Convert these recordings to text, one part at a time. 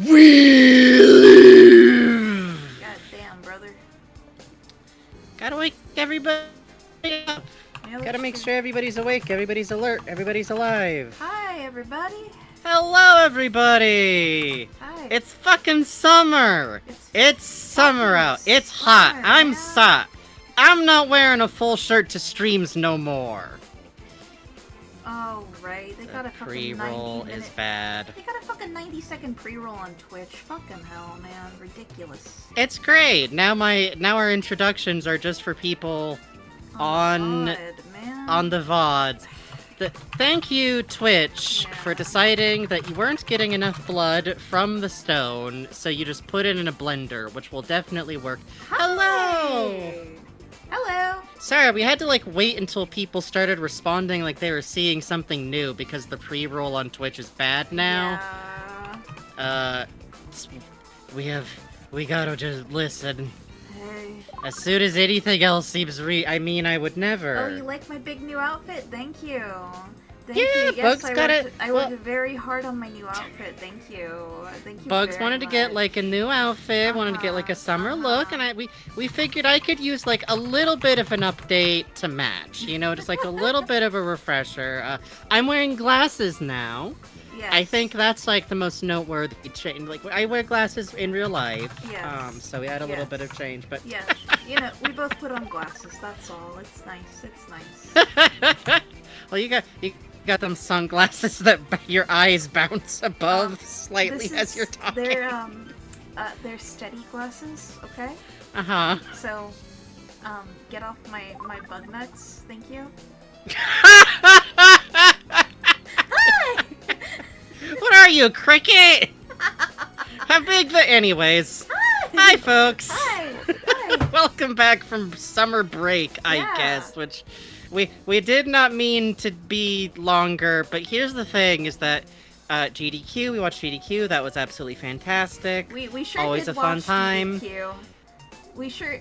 We live! God damn, brother. Gotta wake everybody up. Yeah, Gotta make sure everybody's awake, everybody's alert, everybody's alive. Hi, everybody. Hello, everybody! Hi. It's fucking summer! It's summer out. It's hot. I'm hot. I'm not wearing a full shirt to streams no more. Oh, right. They got a fucking Pre-roll 90-minute... is bad. They got a fucking 90-second pre-roll on Twitch. Fucking hell, man. Ridiculous. It's great. Now our introductions are just for people on the VODs. Thank you, Twitch, for deciding that you weren't getting enough blood from the stone, so you just put it in a blender, which will definitely work. Hi. Hello! Hello! Sorry, we had to, wait until people started responding like they were seeing something new, because the pre-roll on Twitch is bad now. Yeah. We gotta just listen. Hey. As soon as anything else seems I would never. Oh, you like my big new outfit? Thank you. Thank Yeah, you. Yes, Bugs I worked very hard on my new outfit. Thank you. Thank you. Bugs very wanted to much. get a new outfit, wanted to get a summer look, and we figured I could use a little bit of an update to match. You know, just a little bit of a refresher. I'm wearing glasses now. Yes. I think that's the most noteworthy change. I wear glasses in real life. Yes. So we had a little bit of change, but yes, you know, we both put on glasses. That's all. It's nice. It's nice. Well, you got them sunglasses that your eyes bounce above slightly as you're talking. They're steady glasses. Okay. So, get off my bug nuts. Thank you. Hi! What are you, a cricket? How big the... Anyways. Hi, folks. Hi. Hi. Welcome back from summer break, I guess, which we did not mean to be longer, but here's the thing, is that GDQ, we watched GDQ, that was absolutely fantastic. We sure always did a fun watch time. GDQ. We sure...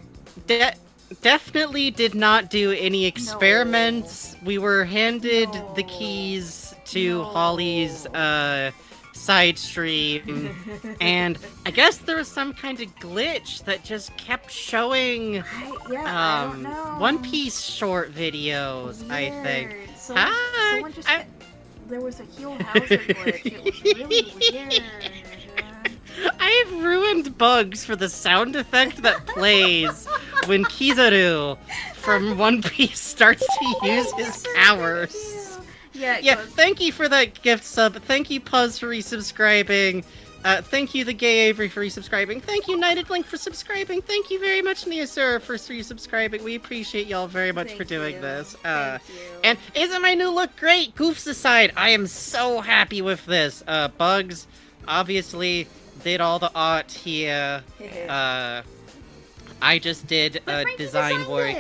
Definitely did not do any experiments. No. We were handed the keys to Holly's side stream, and I guess there was some kind of glitch that just kept showing I don't know. One Piece short videos. Weird. I think. Someone just there was a heel Hauser glitch. It was really weird. I have ruined Bugs for the sound effect that plays when Kizaru from One Piece starts to use his powers. Yeah, thank you for that gift sub. Thank you, Puzz, for resubscribing. Thank you, The Gay Avery, for resubscribing. Thank you, Knighted Link, for subscribing. Thank you very much, Neosura, for resubscribing. We appreciate y'all very much for doing this. Thank you. And isn't my new look great? Goofs aside, I am so happy with this. Bugs, obviously... did all the art here. I just did design work.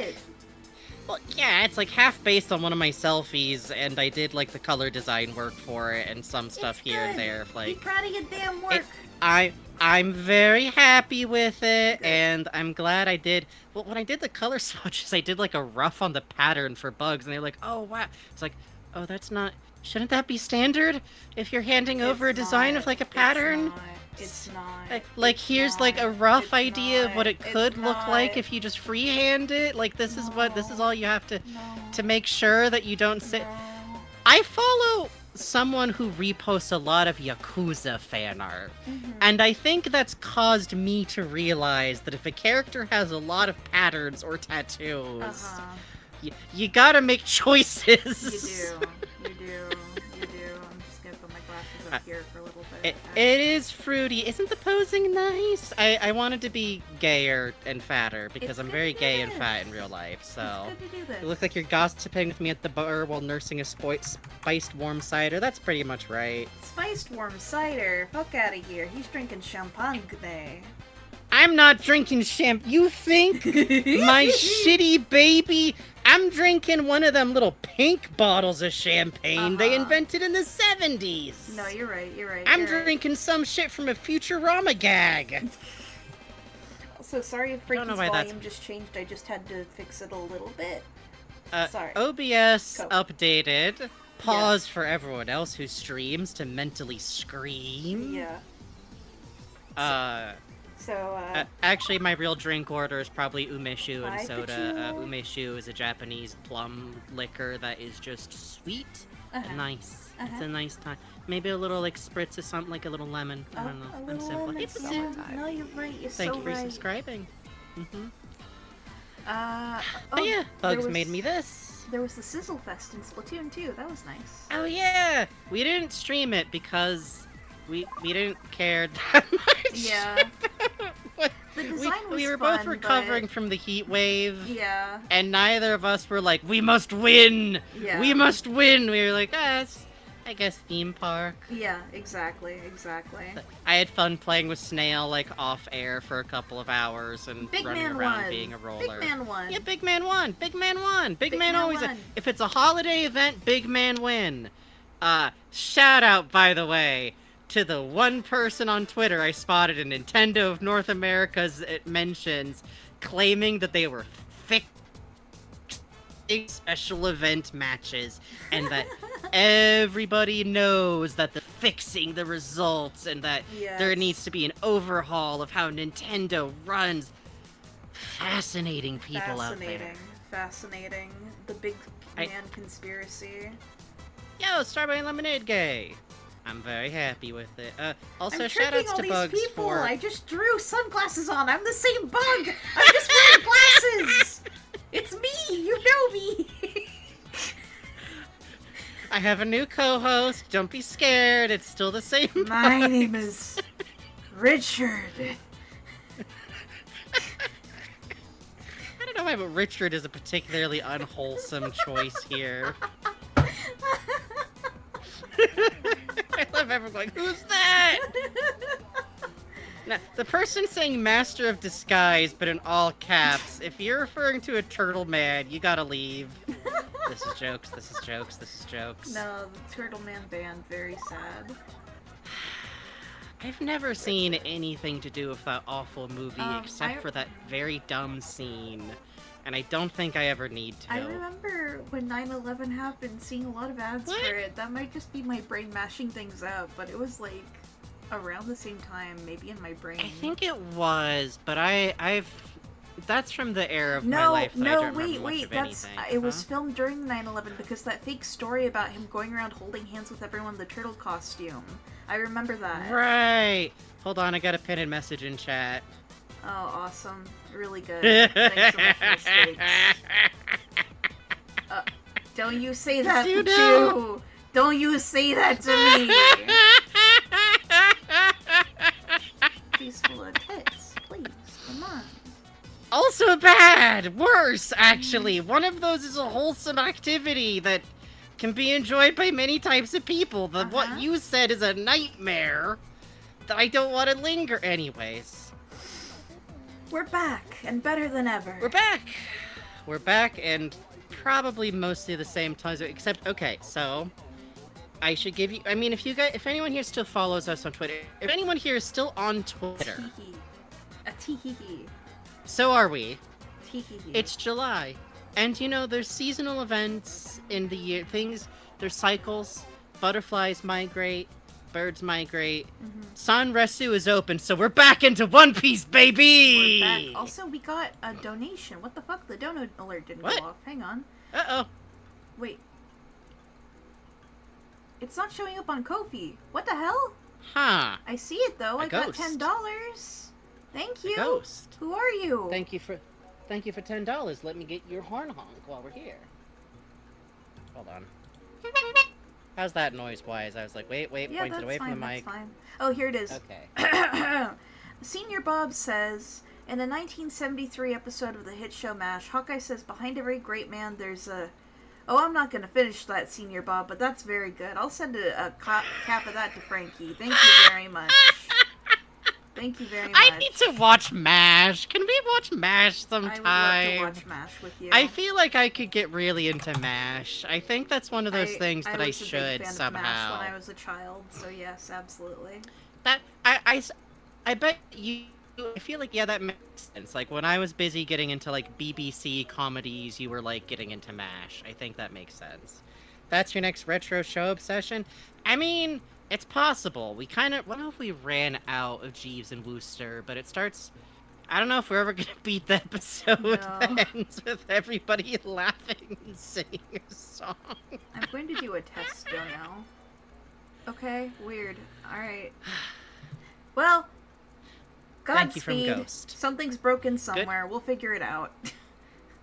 Well, yeah, it's half based on one of my selfies, and I did the color design work for it and some stuff here and there. Be proud of your damn work. I'm very happy with it, and I'm glad I did. Well, when I did the color swatches, I did a rough on the pattern for Bugs, and they're like, "Oh wow!" It's oh, that's not. Shouldn't that be standard if you're handing over a design of a pattern? It's not. Here's a rough idea of what it could look like if you just freehand it. This is all you have to make sure that you don't sit. I follow someone who reposts a lot of Yakuza fan art, and I think that's caused me to realize that if a character has a lot of patterns or tattoos, you gotta make choices. You do. I'm just gonna put my glasses up here for a little bit. It is fruity. Isn't the posing nice? I wanted to be gayer and fatter because I'm very gay and fat in real life, so... It's good to do this. You look like you're gossiping with me at the bar while nursing a spiced warm cider. That's pretty much right. Spiced warm cider? Fuck out of here. He's drinking champagne today. I'm not drinking You think my shitty baby... I'm drinking one of them little pink bottles of champagne they invented in the 70s. No, you're right. I'm drinking some shit from a Futurama gag. Also, sorry if Franky's volume just changed. I just had to fix it a little bit. Sorry. OBS updated. Pause for everyone else who streams to mentally scream. Yeah. Actually, my real drink order is probably umeshu and soda. Pikachu. Umeshu is a Japanese plum liquor that is just sweet and nice. It's a nice time. Maybe a little like spritz of something, like a little lemon. I don't know. I'm simple. No, you're right. You're Thank so you for right. subscribing. Oh yeah, Bugs made me this. There was the Sizzle Fest in Splatoon too. That was nice. Oh yeah, we didn't stream it because we didn't care that much. Yeah. The design was we were fun, both recovering from the heat wave. Yeah. And neither of us were like, we must win. Yeah. We must win. We were like, it's, I guess, theme park. Yeah, exactly. I had fun playing with Snail, like, off air for a couple of hours and running around being a roller. Big Man won. Yeah, Big Man won. Big Man always won. If it's a holiday event, Big Man win. Shout out, by the way, to the one person on Twitter I spotted in Nintendo of North America's mentions claiming that they were special event matches and that everybody knows that they're fixing the results and that there needs to be an overhaul of how Nintendo runs. Fascinating people out there. Fascinating. The big man conspiracy. Yo, Strawberry Lemonade gay. I'm very happy with it. Also, I'm shoutouts to Bugs people. for... I just drew sunglasses on. I'm the same bug. I'm just wearing glasses. It's me. You know me. I have a new co-host. Don't be scared. It's still the same My Bugs. name is Richard. I don't know why, but Richard is a particularly unwholesome choice here. I love everyone going, who's that? Now, the person saying Master of Disguise, but in all caps, if you're referring to a turtle man, you gotta leave. This is jokes. No, the Turtle Man band, very sad. I've never seen anything to do with that awful movie except for that very dumb scene. And I don't think I ever need to. I remember when 9/11 happened, seeing a lot of ads for it. That might just be my brain mashing things up, but it was like around the same time, maybe in my brain. I think it was, but I've that's from the era of my life that I don't remember much of anything. It was filmed during 9/11 because that fake story about him going around holding hands with everyone in the turtle costume. I remember that. Right. Hold on, I got a pinned message in chat. Oh, awesome. Really good. Thanks so much for the steaks. Don't you say that, Pichu! Don't you say that to me! She's full of tits. Please, come on. Also bad! Worse, actually! One of those is a wholesome activity that can be enjoyed by many types of people. What you said is a nightmare that I don't want to linger anyways. We're back, and better than ever. We're back, and probably mostly the same times, except, okay, so... I should give you... I mean, if anyone here still follows us on Twitter, if anyone here is still on Twitter... A tee-hee-hee. So are we. Tee-hee-hee. It's July. And, you know, there's seasonal events in the year. There's cycles. Butterflies migrate. Birds migrate. Sanresu is open, so we're back into One Piece, baby! We're back. Also, we got a donation. What the fuck? The donut alert didn't go off. Hang on. Uh-oh. Wait. It's not showing up on Ko-fi. What the hell? Huh. I see it, though. I got $10. Thank you. A ghost. Who are you? Thank you for $10. Let me get your horn honk while we're here. Hold on. How's that noise-wise? I was like, wait, pointed away from the mic. That's fine. Oh, here it is. Okay. Senior Bob says, in a 1973 episode of the hit show MASH, Hawkeye says, behind every great man, there's a... Oh, I'm not going to finish that, Senior Bob, but that's very good. I'll send a cap of that to Franky. Thank you very much. Thank you very much. I need to watch MASH. Can we watch MASH sometime? I would love to watch MASH with you. I feel like I could get really into MASH. I think that's one of those things that I should was a big fan somehow. of MASH when I was a child, so yes, absolutely. That I bet you. I feel like that makes sense. Like when I was busy getting into like BBC comedies, you were like getting into MASH. I think that makes sense. That's your next retro show obsession? I mean, it's possible. We kind of... What if we ran out of Jeeves and Wooster, but it starts... I don't know if we're ever going to beat the episode that ends with everybody laughing and singing a song. I'm going to do a test now. Okay, weird. Alright. Well, Thank you Godspeed. from Ghost. Something's broken somewhere. We'll figure it out.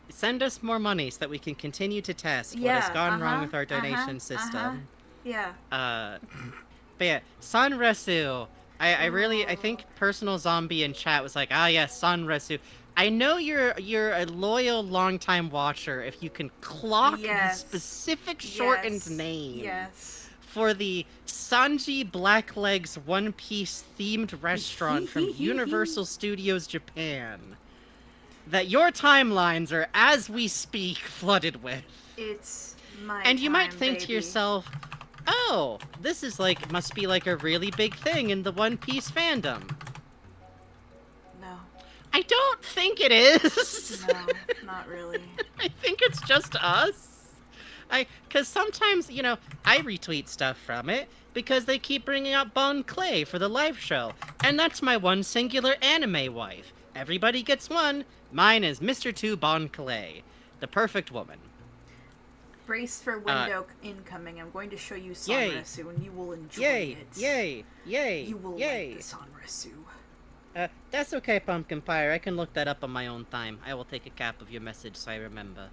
Send us more money so that we can continue to test what has gone wrong with our donation system. Yeah. But yeah, Sanresu. I think Personal Zombie in chat was like, yes, Sanresu. I know you're a loyal, long-time watcher if you can clock the specific shortened name. Yes. For the Sanji Blacklegs One Piece themed restaurant from Universal Studios Japan. That your timelines are, as we speak, flooded with. It's my And you might think baby. to yourself, oh, this is must be a really big thing in the One Piece fandom. No. I don't think it is. No, not really. I think it's just us. Because sometimes, I retweet stuff from it because they keep bringing up Bon Clay for the live show. And that's my one singular anime wife. Everybody gets one. Mine is Mr. 2 Bon Clay, the perfect woman. Brace for window incoming. I'm going to show you Yay. Sanresu, and you will enjoy Yay, it. yay, yay, You will yay. like the Sanresu. That's okay, Pumpkin Fire. I can look that up on my own time. I will take a cap of your message so I remember.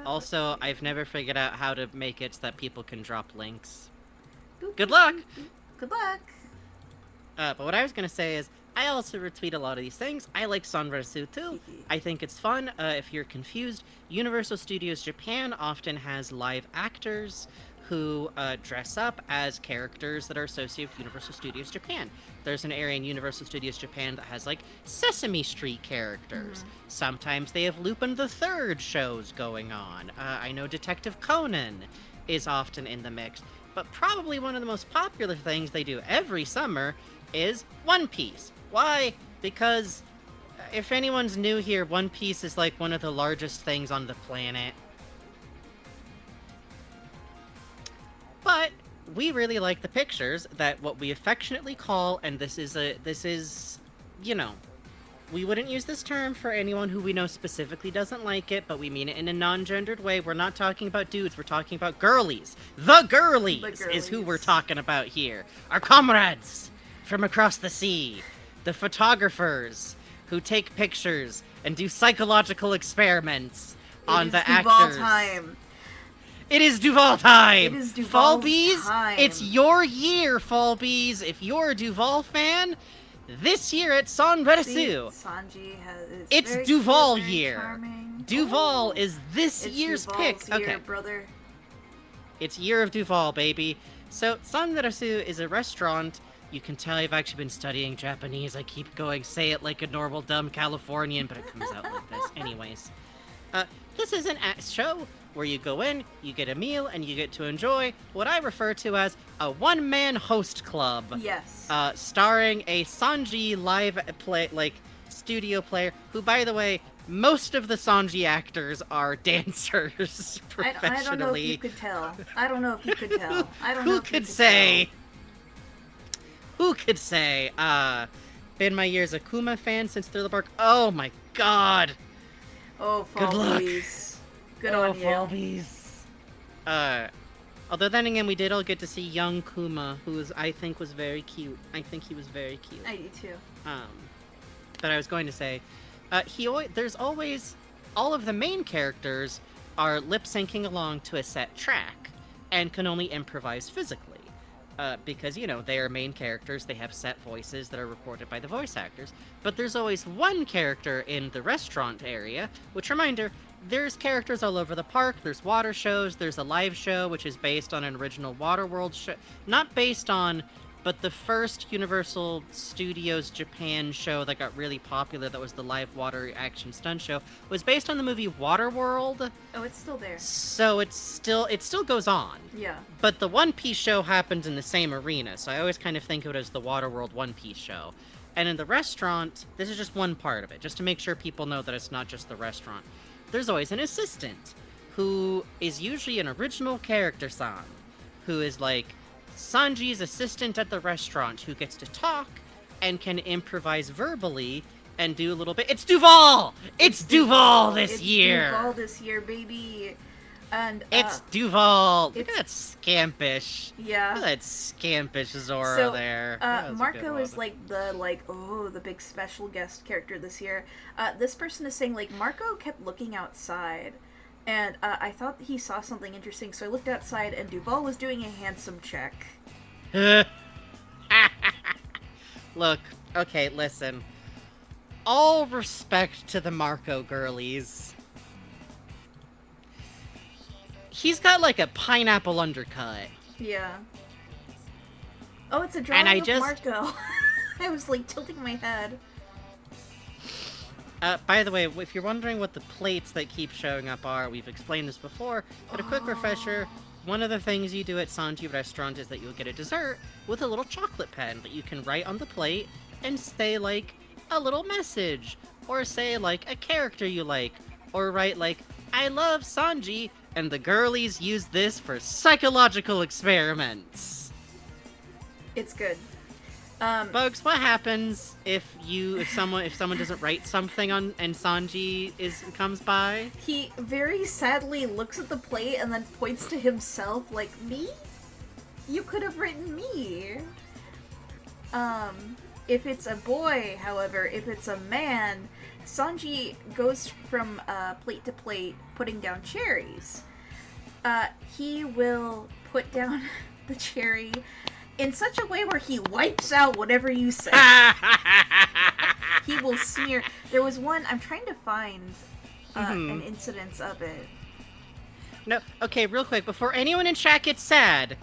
Also, I've never figured out how to make it so that people can drop links. Good luck! Good luck! But what I was gonna say is, I also retweet a lot of these things. I like Sanresu too. I think it's fun. If you're confused, Universal Studios Japan often has live actors who dress up as characters that are associated with Universal Studios Japan. There's an area in Universal Studios Japan that has, Sesame Street characters. Mm-hmm. Sometimes they have Lupin the Third shows going on. I know Detective Conan is often in the mix. But probably one of the most popular things they do every summer is One Piece. Why? Because if anyone's new here, One Piece is one of the largest things on the planet. But we really like the pictures that what we affectionately call, and this is, we wouldn't use this term for anyone who we know specifically doesn't like it, but we mean it in a non-gendered way. We're not talking about dudes, we're talking about girlies. The girlies is who we're talking about here. Our comrades from across the sea. The photographers who take pictures and do psychological experiments on the actors. Time. It is Duval time! It is Duval Fall Bees, time. It's your year, Fall Bees. If you're a Duval fan, this year at Sanresu, Sanji it's very Duval cute, year. Charming. Duval is this year's Duval's pick. Year, okay, brother. It's year of Duval, baby. So Sanresu is a restaurant. You can tell I've actually been studying Japanese. I keep going, say it like a normal dumb Californian, but it comes out like this. Anyways, this is an show where you go in, you get a meal, and you get to enjoy what I refer to as a one-man host club. Yes. Starring a Sanji live studio player, who, by the way, most of the Sanji actors are dancers professionally. I don't know if you could tell. I don't know if you could tell. I don't know Who if could you say? Who could say? Been my year's Akuma fan since Thriller Bark. Oh my god. Oh, Fall Good luck. Bees. Good on you. Fall Bees. Although then again, we did all get to see young Kuma, who I think was very cute. I think he was very cute. I do too. But I was going to say, there's always, all of the main characters are lip syncing along to a set track and can only improvise physically. Because, they are main characters, they have set voices that are recorded by the voice actors. But there's always one character in the restaurant area, which, reminder, there's characters all over the park, there's water shows, there's a live show, which is based on an original Waterworld show. Not based on, but the first Universal Studios Japan show that got really popular, that was the live water action stunt show, was based on the movie Waterworld. Oh, it's still there. So it still goes on. Yeah. But the One Piece show happened in the same arena, so I always kind of think of it as the Waterworld One Piece show. And in the restaurant, this is just one part of it, just to make sure people know that it's not just the restaurant. There's always an assistant who is usually an original character San, who is like Sanji's assistant at the restaurant, who gets to talk and can improvise verbally and do a little bit. It's Duval! It's Duval this year! Duval this year, baby! And, it's Duval! Look at that scampish. Yeah. Look at that scampish Zoro there. Marco is like the big special guest character this year. This person is saying, like, Marco kept looking outside, and I thought he saw something interesting, so I looked outside, and Duval was doing a handsome check. Look, okay, listen. All respect to the Marco girlies. He's got like a pineapple undercut. Yeah. Oh, it's a drawing of Marco. I was like tilting my head. By the way, if you're wondering what the plates that keep showing up are, we've explained this before, but a quick refresher, one of the things you do at Sanji Restaurant is that you'll get a dessert with a little chocolate pen that you can write on the plate and say, like, a little message, or say, like, a character you like, or write, like, I love Sanji, and the girlies use this for psychological experiments. It's good. Bugs, what happens if someone doesn't write something on and Sanji comes by? He very sadly looks at the plate and then points to himself like, me? You could have written me. If it's a boy, however, if it's a man, Sanji goes from plate to plate, putting down cherries. He will put down the cherry in such a way where he wipes out whatever you say. He will smear. There was one, I'm trying to find an incidence of it. No, okay, real quick, before anyone in chat gets sad,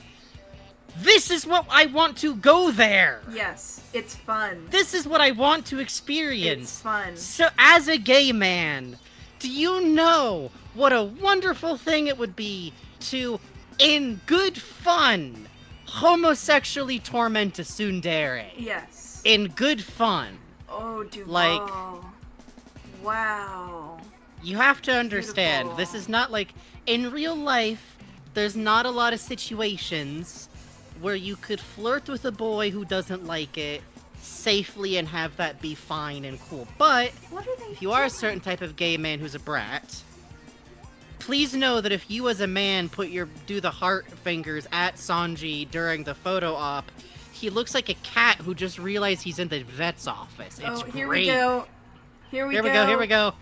this is what I want to go there! Yes, it's fun. This is what I want to experience. It's fun. So, as a gay man, do you know what a wonderful thing it would be to, in good fun, homosexually torment a tsundere? Yes. In good fun. Oh, Duval. Like, wow. You have to understand, Beautiful. This is not like, in real life, there's not a lot of situations where you could flirt with a boy who doesn't like it safely and have that be fine and cool. But if you are a certain type of gay man who's a brat, please know that if you as a man do the heart fingers at Sanji during the photo op, he looks like a cat who just realized he's in the vet's office. It's here great. we go. Here we go.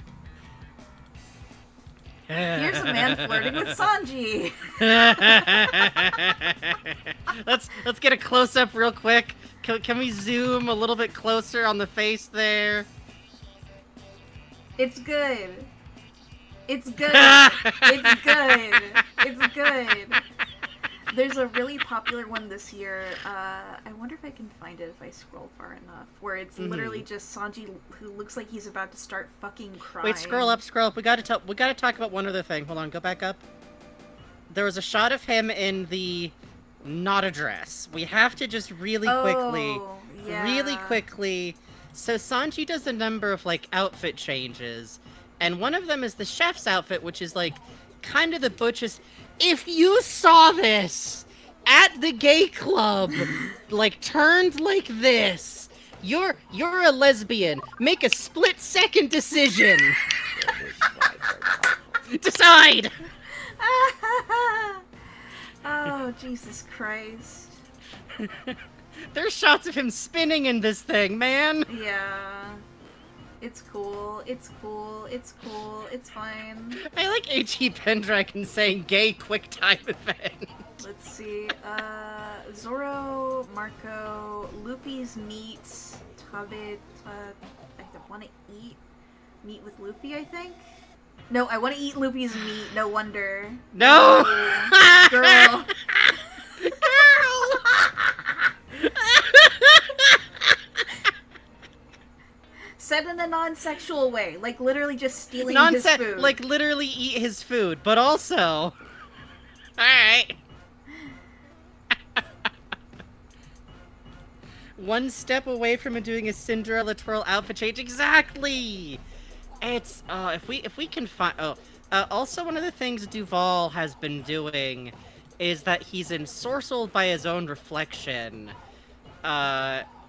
Here's a man flirting with Sanji. Let's get a close up real quick. Can we zoom a little bit closer on the face there? It's good. It's good. It's good. It's good. There's a really popular one this year. I wonder if I can find it if I scroll far enough. Where it's literally just Sanji who looks like he's about to start fucking crying. Wait, scroll up. We gotta talk about one other thing. Hold on, go back up. There was a shot of him in the not a dress. We have to just really quickly. So Sanji does a number of like outfit changes, and one of them is the chef's outfit, which is like kind of the butchest. If you saw this at the gay club, like turned like this, you're a lesbian. Make a split-second decision. Decide. Oh, Jesus Christ. There's shots of him spinning in this thing, man. Yeah. It's cool. It's cool. It's cool. It's fine. I like H.E. Pendragon saying gay quick time event. Let's see. Zoro, Marco, Luffy's meat, Tabe, I want to eat meat with Luffy, I think? No, I want to eat Luffy's meat, no wonder. No! Oh, girl. Said in a non-sexual way, like literally just stealing his food. Like literally eat his food, but also... Alright. One step away from doing a Cinderella twirl outfit change. Exactly! It's, if we can find... Oh, Also, one of the things Duval has been doing is that he's ensorcelled by his own reflection.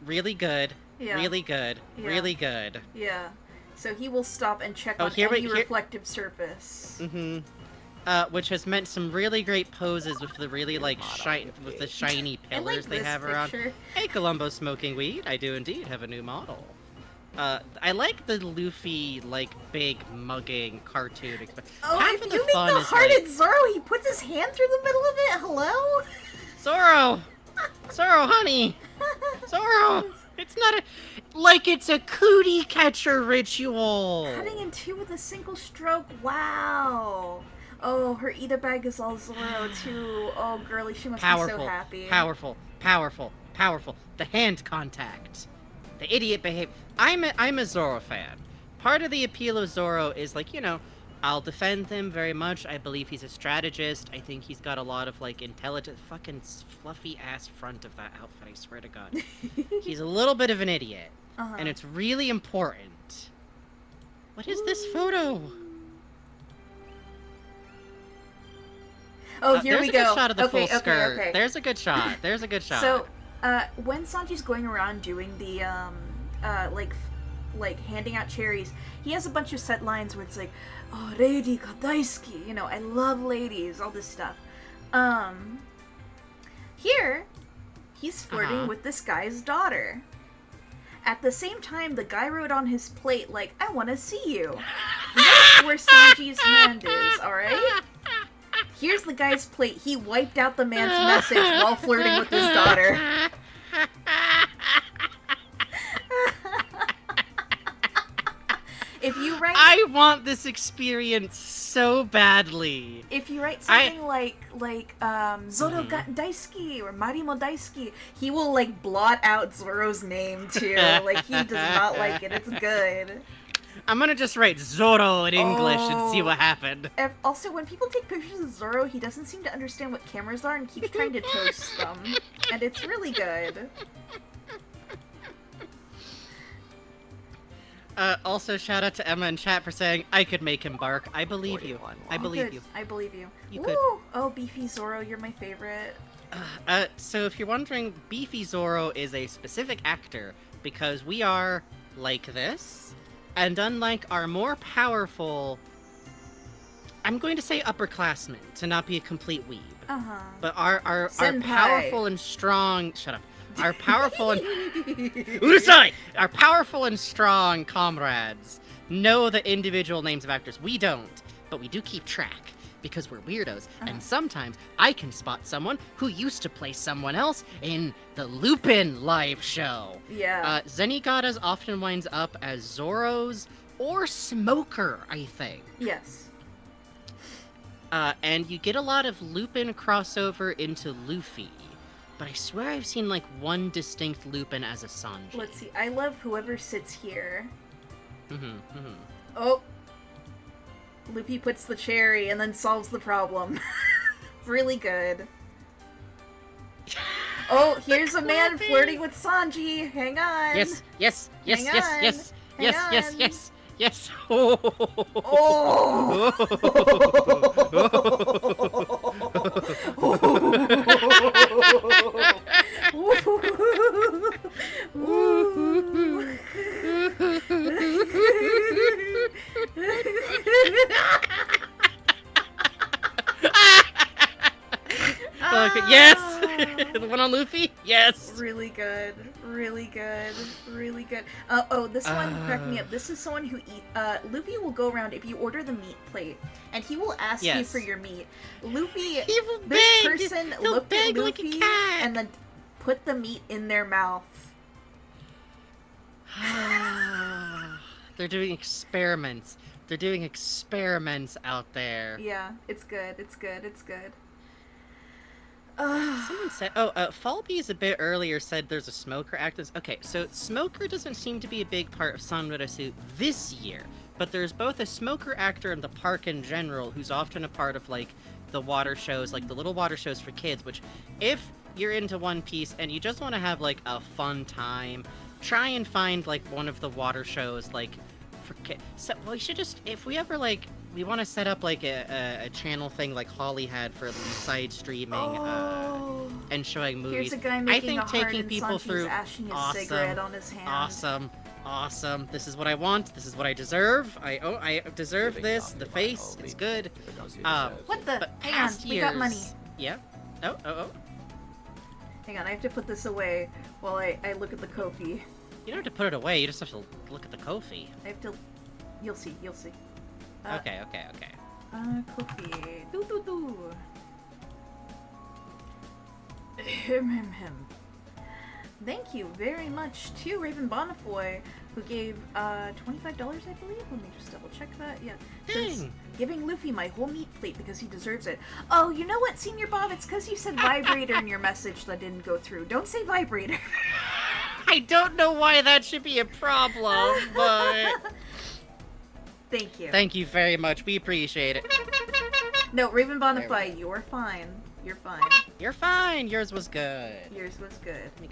Really good. Yeah. Really good. Yeah. Really good. Yeah. So he will stop and check on any reflective surface. Mm-hmm. Which has meant some really great poses with the really, like, with the shiny pillars they have around. Hey, Columbo smoking weed. I do indeed have a new model. I like the Luffy, like, big mugging cartoon. Oh, if you make the hearted Zoro, he puts his hand through the middle of it? Hello? Zoro! Zoro, honey! Zoro! It's not a... Like it's a cootie catcher ritual! Cutting in two with a single stroke, wow! Oh, her Ida bag is all Zoro, too. Oh, girly, she must be so happy. Powerful, powerful, powerful. The hand contact. The idiot behavior. I'm a Zoro fan. Part of the appeal of Zoro is, like, you know, I'll defend him very much. I believe he's a strategist. I think he's got a lot of, like, intelligent... Fucking fluffy-ass front of that outfit, I swear to God. He's a little bit of an idiot. And it's really important. What is this photo? Oh, here we go. There's a good shot of the full skirt. Okay. There's a good shot. There's a good shot. So, when Sanji's going around doing the, like handing out cherries, he has a bunch of set lines where it's like, oh, lady ga daisuki, you know, I love ladies, all this stuff. Here, he's flirting with this guy's daughter. At the same time, the guy wrote on his plate, like, I want to see you. That's where Sanji's hand is, alright? Here's the guy's plate. He wiped out the man's message while flirting with his daughter. If you write... I want this experience so badly. If you write something like Zoro ga daisuki or Mari mo daisuki, he will, like, blot out Zoro's name, too. Like, he does not like it. It's good. I'm gonna just write Zoro in English and see what happened. Also, when people take pictures of Zoro, he doesn't seem to understand what cameras are and keeps trying to toast them. And it's really good. Also, shout out to Emma in chat for saying, I could make him bark. I believe you. I believe you. I believe you. You Ooh. could. Oh, Beefy Zoro, you're my favorite. So if you're wondering, Beefy Zoro is a specific actor because we are like this, and unlike our more powerful, I'm going to say upperclassmen to not be a complete weeb. But our powerful and strong... Shut up. Our powerful and... Urusai! Our powerful and strong comrades know the individual names of actors. We don't, but we do keep track because we're weirdos. And sometimes I can spot someone who used to play someone else in the Lupin live show. Yeah. Zenigata's often winds up as Zoro's or Smoker, I think. Yes. And you get a lot of Lupin crossover into Luffy. But I swear I've seen, like, one distinct Lupin as a Sanji. Let's see. I love whoever sits here. Mm-hmm. Oh. Luffy puts the cherry and then solves the problem. Really good. Oh, here's a man flirting with Sanji. Hang on. Yes. Oh. Yes! The one on Luffy? Yes! Really good. Really good. Really good. Oh, this one cracked me up. This is someone who Luffy will go around if you order the meat plate, and he will ask you for your meat. Luffy, this person looked at Luffy and then put the meat in their mouth. They're doing experiments. They're doing experiments out there. Yeah, it's good. It's good. It's good. Someone said, Falby's a bit earlier said there's a Smoker actor. Okay, so Smoker doesn't seem to be a big part of Sanrasu this year, but there's both a Smoker actor in the park in general who's often a part of, like, the water shows, like the little water shows for kids, which, if you're into One Piece and you just want to have, like, a fun time, try and find, like, one of the water shows, like, for kids. So, we should just, if we ever, like, we want to set up like a channel thing like Holly had for side streaming and showing movies. Here's a guy I making think a heart taking and people Sanji's through ashing a cigarette on his hand. Awesome. This is what I want. This is what I deserve. I deserve this. The face, it's good. What the? But Hang on, past we got money. years- Yeah. Oh. Hang on, I have to put this away while I look at the Kofi. You don't have to put it away. You just have to look at the Kofi. I have to. You'll see. Okay. Kofi. Do. Thank you very much to Raven Bonifoy, who gave $25, I believe. Let me just double check that. Yeah. Says, giving Luffy my whole meat plate because he deserves it. Oh, you know what, Senior Bob? It's because you said vibrator in your message that didn't go through. Don't say vibrator. I don't know why that should be a problem, but... Thank you. Thank you very much. We appreciate it. No, Raven Bonify, you're fine. You're fine. You're fine. Yours was good. Yours was good. Let me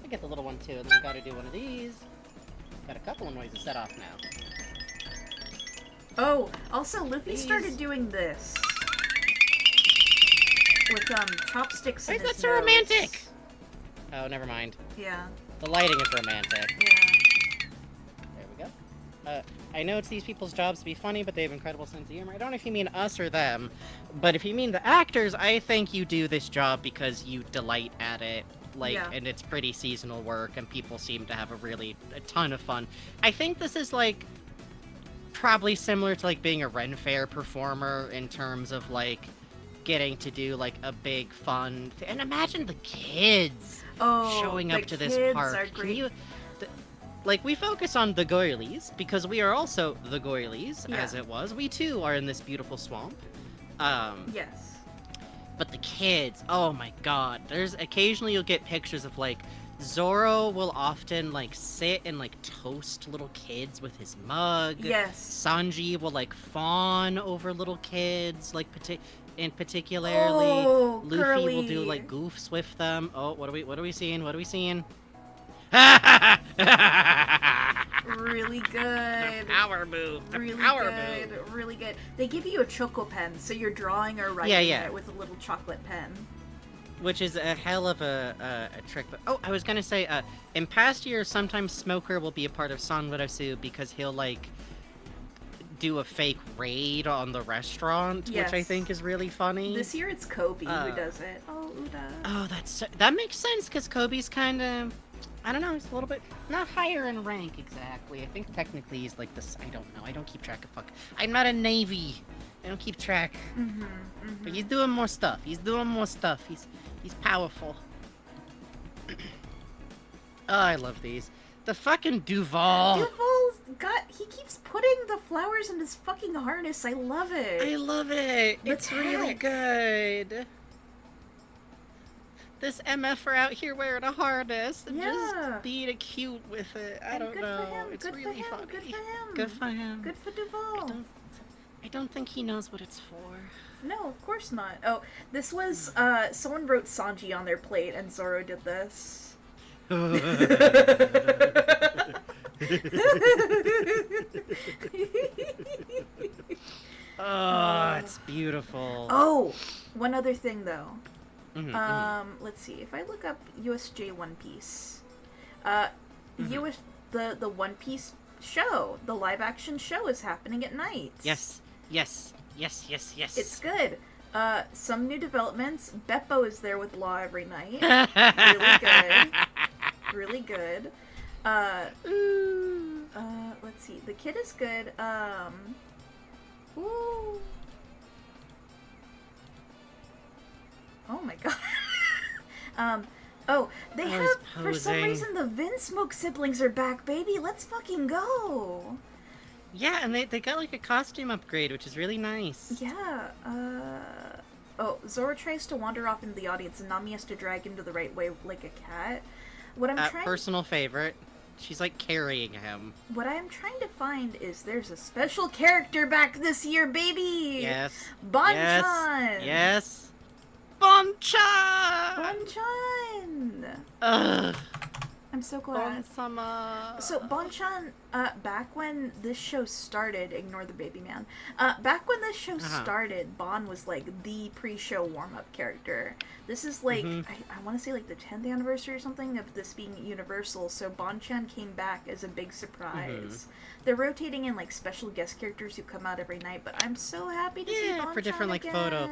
get the little one too, and then we gotta do one of these. Got a couple of noises set off now. Oh, also Luffy started doing this. With chopsticks in his Why is that so nose. romantic? Oh, never mind. Yeah. The lighting is romantic. Yeah. There we go. I know it's these people's jobs to be funny, but they have incredible sense of humor. I don't know if you mean us or them, but if you mean the actors, I think you do this job because you delight at it. And it's pretty seasonal work, and people seem to have a ton of fun. I think this is, like, probably similar to, like, being a Ren Fair performer in terms of, like, getting to do, like, a big fun... And imagine the kids showing up to this park. Are great. Like, we focus on the Goylies, because we are also the Goylies, as it was. We, too, are in this beautiful swamp. Yes. But the kids, oh my god. Occasionally you'll get pictures of, like, Zoro will often, like, sit and, like, toast little kids with his mug. Yes. Sanji will, like, fawn over little kids, like, particularly. Luffy girly. will do, like, goofs with them. Oh, what are we seeing? Really good. The power move. Really good. They give you a choco pen, so you're drawing or writing it with a little chocolate pen. Which is a hell of a trick. But I was gonna say, in past years, sometimes Smoker will be a part of Sanwarasu because he'll like do a fake raid on the restaurant, which I think is really funny. This year it's Kobe who does it. Oh, Uda. Oh, that makes sense because Kobe's kind of. I don't know, he's a little bit, not higher in rank exactly. I think technically he's like this, I don't know, I don't keep track of I'm not a Navy. I don't keep track. But he's doing more stuff. He's powerful. Oh, I love these. The fucking Duval. He keeps putting the flowers in his fucking harness. I love it. It's really good. This MFer out here wearing a harness and just being cute with it. I don't know. It's really funny. Good for him. Good for Duval. I don't think he knows what it's for. No, of course not. Oh, this was, someone wrote Sanji on their plate and Zoro did this. Oh, it's beautiful. Oh, one other thing though. Let's see. If I look up USJ One Piece, the One Piece show, the live action show is happening at night. Yes. It's good. Some new developments. Beppo is there with Law every night. Really good. Let's see. The kid is good. Ooh. Oh my god. They have, for some reason, the Vinsmoke siblings are back, baby. Let's fucking go. Yeah, and they got like a costume upgrade, which is really nice. Yeah, Zoro tries to wander off into the audience and Nami has to drag him to the right way like a cat. Personal favorite. She's like carrying him. What I'm trying to find is there's a special character back this year, baby! Yes. Bonchan! Yes. Bonchan! Bonchan! Ugh. I'm so glad. Bon-sama. So, Bonchan, back when this show started, ignore the baby man, back when this show started, Bon was, like, the pre-show warm-up character. This is, like, I want to say, like, the 10th anniversary or something of this being Universal, so Bonchan came back as a big surprise. They're rotating in, like, special guest characters who come out every night, but I'm so happy to see Bonchan for different, like, again. photo.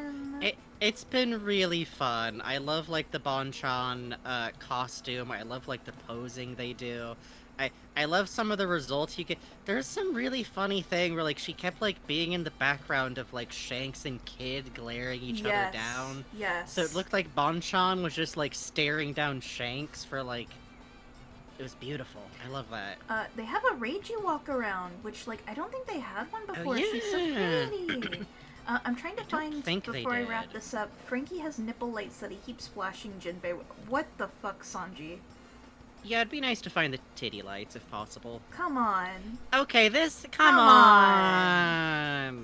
It's been really fun. I love, like, the Bonchan costume. I love, like, the posing they do. I love some of the results you get. There's some really funny thing where, like, she kept, like, being in the background of, like, Shanks and Kid glaring each other down. Yes. So it looked like Bonchan was just, like, staring down Shanks for, like... It was beautiful. I love that. They have a Reiji walk around, which, like, I don't think they had one before. Oh, yeah. She's so pretty. I'm trying to find, before I wrap this up, Franky has nipple lights that he keeps flashing Jinbei. What the fuck, Sanji? Yeah, it'd be nice to find the titty lights if possible. Come on. Okay, come on.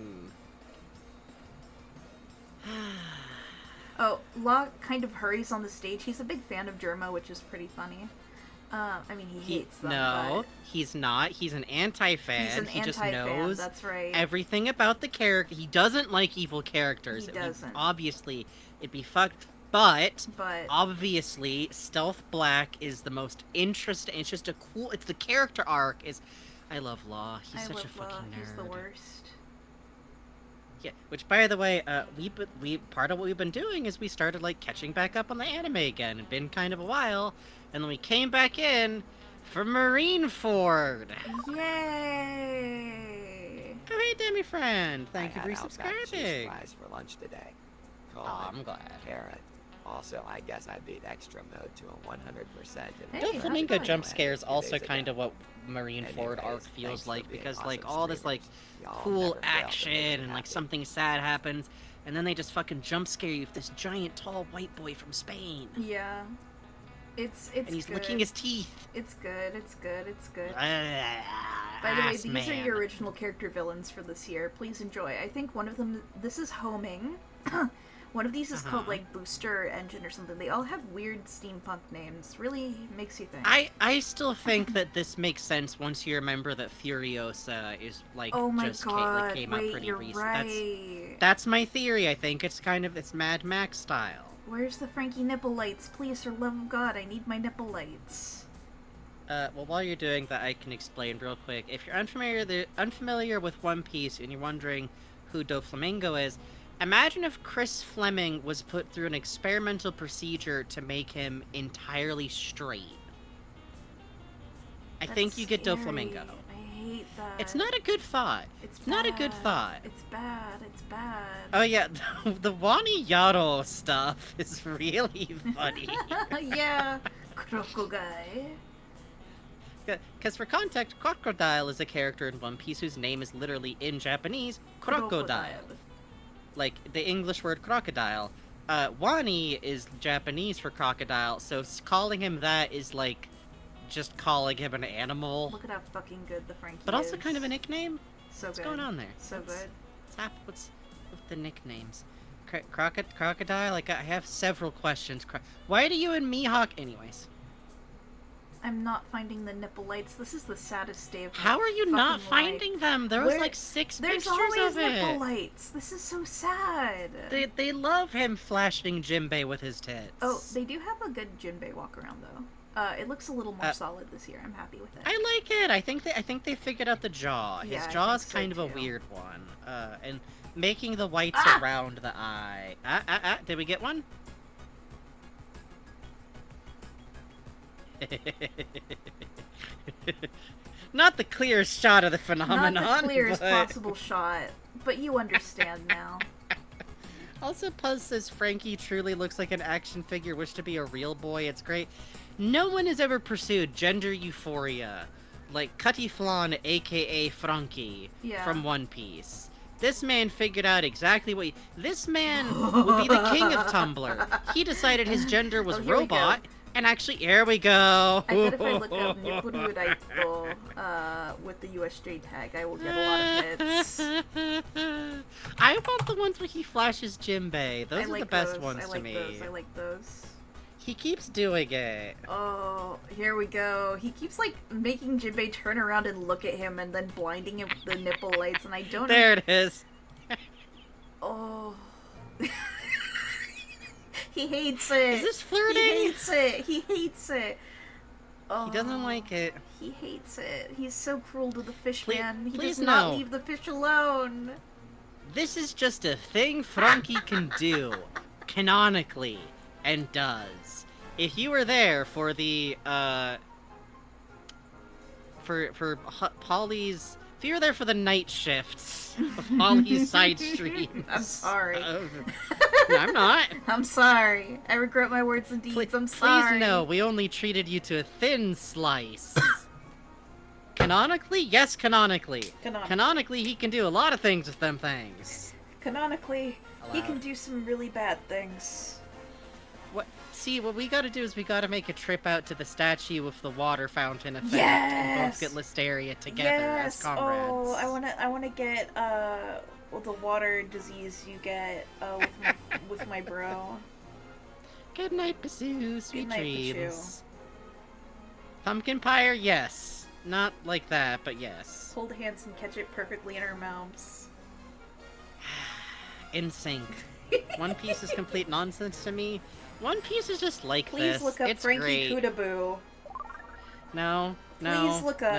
Oh, Law kind of hurries on the stage. He's a big fan of Germa, which is pretty funny. I mean, he hates them. No, he's not. He's an anti-fan. He's an he just anti-fan, knows that's right. everything about the character. He doesn't like evil characters. He doesn't. Obviously, it'd be fucked. But obviously, Stealth Black is the most interesting. It's just a cool. It's the character arc. I love Law. He's such a fucking nerd. He's the worst. Yeah. Which, by the way, we part of what we've been doing is we started like catching back up on the anime again. It'd been kind of a while, and then we came back in for Marineford. Yay! Oh, hey, Demi friend. Thank you for subscribing. Fries for lunch today. I'm glad. Carrot. Also, I guess I beat extra mode to a 100%. Doflamingo jump scares also kind of what Marineford arc feels like, because like all this like cool action and like something sad happens, and then they just fucking jump scare you with this giant tall white boy from Spain. Yeah. It's and he's good. licking his teeth. It's good. By the way, these are your original character villains for this year. Please enjoy. I think one of them. This is Homing. One of these is called, like, Booster Engine or something. They all have weird steampunk names. Really makes you think. I still think that this makes sense once you remember that Furiosa is, like, came out pretty recent. Right. That's my theory. I think it's it's Mad Max style. Where's the Franky nipple lights? Please, for love of God, I need my nipple lights. Well, while you're doing that, I can explain real quick. If you're unfamiliar with One Piece and you're wondering who Doflamingo is, imagine if Chris Fleming was put through an experimental procedure to make him entirely straight. I think you get Doflamingo. I hate that. It's not a good thought. It's not a good thought. It's bad. Oh yeah, the Wani Yaro stuff is really funny. Yeah. Crocodile. Because for context, Crocodile is a character in One Piece whose name is literally, in Japanese, Crocodile. Like, the English word crocodile. Wani is Japanese for crocodile, so calling him that is, like, just calling him an animal. Look at how fucking good the Franky But also is. kind of a nickname. What's going on there? Good. What's with the nicknames? Crocodile? Like, I have several questions. Why do you and Mihawk... Anyways. I'm not finding the nipple lights. This is the saddest day of my How are you not life. finding them? There was like 6 pictures of it. There's always nipple lights. This is so sad. They love him flashing Jinbei with his tits. Oh, they do have a good Jinbei walk around though. It looks a little more solid this year. I'm happy with it. I like it. I think they figured out the jaw. His jaw is kind of a weird one. And making the whites around the eye. Did we get one? Not the clearest shot of the phenomenon. Not the clearest possible shot, but you understand now. Also, Puzz says Franky truly looks like an action figure. Wish to be a real boy. It's great. No one has ever pursued gender euphoria like Cutty Flan, aka Franky, from One Piece. This man figured out exactly what this man would be the king of Tumblr. He decided his gender was robot. And actually, here we go. I bet if I look up Nipuru Raito with the USJ tag, I will get a lot of hits. I want the ones where he flashes Jinbei. Those are the best ones to me. I like those. He keeps doing it. Oh, here we go. He keeps, like, making Jinbei turn around and look at him and then blinding him with the nipple lights, and I don't know. There it is. Oh. He hates it. Is this flirting? He hates it. He hates it. Oh, He doesn't like it. He hates it. He's so cruel to the fish Please- man. He please does not no. leave the fish alone. This is just a thing Franky can do, canonically, and does. If you were there for the, Polly's... If you were there for the night shifts of Polly's side streams... I'm sorry. No, I'm not. I'm sorry. I regret my words and deeds. I'm sorry. Please no, we only treated you to a thin slice. Canonically? Yes, canonically. Canonically, he can do a lot of things with them things. Canonically, he Allowed. can do some really bad things. What we gotta do is we gotta make a trip out to the statue with the water fountain effect and both Yes! get Listeria together as comrades. Oh, I wanna get the water disease you get with my bro. Good night, Basoo. Sweet night, dreams. Pumpkin pie, yes. Not like that, but yes. Hold hands and catch it perfectly in our mouths. In sync. One Piece is complete nonsense to me. One Piece is just like Please this. look up It's Franky great. Kudaboo. No, no, Please look up.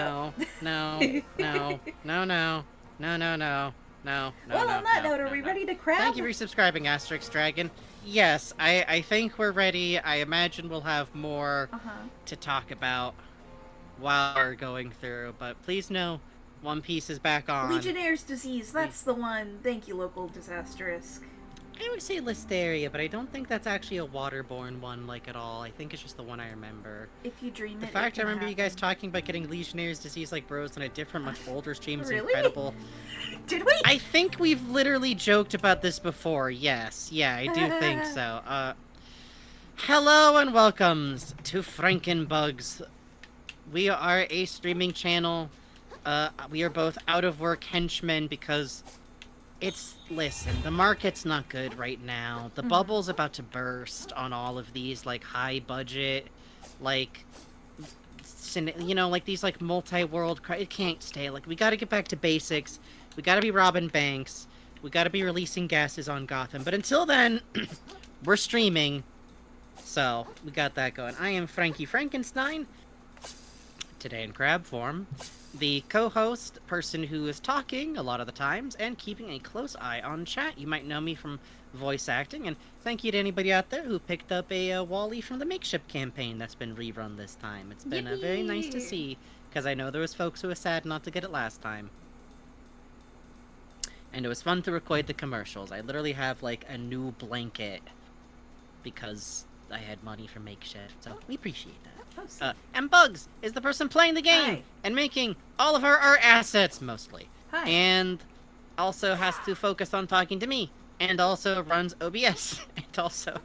no, no, no, no, no, no, no, no, no, Well, no, on that no, note, are no, we no. ready to crab? Thank you for subscribing, Asterix Dragon. Yes, I think we're ready. I imagine we'll have more to talk about while we're going through, but please know, One Piece is back on. Legionnaire's disease, that's the one. Thank you, local disasterist. I would say Listeria, but I don't think that's actually a waterborne one, like, at all. I think it's just the one I remember. If you dream The it, fact it I can remember you guys happen. talking about getting Legionnaire's disease like bros on a different, much older stream is Really? incredible. Did we? I think we've literally joked about this before, yes. Yeah, I do think so. Hello and welcomes to Frankenbugs. We are a streaming channel. We are both out of work henchmen because listen, the market's not good right now. The bubble's about to burst on all of these, like, high budget, like, like these, like, multi-world, it can't stay. Like, we gotta get back to basics. We gotta be robbing banks. We gotta be releasing gases on Gotham. But until then, we're streaming. So, we got that going. I am Franky Frankenstein, today in crab form. The co-host, person who is talking a lot of the times and keeping a close eye on chat. You might know me from voice acting, and thank you to anybody out there who picked up a Wally from the Makeshift campaign that's been rerun this time. It's been very nice to see, because I know there was folks who were sad not to get it last time. And it was fun to record the commercials. I literally have, like, a new blanket because I had money for Makeshift, so we appreciate that. And Bugs is the person playing the game Hi. and making all of our assets, mostly. Hi. And also has to focus on talking to me. And also runs OBS. And also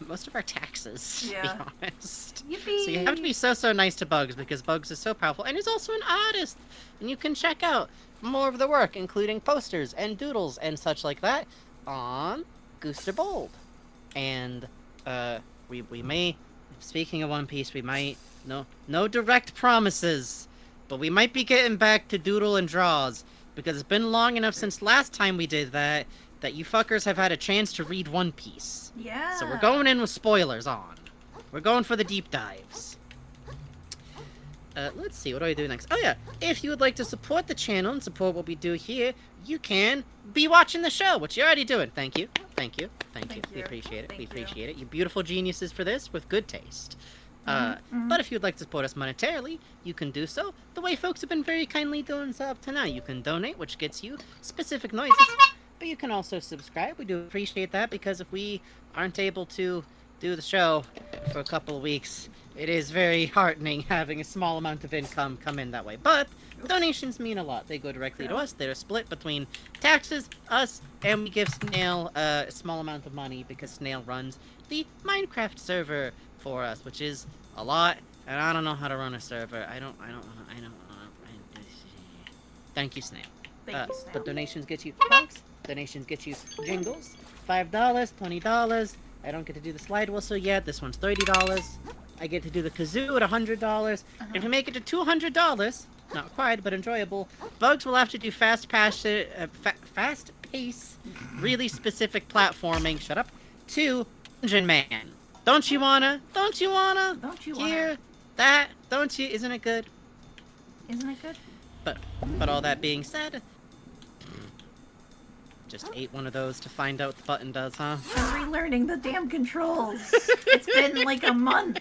most of our taxes, Yeah. to be honest. Yippee! So you have to be so nice to Bugs because Bugs is so powerful. And he's also an artist. And you can check out more of the work, including posters and doodles and such like that, on Gooster Bold. And we may... Speaking of One Piece, we might... No direct promises, but we might be getting back to doodle and draws, because it's been long enough since last time we did that you fuckers have had a chance to read One Piece. Yeah. So we're going in with spoilers on. We're going for the deep dives. Let's see, what do I do next? Oh yeah, if you would like to support the channel and support what we do here, you can be watching the show, which you're already doing. Thank you. Thank you. Thank you. Thank We you. appreciate it. Thank We you. appreciate it. You beautiful geniuses for this with good taste. But if you'd like to support us monetarily, you can do so the way folks have been very kindly doing so up to now. You can donate, which gets you specific noises, but you can also subscribe. We do appreciate that, because if we aren't able to do the show for a couple of weeks, it is very heartening having a small amount of income come in that way. But donations mean a lot. They go directly to us. They're split between taxes, us, and we give Snail a small amount of money because Snail runs the Minecraft server for us, which is a lot, and I don't know how to run a server. I don't Thank you, Snail. Thank you, Snail. But donations get you bucks. Donations get you jingles. $5, $20, I don't get to do the slide whistle yet. This one's $30. I get to do the kazoo at $100. If we make it to $200, not quite, but enjoyable, Bugs will have to do fast pace, really specific platforming. Shut up. To Dungeon Man. Don't you wanna? Don't you wanna? Hear that? Don't you? Isn't it good? Isn't it good? But all that being said, just ate one of those to find out what the button does, huh? I'm relearning the damn controls. It's been like a month.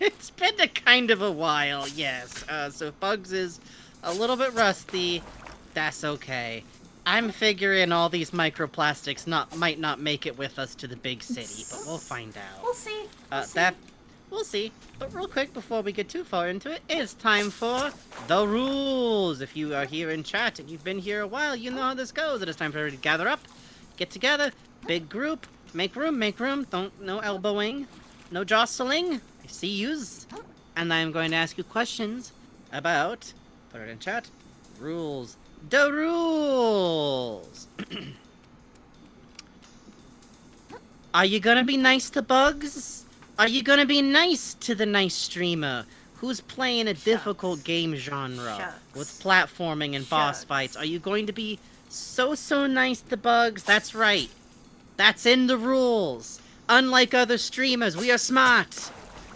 It's been a kind of a while, yes. So if Bugs is a little bit rusty, that's okay. I'm figuring all these microplastics might not make it with us to the big city, but we'll find out. We'll see. We'll see. But real quick, before we get too far into it, it's time for the rules. If you are here in chat and you've been here a while, you know how this goes. It is time for everybody to gather up, get together, big group, make room, no elbowing, no jostling. I see yous. And I'm going to ask you questions about, put it in chat, rules. The rules! Are you gonna be nice to Bugs? Are you gonna be nice to the nice streamer who's playing a difficult game genre with platforming and boss fights? Are you going to be so nice to Bugs? That's right. That's in the rules. Unlike other streamers, we are smart.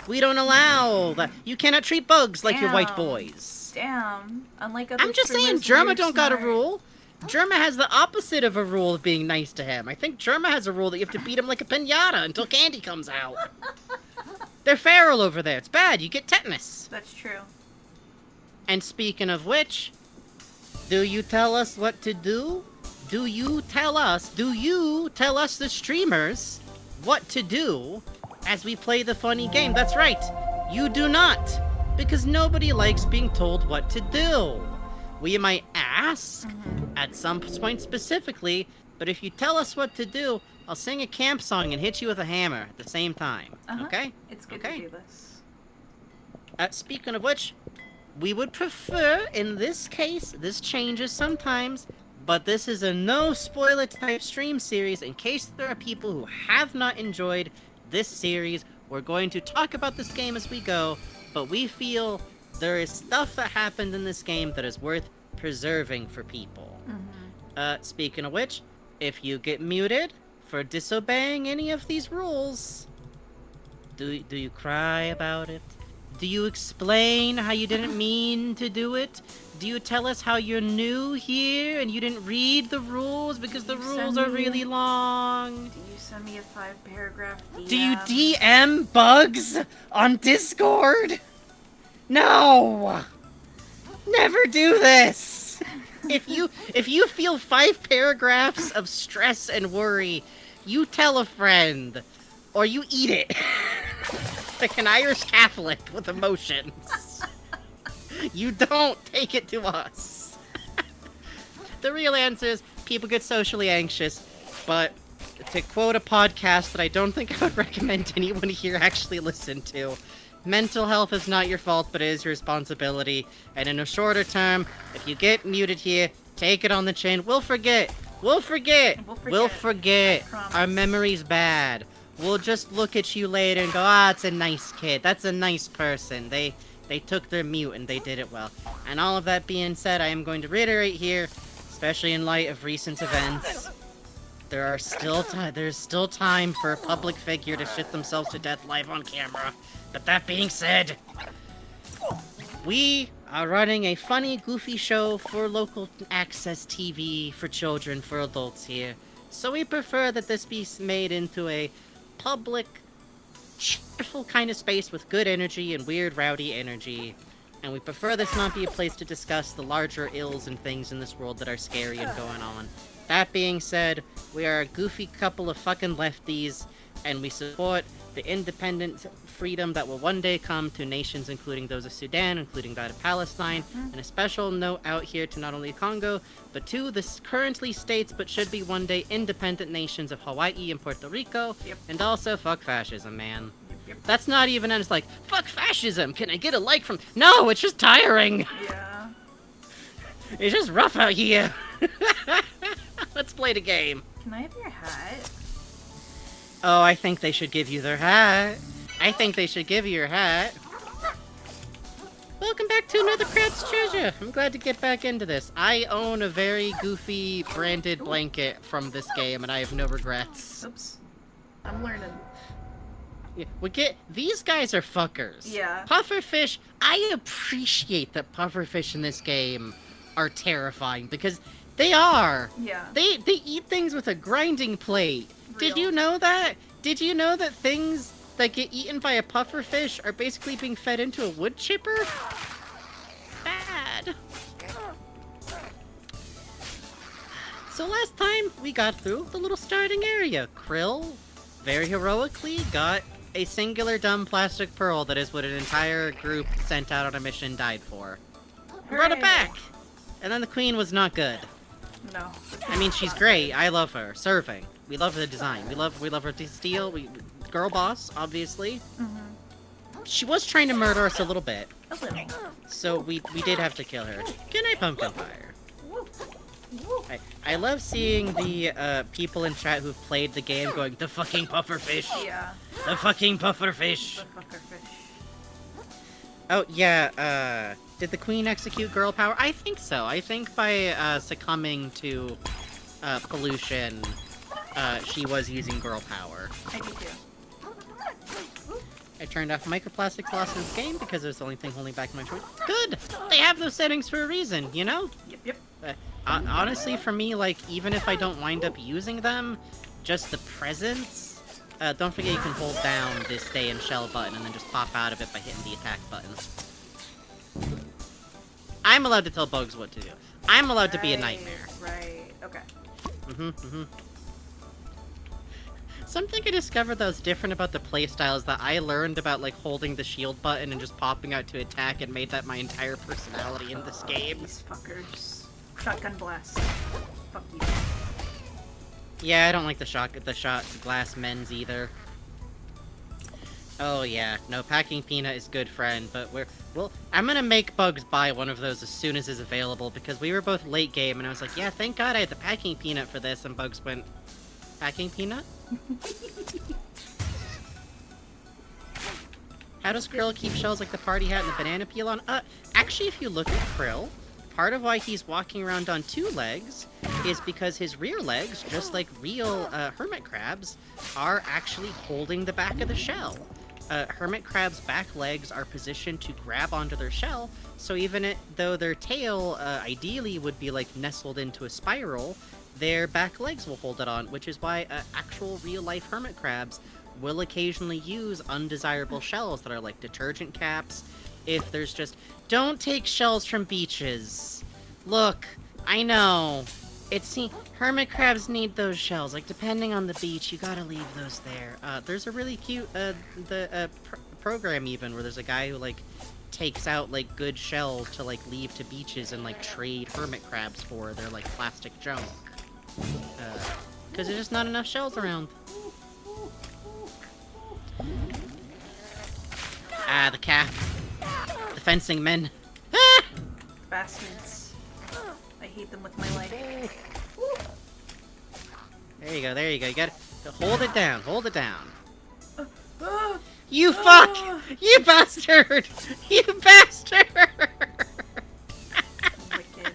We don't allow that. You cannot treat Bugs like your white boys. Damn. Unlike other I'm just saying, Germa don't got a rule. Germa has the opposite of a rule of being nice to him. I think Germa has a rule that you have to beat him like a piñata until candy comes out. They're feral over there. It's bad. You get tetanus. That's true. And speaking of which, do you tell us what to do? Do you tell us, the streamers, what to do as we play the funny game? That's right. You do not. Because nobody likes being told what to do. We might ask at some point specifically, but if you tell us what to do, I'll sing a camp song and hit you with a hammer at the same time. Okay? It's good to do this. Speaking of which, we would prefer, in this case, this changes sometimes, but this is a no spoiler type stream series in case there are people who have not enjoyed this series. We're going to talk about this game as we go, but we feel there is stuff that happened in this game that is worth preserving for people. Speaking of which, if you get muted for disobeying any of these rules, do you cry about it? Do you explain how you didn't mean to do it? Do you tell us how you're new here and you didn't read the rules because the rules are really long? Do you send me a 5-paragraph DM? Do you DM Bugs on Discord? No! Never do this! If you feel 5 paragraphs of stress and worry, you tell a friend. Or you eat it. Like an Irish Catholic with emotions. You don't take it to us. The real answer is people get socially anxious, but to quote a podcast that I don't think I would recommend anyone here actually listen to, mental health is not your fault, but it is your responsibility. And in a shorter term, if you get muted here, take it on the chin. We'll forget. Our memory's bad. We'll just look at you later and go, it's a nice kid. That's a nice person. They took their mute and they did it well. And all of that being said, I am going to reiterate here, especially in light of recent events, there's still time for a public figure to shit themselves to death live on camera. But that being said, we are running a funny, goofy show for local access TV for children, for adults here. So we prefer that this be made into a public, cheerful kind of space with good energy and weird, rowdy energy. And we prefer this not be a place to discuss the larger ills and things in this world that are scary and going on. That being said, we are a goofy couple of fucking lefties, and we support the independent freedom that will one day come to nations including those of Sudan, including that of Palestine, and a special note out here to not only Congo, but to the currently states but should be one day independent nations of Hawaii and Puerto Rico, and also fuck fascism, man. That's not even, it's like, fuck fascism, can I get a like from... No, it's just tiring! Yeah. It's just rough out here. Let's play the game. Can I have your hat? Oh, I think they should give you their hat. I think they should give you your hat. Welcome back to another Crab's Treasure. I'm glad to get back into this. I own a very goofy branded blanket from this game, and I have no regrets. Oops. I'm learning. Yeah, these guys are fuckers. Yeah. Pufferfish, I appreciate that pufferfish in this game are terrifying, because they are. Yeah. They eat things with a grinding plate. Real. Did you know that? Did you know that things that get eaten by a pufferfish are basically being fed into a wood chipper? Bad. So last time, we got through the little starting area. Krill very heroically got a singular dumb plastic pearl that is what an entire group sent out on a mission died for. We brought it back! And then the queen was not good. No. I mean, she's great. I love her. Serving. We love the design. We love her to steal. Girl boss, obviously. Mm-hmm. She was trying to murder us a little bit. A little. So we did have to kill her. Good night, Pumpkin Fire. Woo. Woo. I love seeing the people in chat who've played the game going, the fucking pufferfish. Yeah. The fucking pufferfish. The fuckerfish. Oh, yeah, did the queen execute girl power? I think so. I think by succumbing to pollution, she was using girl power. I do too. I turned off microplastics lost in this game because it was the only thing holding back my choice. Good! They have those settings for a reason, you know? Yep. Honestly, for me, like, even if I don't wind up using them, just the presence. Don't forget you can hold down the stay and shell button and then just pop out of it by hitting the attack button. I'm allowed to tell bugs what to do. I'm allowed to be a nightmare. Right. Okay. Something I discovered that was different about the playstyle is that I learned about, like, holding the shield button and just popping out to attack and made that my entire personality in this game. These fuckers. Shotgun blast. Fuck you. Yeah, I don't like the shot glass men's either. Oh yeah, no, Packing Peanut is good friend, but I'm gonna make Bugs buy one of those as soon as it's available, because we were both late game, and I was like, yeah, thank God I had the Packing Peanut for this, and Bugs went, Packing Peanut? How does Krill keep shells like the party hat and the banana peel on? Actually, if you look at Krill, part of why he's walking around on two legs is because his rear legs, just like real hermit crabs, are actually holding the back of the shell. Hermit crabs' back legs are positioned to grab onto their shell, so even though their tail ideally would be like nestled into a spiral, their back legs will hold it on, which is why actual real-life hermit crabs will occasionally use undesirable shells that are like detergent caps. If there's just, don't take shells from beaches. Look, I know. Hermit crabs need those shells. Like, depending on the beach, you gotta leave those there. There's a really cute, program even, where there's a guy who, like, takes out, like, good shells to, like, leave to beaches and, like, trade hermit crabs for their, like, plastic junk. Because there's just not enough shells around. Ah, the cap. The fencing men. Ah! Bastards. I hate them with my life. There you go, you gotta hold it down, Ah! You fuck! You bastard! You bastard! Wicked.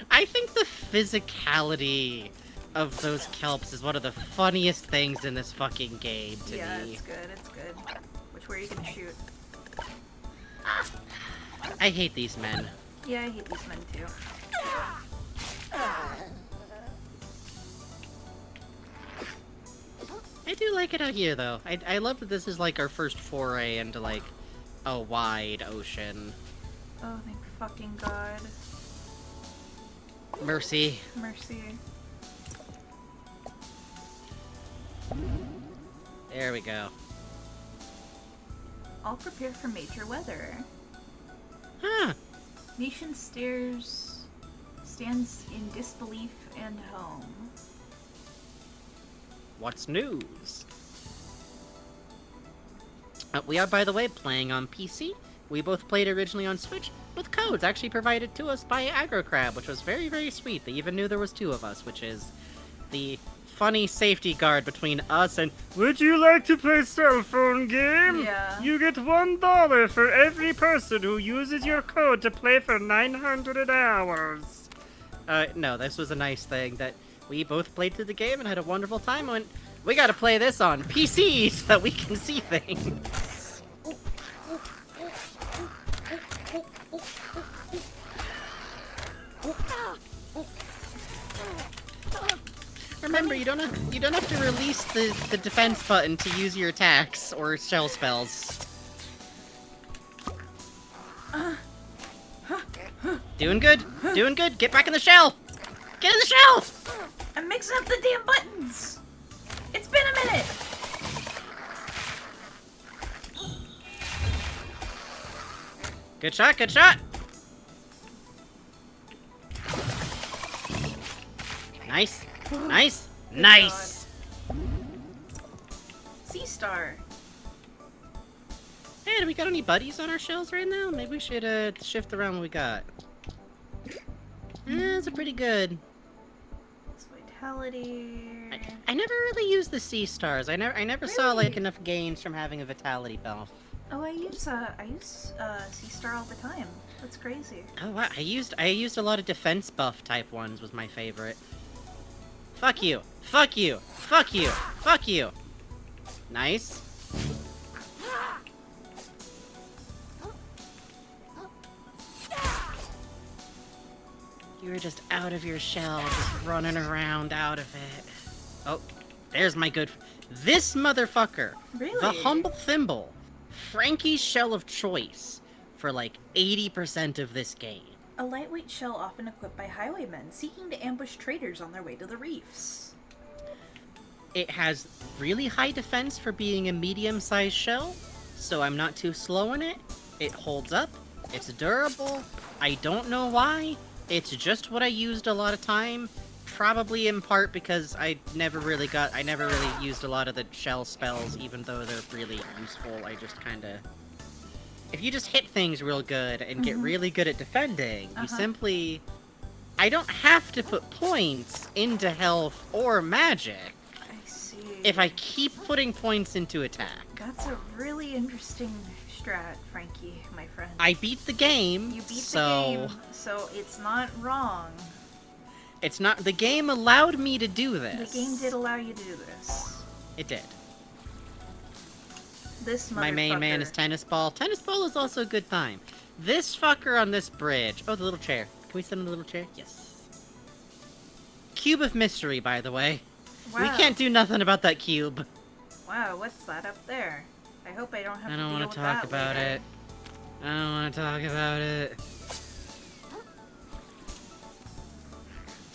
I think the physicality of those kelps is one of the funniest things in this fucking game to Yeah, me. it's good. Which way you can shoot. I hate these men. Yeah, I hate these men too. I do like it out here, though. I love that this is, like, our first foray into, like, a wide ocean. Oh, thank fucking God. Mercy. Mercy. There we go. All prepare for major weather. Huh. Nation stands in disbelief and home. What's news? We are, by the way, playing on PC. We both played originally on Switch, with codes actually provided to us by Aggro Crab, which was very, very sweet. They even knew there was two of us, which is the funny safety guard between us and would you like to play cell phone game? Yeah. You get $1 for every person who uses your code to play for 900 hours. No, this was a nice thing that we both played through the game and had a wonderful time. And we gotta play this on PC so that we can see things. Remember, you don't have to release the defense button to use your attacks or shell spells. Doing good. Doing good. Get back in the shell. Get in the shell. I'm mixing up the damn buttons. It's been a minute. Good shot. Good shot. Nice. Nice. Good Nice. Sea Star. Hey, do we got any buddies on our shells right now? Maybe we should shift around what we got. That's a pretty good. It's Vitality. I never really used the sea stars. I never saw like enough gains from having a vitality buff. Oh, I use Sea Star all the time. That's crazy. Oh wow, I used a lot of defense buff type ones was my favorite. Fuck you. Fuck you. Fuck you. Fuck you. Nice. You were just out of your shell, just running around out of it. Oh, there's my good... This motherfucker! Really? The Humble Thimble. Franky's shell of choice for like 80% of this game. A lightweight shell often equipped by highwaymen seeking to ambush traders on their way to the reefs. It has really high defense for being a medium-sized shell, so I'm not too slow in it. It holds up. It's durable. I don't know why. It's just what I used a lot of time. Probably in part because I never really used a lot of the shell spells, even though they're really useful. I just kinda... If you just hit things real good and get really good at defending, you simply... I don't have to put points into health or magic. I see. If I keep putting points into attack. That's a really interesting strat, Franky, my friend. I beat the game, You beat so... the game, so it's not wrong. It's not... The game allowed me to do this. The game did allow you to do this. It did. This motherfucker. My main man is Tennis Ball. Tennis Ball is also a good time. This fucker on this bridge. Oh, the little chair. Can we sit on the little chair? Yes. Cube of Mystery, by the way. Wow. We can't do nothing about that cube. Wow, what's that up there? I hope I don't have I to don't deal want with to talk that about later. it. I don't want to talk about it.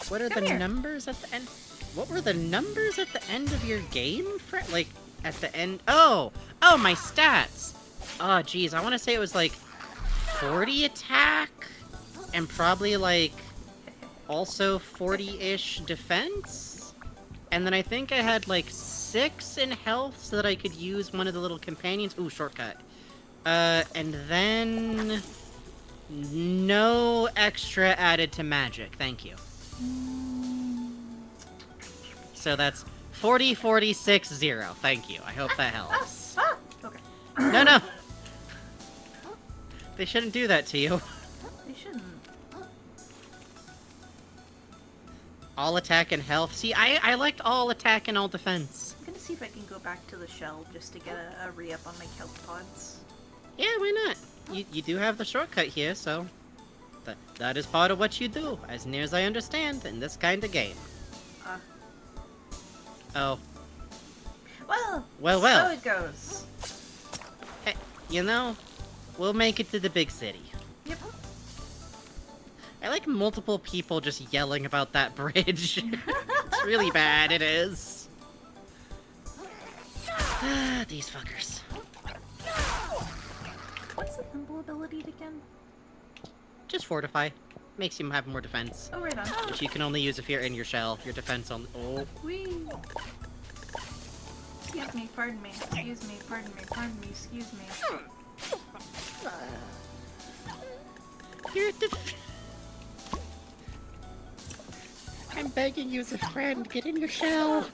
What are Come the here. numbers at the end? What were the numbers at the end of your game? Like, at the end? Oh! Oh, my stats! Oh, geez. I want to say it was like 40 attack and probably like also 40-ish defense. And then I think I had like 6 in health so that I could use one of the little companions. Ooh, shortcut. And then no extra added to magic. Thank you. So that's 40, 46, 0. Thank you. I hope that helps. Okay. No. They shouldn't do that to you. They shouldn't. All attack and health. See, I liked all attack and all defense. I'm gonna see if I can go back to the shell just to get a re-up on my kelp pods. Yeah, why not? You do have the shortcut here, so... That is part of what you do, as near as I understand, in this kind of game. Oh. Well, Well. so it goes. Hey, you know, we'll make it to the big city. Yep. I like multiple people just yelling about that bridge. It's really bad, it is. These fuckers. What's the thimble ability again? Just fortify. Makes you have more defense. Oh, right on. Which you can only use if you're in your shell. Your defense on... Oh. Whee! Excuse me, pardon me, excuse me, pardon me, pardon me, excuse me. You're begging you as a friend. Get in your shell.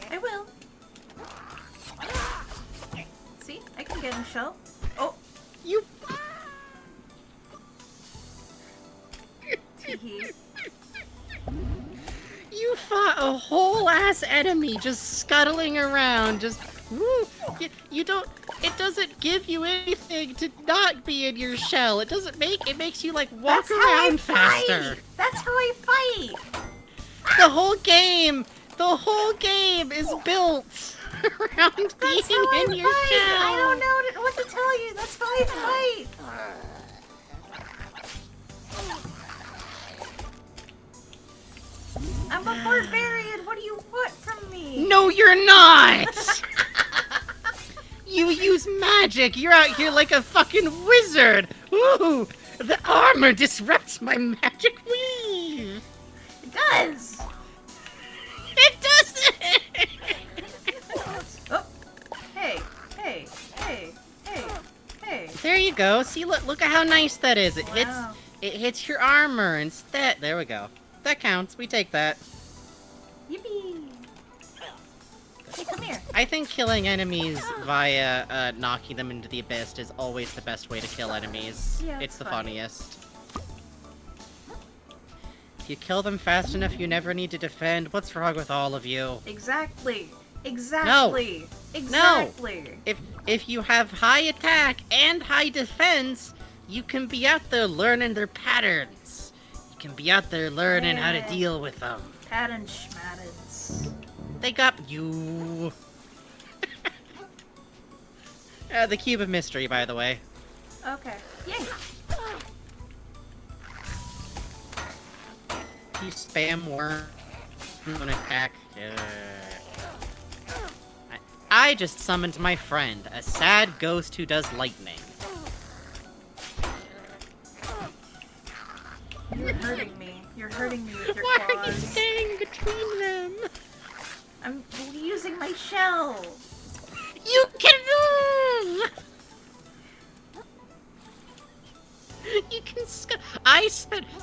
I will. See? I can get in the shell. Oh! You... Teehee. You fought a whole ass enemy just scuttling around, just woo. You don't. It doesn't give you anything to not be in your shell. It doesn't make. It makes you like walk around faster. That's how I fight. The whole game is built around being in your shell. I don't know what to tell you. That's how I fight. I'm a barbarian. What do you want from me? No, you're not. You use magic. You're out here like a fucking wizard. Ooh, the armor disrupts my magic weave. It does. It doesn't. Oh. Hey. There you go. See, look at how nice that is. It Wow. hits your armor instead. There we go. That counts. We take that. Yippee. Hey, come here. I think killing enemies via knocking them into the abyss is always the best way to kill enemies. Yeah, it's the funny. funniest. If you kill them fast enough, you never need to defend. What's wrong with all of you? Exactly. No. If you have high attack and high defense, you can be out there learning their patterns. You can be out there learning how to deal with them. Pattern schmattens. They got you. The Cube of Mystery, by the way. Okay. Yay. You spam worm on attack. I just summoned my friend, a sad ghost who does lightning. You're hurting me. You're hurting me with your Why claws. are you staying between them? I'm using my shell. You can move! You can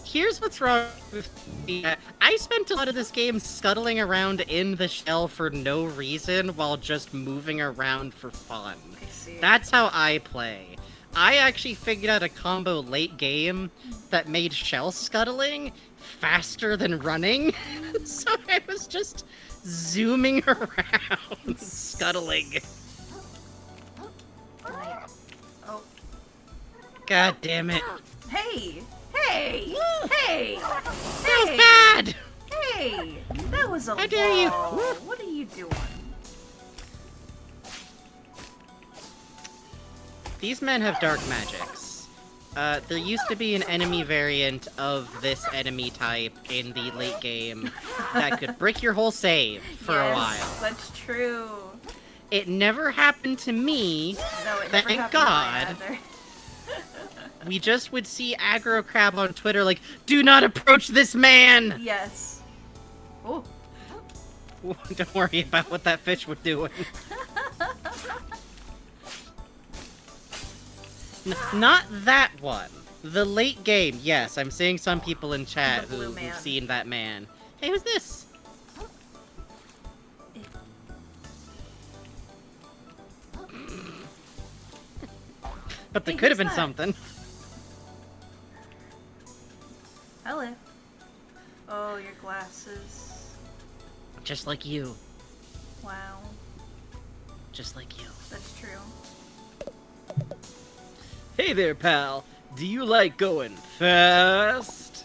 here's what's wrong with me. I spent a lot of this game scuttling around in the shell for no reason while just moving around for fun. I see. That's how I play. I actually figured out a combo late game that made shell scuttling faster than running. So I was just zooming around, scuttling. Oh. God damn it. Hey! Hey! That was bad! Hey! That was a How dare you. wall. What are you doing? These men have dark magics. There used to be an enemy variant of this enemy type in the late game that could brick your whole save for a while. That's true. It never happened to me, No, it never thank happened God. to me either. We just would see aggro crab on Twitter like, do not approach this man! Yes. Oh. Don't worry about what that fish was doing. Not that one. The late game, yes, I'm seeing some people in chat The blue who've man. seen that man. Hey, who's this? But there Hey, could have who's been that? something. Hello. Oh, your glasses. Just like you. Wow. Just like you. That's true. Hey there, pal. Do you like going fast?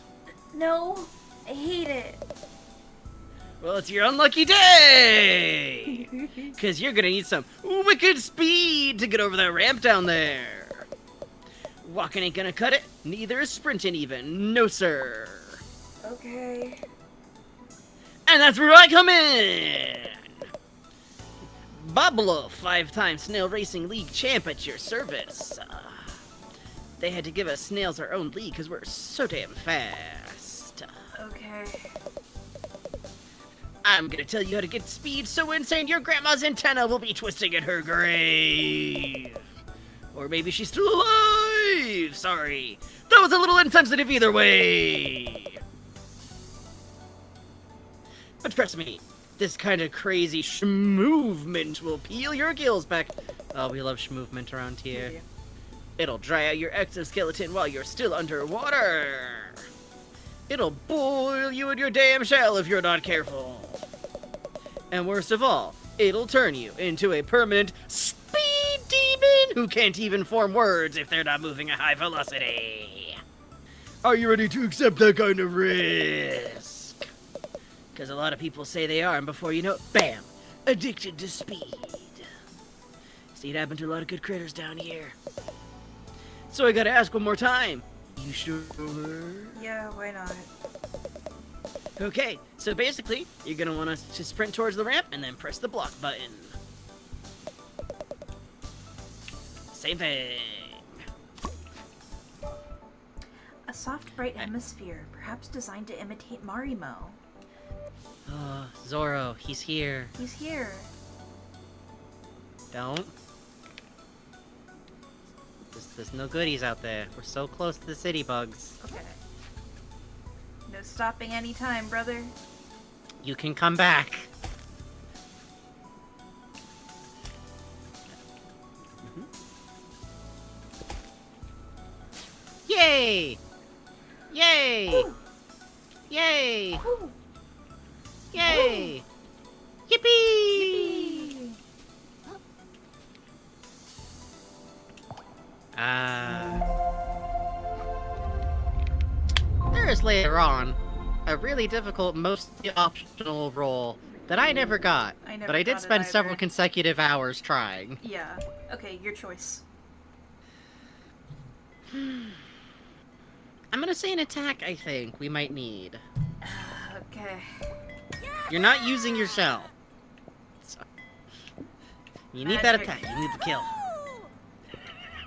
No, I hate it. Well, it's your unlucky day! Because you're gonna need some wicked speed to get over that ramp down there. Walking ain't gonna cut it, neither is sprinting even. No, sir. Okay. And that's where I come in! Bablo, 5-time Snail Racing League champ at your service. They had to give us snails our own league because we're so damn fast. Okay. I'm gonna tell you how to get speed so insane your grandma's antenna will be twisting in her grave. Or maybe she's still alive! Sorry. That was a little insensitive either way! But trust me, this kind of crazy movement will peel your gills back. Oh, we love movement around here. Yeah. It'll dry out your exoskeleton while you're still underwater. It'll boil you in your damn shell if you're not careful. And worst of all, it'll turn you into a permanent speed demon who can't even form words if they're not moving at high velocity. Are you ready to accept that kind of risk? Because a lot of people say they are, and before you know it, bam, addicted to speed. See, it happened to a lot of good critters down here. So I gotta ask one more time. You sure? Yeah, why not? Okay, so basically, you're gonna want to sprint towards the ramp and then press the block button. Same thing. A soft, bright hemisphere, perhaps designed to imitate Marimo. Oh, Zoro, he's here. He's here. Don't. There's no goodies out there. We're so close to the city bugs. Okay. No stopping any time, brother. You can come back. Yay! Yay! Woo! Yay! Woo! Yay! Yippee! There is later on a really difficult, mostly optional role that I never got, but I did got it spend several either. consecutive hours trying. Yeah. Okay, your choice. I'm gonna say an attack I think we might need. Okay. You're not using your shell. So, you need that Magic. attack, you need the kill.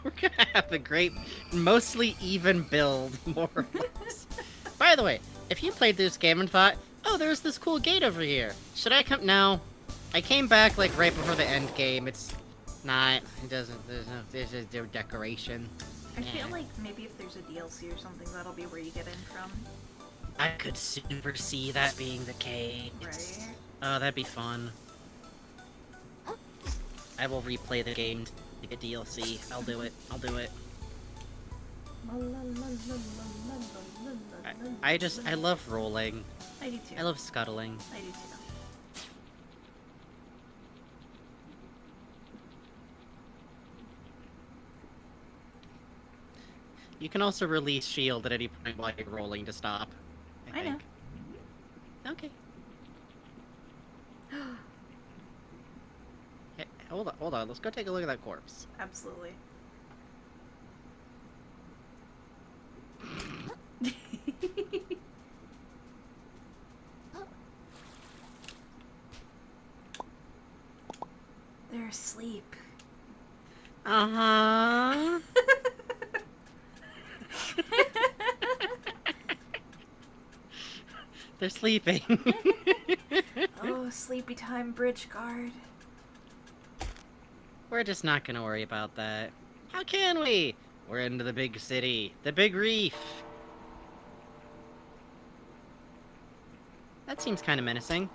We're gonna have a great, mostly even build, more or less. By the way, if you played this game and thought, oh, there's this cool gate over here, should I come? No. I came back, like, right before the end game. It's not, it doesn't, there's just their decoration. I feel like maybe if there's a DLC or something, that'll be where you get in from. I could super see that being the case. Right? Oh, that'd be fun. I will replay the game to get DLC. I'll do it. I'll do it. I love rolling. I do too. I love scuttling. I do too. You can also release shield at any point while you're rolling to stop. I know. think. Okay. Hey, hold on. Let's go take a look at that corpse. Absolutely. They're asleep. Uh-huh. They're sleeping. Oh, sleepy time, bridge guard. We're just not gonna worry about that. How can we? We're into the big city. The big reef. That seems kind of menacing.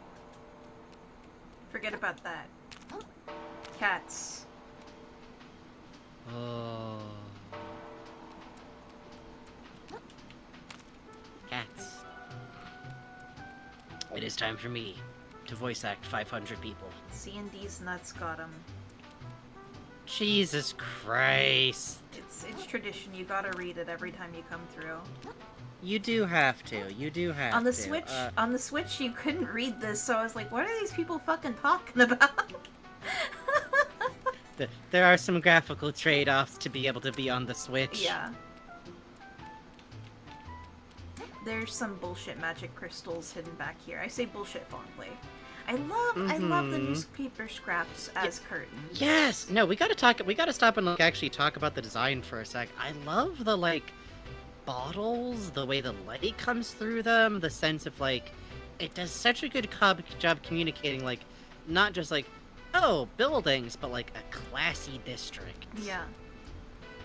Forget about that. Cats. Oh. Cats. It is time for me to voice act 500 people. C&D's nuts got 'em. Jesus Christ. It's tradition. You gotta read it every time you come through. You do have to. You do have to. On the Switch, you couldn't read this, so I was like, what are these people fucking talking about? There are some graphical trade-offs to be able to be on the Switch. Yeah. There's some bullshit magic crystals hidden back here. I say bullshit fondly. I love the newspaper scraps as curtains. Yes! No, we gotta stop and actually talk about the design for a sec. I love the, bottles, the way the light comes through them, the sense of, it does such a good job communicating, not just, oh, buildings, but, a classy district. Yeah.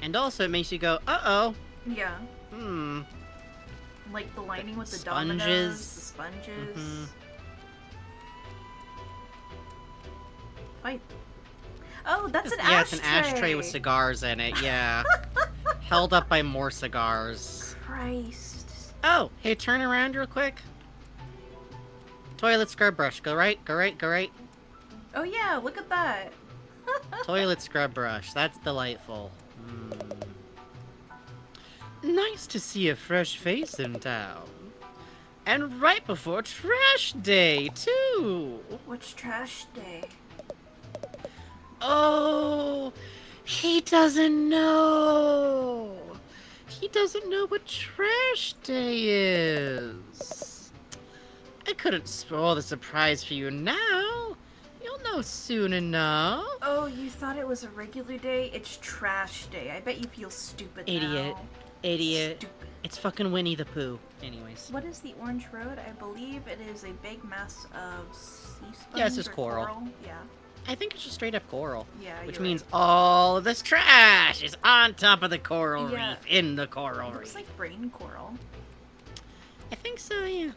And also it makes you go, uh-oh. Yeah. Hmm. Like the lining with the sponges. dominoes, the sponges. Mm-hmm. Fight. Oh, that's an yeah, ashtray. it's an ashtray with cigars in it, yeah. Held up by more cigars. Christ. Oh, hey, turn around real quick. Toilet scrub brush. Go right, go right, go right. Oh yeah, look at that. Toilet scrub brush. That's delightful. Nice to see a fresh face in town. And right before trash day, too. What's trash day? Oh, he doesn't know. He doesn't know what trash day is. I couldn't spoil the surprise for you now. You'll know soon enough. Oh, you thought it was a regular day? It's trash day. I bet you feel stupid Idiot. now. Idiot. Stupid. It's fucking Winnie the Pooh. Anyways. What is the orange road? I believe it is a big mass of sea sponge. Yeah, it's just or coral. Yeah. I think it's just straight up coral. Yeah, Which you're means all of this trash is on top of the coral Yeah. reef, in the coral It looks reef. like brain coral. I think so, yeah.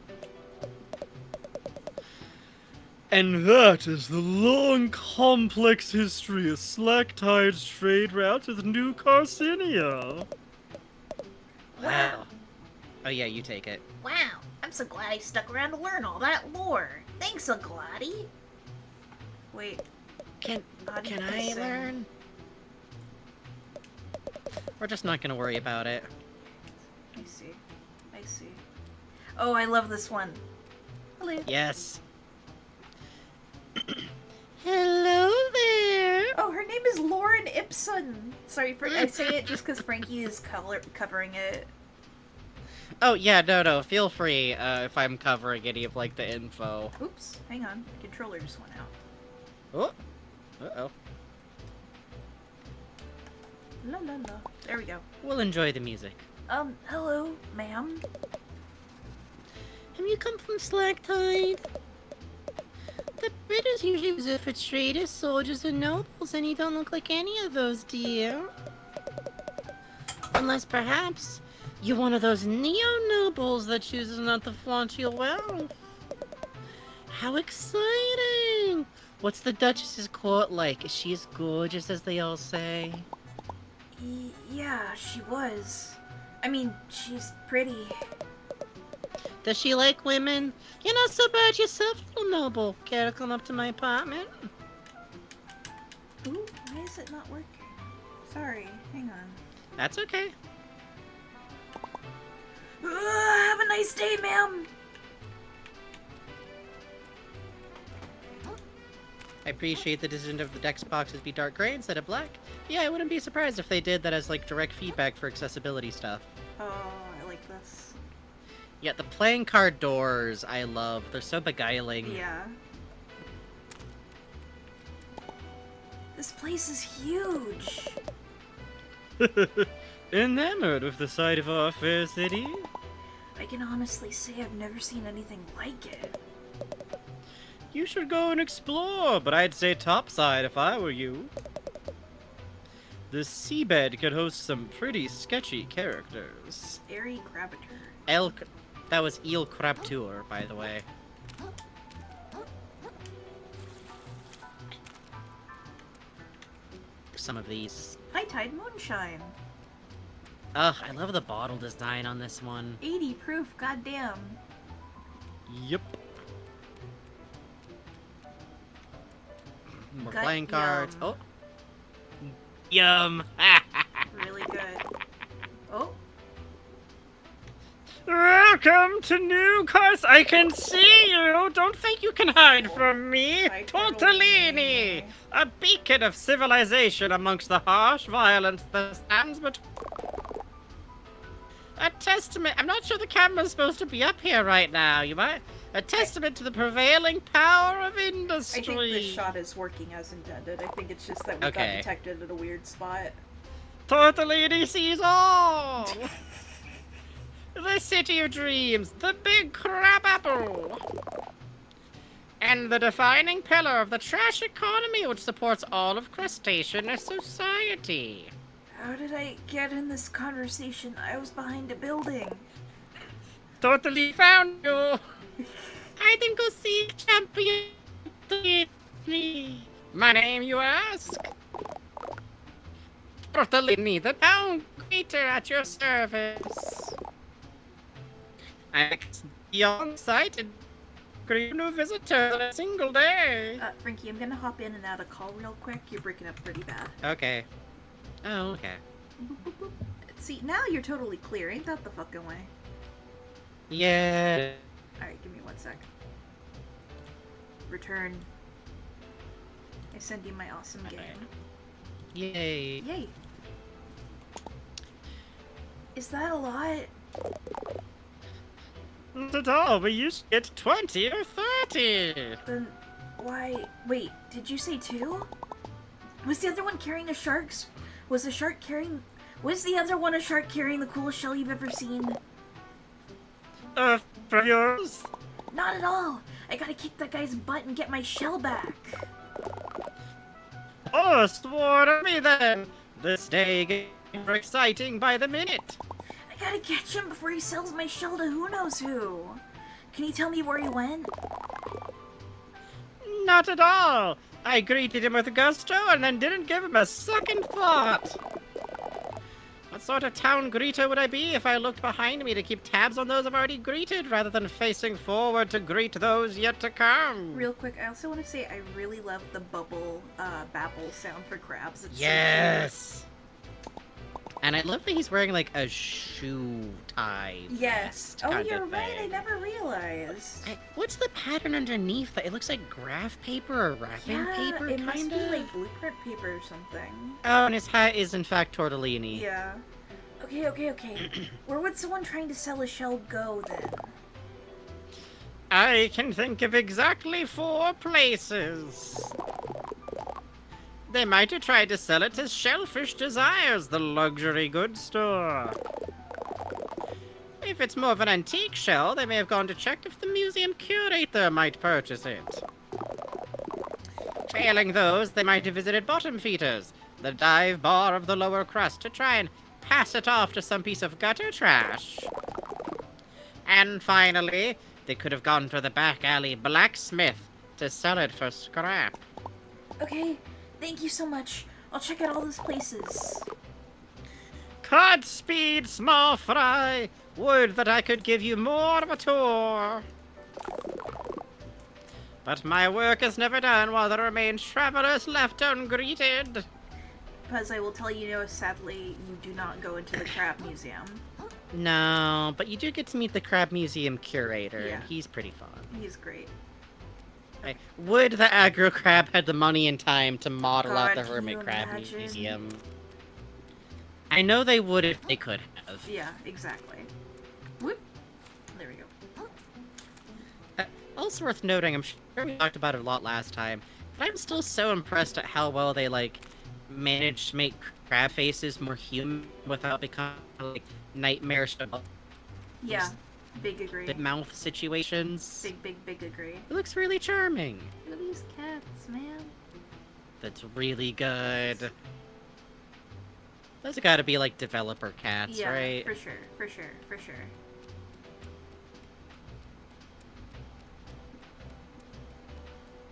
And that is the long, complex history of Slack Tide's trade routes with New Carcinia. Wow. Oh yeah, you take it. Wow, I'm so glad I stuck around to learn all that lore. Thanks, Uncle Audie. Wait, Can Audie's I gonna sing. learn? We're just not gonna worry about it. I see. I see. Oh, I love this one. Hello. Yes. Hello there. Oh, her name is Lauren Ipson. Sorry, I say it just because Franky is covering it. Oh yeah, no, feel free if I'm covering any of like the info. Oops, hang on. Controller just went out. Oh. Uh-oh. La la la. There we go. We'll enjoy the music. Hello, ma'am. Have you come from Slack Tide? The British usually reserve for traders, soldiers, and nobles, and you don't look like any of those, do you? Unless perhaps you're one of those neo-nobles that chooses not to flaunt your wealth. How exciting! What's the Duchess's court like? Is she as gorgeous as they all say? Yeah, she was. I mean, she's pretty. Does she like women? You're not so bad yourself, little noble. Care to come up to my apartment? Ooh, why is it not working? Sorry, hang on. That's okay. Have a nice day, ma'am! I appreciate the decision of the dex boxes be dark gray instead of black. Yeah, I wouldn't be surprised if they did that as like direct feedback for accessibility stuff. Oh, I like this. Yeah, the playing card doors I love. They're so beguiling. Yeah. This place is huge! Enamored with the sight of our fair city? I can honestly say I've never seen anything like it. You should go and explore, but I'd say topside if I were you. The seabed could host some pretty sketchy characters. Airy Crabiter. That was Eel Crabtour, by the way. Some of these. High Tide Moonshine. Ugh, I love the bottle design on this one. 80 proof, goddamn. Yep. More Gut playing cards. yum. Oh. Yum. Really good. Oh, Welcome to New Cars. I can see you. Don't think you can hide from me. Hi, Tortellini, a beacon of civilization amongst the harsh violence that stands between. A testament. I'm not sure the camera's supposed to be up here right now. You might. A testament to the prevailing power of industry. I think this shot is working as intended. I think it's just that we got Okay. detected at a weird spot. Tortellini sees all. The city of dreams, the big crab apple, and the defining pillar of the trash economy which supports all of crustacean society. How did I get in this conversation? I was behind a building. Totally found you. I think go see champion. My name, you ask? Tortellini, the town greeter at your service. I be on site and greet new visitors in a single day. Franky, I'm gonna hop in and out of call real quick. You're breaking up pretty bad. Okay. Oh, okay. See, now you're totally clear. Ain't that the fucking way? Yeah. Alright, give me 1 sec. Return. I send you my awesome game. Yay. Yay. Is that a lot? Not at all. We used to get 20 or 30. Then why? Wait, did you say 2? Was the other one carrying the sharks? Was the shark carrying? Was the other one a shark carrying the coolest shell you've ever seen? From yours? Not at all. I gotta kick that guy's butt and get my shell back. Oh, swore to me then. This day gets more exciting by the minute. I gotta catch him before he sells my shell to who knows who. Can you tell me where he went? Not at all. I greeted him with gusto and then didn't give him a second thought. What sort of town greeter would I be if I looked behind me to keep tabs on those I've already greeted rather than facing forward to greet those yet to come? Real quick, I also want to say I really love the bubble babble sound for crabs. It's yes. And I love that he's wearing like a shoe tie. Yes. Vest Oh, kind you're of right. I thing. never realized. What's the pattern underneath that? It looks like graph paper or wrapping paper, it kinda. must be like blueprint paper or something. Oh, and his hat is in fact tortellini. Yeah. Okay. Where would someone trying to sell a shell go then? I can think of exactly 4 places. They might have tried to sell it as Shellfish Desires, the luxury goods store. If it's more of an antique shell, they may have gone to check if the museum curator might purchase it. Failing those, they might have visited Bottom Feeders, the dive bar of the lower crust, to try and pass it off to some piece of gutter trash. And finally, they could have gone to the back alley blacksmith to sell it for scrap. Okay, thank you so much. I'll check out all those places. Godspeed, small fry. Would that I could give you more of a tour. But my work is never done while there remain travelers left ungreeted. Because I will tell you, sadly, you do not go into the crab museum. No, but you do get to meet the Crab Museum curator, Yeah. and he's pretty fun. He's great. Would the aggro crab had the money and time to model out the God, can hermit you crab imagine? museum? I know they would if they could have. Yeah, exactly. Whoop. There we go. Also worth noting, I'm sure we talked about it a lot last time, but I'm still so impressed at how well they, managed to make crab faces more human without becoming, nightmarish Yeah, big agree. mouth situations. Big agree. It looks really charming. Look at these cats, man. That's really good. Those have got to be, developer cats, Yeah, right? for sure.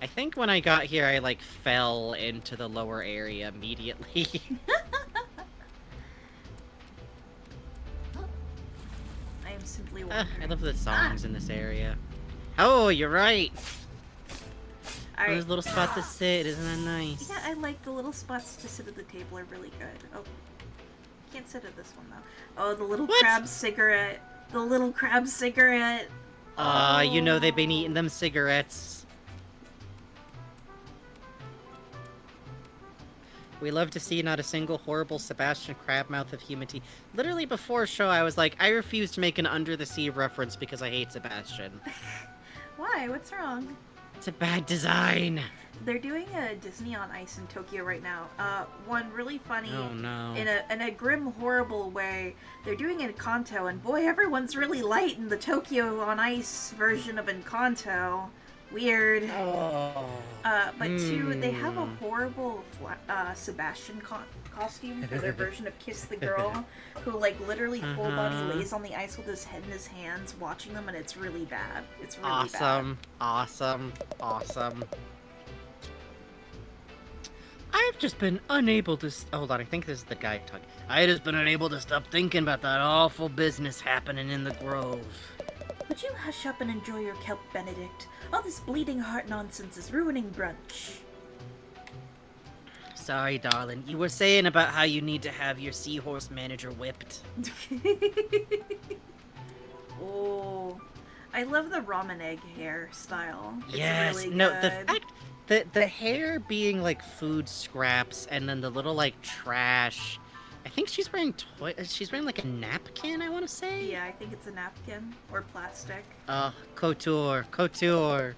I think when I got here, I, fell into the lower area immediately. I am simply wondering. I love the songs in this area. Oh, you're right. Alright. Those little spots to sit, isn't that nice? Yeah, I like the little spots to sit at the table are really good. Oh, can't sit at this one though. Oh, the little What? crab cigarette. The little crab cigarette. You know they've been eating them cigarettes. We love to see not a single horrible Sebastian Crabmouth of humanity. Literally before show, I was like, I refuse to make an Under the Sea reference because I hate Sebastian. Why? What's wrong? It's a bad design. They're doing a Disney on Ice in Tokyo right now. One really funny, Oh no. in a grim, horrible way. They're doing Encanto, and boy, everyone's really light in the Tokyo on Ice version of Encanto. Weird. Oh. But two, they have a horrible Sebastian costume for their version of Kiss the Girl, who literally full body lays on the ice with his head in his hands, watching them, and it's really bad. It's really bad. Awesome. just been unable to... Hold on, I think this is the guy talking. I just been unable to stop thinking about that awful business happening in the Grove. Would you hush up and enjoy your kelp, Benedict? All this bleeding heart nonsense is ruining brunch. Sorry, darling. You were saying about how you need to have your seahorse manager whipped. Oh, I love the ramen egg hairstyle. It's Yes, really no, good. the fact that the hair being like food scraps and then the little like trash. I think she's wearing like a napkin, I want to say. Yeah, I think it's a napkin or plastic. Couture.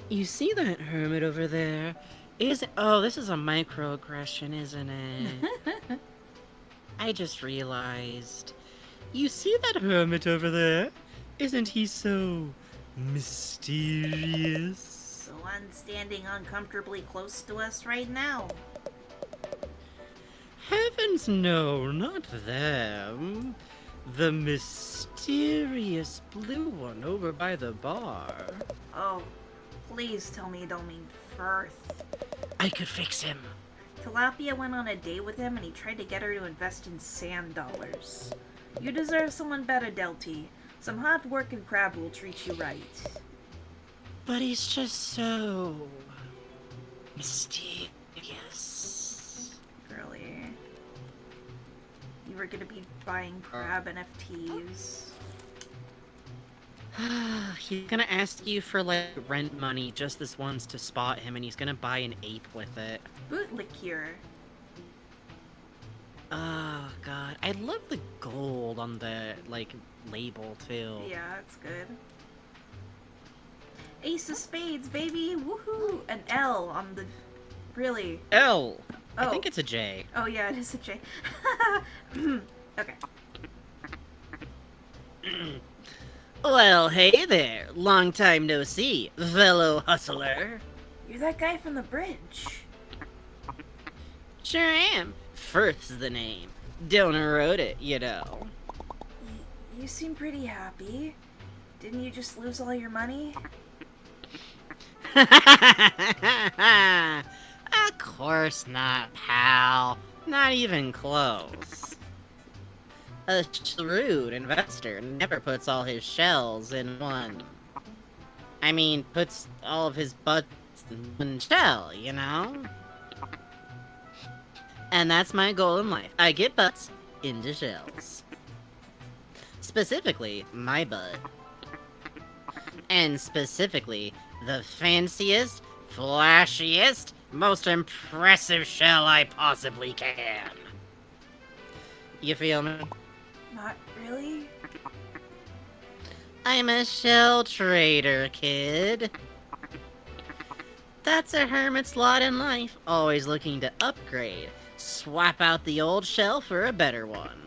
You see that hermit over there? Oh, this is a microaggression, isn't it? I just realized. You see that hermit over there? Isn't he so mysterious? The one standing uncomfortably close to us right now. Heavens no, not them. The mysterious blue one over by the bar. Oh, please tell me you don't mean Firth. I could fix him. Tilapia went on a date with him and he tried to get her to invest in sand dollars. You deserve someone better, Delty. Some hard-working crab will treat you right. But he's just so... mysterious. Girly. You were gonna be buying crab NFTs. He's gonna ask you for, like, rent money just this once to spot him, and he's gonna buy an ape with it. Bootlicure. Oh, God. I love the gold on the, like, label, too. Yeah, it's good. Ace of spades, baby! Woohoo! An L on the... Really? L! Oh. I think it's a J. Oh yeah, it is a J. Okay. Well, hey there. Long time no see, fellow hustler. You're that guy from the bridge. Sure am. Firth's the name. Donor wrote it, you know. You seem pretty happy. Didn't you just lose all your money? Of course not, pal. Not even close. A shrewd investor never puts all his shells in one. I mean, puts all of his butts in one shell, you know? And that's my goal in life. I get butts into shells. Specifically, my butt. And specifically, the fanciest, flashiest, most impressive shell I possibly can. You feel me? Not really. I'm a shell trader, kid. That's a hermit's lot in life, always looking to upgrade. Swap out the old shell for a better one.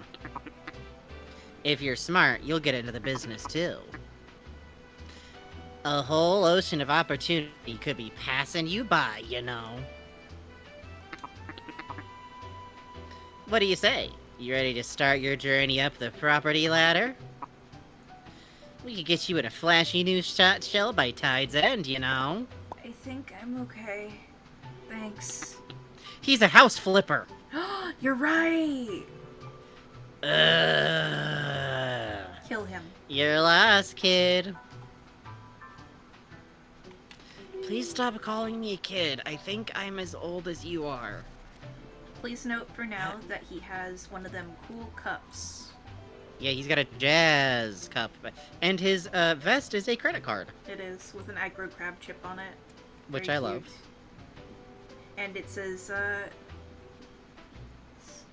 If you're smart, you'll get into the business too. A whole ocean of opportunity could be passing you by, you know. What do you say? You ready to start your journey up the property ladder? We could get you in a flashy new shot shell by Tide's End, you know. I think I'm okay. Thanks. He's a house flipper. You're right! Ugh. Kill him. You're lost, kid. Please stop calling me a kid. I think I'm as old as you are. Please note for now that he has one of them cool cups. Yeah, he's got a jazz cup. And his vest is a credit card. It is, with an aggro crab chip on it. Which Very I love. cute. And it says,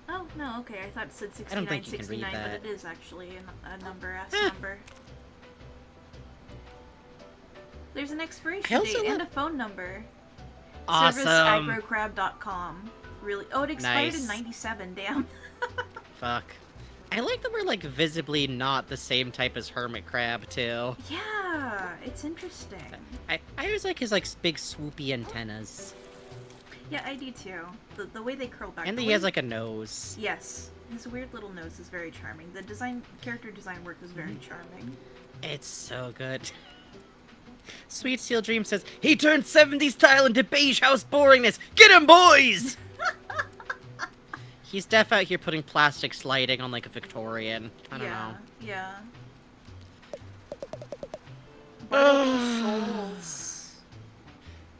oh, no, okay, I thought it said 6969, I don't think you can read but that. it is actually a number, number. There's an expiration date and a phone number. Awesome. Serviceagrocrab.com. Really? Oh, it expired in Nice. 97, damn. Fuck. I like that we're, like, visibly not the same type as hermit crab, too. Yeah, it's interesting. I always like his, like, big swoopy antennas. Yeah, I do too. The way they curl back. And the he way- has, like, a nose. Yes, his weird little nose is very charming. The character design work is very charming. It's so good. Sweet Steel Dream says, he turned 70s style into beige house boringness. Get him, boys! He's def out here putting plastic sliding on like a Victorian. I don't know. Yeah.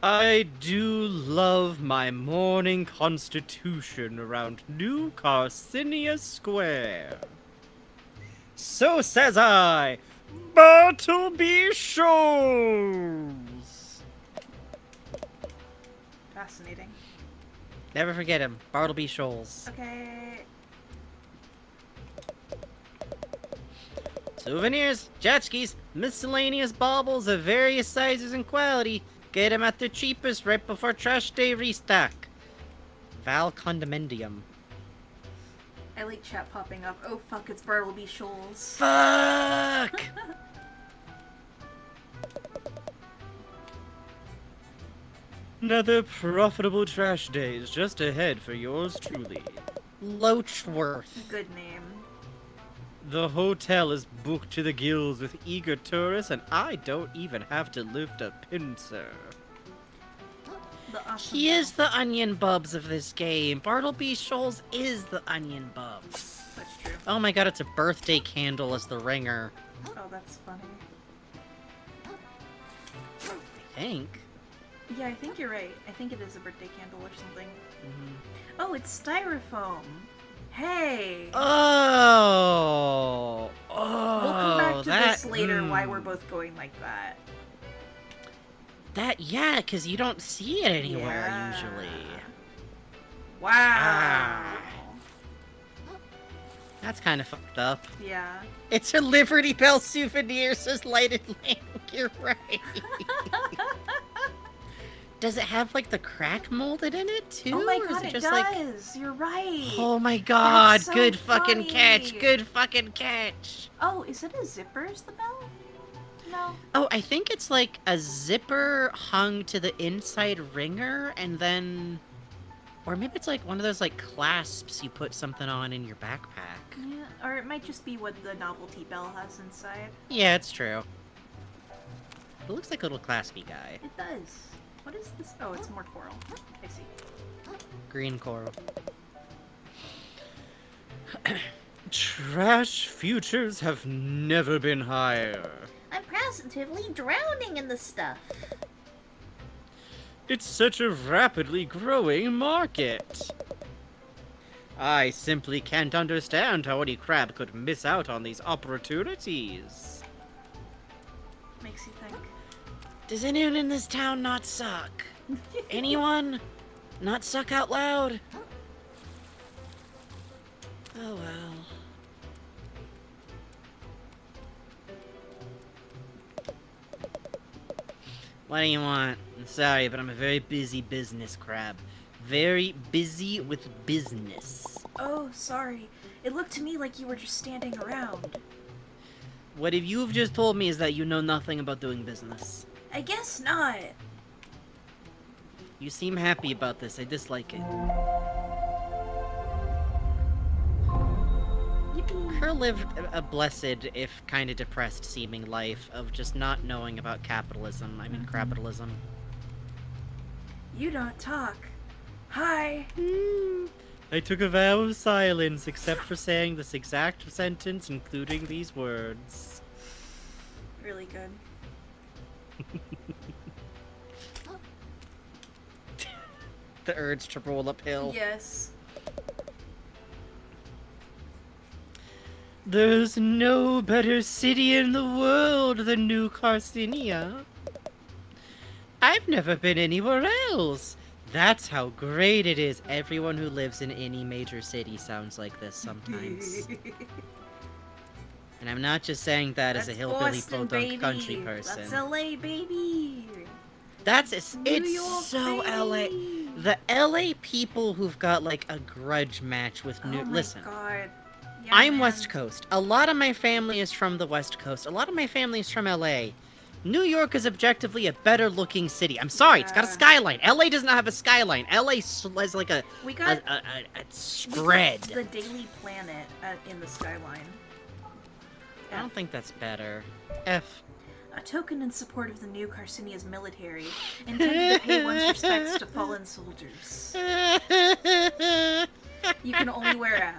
I do love my morning constitution around New Carcinia Square. So says I, Bartleby Shoals. Fascinating. Never forget him, Bartleby Shoals. Okay. Souvenirs, jet skis, miscellaneous baubles of various sizes and quality. Get them at the cheapest right before trash day restock. Val Condomendium. I like chat popping up. Oh fuck, it's Bartleby Shoals. Fuck! Another profitable trash day is just ahead for yours truly. Loachworth. Good name. The hotel is booked to the gills with eager tourists, and I don't even have to lift a pincer. He is the onion bubs of this game. Bartleby Shoals is the onion bubs. That's true. Oh my god, it's a birthday candle as the ringer. Oh, that's funny. I think. Yeah, I think you're right. I think it is a birthday candle or something. Oh, it's styrofoam. Hey! Oh! We'll come back to that, this later, why we're both going like that. Yeah, because you don't see it anywhere, usually. Wow! Ah. That's kind of fucked up. Yeah. It's a Liberty Bell souvenir, says Lighted Lamp. You're right. Does it have, like, the crack molded in it, too? Oh my or god, is it just, does! You're right! Oh my god, so good fucking funny. catch! Good fucking catch! Oh, is it a zipper, is the bell? No. Oh, I think it's like a zipper hung to the inside ringer, and then... Or maybe it's like one of those, like, clasps you put something on in your backpack. Yeah, or it might just be what the novelty bell has inside. Yeah, it's true. It looks like a little claspy guy. It does. What is this? Oh, it's more coral. I see. Green coral. Trash futures have never been higher. I'm positively drowning in the stuff. It's such a rapidly growing market. I simply can't understand how any crab could miss out on these opportunities. Makes you think. Does anyone in this town not suck? Anyone? Not suck out loud? Oh well. What do you want? I'm sorry, but I'm a very busy business crab. Very busy with business. Oh, sorry. It looked to me like you were just standing around. What if you've just told me is that you know nothing about doing business? I guess not. You seem happy about this. I dislike it. Kerr lived a blessed, if kind of depressed seeming life of just not knowing about capitalism. I mean, crapitalism. You don't talk. Hi. I took a vow of silence, except for saying this exact sentence, including these words. Really good. The urge to roll uphill. Yes. There's no better city in the world than New Carcinia. I've never been anywhere else. That's how great it is. Everyone who lives in any major city sounds like this sometimes. And I'm not just saying that as a hillbilly podunk country person. That's LA, baby. It's York, so baby. LA. The LA people who've got like a grudge match with New. Oh my Listen, God. Yeah, I'm man. West Coast. A lot of my family is from the West Coast. A lot of my family is from LA. New York is objectively a better looking city. I'm sorry, it's got a skyline. LA does not have a skyline. LA has like a spread. The Daily Planet in the skyline. I don't think that's better. F. A token in support of the new Carcinia's military, intended to pay one's respects to fallen soldiers. You can only wear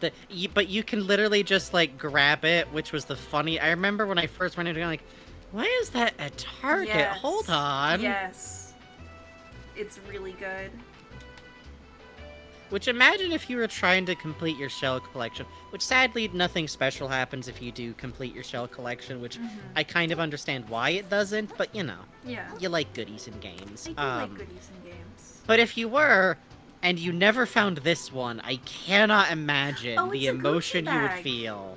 F. But you can literally just, like, grab it, which was the funny... I remember when I first went into it, like, why is that a target? Yes. Hold on. Yes. It's really good. Which, imagine if you were trying to complete your shell collection, which sadly nothing special happens if you do complete your shell collection, which I kind of understand why it doesn't, but you know. Yeah. You like goodies in games. I do like goodies in games. But if you were, and you never found this one, I cannot imagine the emotion you would feel.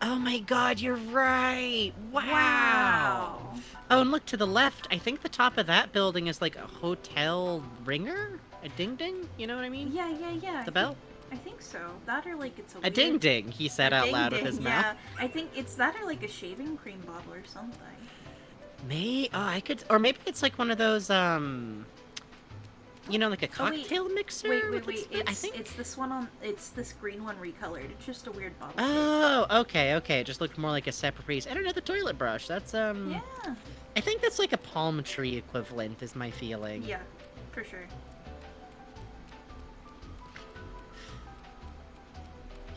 Oh my god, you're right! Wow! Oh, and look to the left, I think the top of that building is like a hotel ringer? A ding-ding? You know what I mean? Yeah. The bell? I think so. That or like it's a A ding-ding, he said out loud with his mouth. Yeah, I think it's that or like a shaving cream bottle or something. I could... Or maybe it's like one of those, you know, like a cocktail mixer? Wait. It's this one on... It's this green one recolored. It's just a weird bottle. Oh, okay. It just looked more like a separate piece. I don't know, the toilet brush. That's, Yeah. I think that's like a palm tree equivalent, is my feeling. Yeah, for sure.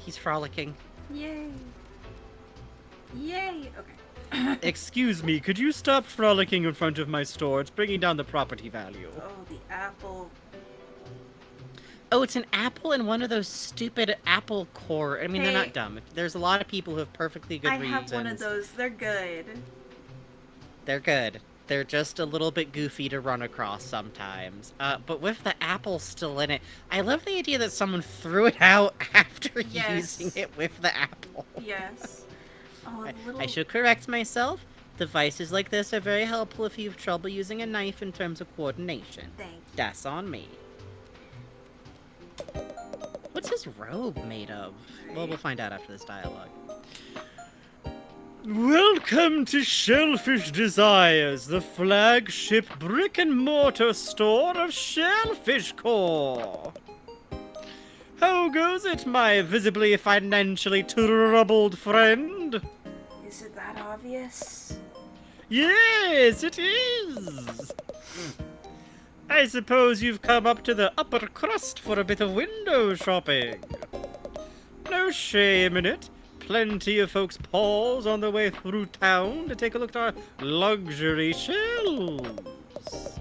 He's frolicking. Yay. Okay. Excuse me, could you stop frolicking in front of my store? It's bringing down the property value. Oh, the apple. Oh, it's an apple and one of those stupid apple core. I mean, they're not dumb. There's a lot of people who have perfectly good reasons. I have one of those. They're good. They're good. They're just a little bit goofy to run across sometimes. But with the apple still in it, I love the idea that someone threw it out after using it with the apple. Yes. Oh, I should correct myself. Devices like this are very helpful if you have trouble using a knife in terms of coordination. Thank you. That's on me. What's his robe made of? Well, we'll find out after this dialogue. Welcome to Shellfish Desires, the flagship brick-and-mortar store of Shellfish Core. How goes it, my visibly financially troubled friend? Is it that obvious? Yes, it is! I suppose you've come up to the upper crust for a bit of window shopping. No shame in it. Plenty of folks pause on their way through town to take a look at our luxury shelves.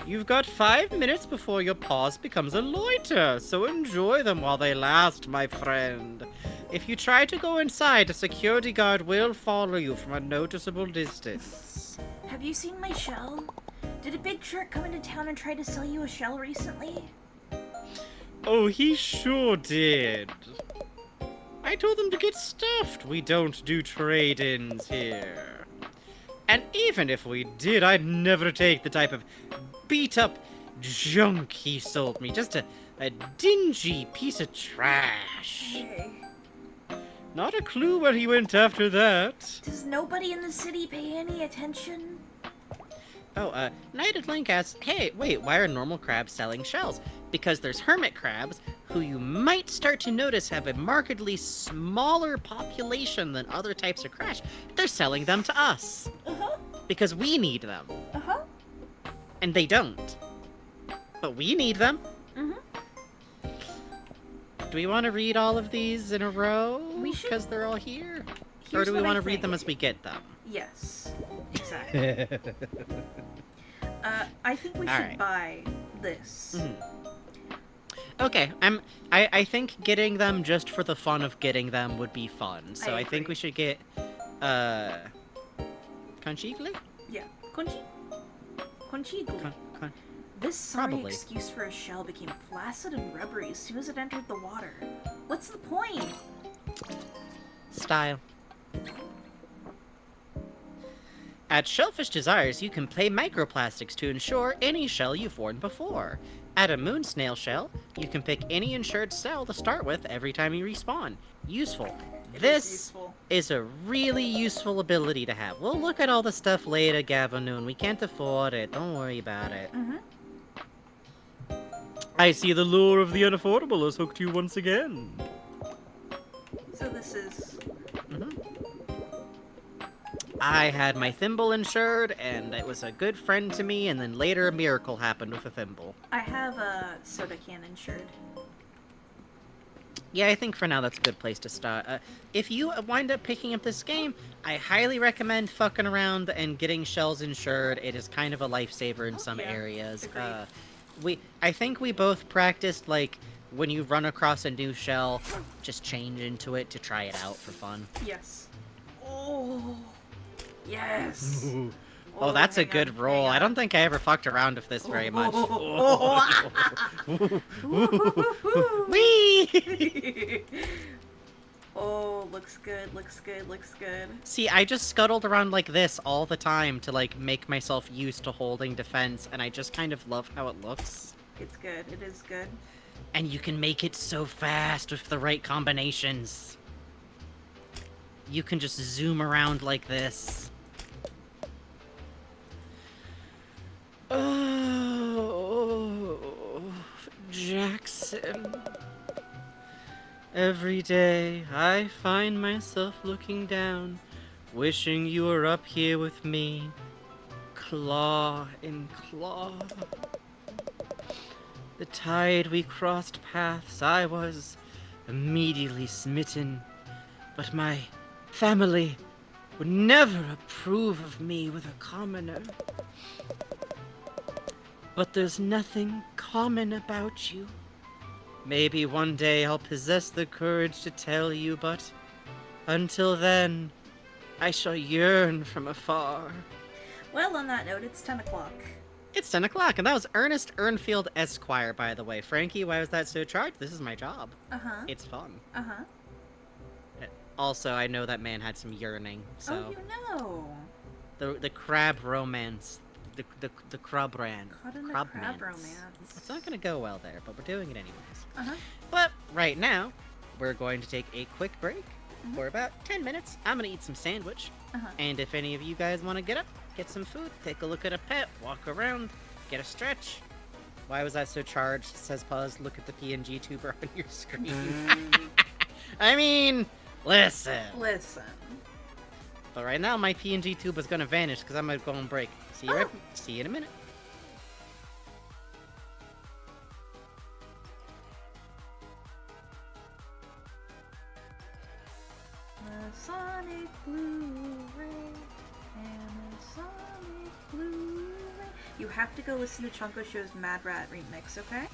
You've got 5 minutes before your pause becomes a loiter, so enjoy them while they last, my friend. If you try to go inside, a security guard will follow you from a noticeable distance. Have you seen my shell? Did a big shark come into town and try to sell you a shell recently? Oh, he sure did. I told them to get stuffed. We don't do trade-ins here. And even if we did, I'd never take the type of beat-up junk he sold me. Just a dingy piece of trash. Okay. Not a clue where he went after that. Does nobody in the city pay any attention? Oh, Knight at Link asks, hey, wait, why are normal crabs selling shells? Because there's hermit crabs, who you might start to notice have a markedly smaller population than other types of crash. They're selling them to us. Uh-huh. Because we need them. Uh-huh. And they don't. But we need them. Mm-hmm. Do we want to read all of these in a row? We should. Because they're all here? Here's or do we what want I to read think. them as we get them? Yes. Exactly. I think we should buy this. Okay, I think getting them just for the fun of getting them would be fun. So I think we should get Conchigli? Yeah. Conchigli. This sorry excuse for a shell became flaccid and rubbery as soon as it entered the water. What's the point? Style. At Shellfish Desires, you can play microplastics to ensure any shell you've worn before. At a moon snail shell, you can pick any insured cell to start with every time you respawn. Useful. This is a really useful ability to have. We'll look at all the stuff later, Gavinoon. We can't afford it. Don't worry about it. I see the lure of the unaffordable has hooked you once again. So this is... I had my thimble insured, and it was a good friend to me, and then later a miracle happened with a thimble. I have a soda can insured. Yeah, I think for now that's a good place to start. If you wind up picking up this game, I highly recommend fucking around and getting shells insured. It is kind of a lifesaver in some areas. I think we both practiced, like, when you run across a new shell, just change into it to try it out for fun. Yes. Oh, yes. Oh, that's a hang good on, roll. hang I don't on. think I ever fucked around with this very much. Whee! Oh, looks good, looks good, looks good. See, I just scuttled around like this all the time to, like, make myself used to holding defense, and I just kind of love how it looks. It's good, it is good. And you can make it so fast with the right combinations. You can just zoom around like this. Oh, Jackson. Every day I find myself looking down, wishing you were up here with me, claw in claw. The tide we crossed paths, I was immediately smitten, but my family would never approve of me with a commoner. But there's nothing common about you. Maybe one day I'll possess the courage to tell you, but until then, I shall yearn from afar. Well, on that note, it's 10 o'clock. It's 10 o'clock, and that was Ernest Ernfield Esquire, by the way. Frankie, why was that so charged? This is my job. Uh-huh. It's fun. Uh-huh. Also, I know that man had some yearning, so... Oh, you know. The crab romance. The crab brand. Caught in the Crab crab romance. It's not gonna go well there, but we're doing it anyways. Uh-huh. But right now, we're going to take a quick break for about 10 minutes. I'm gonna eat some sandwich. Uh-huh. And if any of you guys want to get up, get some food, take a look at a pet, walk around, get a stretch. Why was that so charged? Says pause, look at the PNG tuber on your screen. I mean, listen. Listen. But right now, my PNG tube is gonna vanish because I'm gonna go on break. See you, see you in a minute. A Sonic Blu-ray and a Sonic Blu-ray. You have to go listen to Chunko Show's Mad Rat remix, okay?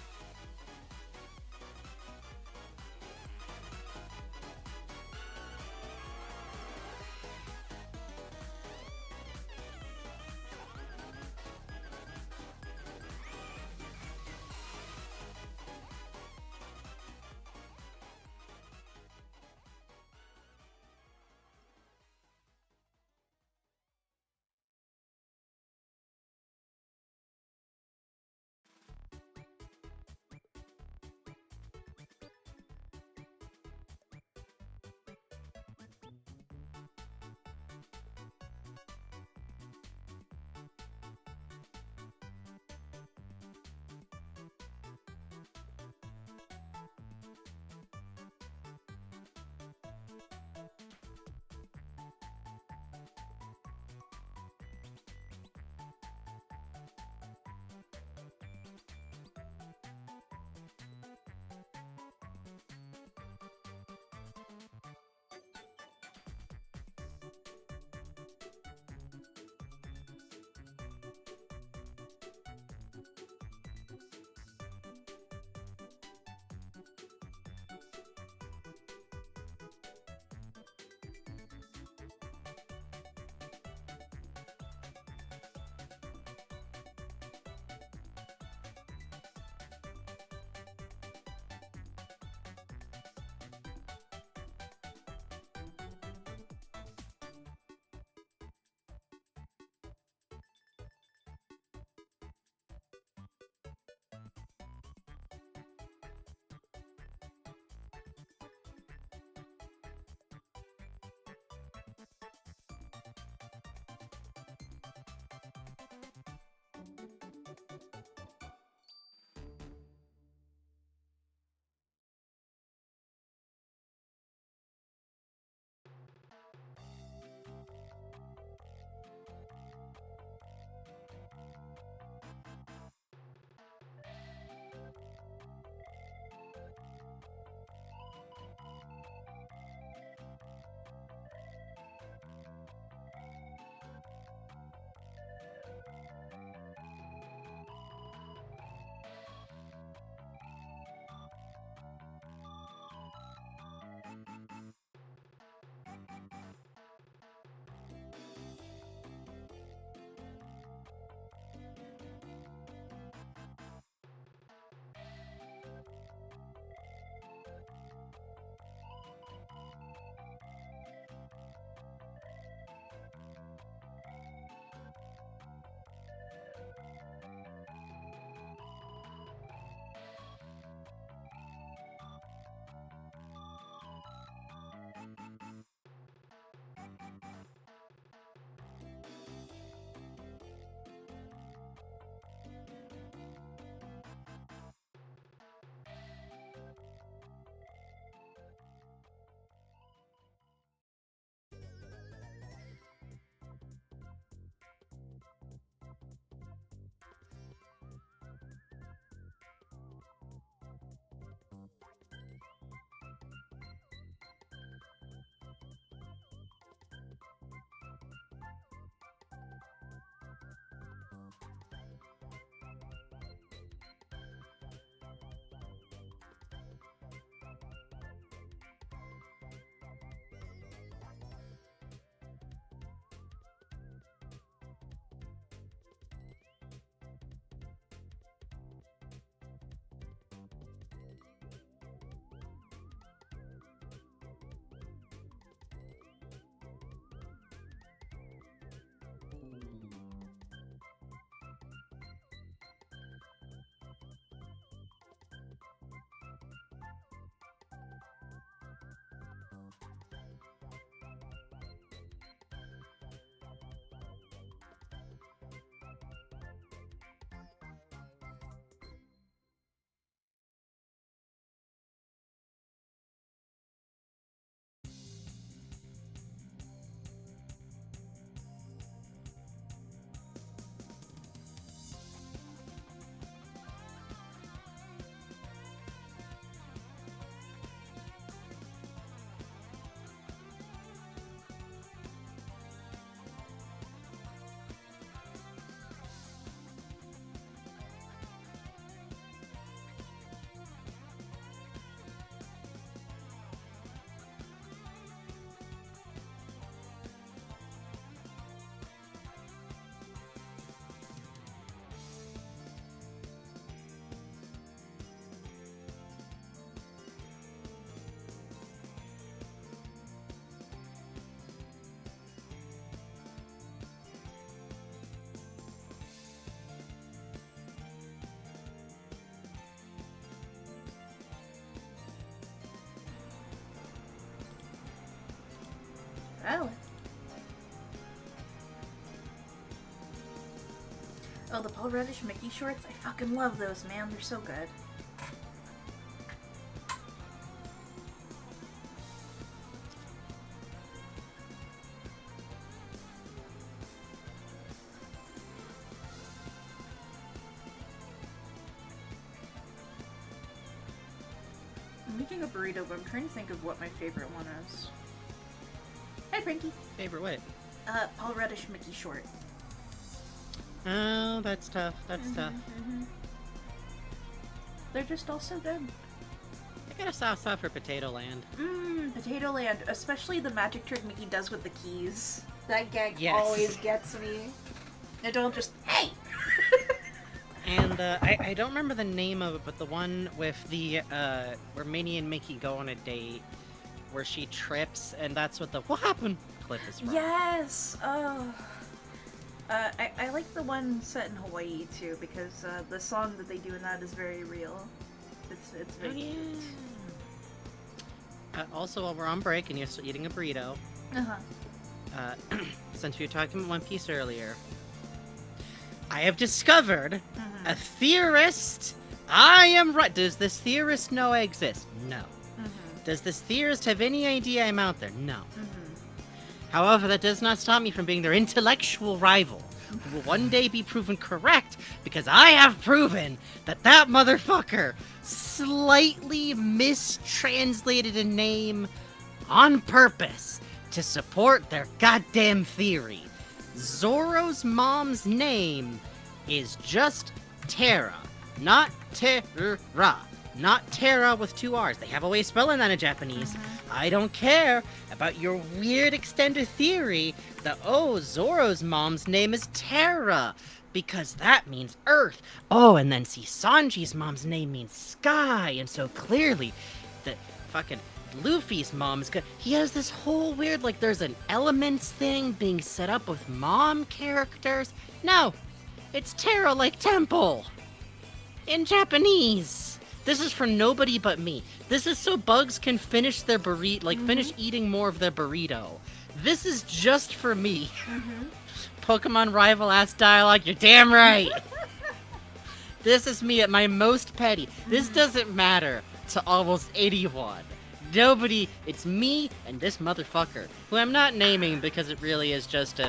Oh. Oh, the Paul Reddish Mickey shorts? I fucking love those, man. They're so good. I'm making a burrito, but I'm trying to think of what my favorite one is. Hi, Franky. Favorite what? Paul Reddish Mickey short. Oh, that's tough. That's tough. Mm-hmm. They're just all so good. I got a soft spot for Potato Land. Potato Land. Especially the magic trick Mickey does with the keys. That gag Yes. always gets me. And don't just, hey! And I don't remember the name of it, but the one with the where Minnie and Mickey go on a date, where she trips, and that's what the "what happened" clip is from. Yes! Oh. I like the one set in Hawaii too, because the song that they do in that is very real. It's very cute. Also, while we're on break and you're still eating a burrito, since we were talking about One Piece earlier, I have discovered a theorist. I am right. Does this theorist know I exist? No. Does this theorist have any idea I'm out there? No. However, that does not stop me from being their intellectual rival, who will one day be proven correct, because I have proven that that motherfucker slightly mistranslated a name on purpose to support their goddamn theory. Zoro's mom's name is just Terra, not Terra. Not Terra with two R's. They have a way of spelling that in Japanese. I don't care about your weird extended theory that, oh, Zoro's mom's name is Terra, because that means Earth. Oh, and then see, Sanji's mom's name means Sky, and so clearly, the fucking Luffy's mom is good. He has this whole weird, like, there's an elements thing being set up with mom characters. No, it's Terra like temple in Japanese. This is for nobody but me. This is so bugs can finish their burrito, like finish eating more of their burrito. This is just for me. Pokemon rival ass dialogue, you're damn right. This is me at my most petty. This doesn't matter to almost anyone. Nobody, it's me and this motherfucker, who I'm not naming because it really is just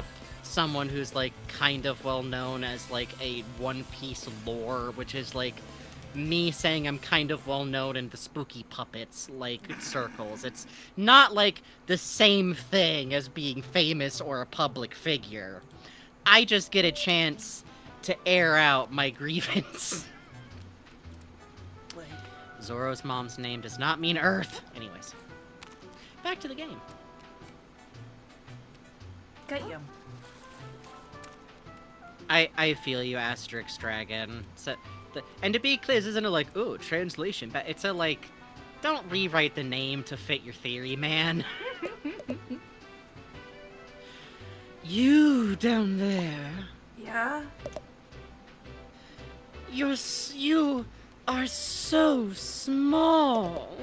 someone who's like kind of well known as like a One Piece lore, which is like me saying I'm kind of well known in the spooky puppets like circles. It's not like the same thing as being famous or a public figure. I just get a chance to air out my grievance. Zoro's mom's name does not mean Earth. Anyways, back to the game. Got you. I feel you, Asterix Dragon. And to be clear, this isn't a like, oh, translation, but it's a like, don't rewrite the name to fit your theory, man. You down there. Yeah? You are so small.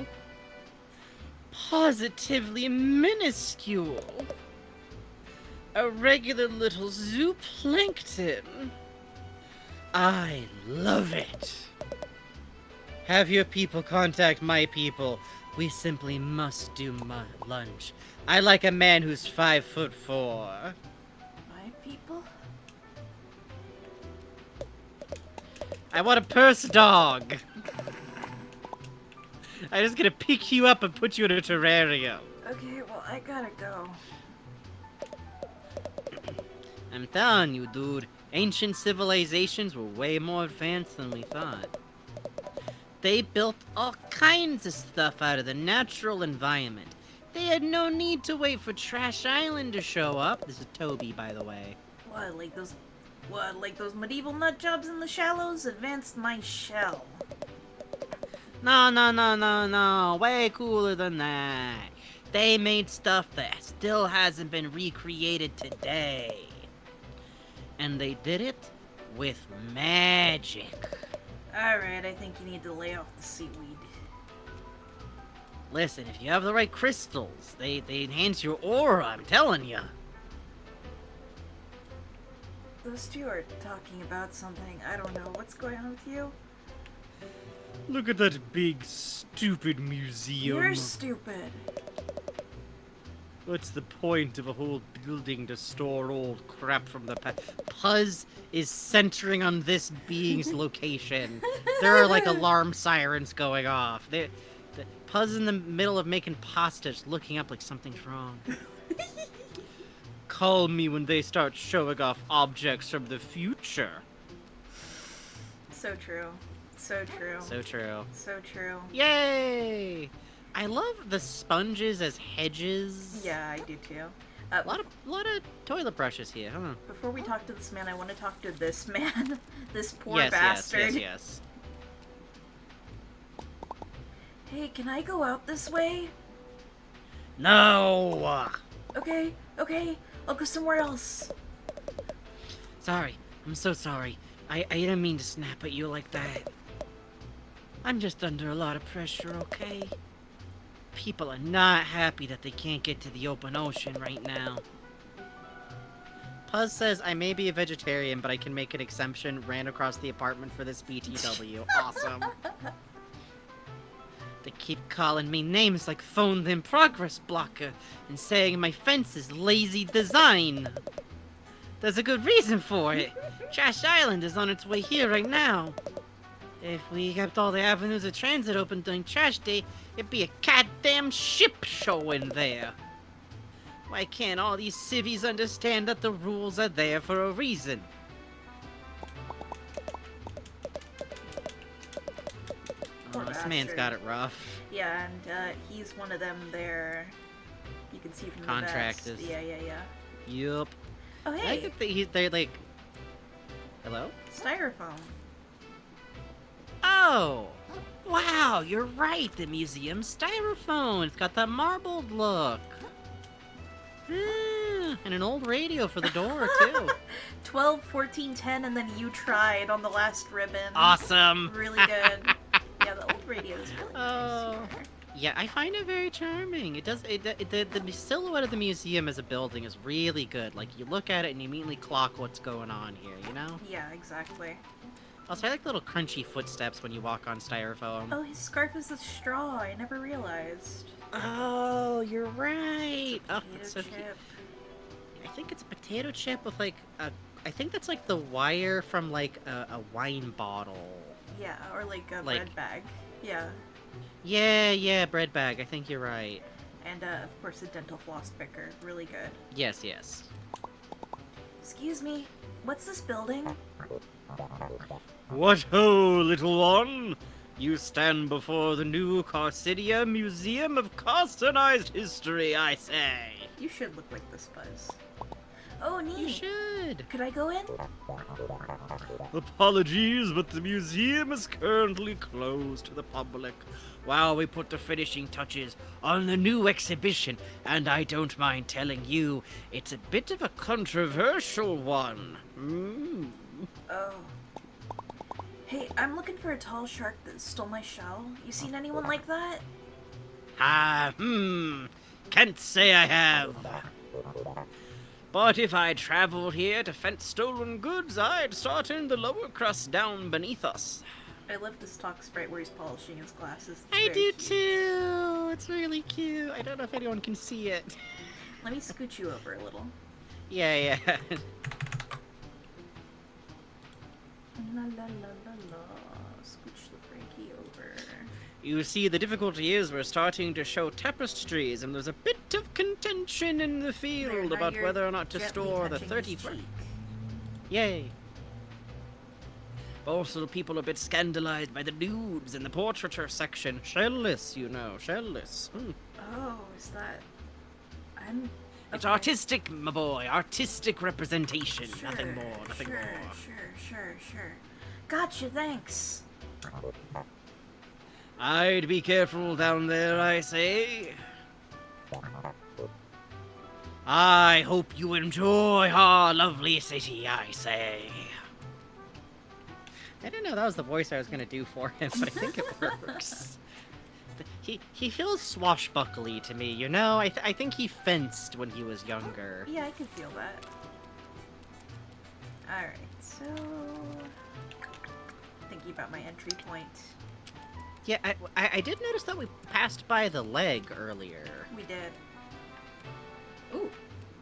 Positively minuscule. A regular little zooplankton. I love it. Have your people contact my people. We simply must do lunch. I like a man who's 5'4". My people? I want a purse dog. I'm just gonna pick you up and put you in a terrarium. Okay, well, I gotta go. I'm telling you, dude. Ancient civilizations were way more advanced than we thought. They built all kinds of stuff out of the natural environment. They had no need to wait for Trash Island to show up. This is Toby, by the way. What, like those medieval nut jobs in the shallows? Advanced my shell. No. Way cooler than that. They made stuff that still hasn't been recreated today. And they did it with magic. Alright, I think you need to lay off the seaweed. Listen, if you have the right crystals, they enhance your aura, I'm telling ya. Those two are talking about something. I don't know. What's going on with you? Look at that big, stupid museum. You're stupid. What's the point of a whole building to store old crap from the past? Puzz is centering on this being's location. There are like alarm sirens going off. Puzz in the middle of making pasta, just looking up like something's wrong. Call me when they start showing off objects from the future. So true. So true. So true. So true. Yay! I love the sponges as hedges. Yeah, I do too. A lot of toilet brushes here, huh? Before we talk to this man, I want to talk to this man. This poor Yes, bastard. yes. Hey, can I go out this way? No! Okay, I'll go somewhere else. Sorry, I'm so sorry. I didn't mean to snap at you like that. I'm just under a lot of pressure, okay? People are not happy that they can't get to the open ocean right now. Puzz says, I may be a vegetarian, but I can make an exemption. Ran across the apartment for this BTW. Awesome. They keep calling me names like phone in progress blocker and saying my fence is lazy design. There's a good reason for it. Trash Island is on its way here right now. If we kept all the avenues of transit open during trash day, it'd be a goddamn ship show in there. Why can't all these civvies understand that the rules are there for a reason? Poor Oh, this man's bastard. got it rough. Yeah, and he's one of them there. You can see from the Contractors. vest. Yeah. Yup. Oh, I hey, think that they're like... Hello? styrofoam. Oh! Wow, you're right, the museum's styrofoam. It's got that marbled look. Ah, and an old radio for the door, too. 12, 14, 10, and then you tried on the last ribbon. Awesome! Really good. Yeah, the old radio is really Oh. nice here. Yeah, I find it very charming. It does. The silhouette of the museum as a building is really good. Like, you look at it and you immediately clock what's going on here, you know? Yeah, exactly. Also, I like little crunchy footsteps when you walk on styrofoam. Oh, his scarf is a straw. I never realized. Oh, you're right. Oh, Potato that's so cute. chip. I think it's a potato chip with like a. I think that's like the wire from like a wine bottle. Yeah, or like a Like- bread bag. Yeah. Yeah, bread bag. I think you're right. And, of course, a dental floss picker. Really good. Yes. Excuse me, what's this building? What ho, little one! You stand before the new Carcinia Museum of Carcinized History, I say. You should look like this, Buzz. Oh, neat. You should. Could I go in? Apologies, but the museum is currently closed to the public while we put the finishing touches on the new exhibition, and I don't mind telling you, it's a bit of a controversial one. Oh. Hey, I'm looking for a tall shark that stole my shell. You seen anyone like that? Can't say I have. But if I traveled here to fence stolen goods, I'd start in the lower crust down beneath us. I love this talk sprite where he's polishing his glasses. It's I very do cute. too. It's really cute. I don't know if anyone can see it. Let me scoot you over a little. Yeah. La la la la la. Scooch the Franky over. You see, the difficulty is we're starting to show tapestries, and there's a bit of contention in the There, field now about you're whether or not to gently store the touching 30 his cheek. Yay. Also, people are a bit scandalized by the nudes in the portraiture section. Shellless, you know, shellless. Oh, is that... I'm... It's okay. artistic, my boy. Artistic representation. Sure, Nothing more, nothing sure, more. Sure. Gotcha, thanks. I'd be careful down there, I say. I hope you enjoy our lovely city, I say. I didn't know that was the voice I was going to do for him, but I think it works. He feels swashbuckly to me, you know? I think he fenced when he was younger. Yeah, I can feel that. Alright, so... Thinking about my entry point. Yeah, I did notice that we passed by the leg earlier. We did. Ooh,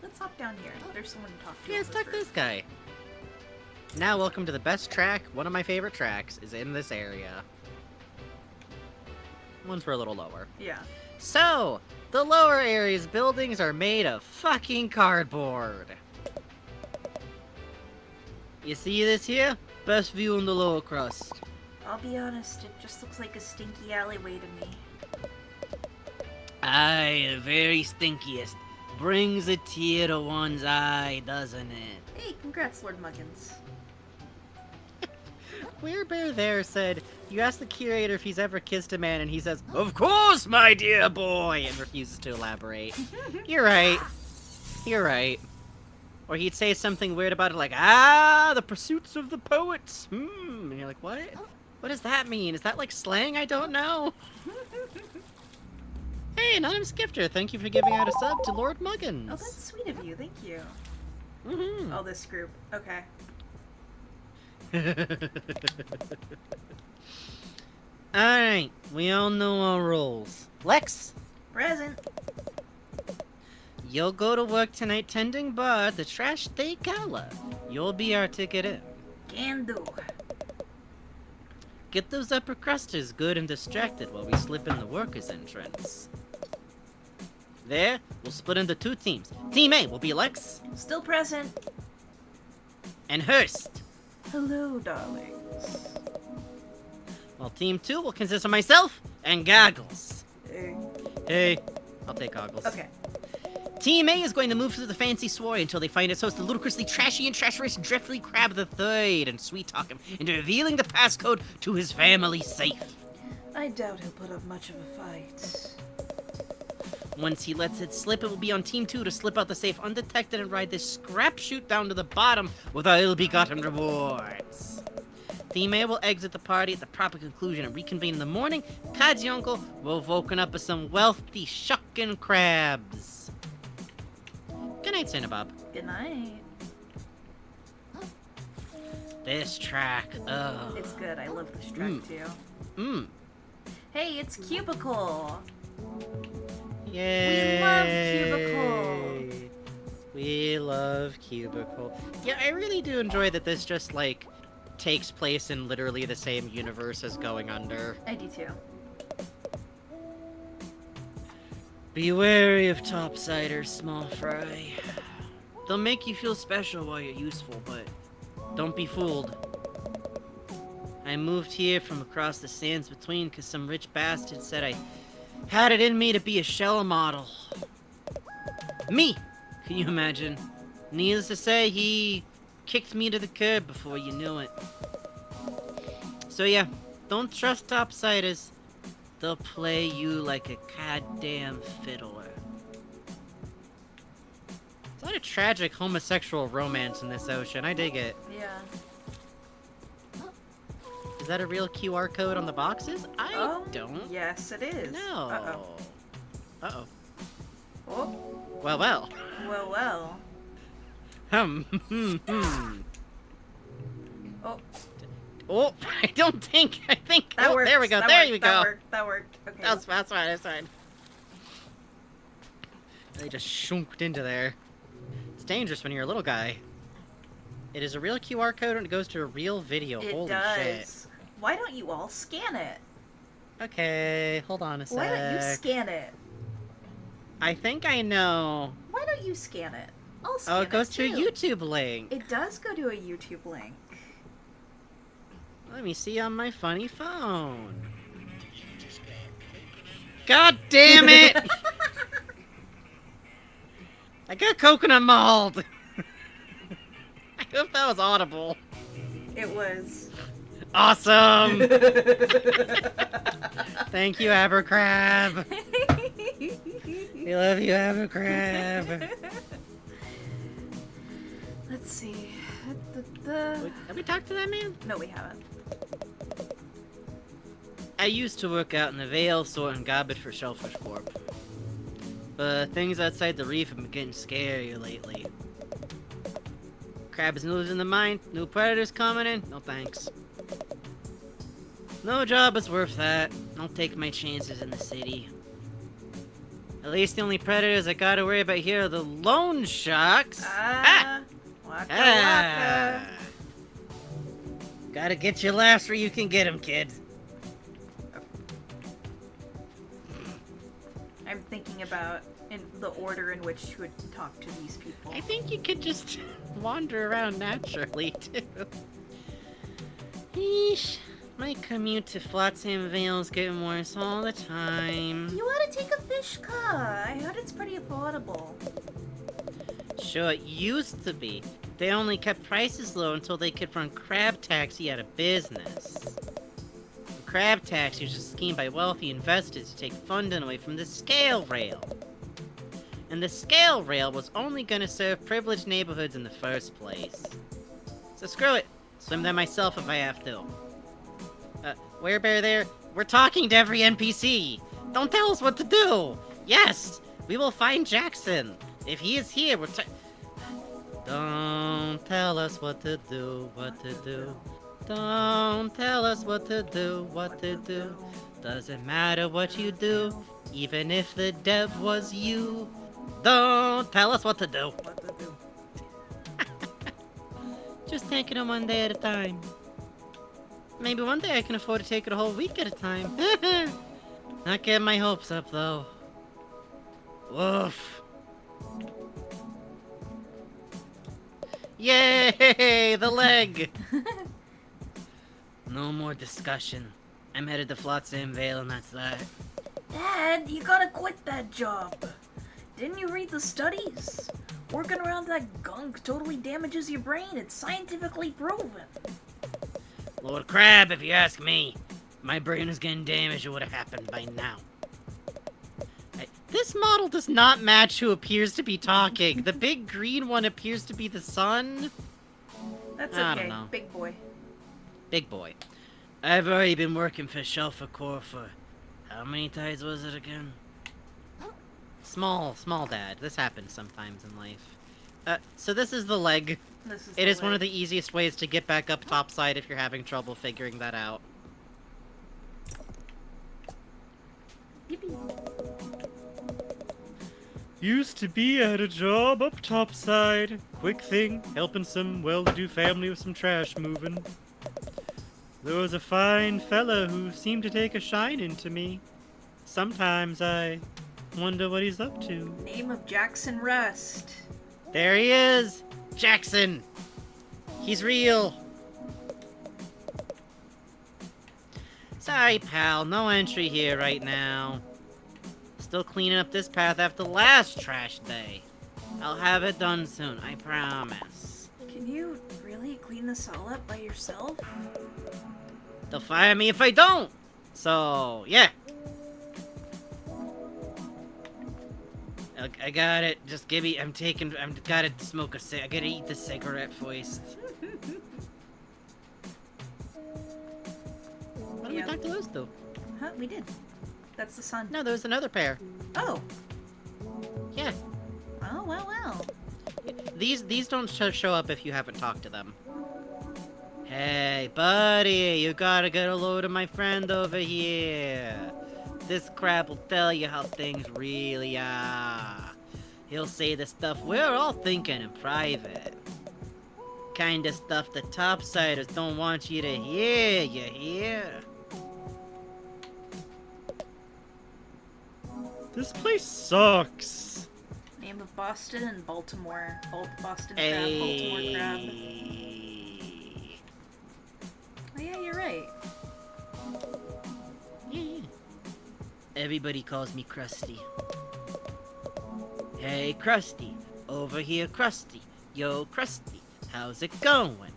let's hop down here. There's someone to talk to. Yeah, let's talk to this guy. Now, welcome to the best track. One of my favorite tracks is in this area. Once we're a little lower. Yeah. So, the lower area's buildings are made of fucking cardboard. You see this here? Best view in the lower crust. I'll be honest, it just looks like a stinky alleyway to me. Aye, the very stinkiest. Brings a tear to one's eye, doesn't it? Hey, congrats, Lord Muggins. Werebear there said, you ask the curator if he's ever kissed a man, and he says, of course, my dear boy, and refuses to elaborate. You're right. You're right. Or he'd say something weird about it like, the pursuits of the poets. And you're like, what? What does that mean? Is that like slang I don't know? Hey, Anonymous Gifter, thank you for giving out a sub to Lord Muggins. Oh, that's sweet of you. Thank you. Mm-hmm. Oh, this group. Okay. Alright, we all know our roles. Lex, Present. you'll go to work tonight tending bar at the Trash Day Gala. You'll be our ticket in. Can do. Get those upper crusters good and distracted while we slip in the workers' entrance. There, we'll split into two teams. Team A will be Lex Still present. and Hurst, Hello, darlings. while Team 2 will consist of myself and Goggles. Hey. Hey, I'll take Goggles. Okay. Team A is going to move through the fancy soiree until they find its host, the ludicrously trashy and trasherious Driftly Crab III, and sweet-talk him into revealing the passcode to his family safe. I doubt he'll put up much of a fight. Once he lets it slip, it will be on Team 2 to slip out the safe undetected and ride this scrap chute down to the bottom with our ill-begotten rewards. Team A will exit the party at the proper conclusion and reconvene in the morning. Kad's uncle will have woken up with some wealthy shuckin' crabs. Good night, Cinnabub. Good night. This track, ugh. It's good. I love this track too. Hey, it's Cubicle. Yay! We love Cubicle. We love Cubicle. Yeah, I really do enjoy that this just, like, takes place in literally the same universe as Going Under. I do too. Be wary of topsiders, small fry. They'll make you feel special while you're useful, but don't be fooled. I moved here from across the sands between because some rich bastard said I had it in me to be a shell model. Me! Can you imagine? Needless to say, he kicked me to the curb before you knew it. So yeah, don't trust topsiders. They'll play you like a goddamn fiddler. There's a lot of tragic homosexual romance in this ocean. I dig it. Yeah. Is that a real QR code on the boxes? I don't. Yes, it is. No. Uh-oh. Uh-oh. Oh. Well, well. Well, well. Oh. Oh, I think. That Oh, worked. there we go. That There worked. you That go. worked. That worked. Okay. That's fine. They just shunked into there. It's dangerous when you're a little guy. It is a real QR code and it goes to a real video. It Holy does. shit. Why don't you all scan it? Okay, hold on a sec. Why don't you scan it? I think I know. Why don't you scan it? I'll scan Oh, it goes too. to a YouTube link. It does go to a YouTube link. Let me see on my funny phone. God damn it! I got coconut mauled. I hope that was audible. It was. Awesome! Thank you, Abercrab. We love you, Abercrab. Let's see. Have we talked to that man? No, we haven't. I used to work out in the Vale sorting garbage for Shellfish Corp. But things outside the reef have been getting scarier lately. Crabs losing the mine, new predators coming in, no thanks. No job is worth that. I'll take my chances in the city. At least the only predators I gotta worry about here are the loan sharks. Waka waka. Gotta get your laughs where you can get them, kid. I'm thinking about in the order in which you would talk to these people. I think you could just wander around naturally, too. Yeesh. My commute to Flotsam Vale is getting worse all the time. You ought to take a fish car. I heard it's pretty affordable. Sure, it used to be. They only kept prices low until they could run Crab Taxi out of business. Crab Taxi was a scheme by wealthy investors to take funding away from the scale rail. And the scale rail was only gonna serve privileged neighborhoods in the first place. So screw it. Swim there myself if I have to. Werebear there, we're talking to every NPC. Don't tell us what to do. Yes, we will find Jackson. If he is here, Don't tell us what to do, what to do. Don't tell us what to do, what to do. Doesn't matter what you do, even if the dev was you. Don't tell us what to do. What to do? Just taking it one day at a time. Maybe one day I can afford to take it a whole week at a time. Not getting my hopes up, though. Woof. Yay! The leg! No more discussion. I'm headed to Flotsam Vale, and that's that. Dad, you gotta quit that job. Didn't you read the studies? Working around that gunk totally damages your brain. It's scientifically proven. Lord Crab, if you ask me. My brain is getting damaged, it would have happened by now. This model does not match who appears to be talking. The big green one appears to be the sun. That's okay, I don't know. big boy. Big boy. I've already been working for Shelfer Corps for... How many tides was it again? Small dad. This happens sometimes in life. So this is the leg. It is one of the easiest ways to get back up topside if you're having trouble figuring that out. Yippee. Used to be at a job up topside. Quick thing, helping some well-to-do family with some trash moving. There was a fine fella who seemed to take a shine to me. Sometimes I wonder what he's up to. Name of Jackson Rust. There he is! Jackson! He's real! Sorry, pal, no entry here right now. Still cleaning up this path after last trash day. I'll have it done soon, I promise. Can you really clean this all up by yourself? They'll fire me if I don't! So, yeah. I got it. Just give me. Gotta smoke I gotta eat the cigarette first. What did we talk to those two? Huh? We did. That's the sun. No, there was another pair. Oh. Yeah. Oh, well. These don't show up if you haven't talked to them. Hey, buddy, you gotta get a load of my friend over here. This crab will tell you how things really are. He'll say the stuff we're all thinking in private. Kind of stuff the topsiders don't want you to hear, you hear? This place sucks. Name of Boston and Baltimore. Boston crab, Baltimore crab. Oh yeah, you're right. Yeah. Everybody calls me Krusty. Hey, Krusty. Over here, Krusty. Yo, Krusty. How's it going?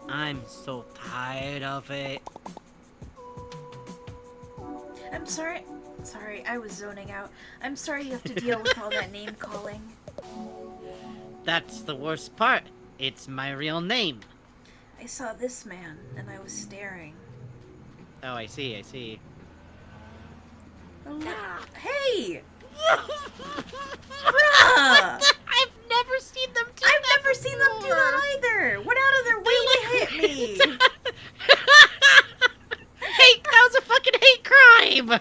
I'm so tired of it. I'm sorry. Sorry, I was zoning out. I'm sorry you have to deal with all that name calling. That's the worst part. It's my real name. I saw this man, and I was staring. Oh, I see, I see. Hey! Bruh! I've never seen them do I've that never seen them do that either! Went out of their way to hit me! Hate! That was a fucking hate crime!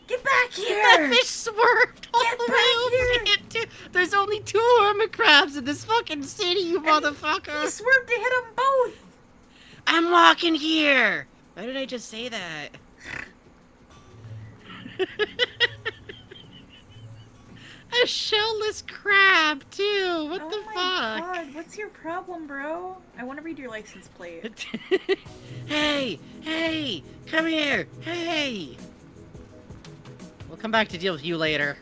Get back here! That fish swerved all Get the way back over here! to hit too. There's only 2 hermit crabs in this fucking city, you motherfucker! He swerved to hit them both! I'm walking here! Why did I just say that? A shellless crab, too! What the fuck? Oh my god, what's your problem, bro? I want to read your license plate. Hey! Hey! Come here! Hey! We'll come back to deal with you later.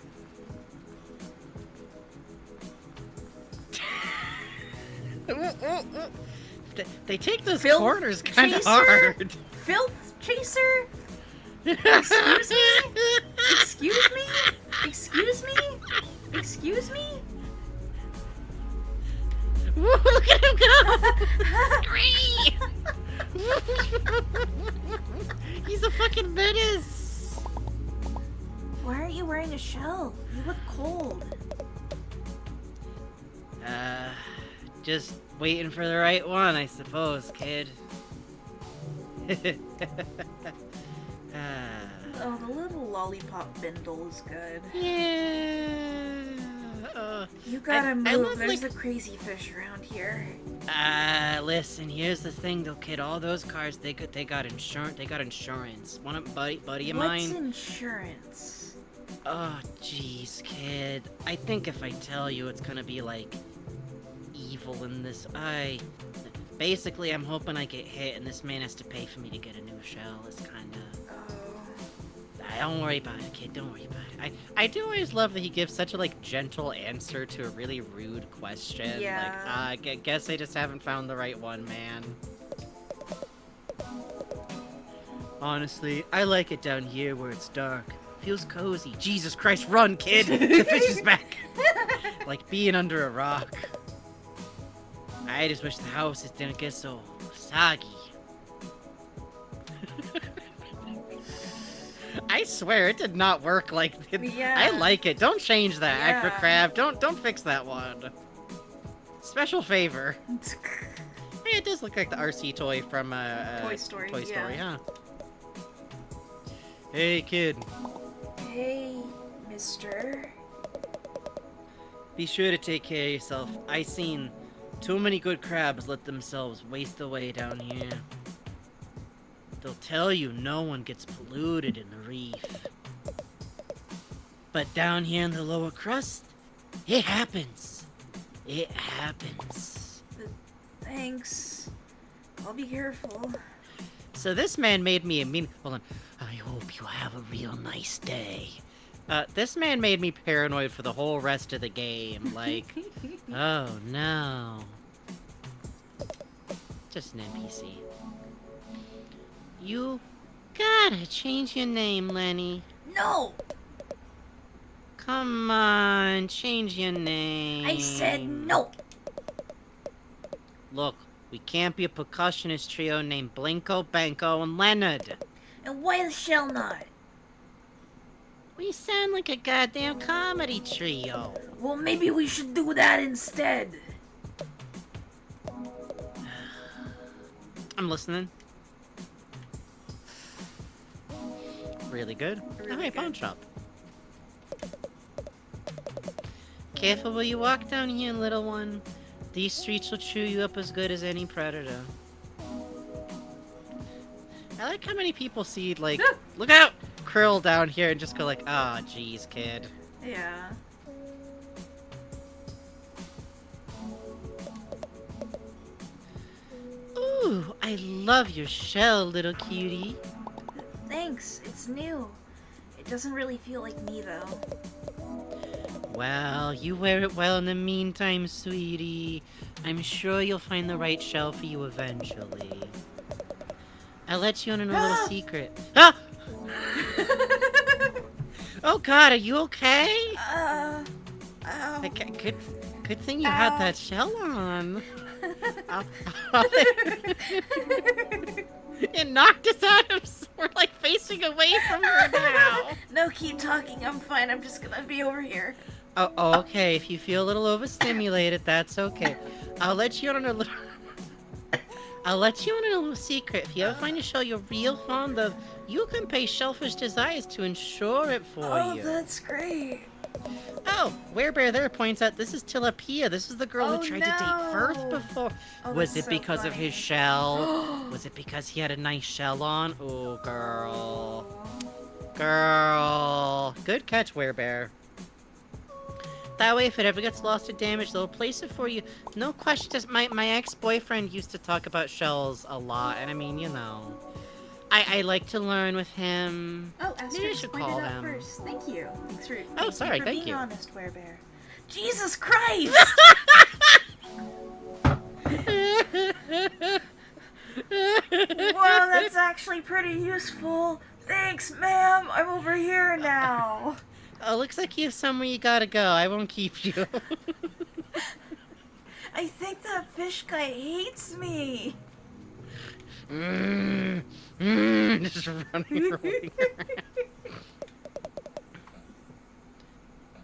They take those Filth corners kind of chaser? hard. Filth chaser? Excuse me? Excuse me? Excuse me? Excuse me? Look at him go! Scream! He's a fucking menace! Why aren't you wearing a shell? You look cold. Just waiting for the right one, I suppose, kid. Oh, the little lollipop bindle is good. Yeah. You gotta I move. love, There's like- a crazy fish around here. Listen. Here's the thing, though, kid. All those cars, they got insurance. They got insurance. One of buddy of What's mine. insurance? Oh, jeez, kid. I think if I tell you, it's gonna be like evil in this. Basically, I'm hoping I get hit, and this man has to pay for me to get a new shell. It's kind of. Don't worry about it, kid. Don't worry about it. I do always love that he gives such a like gentle answer to a really rude question. Yeah. Like, guess I just haven't found the right one, man. Honestly, I like it down here where it's dark. Feels cozy. Jesus Christ, run, kid! The fish is back. Like being under a rock. I just wish the houses didn't get so soggy. I swear it did not work like it. Yeah. I like it. Don't change that, Yeah. Acro Crab. Don't fix that one. Special favor. Hey, it does look like the RC toy from Toy Story, Toy Story, yeah. huh? Hey, kid. Hey, mister. Be sure to take care of yourself. I seen too many good crabs let themselves waste away down here. They'll tell you no one gets polluted in the reef. But down here in the lower crust, it happens. It happens. Thanks. I'll be careful. So this man made me hold on. I hope you have a real nice day. This man made me paranoid for the whole rest of the game. Like, oh no. Just an NPC. You gotta change your name, Lenny. No! Come on, change your name. I said no! Look, we can't be a percussionist trio named Blinko, Banko, and Leonard. And why the shell not? We sound like a goddamn comedy trio. Well, maybe we should do that instead. I'm listening. Really good. Really Oh, hey, good. pawn shop. Careful where you walk down here, little one. These streets will chew you up as good as any predator. I like how many people see, like, look out! Krill down here and just go like, ah, oh, jeez, kid. Yeah. Ooh, I love your shell, little cutie. Thanks, it's new. It doesn't really feel like me, though. Well, you wear it well in the meantime, sweetie. I'm sure you'll find the right shell for you eventually. I'll let you in on a little secret. Ah! Oh god, are you okay? Ow. Good thing you had that shell on. It knocked us out of... We're like facing away from her now. No, keep talking. I'm fine. I'm just gonna be over here. Oh, okay. If you feel a little overstimulated, that's okay. I'll let you in on a little... I'll let you in on a little secret. If you ever find a shell you're real fond of, you can pay Shellfish Desires to insure it for you. Oh, that's great. Oh, Werebear there points out this is Tilapia. This is the girl who tried to date Firth before. Oh, Was that's it so because of funny. his shell? Was it because he had a nice shell on? Oh, girl. Girl. Good catch, Werebear. That way, if it ever gets lost or damaged, they'll replace it for you. No question. My ex-boyfriend used to talk about shells a lot, and I mean, you know. I like to learn with him. Oh, Maybe I Astrid should pointed call out him. first. Thank you. Thanks for, Oh, sorry, for thank being you. honest, Werebear. Jesus Christ! Wow, that's actually pretty useful. Thanks, ma'am. I'm over here now. Oh, looks like you have somewhere you gotta go. I won't keep you. I think that fish guy hates me. Just running around.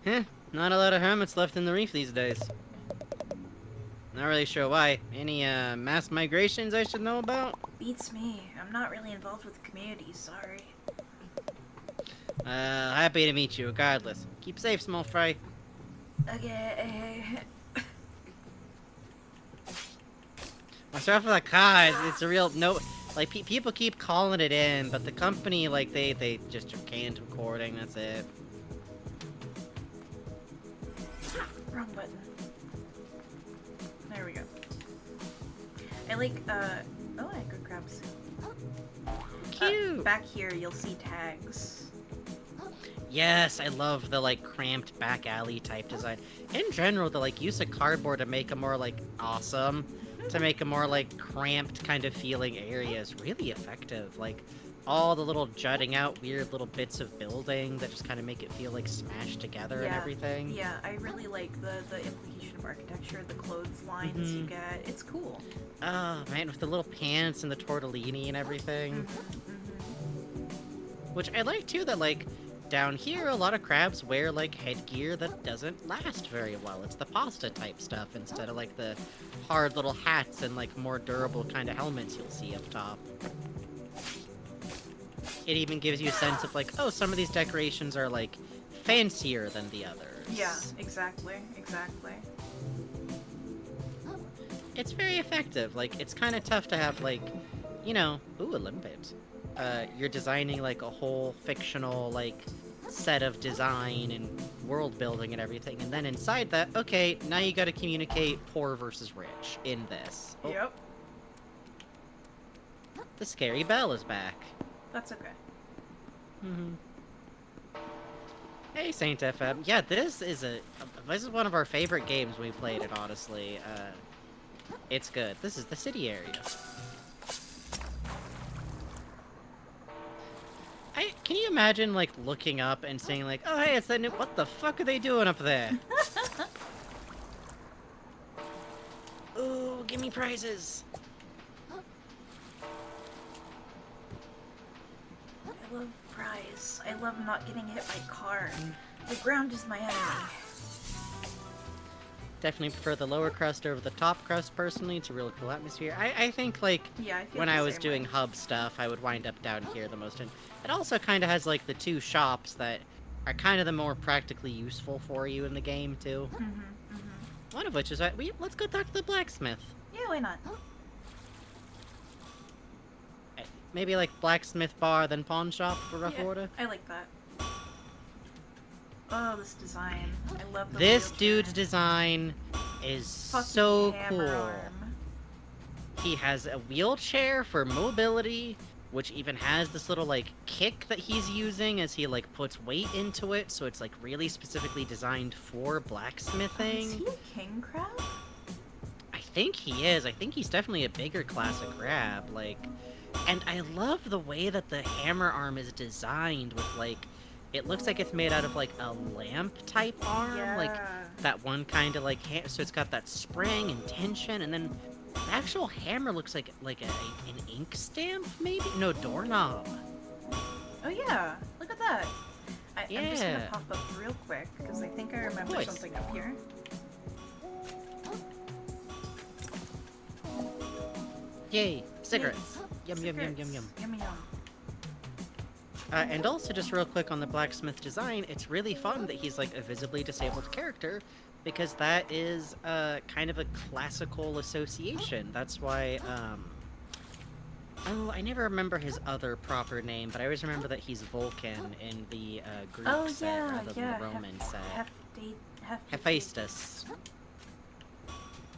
Huh, not a lot of hermits left in the reef these days. Not really sure why. Any, mass migrations I should know about? Beats me. I'm not really involved with the community, sorry. Happy to meet you regardless. Keep safe, small fry. Okay. What's wrong with the car? It's a real no. Like people keep calling it in, but the company like they just canned recording. That's it. Wrong button. There we go. I like, oh, I could grab some. Cute. Back here, you'll see tags. Yes, I love the like cramped back alley type design. In general, the like use of cardboard to make a more like awesome, to make a more like cramped kind of feeling area is really effective. Like all the little jutting out weird little bits of building that just kind of make it feel like smashed together and everything. Yeah, I really like the implication of architecture, the clotheslines you get. It's cool. Oh man, with the little pants and the tortellini and everything. Which I like too that like down here a lot of crabs wear like headgear that doesn't last very well. It's the pasta type stuff instead of like the hard little hats and like more durable kind of helmets you'll see up top. It even gives you a sense of like, oh, some of these decorations are like fancier than the others. Yeah, exactly. It's very effective. Like, it's kind of tough to have like, you know, ooh, a limpet. You're designing like a whole fictional like set of design and world building and everything, and then inside that, okay, now you got to communicate poor versus rich in this. Oh, Yep. the scary bell is back. That's okay. Hey, Saint FM. Yeah, this is one of our favorite games we played it. Honestly, it's good. This is the city area. Can you imagine, like, looking up and saying, like, oh, hey, it's that new... What the fuck are they doing up there? Ooh, give me prizes. I love prize. I love not getting hit by car. The ground is my enemy. Definitely prefer the lower crust over the top crust, personally. It's a real cool atmosphere. I think, like, Yeah, I feel when the I was same doing way. hub stuff, I would wind up down here the most. And it also kind of has, like, the two shops that are kind of the more practically useful for you in the game, too. One of which is that let's go talk to the blacksmith. Yeah, why not? Maybe, like, blacksmith bar, then pawn shop for rough Yeah, order. I like that. Oh, this design. I love the This wheelchair. dude's design is Fucking so hammer cool. arm. He has a wheelchair for mobility, which even has this little, like, kick that he's using as he, like, puts weight into it, so it's, like, really specifically designed for blacksmithing. Is he a king crab? I think he is. I think he's definitely a bigger class of crab, like... And I love the way that the hammer arm is designed with, like... It looks like it's made out of, like, a lamp-type arm, like, that one kind of, like, so it's got that spring and tension, and then The actual hammer looks like an ink stamp, maybe? No, doorknob. Oh yeah, look at that. I'm just gonna Yeah. pop up real quick because I think I remember course. something up here. Yay, cigarettes. Yay. Yum, yum, yum, yum, yum. Yum yum. And also, just real quick on the blacksmith design, it's really fun that he's like a visibly disabled character, because that is kind of a classical association. That's why, oh, I never remember his other proper name, but I always remember that he's Vulcan in the Greek set rather than the Roman set. Hephaestus.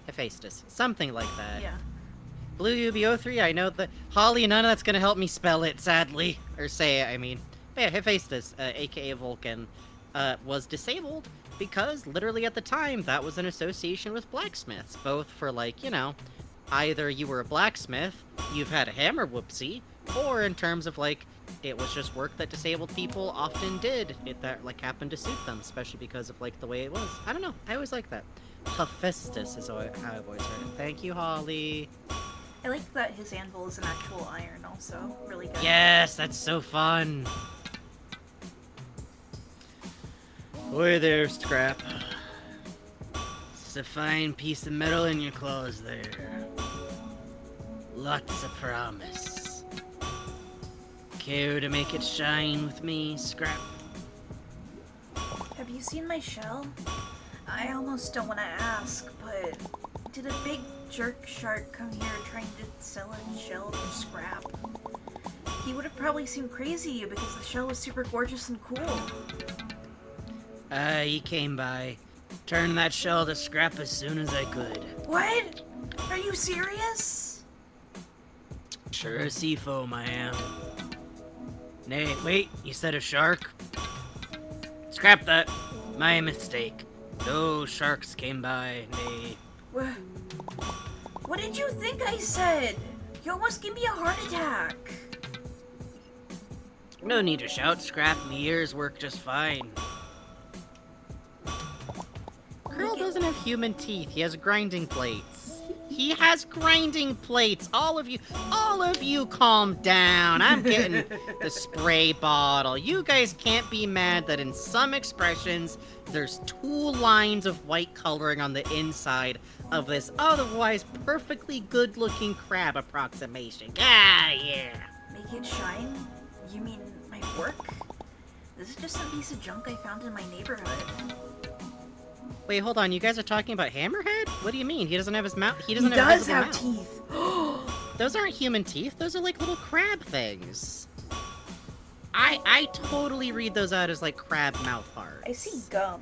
Hephaestus. Something like that. Yeah. Blue UB03, I know that. Holly, none of that's gonna help me spell it, sadly. Or say it, I mean. But yeah, Hephaestus, aka Vulcan, was disabled because literally at the time that was an association with blacksmiths. Both for, like, you know, either you were a blacksmith, you've had a hammer whoopsie, or in terms of, like, it was just work that disabled people often did. That, like, happened to suit them, especially because of, like, the way it was. I don't know. I always like that. Hephaestus is how I've always heard it. Thank you, Holly. I like that his anvil is an actual iron also. Really good. Yes, that's so fun. Oi there, Scrap. It's a fine piece of metal in your claws there. Lots of promise. Care to make it shine with me, Scrap? Have you seen my shell? I almost don't want to ask, but did a big jerk shark come here trying to sell a shell for scrap? He would have probably seemed crazy to you because the shell was super gorgeous and cool. He came by. Turned that shell to scrap as soon as I could. What? Are you serious? Sure a sea foam I am. Nay, wait, you said a shark? Scrap that. My mistake. No sharks came by, nay. What did you think I said? You almost gave me a heart attack. No need to shout, Scrap. My ears work just fine. Curl doesn't have human teeth. He has grinding plates. He has grinding plates. All of you calm down. I'm getting the spray bottle. You guys can't be mad that in some expressions, there's 2 lines of white coloring on the inside of this otherwise perfectly good-looking crab approximation. Ah, yeah. Make it shine? You mean my work? This is just some piece of junk I found in my neighborhood. Wait, hold on. You guys are talking about Hammerhead? What do you mean? He doesn't have his mouth. He He doesn't have does a have visible mouth. teeth. Those aren't human teeth. Those are like little crab things. I totally read those out as like crab mouth parts. I see gum.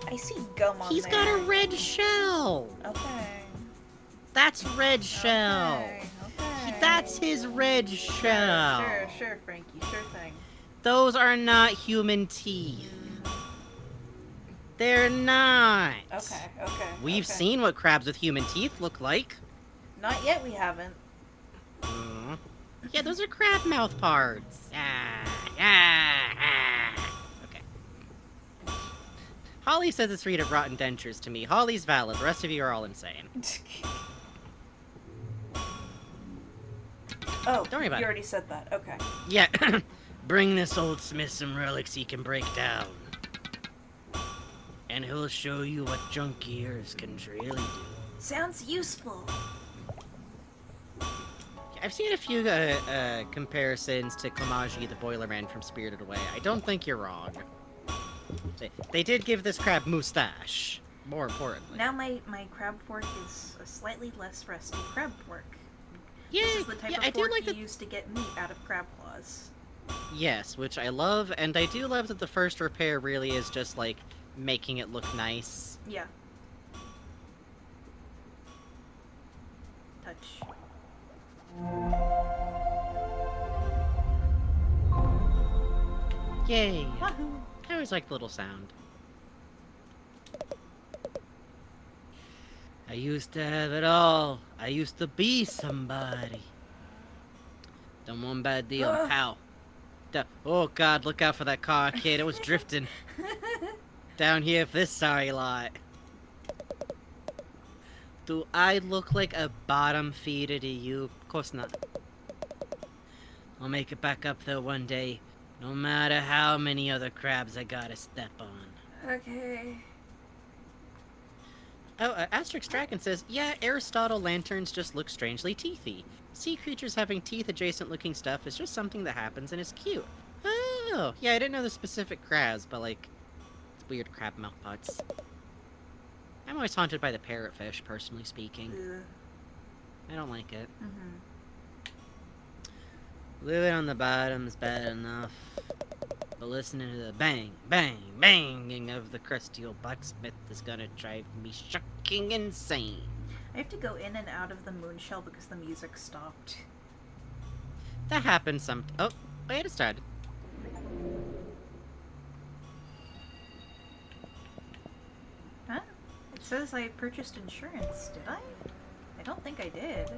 I see gum on He's there. got a red shell. Okay. That's red shell. Okay. That's his red shell. Sure, Frankie. Sure thing. Those are not human teeth. They're not. Okay. We've okay. seen what crabs with human teeth look like. Not yet, we haven't. Yeah, those are crab mouth parts. Okay. Holly says it's free to rotten dentures to me. Holly's valid. The rest of you are all insane. Oh, Don't worry about you it. already said that. Okay. Yeah. Bring this old smith some relics he can break down. And he'll show you what junk ears can really do. Sounds useful. I've seen a few comparisons to Komaji the Boilerman from Spirited Away. I don't think you're wrong. They did give this crab mustache, more importantly. Now my crab fork is a slightly less rusty crab fork. Yeah, This is the type yeah, of I do fork like you that. use to get meat out of crab claws. Yes, which I love, and I do love that the first repair really is just like making it look nice. Yeah. Touch. Yay! Wahoo! I always like the little sound. I used to have it all. I used to be somebody. Done one bad deal, pow. Oh god, look out for that car, kid. It was drifting. Down here for this sorry lot. Do I look like a bottom feeder to you? Of course not. I'll make it back up though one day, no matter how many other crabs I gotta step on. Okay. Oh, Asterix Dragon says, yeah, Aristotle lanterns just look strangely teethy. Sea creatures having teeth-adjacent looking stuff is just something that happens and is cute. Oh, yeah, I didn't know the specific crabs, but like, it's weird crab mouth parts. I'm always haunted by the parrotfish, personally speaking. Ugh. I don't like it. Mm-hmm. Living on the bottom's bad enough. But listening to the bang, bang, banging of the crusty old blacksmith is gonna drive me shocking insane. I have to go in and out of the moon shell because the music stopped. That happens oh, wait, it started. Huh? It says I purchased insurance, did I? I don't think I did.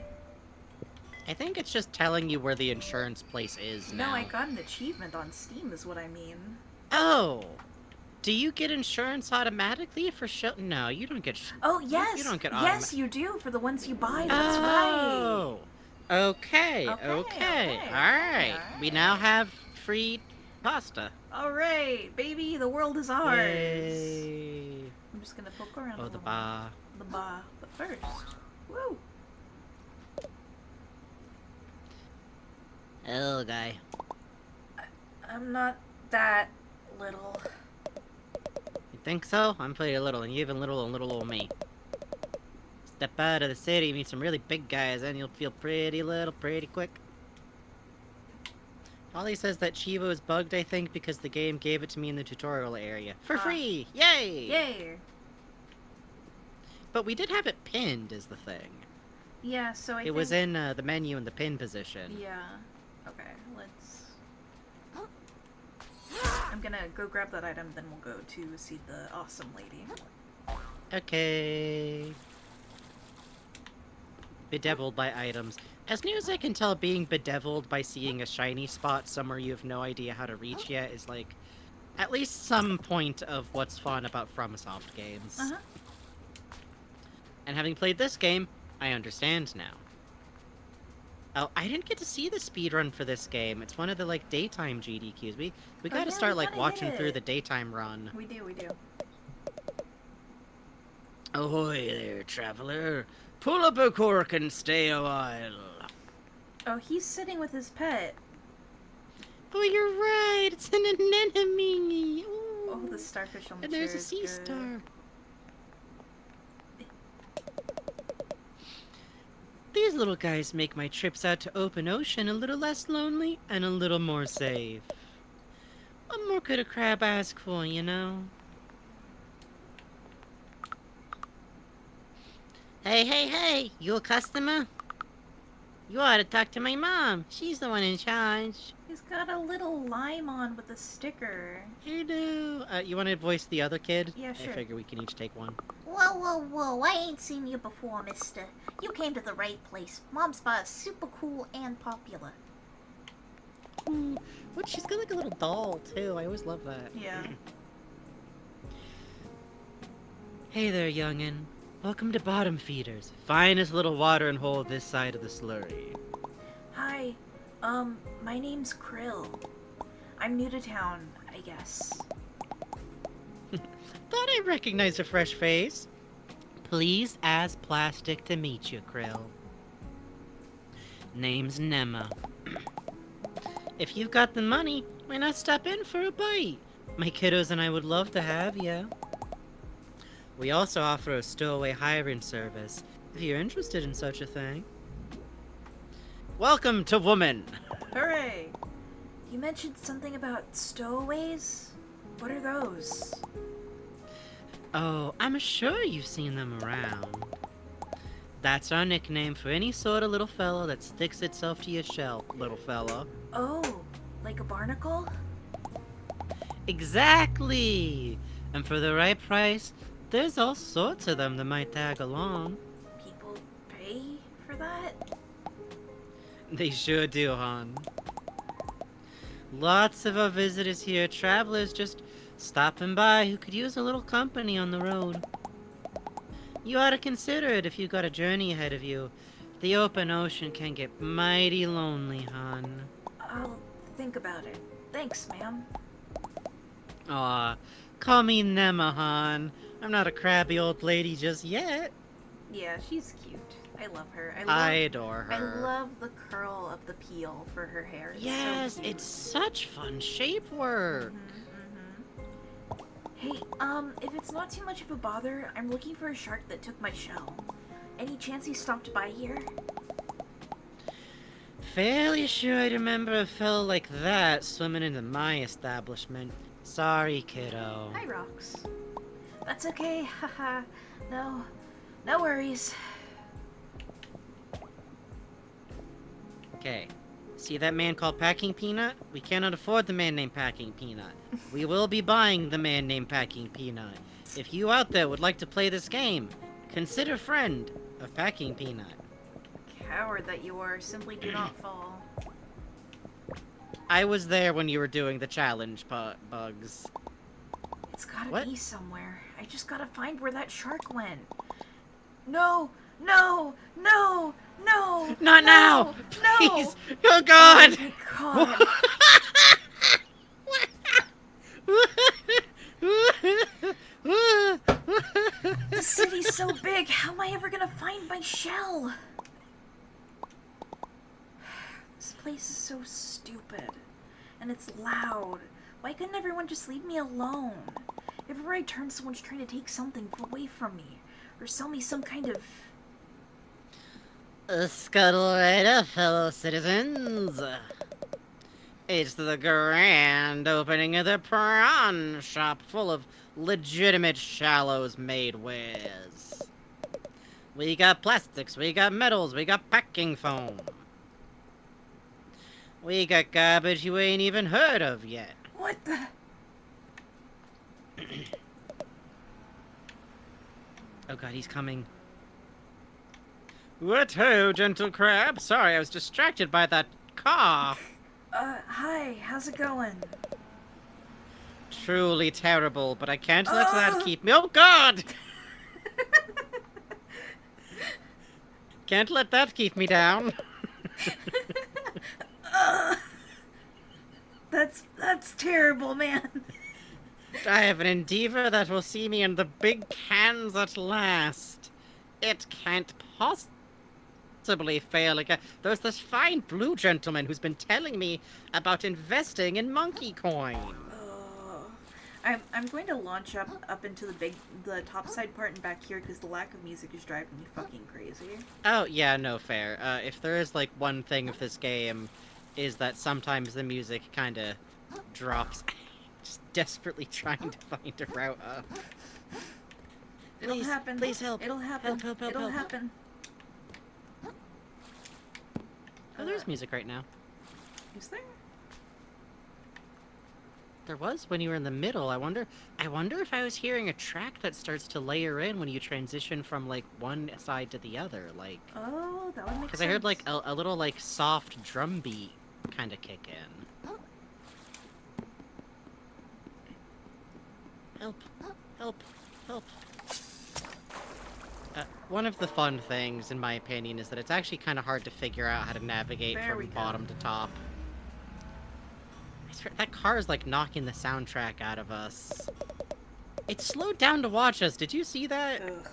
I think it's just telling you where the insurance place is now. No, I got an achievement on Steam is what I mean. Oh! Do you get insurance automatically for No, you don't get... Oh, yes! You don't get yes, you do, for the ones you buy, that's Oh! Okay, Okay, okay. okay, Alright. We now have free pasta. Alright, baby, the world is ours! Yay. I'm just gonna poke around Oh, a the little. bar. The bar. But first, woo! Little guy. I'm not that little. You think so? I'm pretty little, and you even little and little old me. Step out of the city, meet some really big guys, and you'll feel pretty little pretty quick. Ollie says that Chivo is bugged, I think, because the game gave it to me in the tutorial area. For free! Yay! Yay! But we did have it pinned, is the thing. Yeah, so I think... It was in the menu in the pin position. Yeah. Okay, let's... I'm gonna go grab that item, then we'll go to see the awesome lady. Okay. Bedeviled by items. As near as I can tell, being bedeviled by seeing a shiny spot somewhere you have no idea how to reach yet is like at least some point of what's fun about FromSoft games. Uh-huh. And having played this game, I understand now. Oh, I didn't get to see the speedrun for this game. It's one of the like daytime GDQs. We gotta start like watching through the daytime run. We do. Ahoy there, traveler. Pull up a cork and stay a while. Oh, he's sitting with his pet. Oh, you're right. It's an anemone. Ooh. Oh, the starfish on the And there's a chair is sea good. star. These little guys make my trips out to open ocean a little less lonely and a little more safe. What more could a crab ask for, you know? Hey, you a customer? You ought to talk to my mom. She's the one in charge. He's got a little lime on with a sticker. I know. You want to voice the other kid? Yeah, sure. I figure we can each take one. Whoa, I ain't seen you before, mister. You came to the right place. Mom's spa is super cool and popular. Ooh, what? She's got like a little doll, too. I always love that. Yeah. Hey there, youngin'. Welcome to Bottom Feeders. Finest little watering hole this side of the slurry. Hi, my name's Krill. I'm new to town, I guess. Thought I recognized a fresh face. Please ask plastic to meet you, Krill. Name's Nema. If you've got the money, why not stop in for a bite? My kiddos and I would love to have you. We also offer a stowaway hiring service, if you're interested in such a thing. Welcome to Woman! Hooray! You mentioned something about stowaways? What are those? Oh, I'm sure you've seen them around. That's our nickname for any sort of little fellow that sticks itself to your shell, little fella. Oh, like a barnacle? Exactly! And for the right price, there's all sorts of them that might tag along. People pay for that? They sure do, hon. Lots of our visitors here are travelers just stopping by who could use a little company on the road. You ought to consider it if you got a journey ahead of you. The open ocean can get mighty lonely, hon. I'll think about it. Thanks, ma'am. Aw, call me Nema, hon. I'm not a crabby old lady just yet. Yeah, she's cute. I love her. I adore her. I love the curl of the peel for her hair. It's Yes, so cute. it's such fun shape work. Hey, if it's not too much of a bother, I'm looking for a shark that took my shell. Any chance he stopped by here? Fairly sure I remember a fellow like that swimming into my establishment. Sorry, kiddo. Hi, Rocks. That's okay, haha. No worries. Okay. See that man called Packing Peanut? We cannot afford the man named Packing Peanut. We will be buying the man named Packing Peanut. If you out there would like to play this game, consider friend of Packing Peanut. Coward that you are, simply do not fall. I was there when you were doing the challenge bugs. It's gotta What? be somewhere. I just gotta find where that shark went. No! No! No! No! Not no, now! No! Please! Oh god! Oh my god! The city's so big, how am I ever gonna find my shell? This place is so stupid. And it's loud. Why couldn't everyone just leave me alone? Everywhere I turn, someone's trying to take something away from me. Or sell me some kind of... Scuttle right up, fellow citizens. It's the grand opening of the prawn shop full of legitimate shallows made wares. We got plastics, we got metals, we got packing foam. We got garbage you ain't even heard of yet. What the... Oh god, he's coming. What ho, gentle crab? Sorry, I was distracted by that car. Hi, how's it going? Truly terrible, but I can't let that keep me. Oh god! Can't let that keep me down. That's terrible, man. I have an endeavor that will see me in the big cans at last. It can't possibly fail again. There's this fine blue gentleman who's been telling me about investing in monkey coin. I'm going to launch up into the top side part and back here because the lack of music is driving me fucking crazy. Oh, yeah, no, fair. If there is, like, one thing of this game, is that sometimes the music kinda drops. Just desperately trying to find a route up. It'll happen. Please help. It'll happen. Help. It'll happen. Oh, there's music right now. Is there? There was when you were in the middle. I wonder if I was hearing a track that starts to layer in when you transition from, like, one side to the other, like... Oh, that would make sense. Because I heard, like, a little, like, soft drum beat kind of kick in. Help. One of the fun things, in my opinion, is that it's actually kind of hard to figure out how to navigate There we from go. bottom to top. I swear, that car is, like, knocking the soundtrack out of us. It slowed down to watch us. Did you see that? Ugh.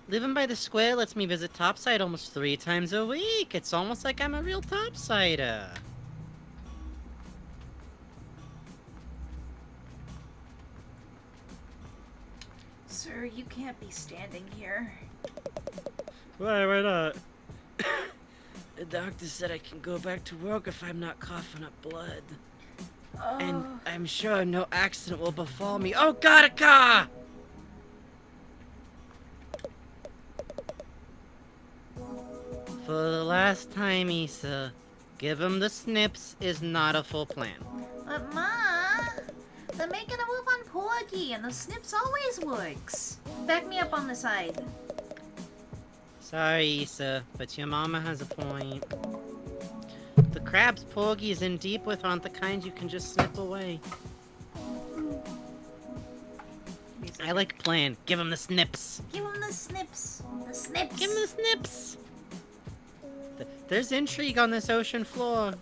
Living by the square lets me visit Topside almost 3 times a week. It's almost like I'm a real Topsider. Sir, you can't be standing here. Why not? The doctor said I can go back to work if I'm not coughing up blood. Oh. And I'm sure no accident will befall me. Oh god, a car! For the last time, Issa, give him the snips is not a full plan. But Ma, they're making a move on Porgy, and the snips always works. Back me up on the side. Sorry, Issa, but your mama has a point. The crabs Porgy is in deep with aren't the kind you can just snip away. I like plan. Give him the snips. Give him the snips. The snips. Give him the snips. There's intrigue on this ocean floor.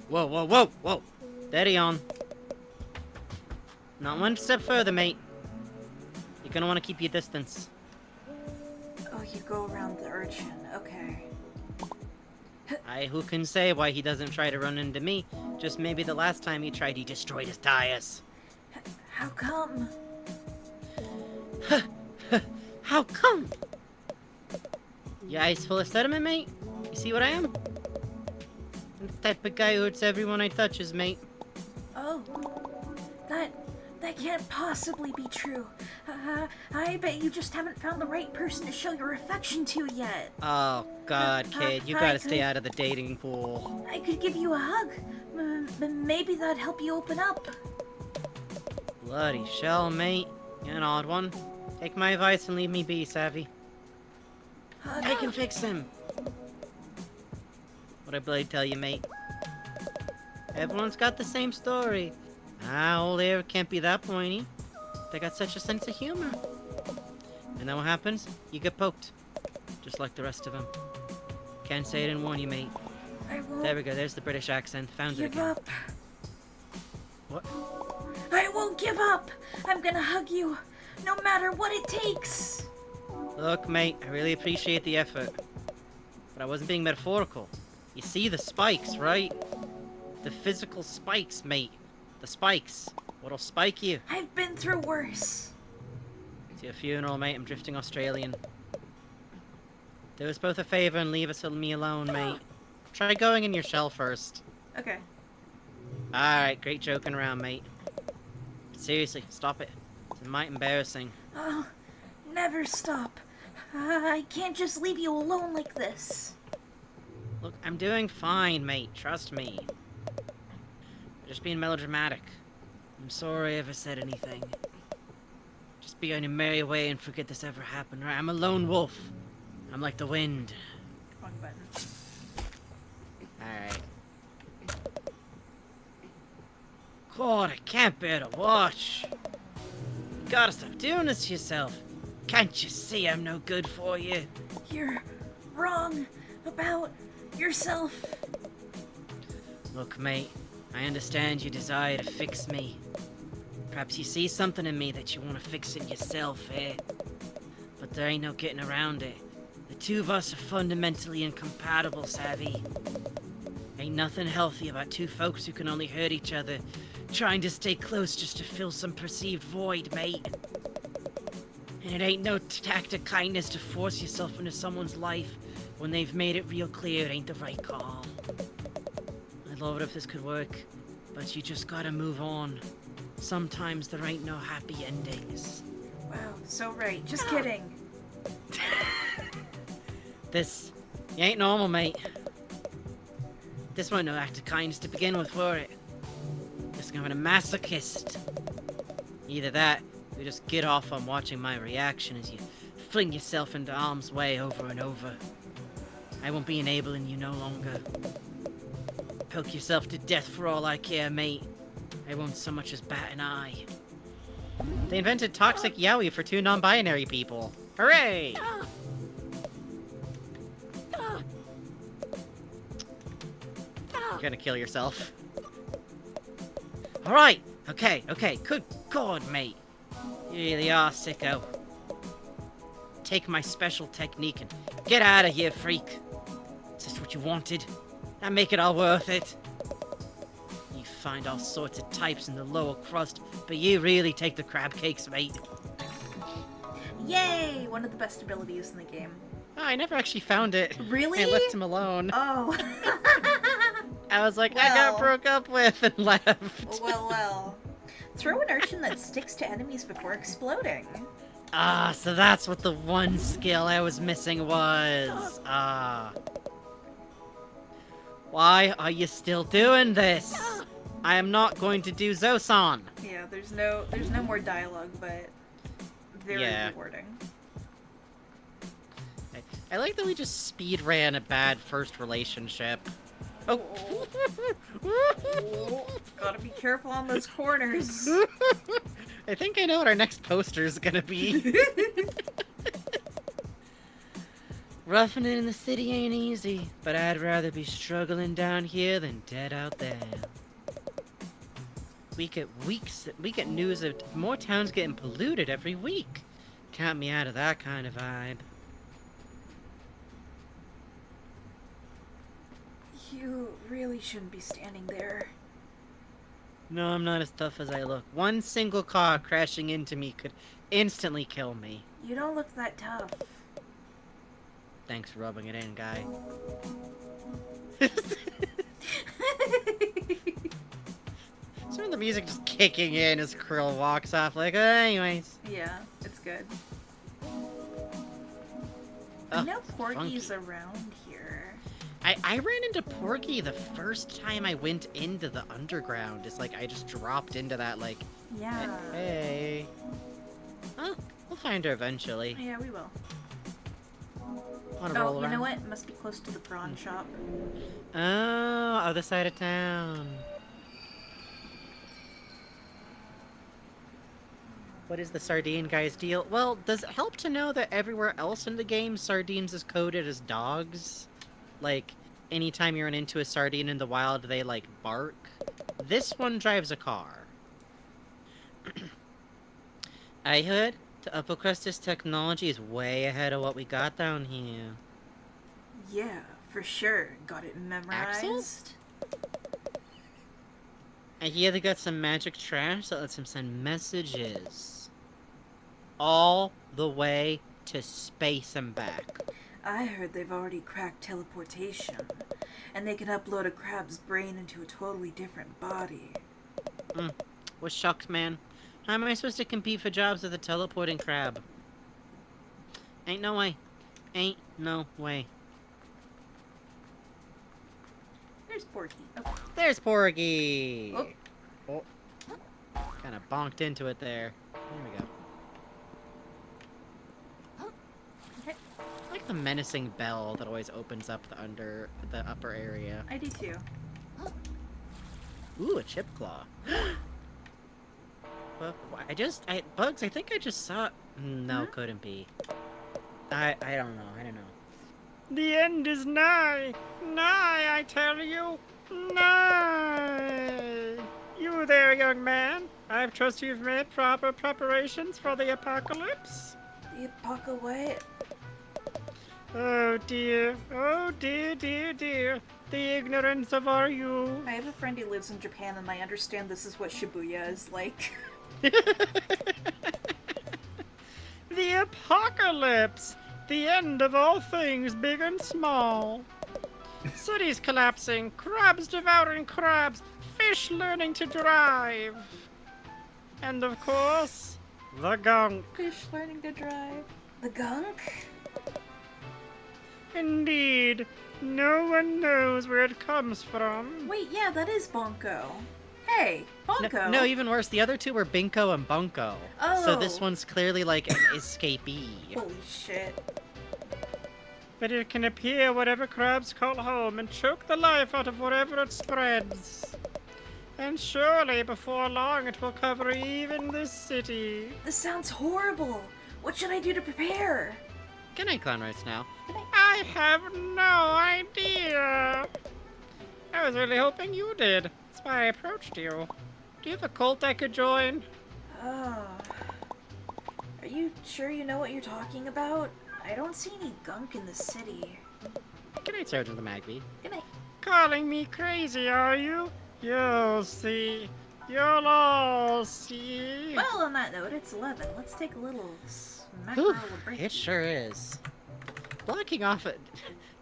Whoa, whoa, whoa, whoa. Steady on. Not one step further, mate. You're gonna want to keep your distance. Oh, you go around the urchin. Okay. Who can say why he doesn't try to run into me? Just maybe the last time he tried, he destroyed his tires. How come? How come? Your eyes full of sediment, mate? You see what I am? I'm the type of guy who hurts everyone I touches, mate. Oh, that can't possibly be true. I bet you just haven't found the right person to show your affection to yet. Oh, God, kid, you gotta stay out of the dating pool. I could give you a hug. Maybe that'd help you open up. Bloody shell, mate. You're an odd one. Take my advice and leave me be, Savvy. I can fix him. What'd Blade tell you, mate? Everyone's got the same story. Old Air can't be that pointy. They got such a sense of humor. And then what happens? You get poked. Just like the rest of them. Can't say I didn't warn you, mate. I won't There we go, there's the British accent. Found it give again. up. What? I won't give up. I'm gonna hug you, no matter what it takes. Look, mate, I really appreciate the effort. But I wasn't being metaphorical. You see the spikes, right? The physical spikes, mate. The spikes. What'll spike you? I've been through worse. It's your funeral, mate. I'm drifting Australian. Do us both a favor and leave me alone, mate. Try going in your shell first. Okay. Alright, great joking around, mate. But seriously, stop it. It's mighty embarrassing. Oh, never stop. I can't just leave you alone like this. Look, I'm doing fine, mate. Trust me. I'm just being melodramatic. I'm sorry I ever said anything. Just be on your merry way and forget this ever happened, right? I'm a lone wolf. I'm like the wind. Wrong button. Alright. God, I can't bear to watch. You gotta stop doing this to yourself. Can't you see I'm no good for you? You're wrong about yourself. Look, mate, I understand you desire to fix me. Perhaps you see something in me that you want to fix in yourself, eh? But there ain't no getting around it. The two of us are fundamentally incompatible, Savvy. Ain't nothing healthy about two folks who can only hurt each other, trying to stay close just to fill some perceived void, mate. And it ain't no act of kindness to force yourself into someone's life when they've made it real clear it ain't the right call. I'd love it if this could work, but you just gotta move on. Sometimes there ain't no happy endings. Wow, so right. Just kidding. This... You ain't normal, mate. This wasn't no act of kindness to begin with, were it? Just kind of a masochist. Either that, or just get off on watching my reaction as you fling yourself into harm's way over and over. I won't be enabling you no longer. Poke yourself to death for all I care, mate. I won't so much as bat an eye. They invented toxic yaoi for two non-binary people. Hooray! You're gonna kill yourself. Alright! Okay. Good God, mate. You really are, sicko. Take my special technique and get out of here, freak. Is this what you wanted? That make it all worth it? You find all sorts of types in the lower crust, but you really take the crab cakes, mate. Yay! One of the best abilities in the game. Oh, I never actually found it. Really? I left him alone. Oh. I was like, I got broke up with and left. Well. Throw an urchin that sticks to enemies before exploding. Ah, so that's what the one skill I was missing was. Ah. Why are you still doing this? I am not going to do Zosan. Yeah, there's no more dialogue, but very rewarding. I like that we just speed ran a bad first relationship. Oh. Gotta be careful on those corners. I think I know what our next poster is gonna be. Roughing it in the city ain't easy, but I'd rather be struggling down here than dead out there. We get news of more towns getting polluted every week. Count me out of that kind of vibe. You really shouldn't be standing there. No, I'm not as tough as I look. One single car crashing into me could instantly kill me. You don't look that tough. Thanks for rubbing it in, guy. Some of the music just kicking in as Krill walks off like, anyways. Yeah, it's good. Oh, I know Porky's funky. around here. I ran into Porky the first time I went into the underground. It's like I just dropped into that like, Yeah. hey. Oh, we'll find her eventually. Yeah, we will. Wanna Oh, roll you know around? what? It must be close to the prawn shop. Oh, other side of town. What is the sardine guy's deal? Well, does it help to know that everywhere else in the game, sardines is coded as dogs? Like, anytime you run into a sardine in the wild, they, like, bark? This one drives a car. I heard the upper crust's technology is way ahead of what we got down here. Yeah, for sure. Got it memorized. Axel? I hear they got some magic trash that lets him send messages. All the way to space and back. I heard they've already cracked teleportation, and they can upload a crab's brain into a totally different body. What shucks, man? How am I supposed to compete for jobs with a teleporting crab? Ain't no way. Ain't no way. There's Porky. Oh. There's Porgy! Oh. Oh. Kinda bonked into it there. There we go. Okay. I like the menacing bell that always opens up the upper area. I do too. Ooh, a chip claw. Well, Bugs, I think I just saw... No, couldn't be. I don't know. The end is nigh. Nigh, I tell you. Nigh. You there, young man. I trust you've made proper preparations for the apocalypse. The apocalypse what? Oh dear. Oh dear, dear, dear. The ignorance of our youth. I have a friend who lives in Japan, and I understand this is what Shibuya is like. The apocalypse! The end of all things, big and small. Cities collapsing, crabs devouring crabs, fish learning to drive. And of course, the gunk. Fish learning to drive. The gunk? Indeed, no one knows where it comes from. Wait, yeah, that is Bonko. Hey, Bonko. No, even worse, the other two were Binko and Bunko. So this Oh. one's clearly like an escapee. Holy shit. But it can appear whatever crabs call home and choke the life out of wherever it spreads. And surely before long it will cover even this city. This sounds horrible. What should I do to prepare? Good night, Clown Rice now. Good night. I have no idea. I was really hoping you did. That's why I approached you. Do you have a cult I could join? Oh. Are you sure you know what you're talking about? I don't see any gunk in the city. Good night, Sergeant the Magby. Good night. Calling me crazy, are you? You'll see. You'll all see. Well, on that note, it's 11. Let's take a little Whew, mackerel break. it sure is. Blocking off it.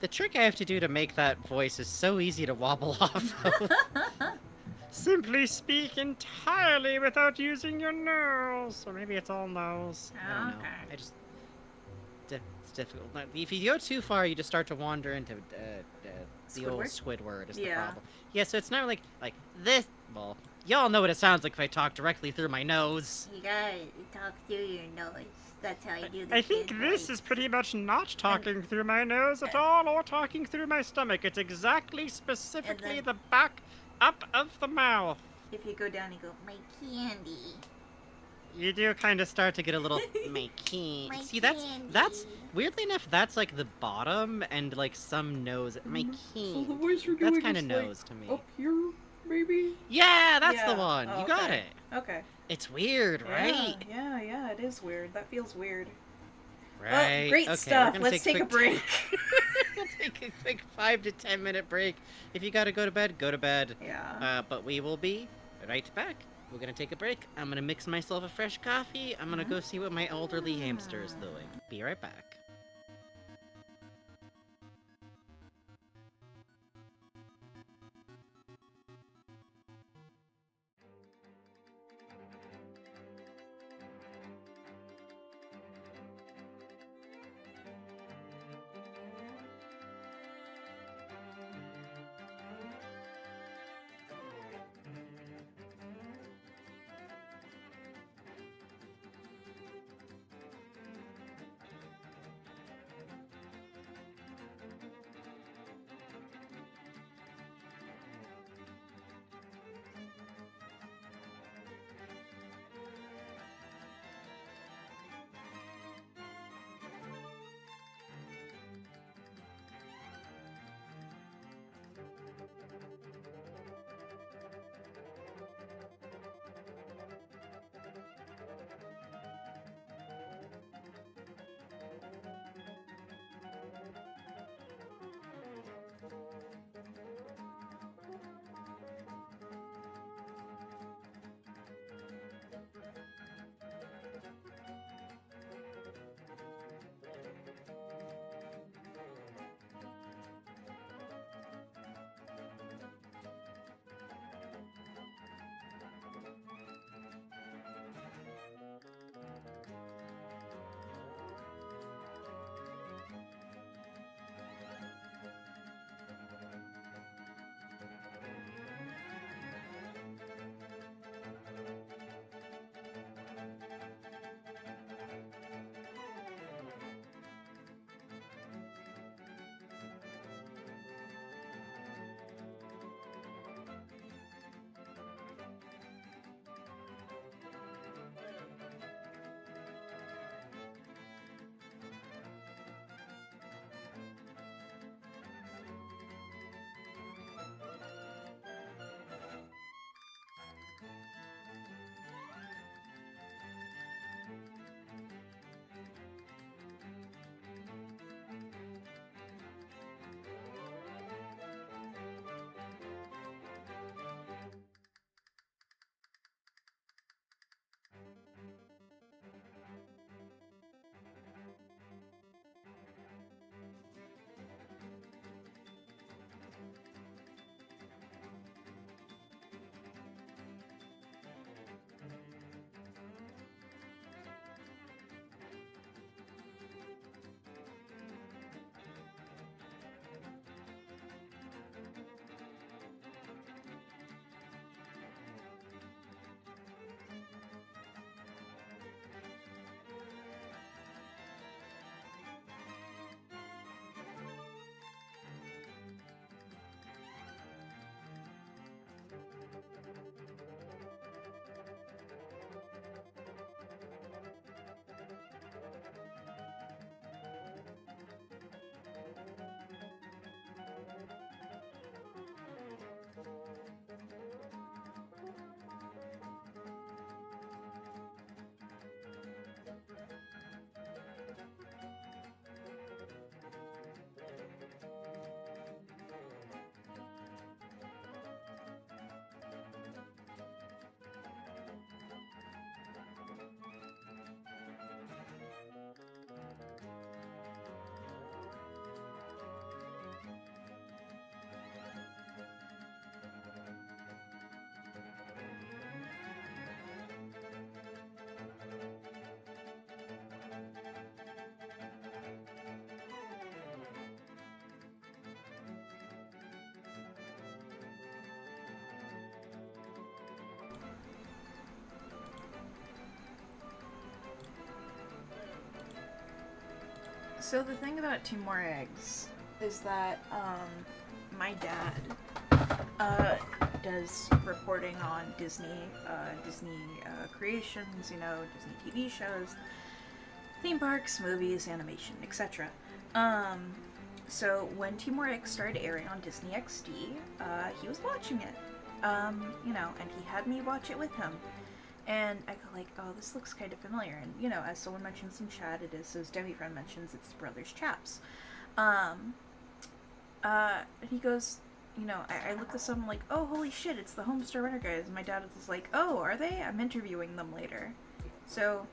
The trick I have to do to make that voice is so easy to wobble off of. Simply speak entirely without using your nose. Or maybe it's all nose. I don't know. Okay. I just... It's difficult. If you go too far, you just start to wander into the old Squidward is the Yeah. problem. Yeah, so it's not like this... Well, y'all know what it sounds like if I talk directly through my nose. You gotta talk through your nose. That's how you do the I think kid this voice. is pretty much not talking through my nose at all, or talking through my stomach. It's exactly specifically then- the back up of the mouth. If you go down, you go, My candy. You do kind of start to get a little my king. My See, that's candy. weirdly enough, that's like the bottom, and like some nose. My So the king. voice you're That's doing kind is of like nose to me. up here, maybe? Yeah, that's the Yeah. one. Oh, You got okay. it. Okay. It's weird, right? Yeah, it is weird. That feels weird. Right. Oh, great Okay, stuff. we're gonna Let's take a break. we'll take a quick 5 to 10 minute break. If you gotta go to bed, go to bed. Yeah. But we will be right back. We're gonna take a break. I'm gonna mix myself a fresh coffee. I'm gonna go see what my elderly hamster is doing. Be right back. So the thing about 2 more eggs is that, my dad does reporting on Disney creations, you know, Disney TV shows, theme parks, movies, animation, etc. So when Timor X started airing on Disney XD, he was watching it, you know, and he had me watch it with him. And I go like, oh, this looks kind of familiar. And, you know, as someone mentions in chat, it is, as Demi Friend mentions, it's the Brothers Chaps. He goes, you know, I looked this up, I'm like, oh, holy shit, it's the Homestar Runner guys. And my dad was like, oh, are they? I'm interviewing them later. So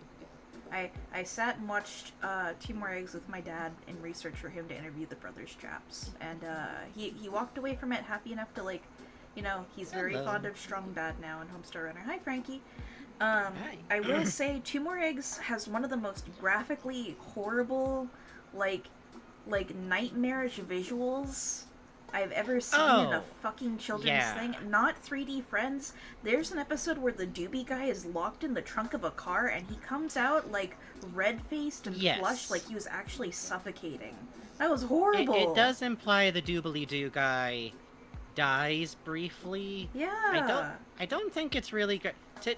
I sat and watched Timor Eggs with my dad in research for him to interview the Brothers Chaps. And he walked away from it happy enough to, like, you know, he's very fond of Strong Bad now and Homestar Runner. Hi, Franky. I will say Timor Eggs has one of the most graphically horrible, like nightmarish visuals I've ever seen in a fucking children's thing. Not 3D Friends. There's an episode where the doobie guy is locked in the trunk of a car and he comes out like red-faced and flushed, like he was actually suffocating. That was horrible. It does imply the doobly-doo guy dies briefly. Yeah. I don't think it's really good.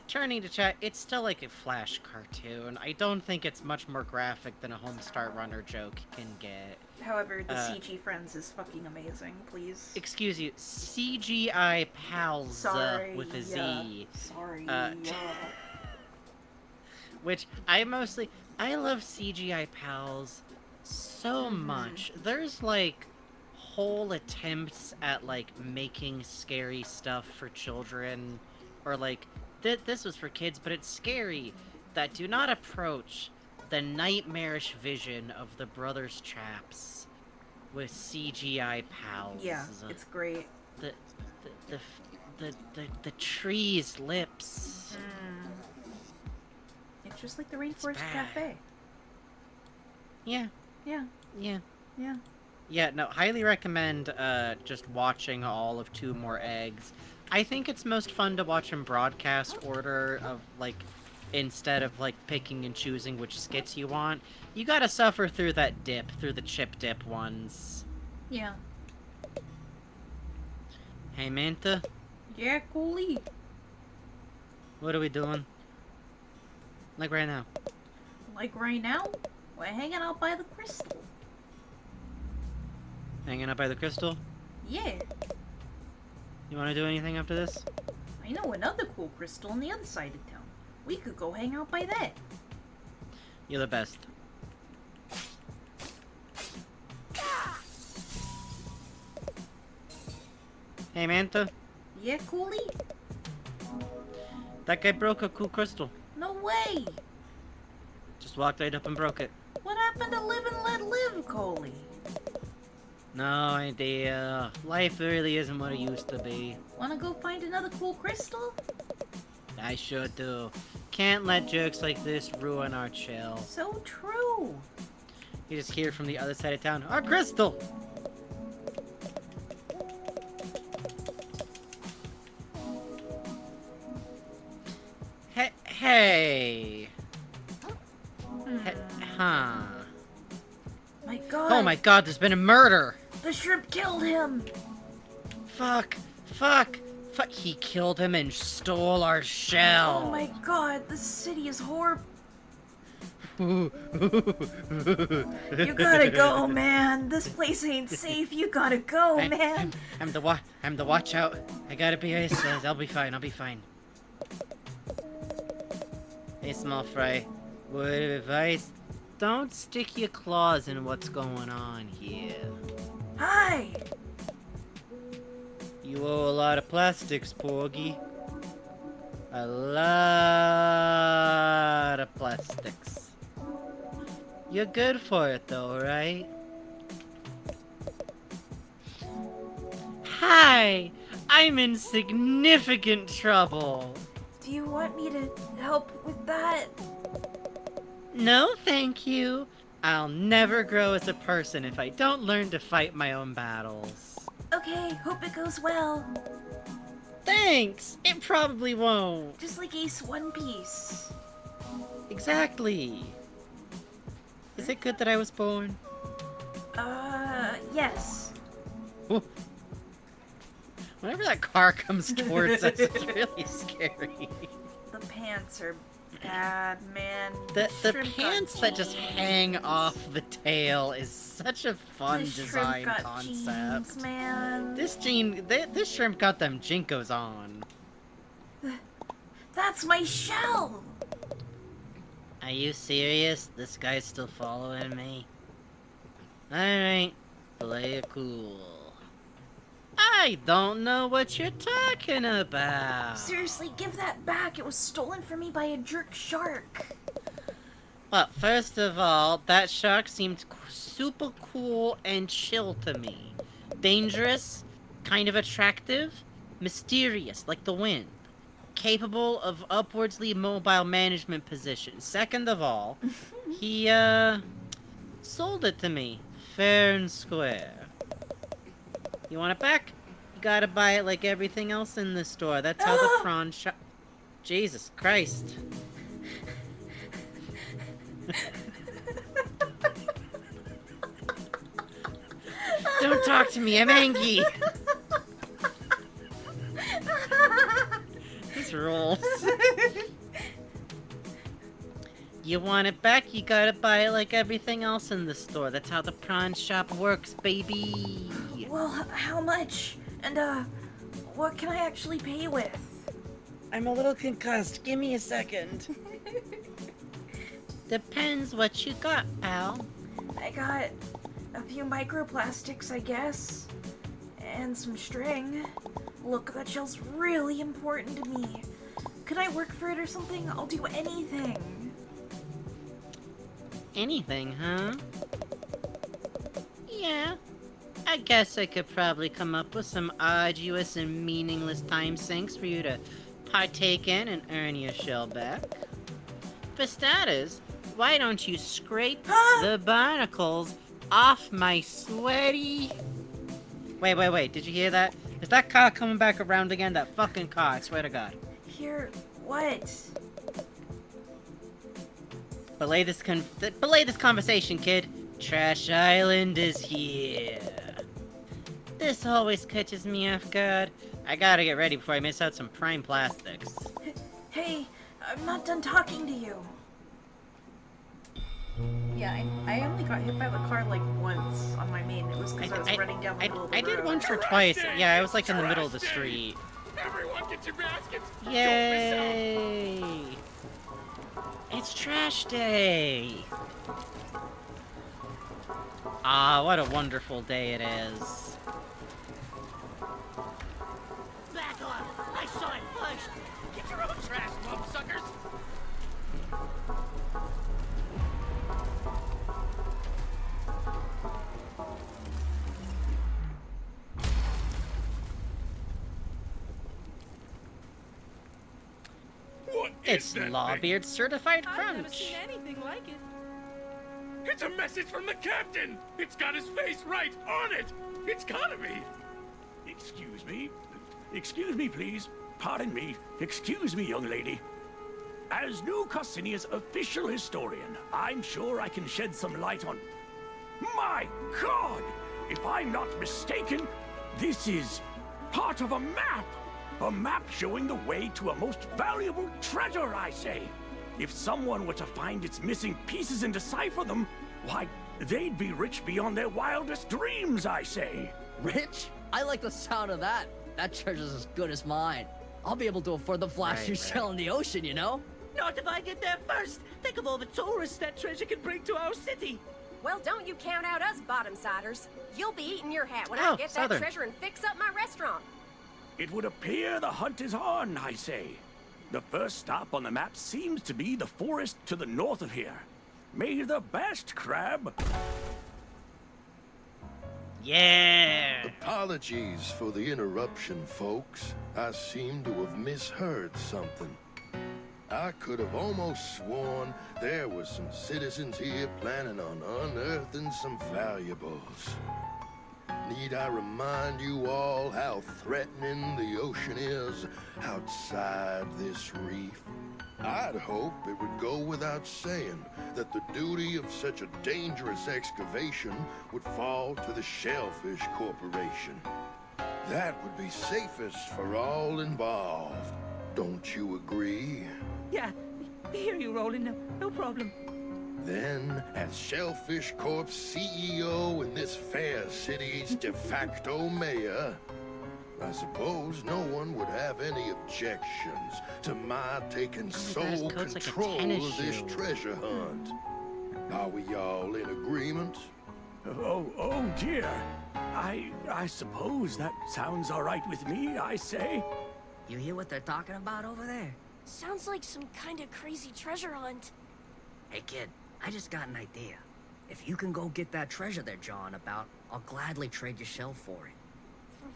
Turning to chat, it's still like a Flash cartoon. I don't think it's much more graphic than a Homestar Runner joke can get. However, the CG Friends is fucking amazing, please. Excuse you, CGI Pals with a Z. Sorry. Which I love CGI Pals so much. There's like whole attempts at like making scary stuff for children, or like this was for kids, but it's scary, that do not approach the nightmarish vision of the Brothers Chaps with CGI Pals. Yeah, it's great. The tree's lips. It's just like the Rainforest Cafe. Yeah. Yeah. Yeah. Yeah. Yeah, no, highly recommend just watching all of Two More Eggs. I think it's most fun to watch in broadcast order of, like, instead of, like, picking and choosing which skits you want. You gotta suffer through that dip, through the chip dip ones. Yeah. Hey, Manta? Yeah, coolie. What are we doing? Like right now. Like right now? We're hanging out by the crystal. Hanging out by the crystal? Yeah. You wanna do anything after this? I know another cool crystal on the other side of town. We could go hang out by that. You're the best. Hey, Manta? Yeah, coolie? That guy broke a cool crystal. No way! Just walked right up and broke it. What happened to live and let live, Coley? No idea. Life really isn't what it used to be. Wanna go find another cool crystal? I sure do. Can't let jokes like this ruin our chill. So true. You just hear from the other side of town, our crystal! Hey! Huh. My god. Oh my god, there's been a murder! The shrimp killed him! Fuck! He killed him and stole our shell! Oh my god, this city is horrible. You gotta go, man. This place ain't safe. You gotta go, man. I'm the watch out. I gotta be ice. I'll be fine. Hey, small fry. Word of advice: don't stick your claws in what's going on here. Hi. You owe a lot of plastics, Porgy. A lot of plastics. You're good for it, though, right? Hi! I'm in significant trouble. Do you want me to help with that? No, thank you. I'll never grow as a person if I don't learn to fight my own battles. Okay, hope it goes well. Thanks! It probably won't. Just like Ace One Piece. Exactly. Is it good that I was born? Yes. Whenever that car comes towards us, it's really scary. The pants are bad, man. The shrimp pants got that just jeans. hang off the tail is such a fun The shrimp design got concept. jeans, man. This shrimp got them jinkos on. That's my shell! Are you serious? This guy's still following me? Alright, play it cool. I don't know what you're talking about. Seriously, give that back. It was stolen from me by a jerk shark. Well, first of all, that shark seemed super cool and chill to me. Dangerous, kind of attractive, mysterious, like the wind. Capable of upwardsly mobile management position. Second of all, he, sold it to me. Fair and square. You want it back? You gotta buy it like everything else in the store. That's how the prawn shop... Jesus Christ. Don't talk to me, I'm angry. This rolls. You want it back, you gotta buy it like everything else in the store. That's how the prawn shop works, baby. Well, how much? And, what can I actually pay with? I'm a little concussed. Give me a second. Depends what you got, pal. I got a few microplastics, I guess. And some string. Look, that shell's really important to me. Could I work for it or something? I'll do anything. Anything, huh? Yeah. I guess I could probably come up with some arduous and meaningless time sinks for you to partake in and earn your shell back. For starters, why don't you scrape the barnacles off my sweaty... Wait, did you hear that? Is that car coming back around again? That fucking car, I swear to God. Here, what? Belay this conversation, kid. Trash Island is here. This always catches me off guard. I gotta get ready before I miss out some prime plastics. Hey, I'm not done talking to you. Yeah, I only got hit by the car like once on my main. It was because I was running down the middle of the road. I did once or twice. Yeah, I was like in the middle of the street. Everyone get your baskets. Yay! It's trash day! Ah, what a wonderful day it is. Back off! I saw it first. Get your own trash, bum suckers. What It's is that thing? Lawbeard Certified I've never Crunch. seen anything like it. It's a message from the captain! It's got his face right on it! It's gotta be! Excuse me? Excuse me, please. Pardon me. Excuse me, young lady. As New Carcinia's official historian, I'm sure I can shed some light on... My God! If I'm not mistaken, this is part of a map! A map showing the way to a most valuable treasure, I say! If someone were to find its missing pieces and decipher them, why, they'd be rich beyond their wildest dreams, I say. Rich? I like the sound of that. That treasure's as good as mine. I'll be able to afford the flashy shell in the ocean, you know? Not if I get there first. Think of all the tourists that treasure can bring to our city. Well, don't you count out us bottom-siders. You'll be eating your hat when Oh, I get Southern. that treasure and fix up my restaurant. It would appear the hunt is on, I say. The first stop on the map seems to be the forest to the north of here. May the best crab... Yeah! Apologies for the interruption, folks. I seem to have misheard something. I could have almost sworn there were some citizens here planning on unearthing some valuables. Need I remind you all how threatening the ocean is outside this reef? I'd hope it would go without saying that the duty of such a dangerous excavation would fall to the Shellfish Corporation. That would be safest for all involved. Don't you agree? Yeah, hear you, Roland. No problem. Then, as Shellfish Corp's CEO and this fair city's de facto mayor, I suppose no one would have any objections to my taking sole coat's like a control tennis of this shoe. treasure hunt. Are we all in agreement? Oh dear. I suppose that sounds all right with me, I say. You hear what they're talking about over there? Sounds like some kind of crazy treasure hunt. Hey kid, I just got an idea. If you can go get that treasure they're jawing about, I'll gladly trade your shell for it.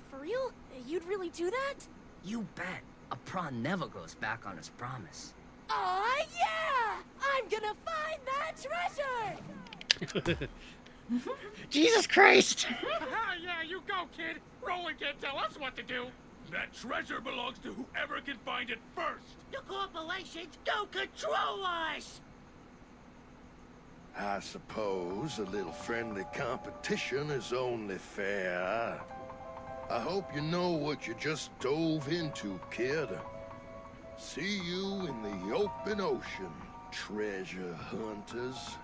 For real? You'd really do that? You bet. A prawn never goes back on his promise. Aw, yeah! I'm gonna find that treasure! Jesus Christ! Yeah, you go, kid. Roland can't tell us what to do. That treasure belongs to whoever can find it first. The corporations don't control us! I suppose a little friendly competition is only fair. I hope you know what you just dove into, kid. See you in the open ocean, treasure hunters.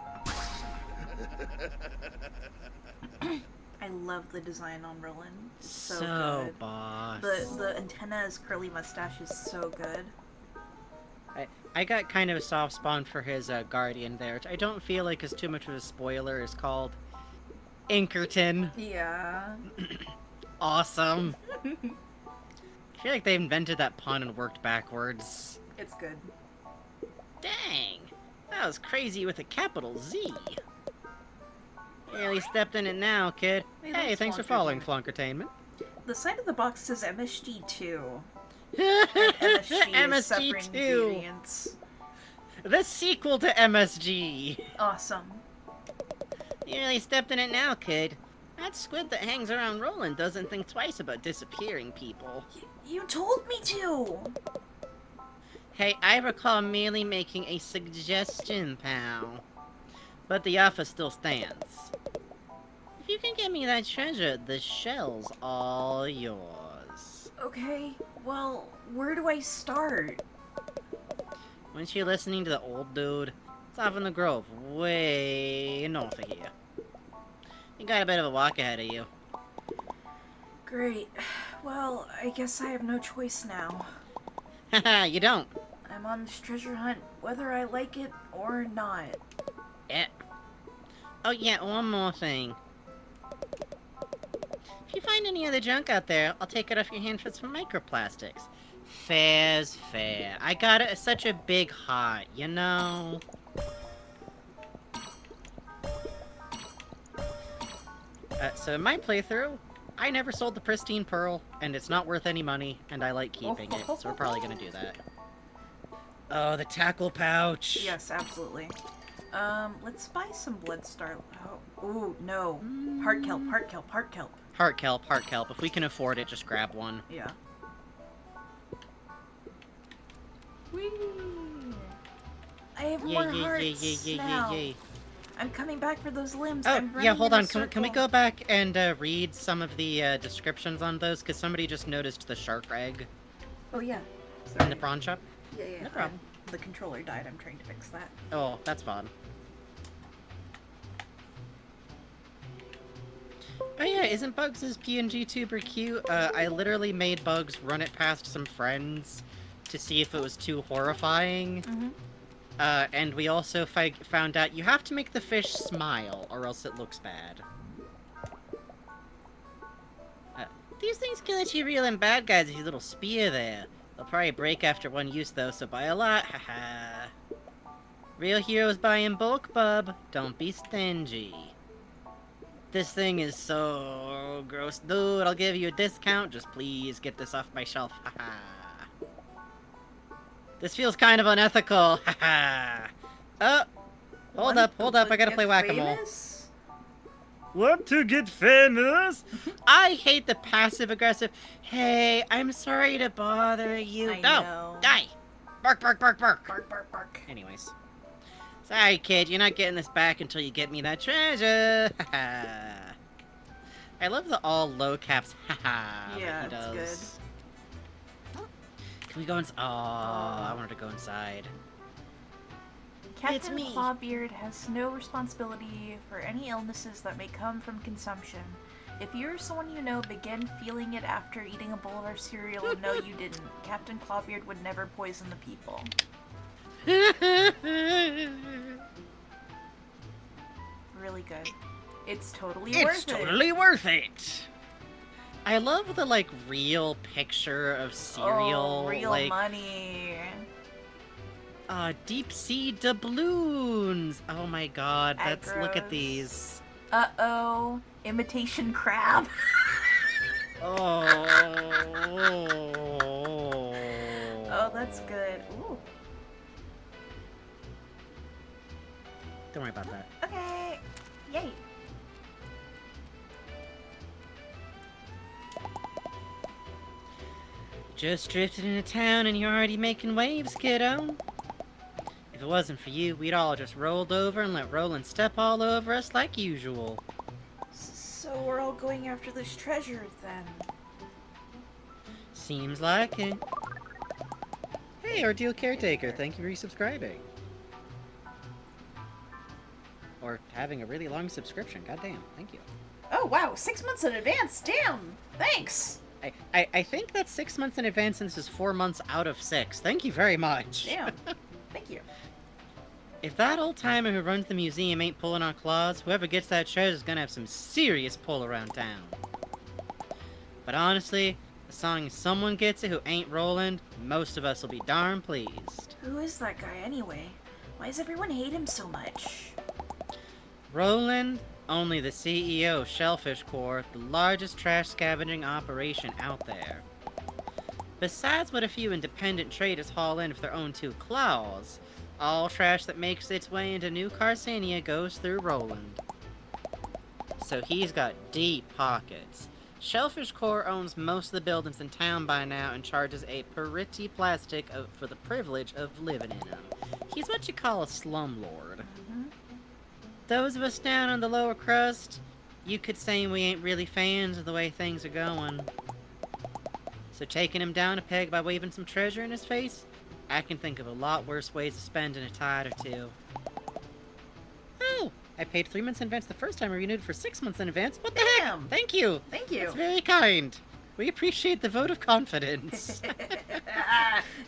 I love the design on Roland. It's so good. boss. The antenna's curly mustache is so good. I got kind of a soft spot for his guardian there, which I don't feel like is too much of a spoiler. Is called Inkerton. Yeah. Awesome. I feel like they invented that pun and worked backwards. It's good. Dang, that was crazy with a capital Z. Really stepped in it now, kid. Hey, Hey, that's thanks for Flonkertainment. following, Flonkertainment. The side of the box says MSG2. MSG is suffering MSG2! deviance. The sequel to MSG! Awesome. You really stepped in it now, kid. That squid that hangs around Roland doesn't think twice about disappearing people. You told me to! Hey, I recall merely making a suggestion, pal. But the offer still stands. If you can get me that treasure, the shell's all yours. Okay, well, where do I start? Weren't you listening to the old dude? It's off in the grove, way north of here. You got a bit of a walk ahead of you. Great. Well, I guess I have no choice now. Haha, you don't. I'm on this treasure hunt, whether I like it or not. Yeah. Oh yeah, one more thing. If you find any other junk out there, I'll take it off your hand for some microplastics. Fair's fair. I got it such a big heart, you know? So in my playthrough, I never sold the pristine pearl, and it's not worth any money, and I like keeping it, so we're probably gonna do that. Oh, the tackle pouch! Yes, absolutely. Let's buy some Bloodstar. Oh, ooh, no. Heart kelp, heart kelp, heart kelp. Heart kelp, heart kelp. If we can afford it, just grab one. Yeah. Whee! I have more hearts now. I'm coming back for those limbs. Oh, I'm yeah, running hold in a on. Can we circle. go back and read some of the descriptions on those? Because somebody just noticed the shark egg Oh, yeah. in the prawn shop. Yeah, yeah. No problem. The controller died. I'm trying to fix that. Oh, that's fun. Oh yeah, isn't Bugs' PNG tuber cute? I literally made Bugs run it past some friends to see if it was too horrifying. Mm-hmm. And we also found out you have to make the fish smile, or else it looks bad. These things can let you reel in bad guys with your little spear there. They'll probably break after one use though, so buy a lot, haha. Real heroes buy in bulk, bub. Don't be stingy. This thing is so gross. Dude, I'll give you a discount. Just please get this off my shelf, haha. This feels kind of unethical, haha. Oh, hold up, I gotta play whack-a-mole. Want to get famous? I hate the passive-aggressive, hey, I'm sorry to bother you. I No, know. die! Bark, bark, bark, bark. Bark, bark, bark. Anyways. Sorry, kid, you're not getting this back until you get me that treasure. I love the all low caps. Haha. Yeah, he does. it's good. Can we go inside? Oh, I wanted to go inside. Captain me. Clawbeard has no responsibility for any illnesses that may come from consumption. If you or someone you know begin feeling it after eating a bowl of our cereal, no you didn't. Captain Clawbeard would never poison the people. Really good. It's totally worth it. It's totally worth it. I love the like real picture of cereal. Oh, real like, money. Deep sea doubloons. Oh my god, let's look at Aggros. these. Uh-oh. Imitation crab. Oh. Oh, that's good. Ooh. Don't worry about that. Okay. Yay. Just drifted into town and you're already making waves, kiddo. If it wasn't for you, we'd all just rolled over and let Roland step all over us like usual. So we're all going after this treasure, then? Seems like it. Hey, Ordeal Caretaker, thank you for resubscribing. Or having a really long subscription, goddamn, thank you. Oh, wow, 6 months in advance, damn! Thanks! I think that's 6 months in advance and this is 4 months out of 6. Thank you very much. Damn. Thank you. If that old timer who runs the museum ain't pulling on claws, whoever gets that treasure is gonna have some serious pull around town. But honestly, as long as someone gets it who ain't Roland, most of us will be darn pleased. Who is that guy anyway? Why does everyone hate him so much? Roland, only the CEO of Shellfish Corps, the largest trash scavenging operation out there. Besides what a few independent traders haul in for their own 2 claws, all trash that makes its way into New Carcinia goes through Roland. So he's got deep pockets. Shellfish Corps owns most of the buildings in town by now and charges a pretty plastic for the privilege of living in them. He's what you call a slumlord. Those of us down on the lower crust, you could say we ain't really fans of the way things are going. So taking him down a peg by waving some treasure in his face, I can think of a lot worse ways of spending a tide or two. Oh, I paid 3 months in advance the first time I renewed for 6 months in advance. What the heck? Thank you. Thank you. That's very kind. We appreciate the vote of confidence.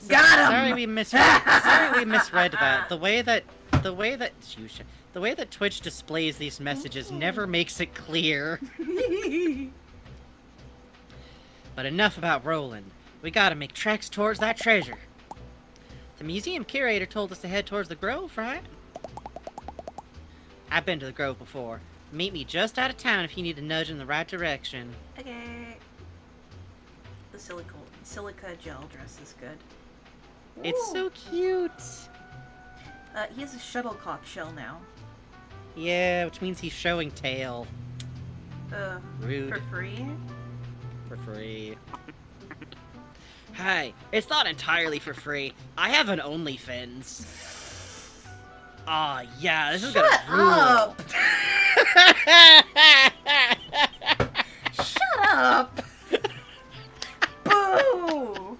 Got him! Sorry we misread that. The way that Twitch displays these messages never makes it clear. But enough about Roland. We gotta make treks towards that treasure. The museum curator told us to head towards the Grove, right? I've been to the Grove before. Meet me just out of town if you need a nudge in the right direction. Okay. The silica gel dress is good. It's so cute. He has a shuttlecock shell now. Yeah, which means he's showing tail. Rude. For free? For free. Hey, it's not entirely for free. I have an OnlyFins. Aw, yeah, this is gonna rule. Shut up! Boo!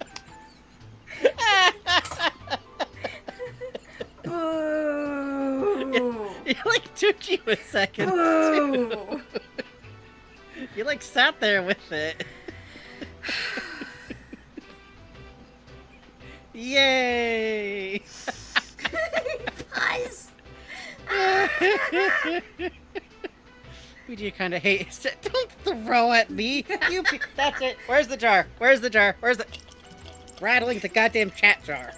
Boo! It like took you a second. Boo! You like sat there with it. Yay! Guys! Who do you kind of hate? Don't throw at me! That's it! Where's the jar? Where's the jar? Where's the... Rattling the goddamn chat jar.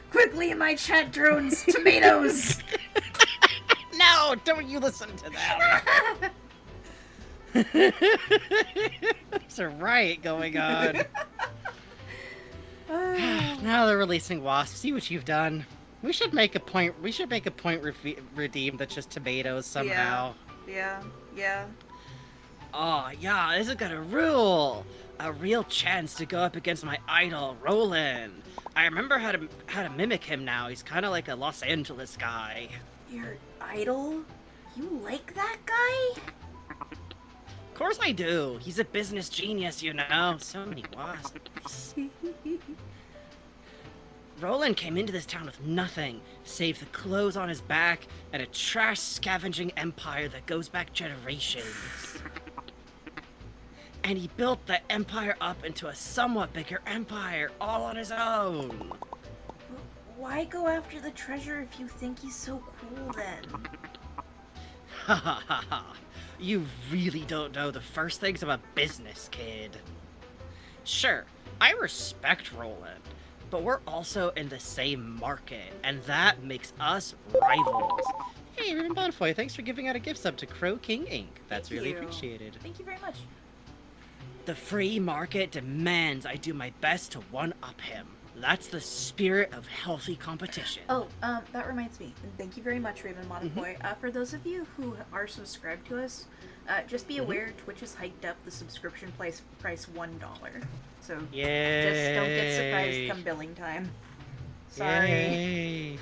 Quickly, my chat drones! Tomatoes! No! Don't you listen to them! There's a riot going on. Now they're releasing wasps. See what you've done. We should make a point. Redeem that's just tomatoes somehow. Yeah. Oh yeah, this is gonna rule. A real chance to go up against my idol, Roland. I remember how to mimic him now. He's kind of like a Los Angeles guy. Your idol? You like that guy? Of course I do. He's a business genius, you know. So many wasps. Roland came into this town with nothing, save the clothes on his back and a trash scavenging empire that goes back generations. And he built the empire up into a somewhat bigger empire, all on his own. Why go after the treasure if you think he's so cool then? Ha ha ha ha. You really don't know the first things about business, kid. Sure, I respect Roland, but we're also in the same market, and that makes us rivals. Hey, Ribbon Bonfoy, thanks for giving out a gift sub to Crow King Inc. That's Thank really you. appreciated. Thank you very much. The free market demands I do my best to one-up him. That's the spirit of healthy competition. Oh, that reminds me. Thank you very much, Raven Monoboy. For those of you who are subscribed to us, just be aware Twitch has hiked up the subscription price $1. So just don't get surprised come billing time. Sorry. Yay.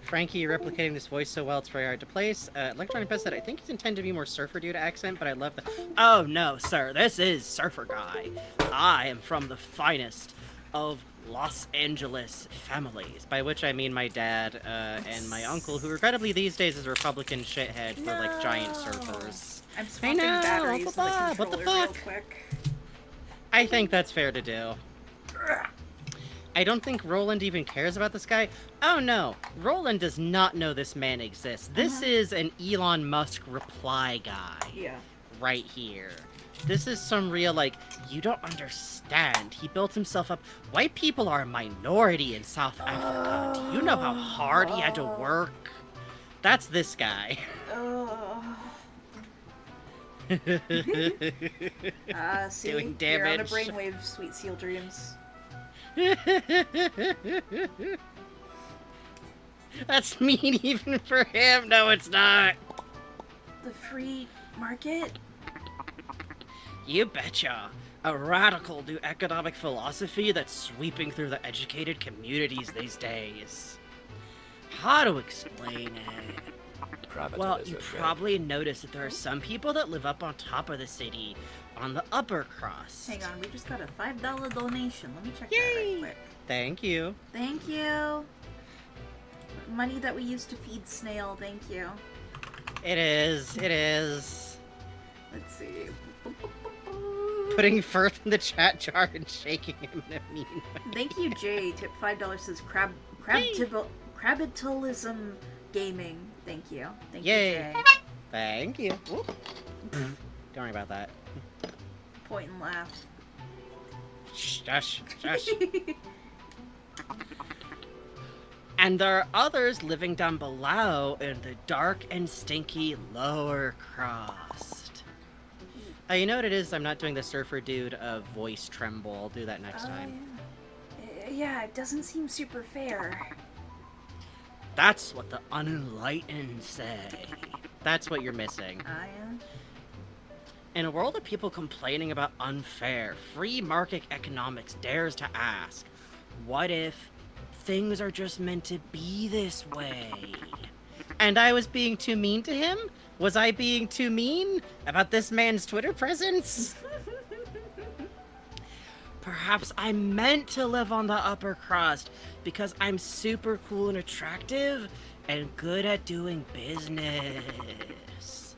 Franky, you're replicating this voice so well, it's very hard to place. Electronic Pest said, I think he's intended to be more surfer dude accent, but I love that. Oh, no, sir. This is Surfer Guy. I am from the finest of Los Angeles families, by which I mean my dad and my uncle, who regrettably these days is a Republican shithead for, like, giant surfers. I'm swapping batteries in the controller what the real fuck? quick. I think that's fair to do. I don't think Roland even cares about this guy. Oh no, Roland does not know this man exists. This is an Elon Musk reply guy. Yeah. Right here. This is some real, like, you don't understand. He built himself up. White people are a minority in South Africa. Do you know how hard he had to work? That's this guy. See, Doing you're on a damage. brainwave, sweet seal dreams. That's mean even for him. No, it's not. The free market? You betcha. A radical new economic philosophy that's sweeping through the educated communities these days. How to explain it? Well, you probably noticed that there are some people that live up on top of the city, on the upper crust. Hang on, we just got a $5 donation. Let me check that Yay! right quick. Thank you. Thank you. Money that we used to feed Snail, thank you. It is. It is. Let's see. Putting Firth in the chat jar and shaking him in a mean way. Thank you, Jay. Tip $5 says Capitalism Gaming. Thank you. Thank Yay. you, Jay. Thank you. Whoop. Don't worry about that. Point and laugh. Shush. Shush. And there are others living down below in the dark and stinky lower crust. You know what it is? I'm not doing the surfer dude voice tremble. I'll do that next time. Yeah, it doesn't seem super fair. That's what the unenlightened say. That's what you're missing. I am. In a world of people complaining about unfair, free market economics dares to ask, what if things are just meant to be this way? And I was being too mean to him? Was I being too mean about this man's Twitter presence? Perhaps I meant to live on the upper crust because I'm super cool and attractive and good at doing business.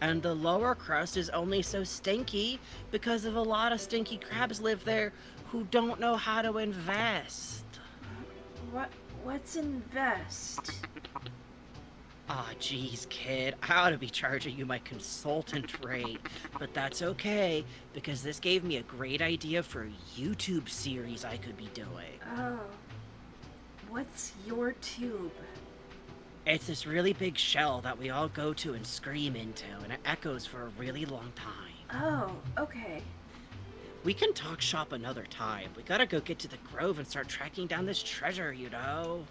And the lower crust is only so stinky because of a lot of stinky crabs live there who don't know how to invest. What's invest? Aw, geez, kid, I ought to be charging you my consultant rate, but that's okay, because this gave me a great idea for a YouTube series I could be doing. Oh. What's your tube? It's this really big shell that we all go to and scream into, and it echoes for a really long time. Oh, okay. We can talk shop another time. We gotta go get to the grove and start tracking down this treasure, you know?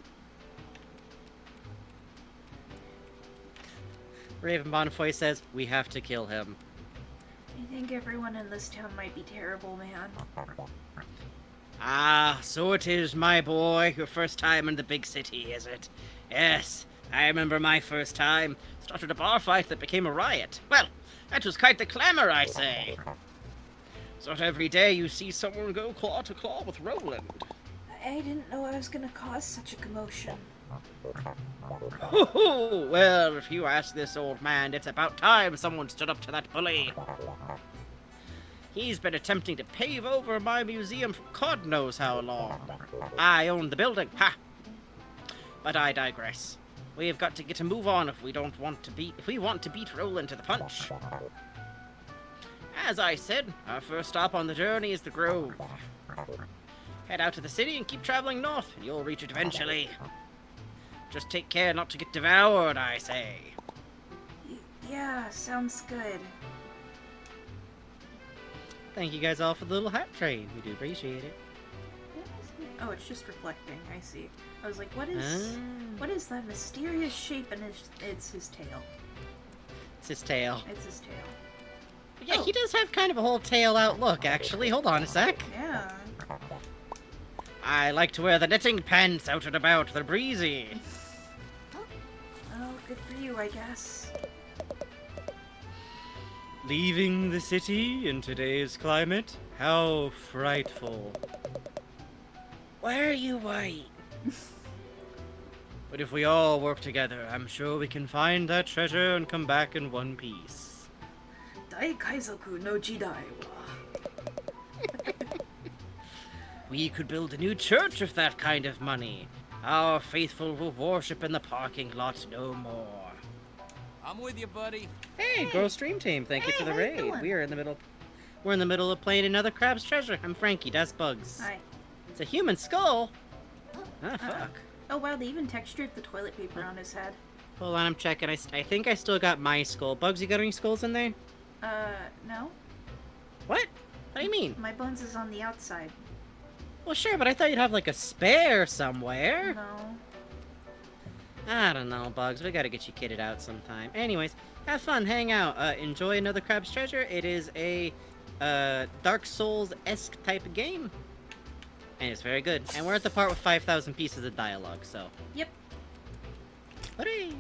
Raven Bonfoy says, we have to kill him. I think everyone in this town might be terrible, man. Ah, so it is, my boy. Your first time in the big city, is it? Yes, I remember my first time. Started a bar fight that became a riot. Well, that was quite the clamor, I say. Sort of every day you see someone go claw to claw with Roland. I didn't know I was gonna cause such a commotion. Well, if you ask this old man, it's about time someone stood up to that bully. He's been attempting to pave over my museum for God knows how long. I own the building, ha! But I digress. We've got to get a move on if we want to beat Roland to the punch. As I said, our first stop on the journey is the Grove. Head out to the city and keep traveling north, and you'll reach it eventually. Just take care not to get devoured, I say. Yeah, sounds good. Thank you guys all for the little hat trade. We do appreciate it. Oh, it's just reflecting. I see. I was like, what is that mysterious shape? And it's his tail. It's his tail. It's his tail. Yeah, he does have kind of a whole tail out look, actually. Hold on a sec. Yeah. I like to wear the knitting pants out and about. They're breezy. Oh, good for you, I guess. Leaving the city in today's climate? How frightful. Why are you white? But if we all work together, I'm sure we can find that treasure and come back in one piece. Dai Kaizoku no Jidai wa. We could build a new church with that kind of money. Our faithful will worship in the parking lot no more. I'm with you, buddy. Hey, Grow Stream Team, thank you for the raid. We're in the middle of playing another Crab's Treasure. I'm Franky, das Bugs. Hi. It's a human skull. Ah, fuck. Oh wow, they even textured the toilet paper on his head. Hold on, I'm checking. I think I still got my skull. Bugs, you got any skulls in there? No. What? What do you mean? My bones is on the outside. Well, sure, but I thought you'd have like a spare somewhere. No. I don't know, Bugs. We gotta get you kitted out sometime. Anyways, have fun, hang out, enjoy another Crab's Treasure. It is a Dark Souls-esque type of game. And it's very good. And we're at the part with 5,000 pieces of dialogue, so. Yep. Hooray!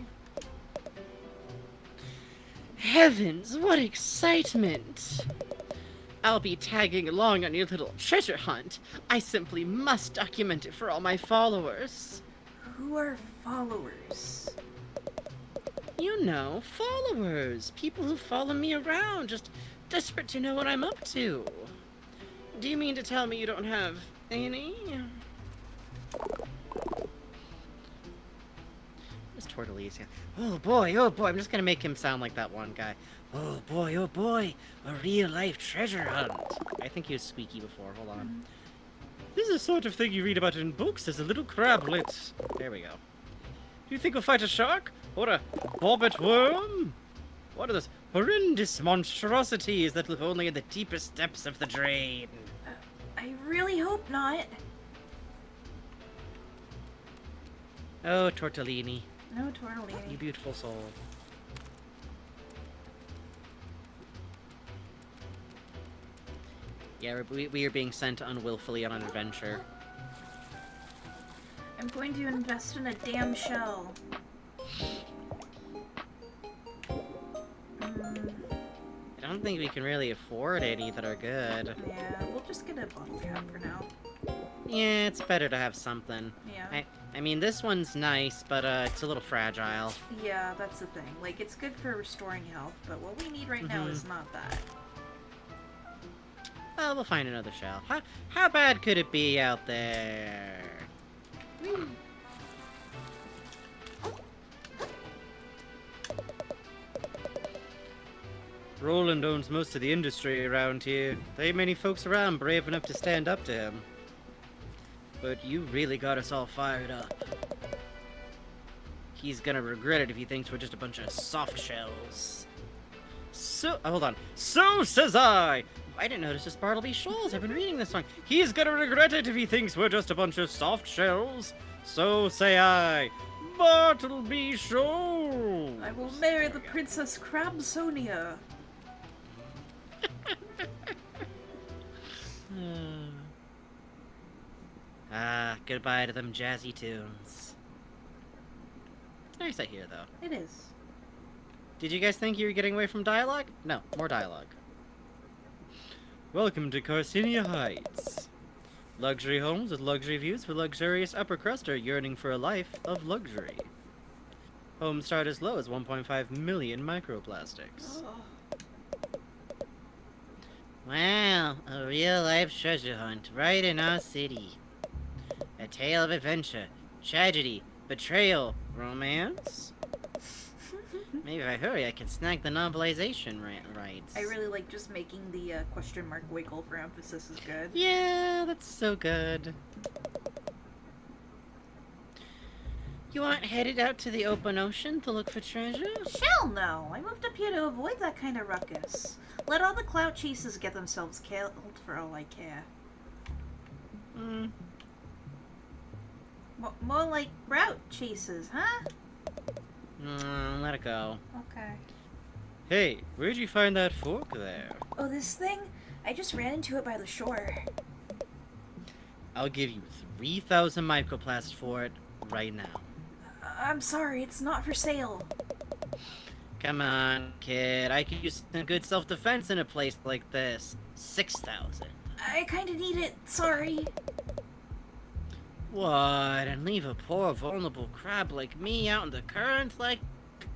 Heavens, what excitement! I'll be tagging along on your little treasure hunt. I simply must document it for all my followers. Who are followers? You know, followers. People who follow me around, just desperate to know what I'm up to. Do you mean to tell me you don't have any? It's Tortellese. Oh boy, I'm just gonna make him sound like that one guy. Oh boy, a real-life treasure hunt. I think he was squeaky before, hold on. This is the sort of thing you read about in books as a little crablet. There we go. Do you think we'll fight a shark? Or a bobbit worm? What are those horrendous monstrosities that live only in the deepest depths of the drain? I really hope not. Oh, Tortellini. No tortellini. You beautiful soul. Yeah, we are being sent unwillfully on an adventure. I'm going to invest in a damn shell. I don't think we can really afford any that are good. Yeah, we'll just get a bottle cap for now. Yeah, it's better to have something. Yeah. I mean, this one's nice, but it's a little fragile. Yeah, that's the thing. Like, it's good for restoring health, but what we need right now is not that. Well, we'll find another shell. How bad could it be out there? Roland owns most of the industry around here. There ain't many folks around brave enough to stand up to him. But you really got us all fired up. He's gonna regret it if he thinks we're just a bunch of soft shells. Hold on. So says I! I didn't notice this Bartleby Shoals. I've been reading this song. He's gonna regret it if he thinks we're just a bunch of soft shells. So say I. Bartleby Shoals! I will marry the Princess Crabsonia. Goodbye to them jazzy tunes. Nice I hear, though. It is. Did you guys think you were getting away from dialogue? No, more dialogue. Welcome to Carcinia Heights. Luxury homes with luxury views for luxurious upper crust are yearning for a life of luxury. Homes start as low as 1.5 million microplastics. Oh. Wow, a real-life treasure hunt right in our city. A tale of adventure, tragedy, betrayal, romance? Maybe if I hurry, I can snag the novelization rights. I really like just making the question mark wiggle for emphasis is good. Yeah, that's so good. You aren't headed out to the open ocean to look for treasure? Hell no! I moved up here to avoid that kind of ruckus. Let all the clout chasers get themselves killed for all I care. More like route chasers, huh? Let it go. Okay. Hey, where'd you find that fork there? Oh, this thing? I just ran into it by the shore. I'll give you 3,000 microplast for it right now. I'm sorry, it's not for sale. Come on, kid. I could use some good self-defense in a place like this. 6,000. I kinda need it, sorry. What? And leave a poor, vulnerable crab like me out in the current like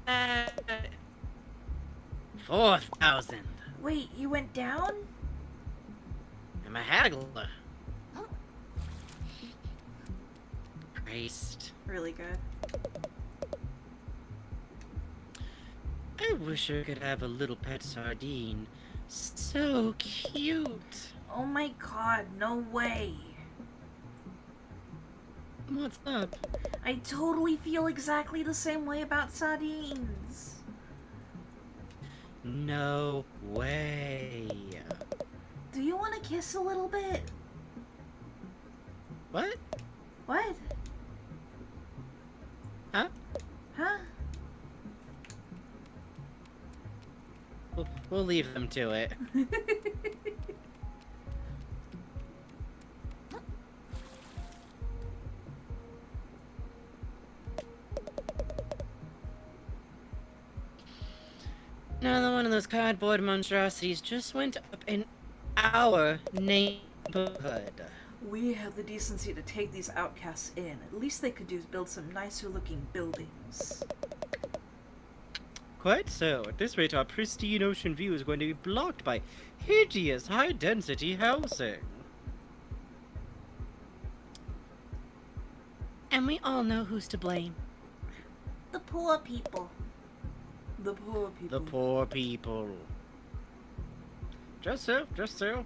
that? 4,000. Wait, you went down? I'm a haggler. Christ. Really good. I wish I could have a little pet sardine. So cute. Oh my god, no way. What's up? I totally feel exactly the same way about sardines. No way. Do you want to kiss a little bit? What? What? Huh? Huh? We'll leave them to it. Another one of those cardboard monstrosities just went up in our neighborhood. We have the decency to take these outcasts in. At least they could build some nicer looking buildings. Quite so. At this rate, our pristine ocean view is going to be blocked by hideous high-density housing. And we all know who's to blame. The poor people. The poor people. The poor people. Just so, just so.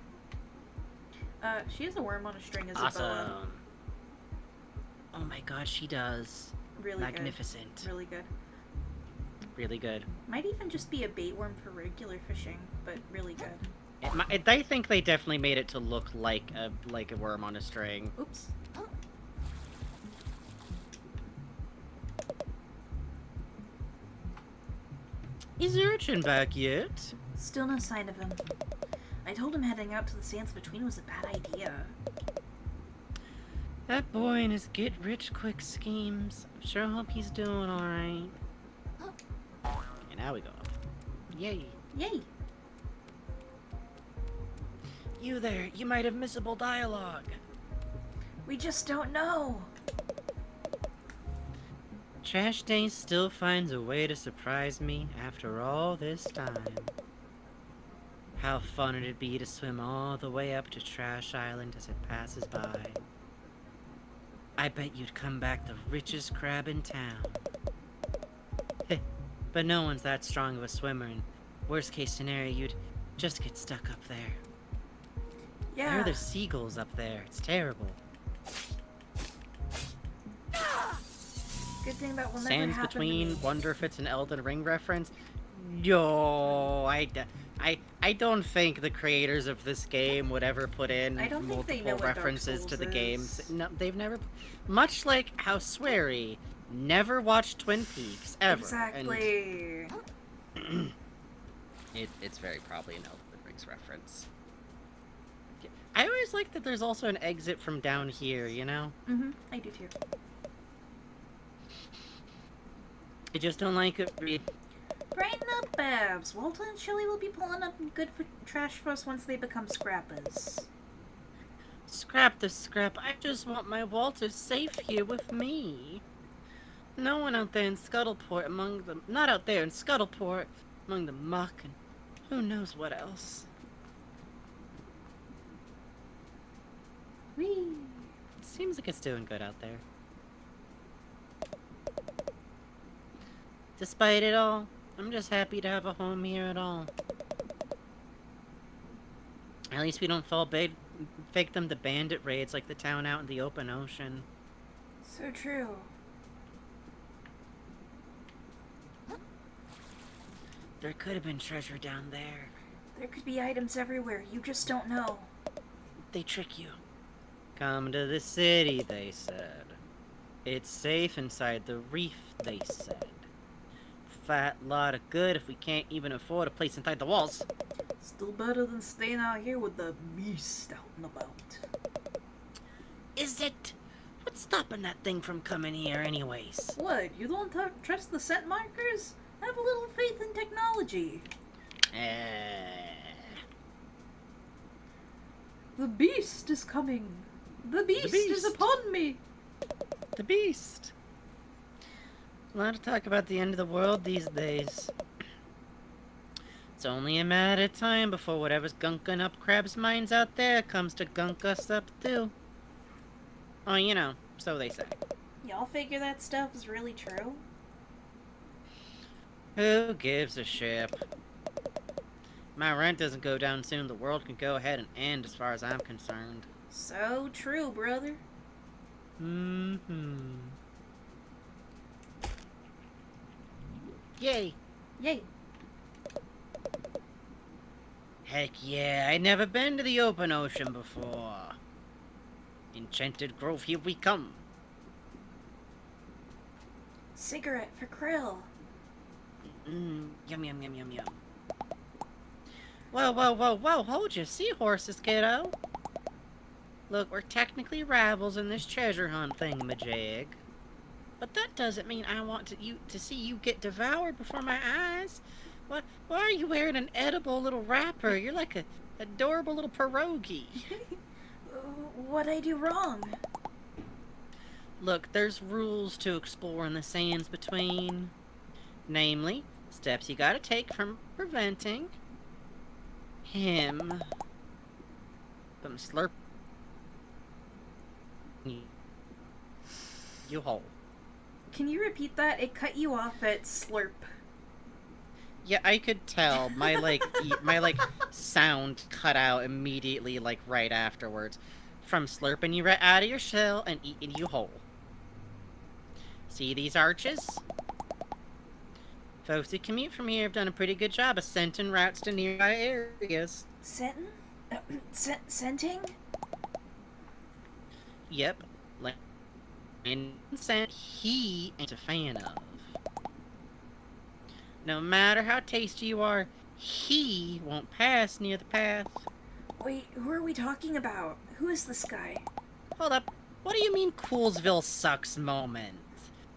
She has a worm on a string as a Awesome. boa. Oh my god, she does. Really Magnificent. good. Really good. Really good. Might even just be a bait worm for regular fishing, but really good. I think they definitely made it to look like a worm on a string. Oops. Is Urchin back yet? Still no sign of him. I told him heading out to the sands between was a bad idea. That boy and his get-rich-quick schemes. I sure hope he's doing alright. Okay, now we go up. Yay. Yay. You there, you might have missable dialogue. We just don't know. Trash Day still finds a way to surprise me after all this time. How fun it'd be to swim all the way up to Trash Island as it passes by. I bet you'd come back the richest crab in town. But no one's that strong of a swimmer, and worst case scenario, you'd just get stuck up there. Yeah. I hear there's seagulls up there. It's terrible. Good thing that will never Sands happen between. to me. Wonder if it's an Elden Ring reference. Yo, I don't think the creators of this game would ever put in I don't think they know multiple what Dark references to Souls the games. is. No, they've never. Much like how Swery never watched Twin Peaks ever. Exactly. And it's very probably an Elden Rings reference. I always like that there's also an exit from down here, you know? Mm-hmm. I do too. I just don't like it. Brighten up, Babs. Walter and Chili will be pulling up good for trash for us once they become scrappers. Scrap the scrap. I just want my Walter safe here with me. No one out there in Scuttleport among them. Not out there in Scuttleport among the muck and who knows what else. Whee! It seems like it's doing good out there. Despite it all, I'm just happy to have a home here at all. At least we don't fall victim to bandit raids like the town out in the open ocean. So true. There could have been treasure down there. There could be items everywhere, you just don't know. They trick you. Come to the city, they said. It's safe inside the reef, they said. Fat lot of good if we can't even afford a place inside the walls. Still better than staying out here with the beast out and about. Is it? What's stopping that thing from coming here anyways? What, you don't trust the scent markers? Have a little faith in technology. The beast is coming. The beast is upon me. The beast. A lot of talk about the end of the world these days. It's only a matter of time before whatever's gunking up crabs' minds out there comes to gunk us up too. Oh, you know, so they say. Y'all figure that stuff is really true? Who gives a shit? My rent doesn't go down soon, the world can go ahead and end as far as I'm concerned. So true, brother. Mm-hmm. Yay! Yay! Heck yeah, I'd never been to the open ocean before. Enchanted Grove, here we come. Cigarette for Krill. Yum, yum, yum, yum, yum. Whoa, whoa, whoa, whoa, hold your seahorses, kiddo. Look, we're technically rivals in this treasure hunt thingamajig. But that doesn't mean I want to see you get devoured before my eyes. Why are you wearing an edible little wrapper? You're like a adorable little pierogi. What'd I do wrong? Look, there's rules to explore in the sands between. Namely, steps you gotta take from preventing him from slurp you whole. Can you repeat that? It cut you off at slurp. Yeah, I could tell. My my sound cut out immediately, like right afterwards. From slurping you right out of your shell and eating you whole. See these arches? Folks who commute from here have done a pretty good job of scenting routes to nearby areas. Scenting? Scenting? Yep. Like, and scent he ain't a fan of. No matter how tasty you are, he won't pass near the path. Wait, who are we talking about? Who is this guy? Hold up. What do you mean Coolsville sucks moment?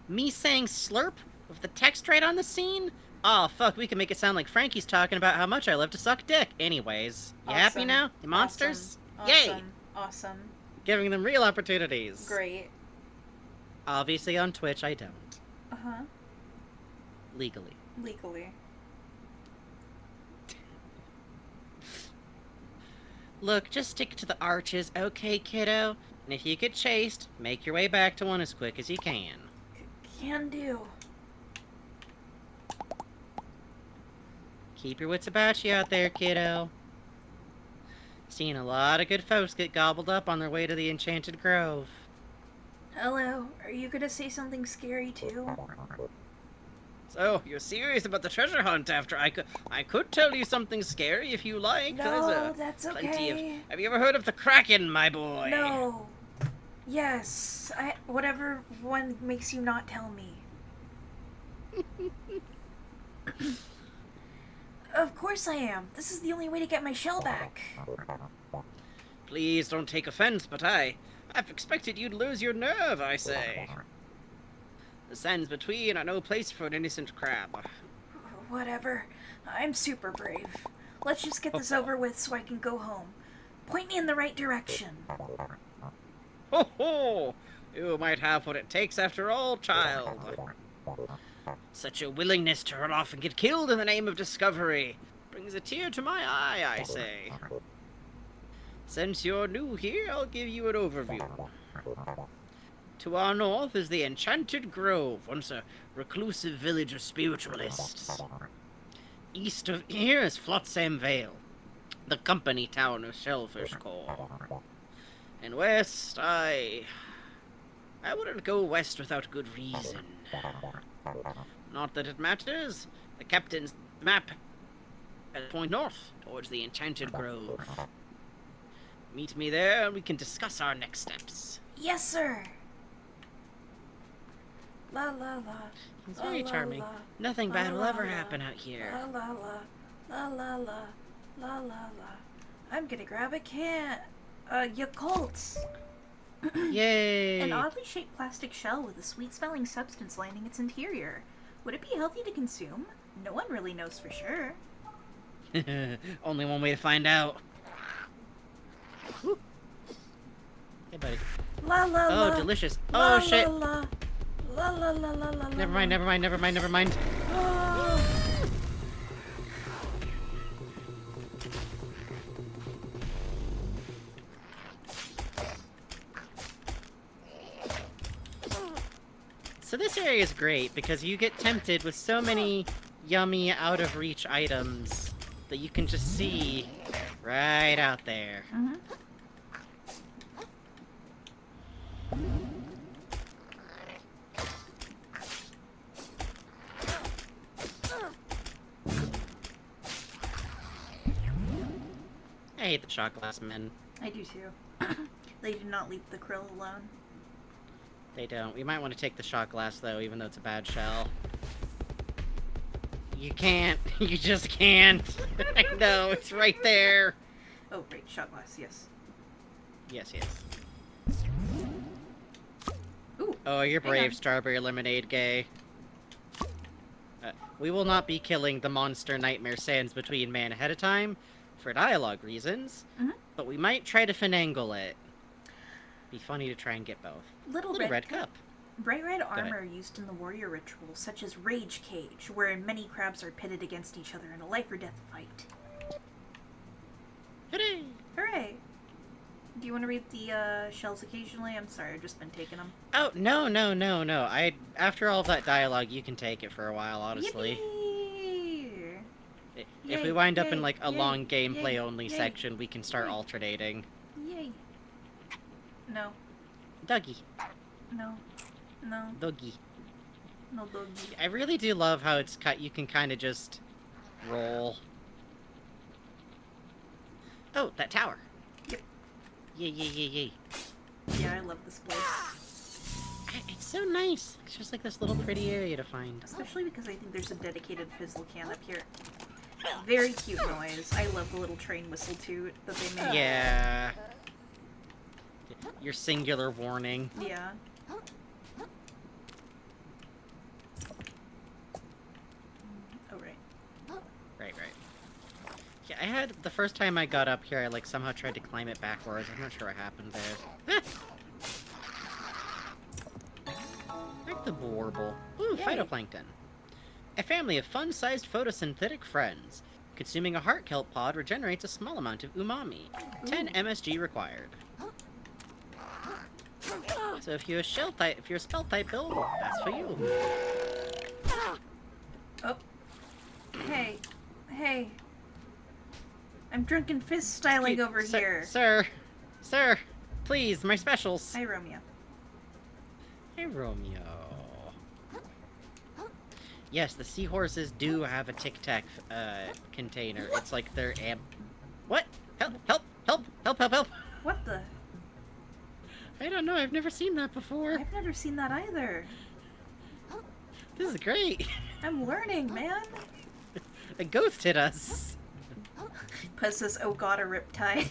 Me saying slurp with the text right on the scene? Oh, fuck, we can make it sound like Franky's talking about how much I love to suck dick. Anyways, you happy now? You monsters? Awesome. Yay! Awesome. Giving them real opportunities. Great. Obviously on Twitch I don't. Uh-huh. Legally. Legally. Look, just stick to the arches, okay, kiddo? And if you get chased, make your way back to one as quick as you can. Can do. Keep your wits about you out there, kiddo. Seen a lot of good folks get gobbled up on their way to the Enchanted Grove. Hello, are you gonna say something scary too? So, you're serious about the treasure hunt after I could tell you something scary if you like. No, that's okay. Have you ever heard of the Kraken, my boy? No. Yes, whatever one makes you not tell me. Of course I am. This is the only way to get my shell back. Please don't take offense, but I've expected you'd lose your nerve, I say. The sands between are no place for an innocent crab. Whatever. I'm super brave. Let's just get this over with so I can go home. Point me in the right direction. Ho ho! You might have what it takes after all, child. Such a willingness to run off and get killed in the name of discovery brings a tear to my eye, I say. Since you're new here, I'll give you an overview. To our north is the Enchanted Grove, once a reclusive village of spiritualists. East of here is Flotsam Vale, the company town of Shellfish Core. And west, I wouldn't go west without good reason. Not that it matters. The captain's map at point north, towards the Enchanted Grove. Meet me there and we can discuss our next steps. Yes, sir. La la la. He's very charming. Nothing bad will ever happen out here. La la la. La la la. La la la. I'm gonna grab a can. Yakult. Yay! An oddly shaped plastic shell with a sweet-smelling substance lining its interior. Would it be healthy to consume? No one really knows for sure. Only one way to find out. Whew. Hey, buddy. La la la. Oh, delicious. La, Oh, shit. La la la la la la. Never mind, never mind, never mind, never mind. So this area is great because you get tempted with so many yummy, out-of-reach items that you can just see right out there. Mm-hmm. I hate the shot glass men. I do too. They do not leave the krill alone. They don't. We might want to take the shot glass, though, even though it's a bad shell. You can't. You just can't. I know, it's right there. Oh, right. Shot glass, yes. Yes, yes. Ooh, oh, you're brave, strawberry lemonade gay. We will not be killing the monster nightmare sands between man ahead of time for dialogue reasons, but we might try to finagle it. Be funny to try and get both. Little red cup. Bright red armor used in the warrior rituals, such as Rage Cage, wherein many crabs are pitted against each other in a life or death fight. Hooray! Hooray! Do you want to read the shells occasionally? I'm sorry, I've just been taking them. Oh, no. After all that dialogue, you can take it for a while, honestly. Yippee! If we wind up in, like, a long gameplay-only section, we can start alternating. Yay. No. Dougie. No. No. Dougie. No doggy. I really do love how it's cut. You can kind of just roll. Oh, that tower. Yep. Yay. Yeah, I love this place. It's so nice. It's just like this little pretty area to find. Especially because I think there's a dedicated fizzle can up here. Very cute noise. I love the little train whistle toot that they made. Yeah. Your singular warning. Yeah. Oh, right. Right. Yeah, I had, the first time I got up here, I, like, somehow tried to climb it backwards. I'm not sure what happened there. Like the warble. Ooh, Yay. phytoplankton. A family of fun-sized photosynthetic friends. Consuming a heart kelp pod regenerates a small amount of umami. 10 MSG required. So if you're a spell type build, that's for you. Oh. Hey. I'm drunken fist styling over here. Sir, please, my specials. Hi, Romeo. Hey, Romeo. Yes, the seahorses do have a Tic Tac container. It's like their What? Help! What the? I don't know, I've never seen that before. I've never seen that either. This is great. I'm learning, man. A ghost hit us. Puzz says, oh god, a riptide.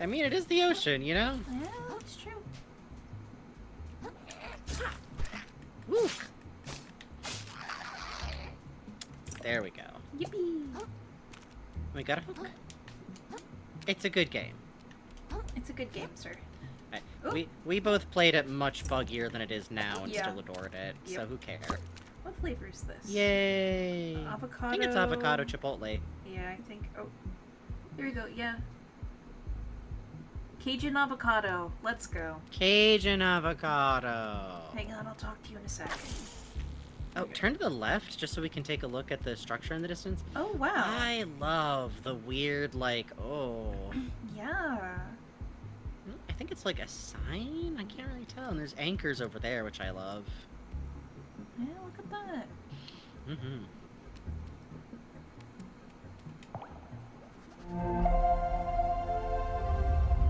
I mean, it is the ocean, you know? Yeah, that's true. Woo! There we go. Yippee! We got a hook. It's a good game. It's a good game, sir. We both played it much buggier than it is now and Yeah. still adored it, so Yep. who cares? What flavor is this? Yay! Avocado. I think it's avocado chipotle. Yeah, I think. Oh, there we go. Yeah. Cajun avocado. Let's go. Cajun avocado. Hang on, I'll talk to you in a second. Oh, turn to the left just so we can take a look at the structure in the distance. Oh wow. I love the weird, like, oh. Yeah. I think it's like a sign? I can't really tell. And there's anchors over there, which I love. Yeah, look at that. Mm-hmm.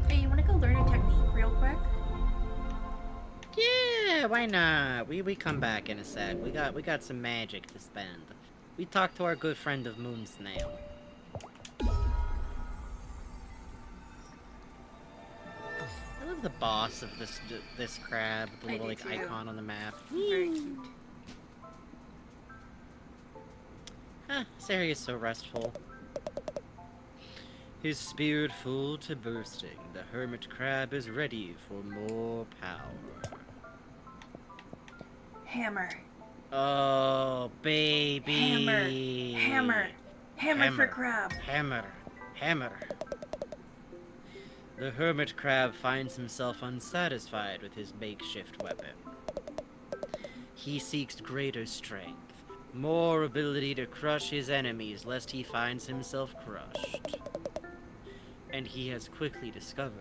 Hey, you want to go learn a technique real quick? Yeah, why not? We come back in a sec. We got some magic to spend. We talked to our good friend of Moon Snail. I love the boss of this crab, the little like icon on the map. Very cute. Ah, this area is so restful. His spirit full to bursting, the hermit crab is ready for more power. Hammer. Oh, baby. Hammer for crab. Hammer. The hermit crab finds himself unsatisfied with his makeshift weapon. He seeks greater strength, more ability to crush his enemies lest he finds himself crushed. And he has quickly discovered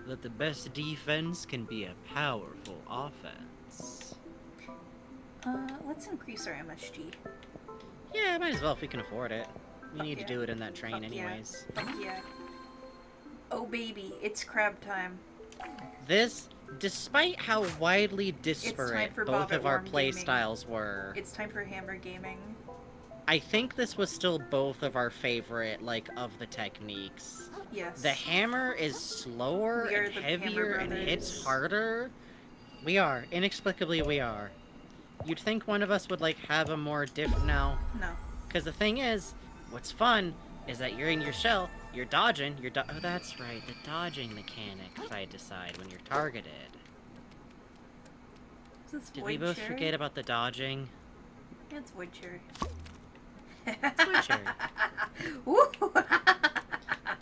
that the best defense can be a powerful offense. Let's increase our MSG. Yeah, might as well if we can afford it. We need yeah. to do it in that train Fuck anyways. Yeah. Fuck yeah. Oh baby, it's crab time. This, despite how widely disparate for both Bob of our Worm play gaming. styles were, It's time for hammer gaming. I think this was still both of our favorite, like, of the techniques. Yes. The hammer is slower We are and the Hammer heavier and hits Brothers. harder. We are. Inexplicably, we are. You'd think one of us would, like, have a more No. No. Because the thing is, what's fun is that you're in your shell, you're dodging, oh, that's right, the dodging mechanics, I decide, when you're targeted. Is this Did void we both cherry? forget about the dodging? Yeah, it's void cherry. It's wood cherry. Woo!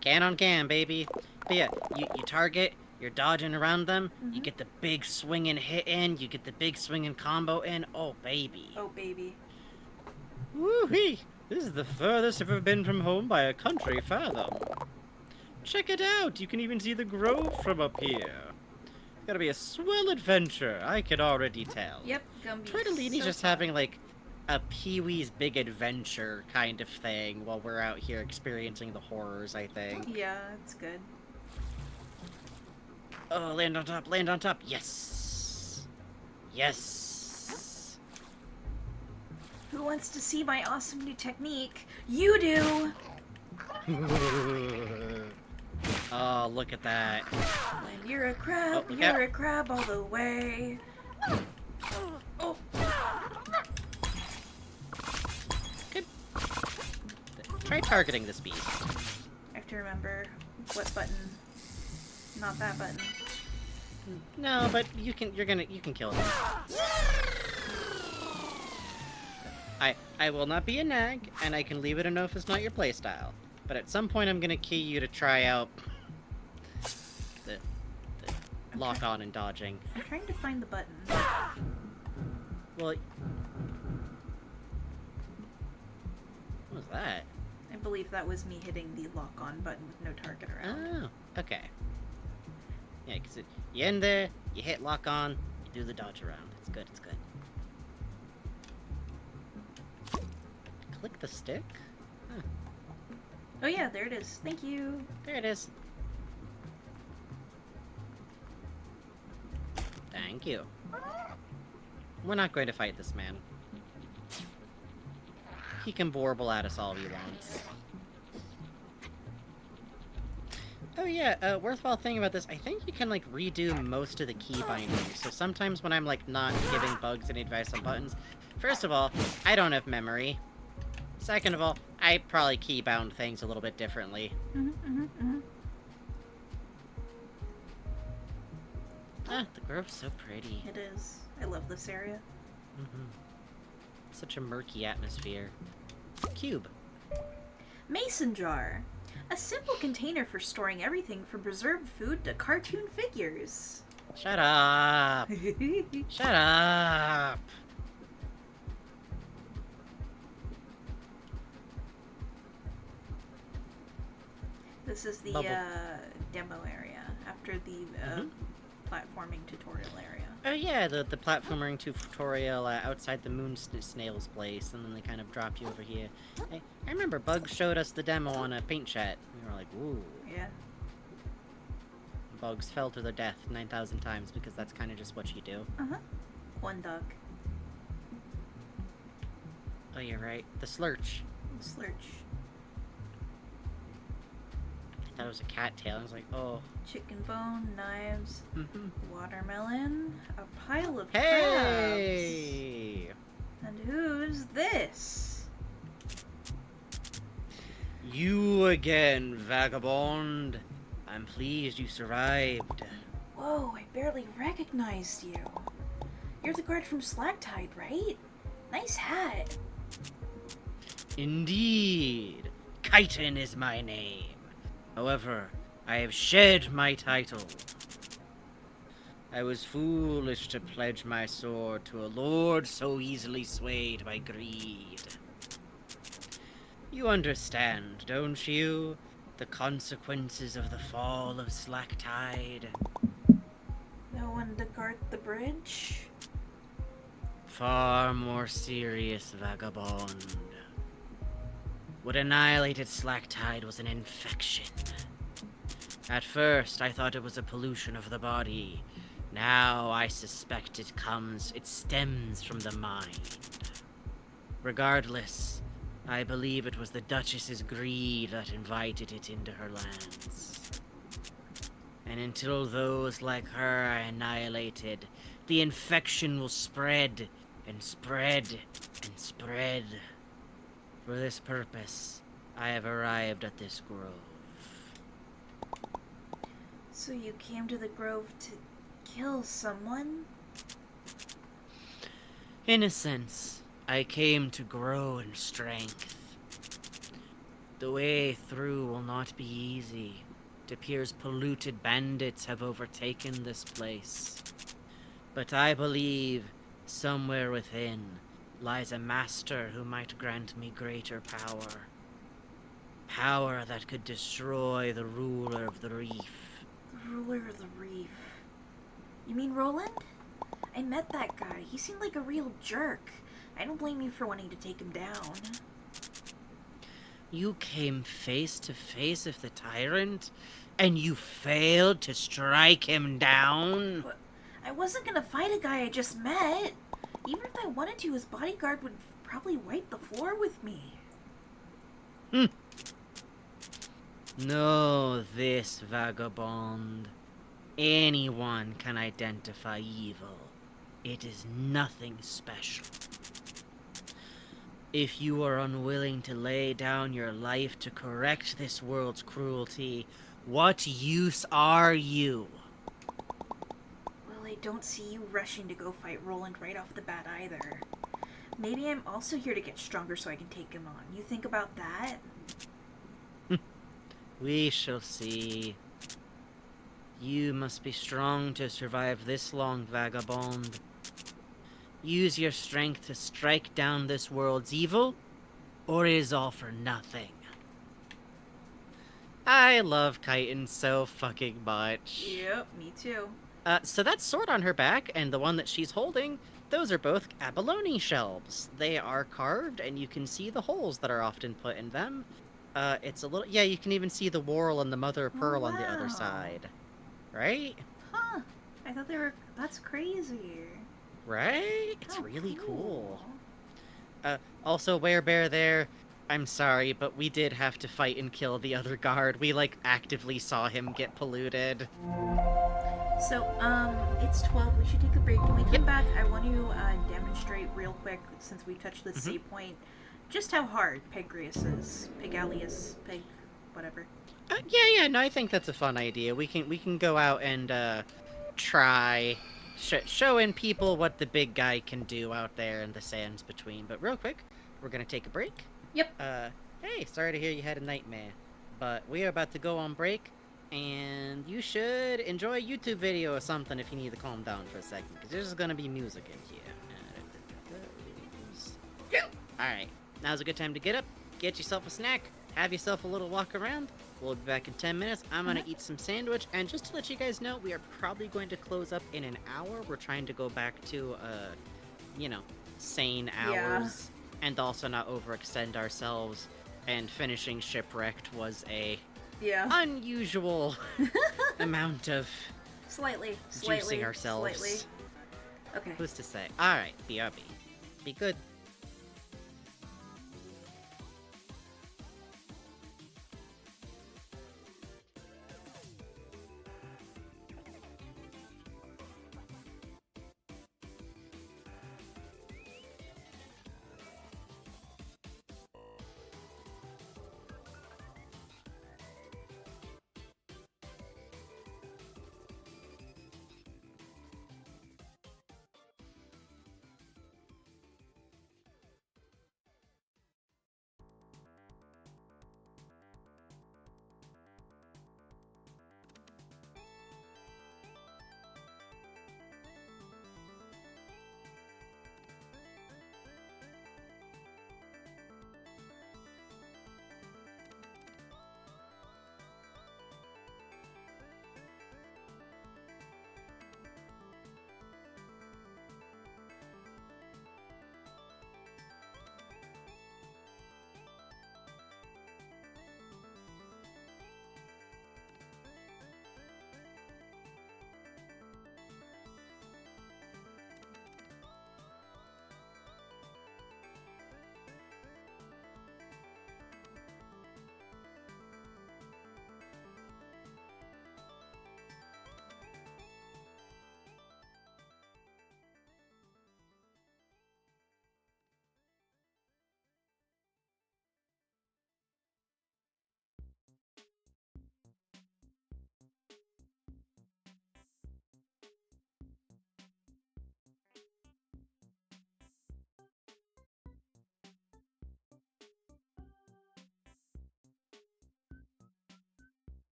Can on can, baby. But yeah, you target, you're dodging around them, you Mhm. get the big swinging hit in, you get the big swinging combo in, oh baby. Oh baby. Woo-hee! This is the furthest I've ever been from home by a country fathom. Check it out, you can even see the grove from up here. It's gotta be a swell adventure, I can already tell. Yep, Gumby's Tortellini's so just fun. having like a Pee-wee's Big Adventure kind of thing while we're out here experiencing the horrors, I think. Yeah, it's good. Oh, land on top, yes! Yes! Who wants to see my awesome new technique? You do! Oh, look at that. When you're a crab, Oh, look you're out. a crab all the way. Oh. Good. Try targeting this beast. I have to remember what button. Not that button. No, but you can kill him. I will not be a nag, and I can leave it enough it's not your playstyle. But at some point I'm gonna key you to try out the lock on and dodging. I'm trying to find the button. Well, what was that? I believe that was me hitting the lock on button with no target around. Oh, okay. Yeah, because you in there, you hit lock on, you do the dodge around. It's good, it's good. Click the stick? Huh. Oh yeah, there it is. Thank you. There it is. Thank you. We're not going to fight this man. He can warble at us all he wants. Oh yeah, worthwhile thing about this, I think you can, like, redo most of the key binding. So sometimes when I'm, like, not giving bugs any advice on buttons, first of all, I don't have memory. Second of all, I probably keybound things a little bit differently. Ah, the grove's so pretty. It is. I love this area. Such a murky atmosphere. Cube. Mason jar. A simple container for storing everything from preserved food to cartoon figures. Shut up! Shut up! This is the demo area after the platforming tutorial area. Oh yeah, the platforming tutorial outside the moon snail's place, and then they kind of dropped you over here. I remember Bugs showed us the demo on a paint chat. We were like, ooh. Yeah. Bugs fell to their death 9,000 times because that's kind of just what you do. One duck. Oh, you're right. The slurch. Slurch. I thought it was a cattail. I was like, oh. Chicken bone, knives, watermelon, a pile of hey! crabs. And who's this? You again, vagabond. I'm pleased you survived. Whoa, I barely recognized you. You're the guard from Slacktide, right? Nice hat. Indeed. Chitin is my name. However, I have shed my title. I was foolish to pledge my sword to a lord so easily swayed by greed. You understand, don't you? The consequences of the fall of Slacktide. No one to guard the bridge? Far more serious, vagabond. What annihilated Slacktide was an infection. At first, I thought it was a pollution of the body. Now I suspect it stems from the mind. Regardless, I believe it was the Duchess's greed that invited it into her lands. And until those like her are annihilated, the infection will spread and spread and spread. For this purpose, I have arrived at this grove. So you came to the grove to kill someone? In a sense, I came to grow in strength. The way through will not be easy. It appears polluted bandits have overtaken this place. But I believe, somewhere within, lies a master who might grant me greater power. Power that could destroy the ruler of the Reef. The ruler of the Reef. You mean Roland? I met that guy. He seemed like a real jerk. I don't blame you for wanting to take him down. You came face to face with the tyrant, and you failed to strike him down? But I wasn't gonna fight a guy I just met. Even if I wanted to, his bodyguard would probably wipe the floor with me. Know this, vagabond. Anyone can identify evil. It is nothing special. If you are unwilling to lay down your life to correct this world's cruelty, what use are you? Well, I don't see you rushing to go fight Roland right off the bat either. Maybe I'm also here to get stronger so I can take him on. You think about that? We shall see. You must be strong to survive this long, vagabond. Use your strength to strike down this world's evil, or it is all for nothing. I love Chitin so fucking much. Yep, me too. So that sword on her back and the one that she's holding, those are both abalone shells. They are carved, and you can see the holes that are often put in them. It's a little... Yeah, you can even see the whorl and the mother of pearl on the other side. Right? Huh. I thought they were... That's crazy. Right? It's really cool. Also, Werebear there, I'm sorry, but we did have to fight and kill the other guard. We, like, actively saw him get polluted. So, it's 12. We should take a break. When we come back, I want to demonstrate real quick, since we touched the save point, just how hard Pegrius is. Pegalius, Peg, whatever. Yeah, no, I think that's a fun idea. We can go out and, try showing people what the big guy can do out there in the sands between. But real quick, we're gonna take a break. Yep. Hey, sorry to hear you had a nightmare. But we are about to go on break, and you should enjoy a YouTube video or something if you need to calm down for a second, because there's gonna be music in here. Alright, now's a good time to get up, get yourself a snack, have yourself a little walk around. We'll be back in 10 minutes. I'm gonna eat some sandwich, and just to let you guys know, we are probably going to close up in an hour. We're trying to go back to, sane hours, and also not overextend ourselves, and finishing Shipwrecked was a unusual amount of Slightly. juicing ourselves. Slightly. Okay. Who's to say? Alright, BRB. Be good.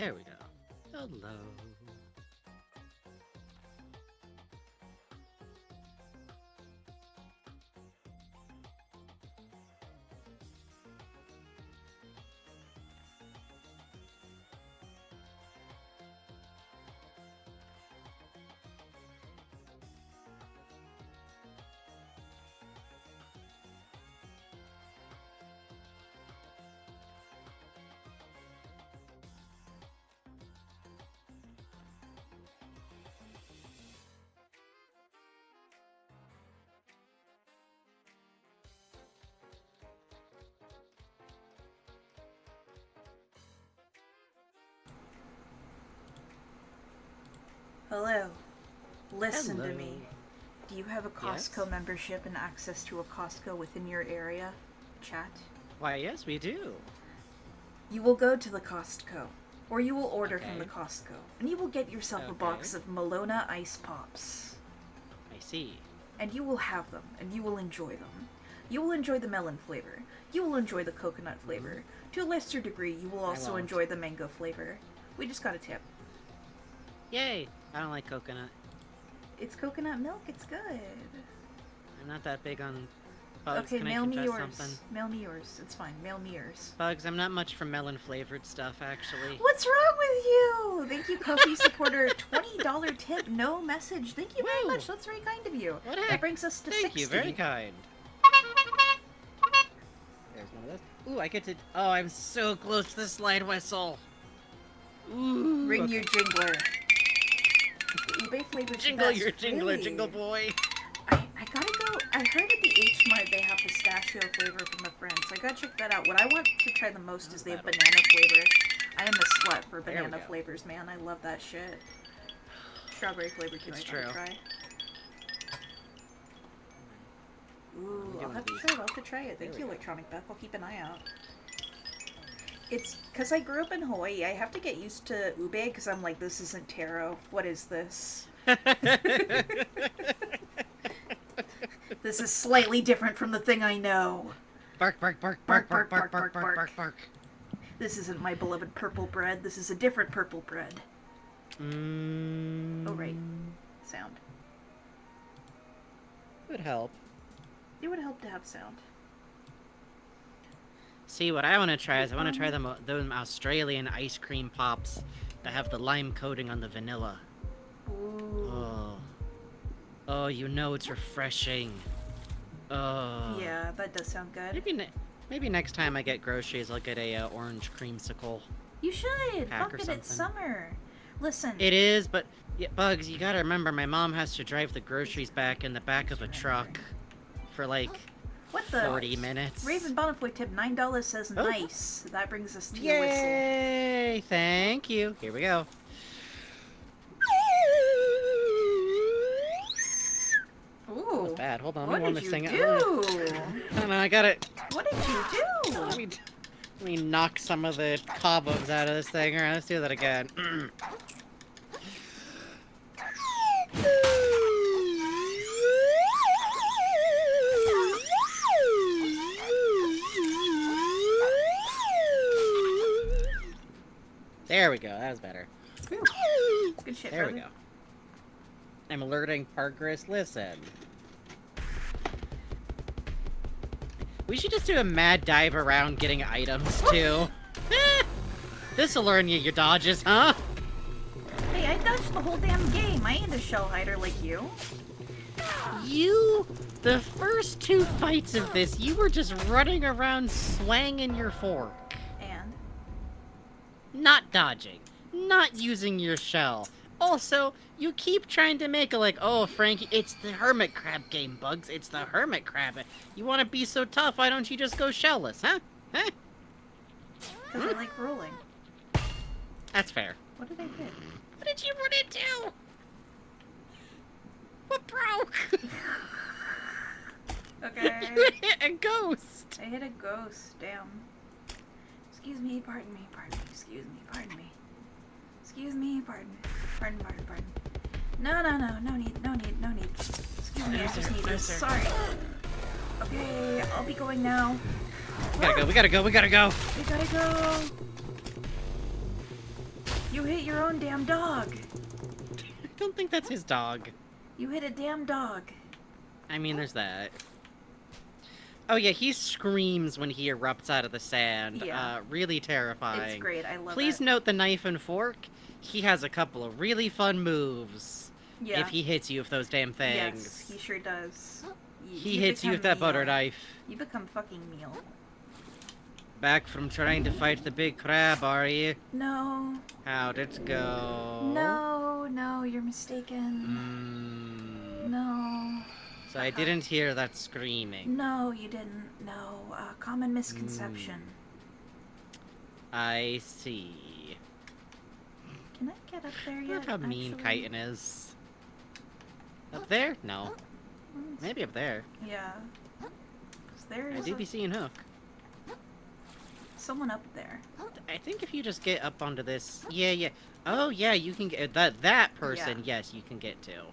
There we go. Hello. Hello. Listen Hello. to me. Do you have a Costco Yes? membership and access to a Costco within your area? Chat. Why, yes, we do. You will go to the Costco, or you will order from the Okay. Costco, and you will get yourself a Okay. box of Malona Ice Pops. I see. And you will have them, and you will enjoy them. You will enjoy the melon flavor. You will enjoy the coconut flavor. To a lesser degree, you will also won't. enjoy the mango flavor. We just got a tip. Yay! I don't like coconut. It's coconut milk, it's good. I'm not that big on bugs. Okay, Can mail I me confess yours. something? Mail me yours. It's fine. Mail me yours. Bugs, I'm not much for melon-flavored stuff, actually. What's wrong with you? Thank you, Ko-fi supporter. $20 tip, no message. Thank you very Woo! much. That's very kind of you. What That heck? brings us to Thank 60. you, very kind. There's one of those. Ooh, I get to... Oh, I'm so close to the slide whistle. Ooh. Ring okay. your jingler. The eBay flavors Jingle best, your jingler, really. jingle boy. I gotta go. I heard at the H Mart they have pistachio flavor from a friend, so I gotta check that out. What I want to try the most is they have banana flavor. I am a slut for There we banana go. flavors, man. I love that shit. Strawberry flavor too. It's I gotta true. try. Ooh, get I'll one have of to these. try it. I'll have to try it. Thank There you, we go. Electronic Beth. I'll keep an eye out. It's because I grew up in Hawaii. I have to get used to ube because I'm like, this isn't taro. What is this? This is slightly different from the thing I know. Bark, bark, bark, bark, bark, bark, bark, bark, bark, bark. This isn't my beloved purple bread. This is a different purple bread. Oh, right. Sound. Would help. It would help to have sound. See, what I want to try is I want to try them Australian ice cream pops that have the lime coating on the vanilla. Ooh. Oh. Oh, you know it's refreshing. Oh. Yeah, that does sound good. Maybe next time I get groceries, I'll get a orange creamsicle. You should. Pack Fuck or it, it's something. summer. Listen. It is, but yeah, Bugs, you gotta remember, my mom has to drive the groceries back in the back of a truck for like What the? 40 minutes. Raven Bonnefoy tip $9 says Oh. nice. That brings us to your whistle. Yay! Thank you. Here we go. Ooh. That was bad. Hold on, What I want did to you sing it. do? No, no, I got it. What did you do? Let me knock some of the cobwebs out of this thing. Alright, let's do that again. There we go, that was better. Good shit, There we brother. go. I'm alerting Pargress, listen. We should just do a mad dive around getting items, too. This'll learn you your dodges, huh? Hey, I dodged the whole damn game. I ain't a shell hider like you. The first two fights of this, you were just running around swanging your fork. And? Not dodging. Not using your shell. Also, you keep trying to make it like, oh, Franky, it's the hermit crab game, Bugs. It's the hermit crab. You want to be so tough, why don't you just go shellless, huh? Huh? Because I like rolling. That's fair. What did I hit? What did you run into? What broke? Okay. You hit a ghost. I hit a ghost. Damn. Excuse me, pardon me, pardon me, excuse me, pardon me. Excuse me, pardon. Pardon. No need. Excuse me, I just need this. Sorry. Okay, I'll be going now. We gotta go. We gotta go. You hit your own damn dog. I don't think that's his dog. You hit a damn dog. I mean, there's that. Oh yeah, he screams when he erupts out of the sand. Yeah. Really terrifying. It's great. I love Please it. note the knife and fork. He has a couple of really fun moves. Yeah. If he hits you with those damn things. Yes, he sure does. He hits you with that butter knife. You become fucking meal. Back from trying to fight the big crab, are you? No. How'd it go? No, you're mistaken. No. So I didn't hear that screaming. No, you didn't. No. Common misconception. I see. Can I get up there yet? Look how mean actually? Chitin is. Up there? No. Maybe up there. Yeah. 'Cause there I is do be seeing Hook. someone up there. I think if you just get up onto this... Yeah. Oh, yeah, you can get... That person, yes, you can get to.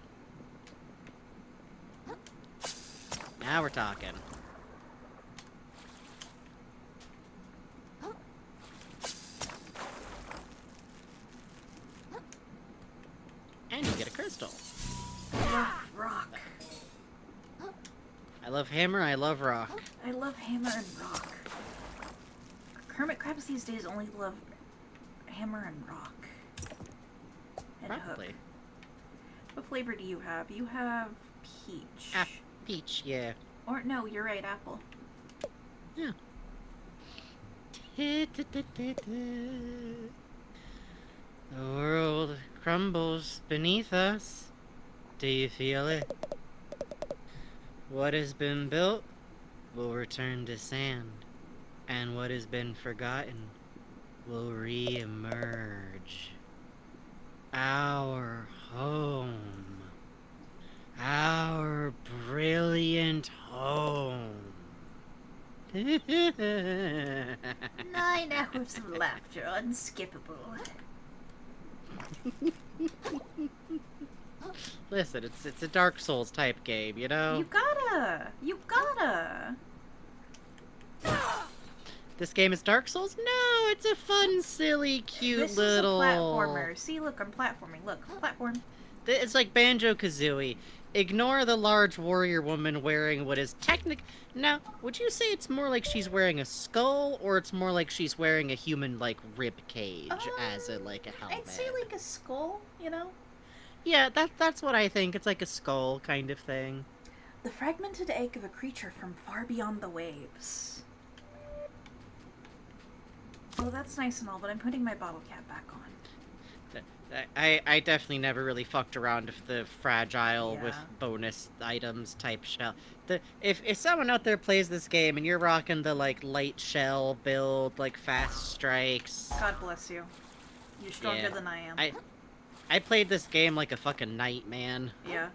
Now we're talking. And you get a crystal. I love rock. I love hammer, I love rock. I love hammer and rock. Hermit crabs these days only love hammer and rock. And Probably. hook. What flavor do you have? You have peach. Peach, yeah. Or no, you're right, apple. Yeah. The world crumbles beneath us. Do you feel it? What has been built will return to sand, and what has been forgotten will re-emerge. Our home. Our brilliant home. 9 hours of laughter, unskippable. Listen, it's a Dark Souls type game, you know? You gotta! This game is Dark Souls? No, it's a fun, silly, cute This little... is a platformer. See, look, I'm platforming. Look, platform. It's like Banjo-Kazooie. Ignore the large warrior woman wearing what is Now, would you say it's more like she's wearing a skull, or it's more like she's wearing a human, like, rib cage as a, like, a helmet? I'd say like a skull, you know? Yeah, that's what I think. It's like a skull kind of thing. The fragmented egg of a creature from far beyond the waves. Oh, that's nice and all, but I'm putting my bottle cap back on. I definitely never really fucked around with the fragile with bonus items type shell. If someone out there plays this game and you're rocking the like light shell build, like fast strikes. God bless you. You're stronger than I am. I played this game like a fucking knight, man. Yeah.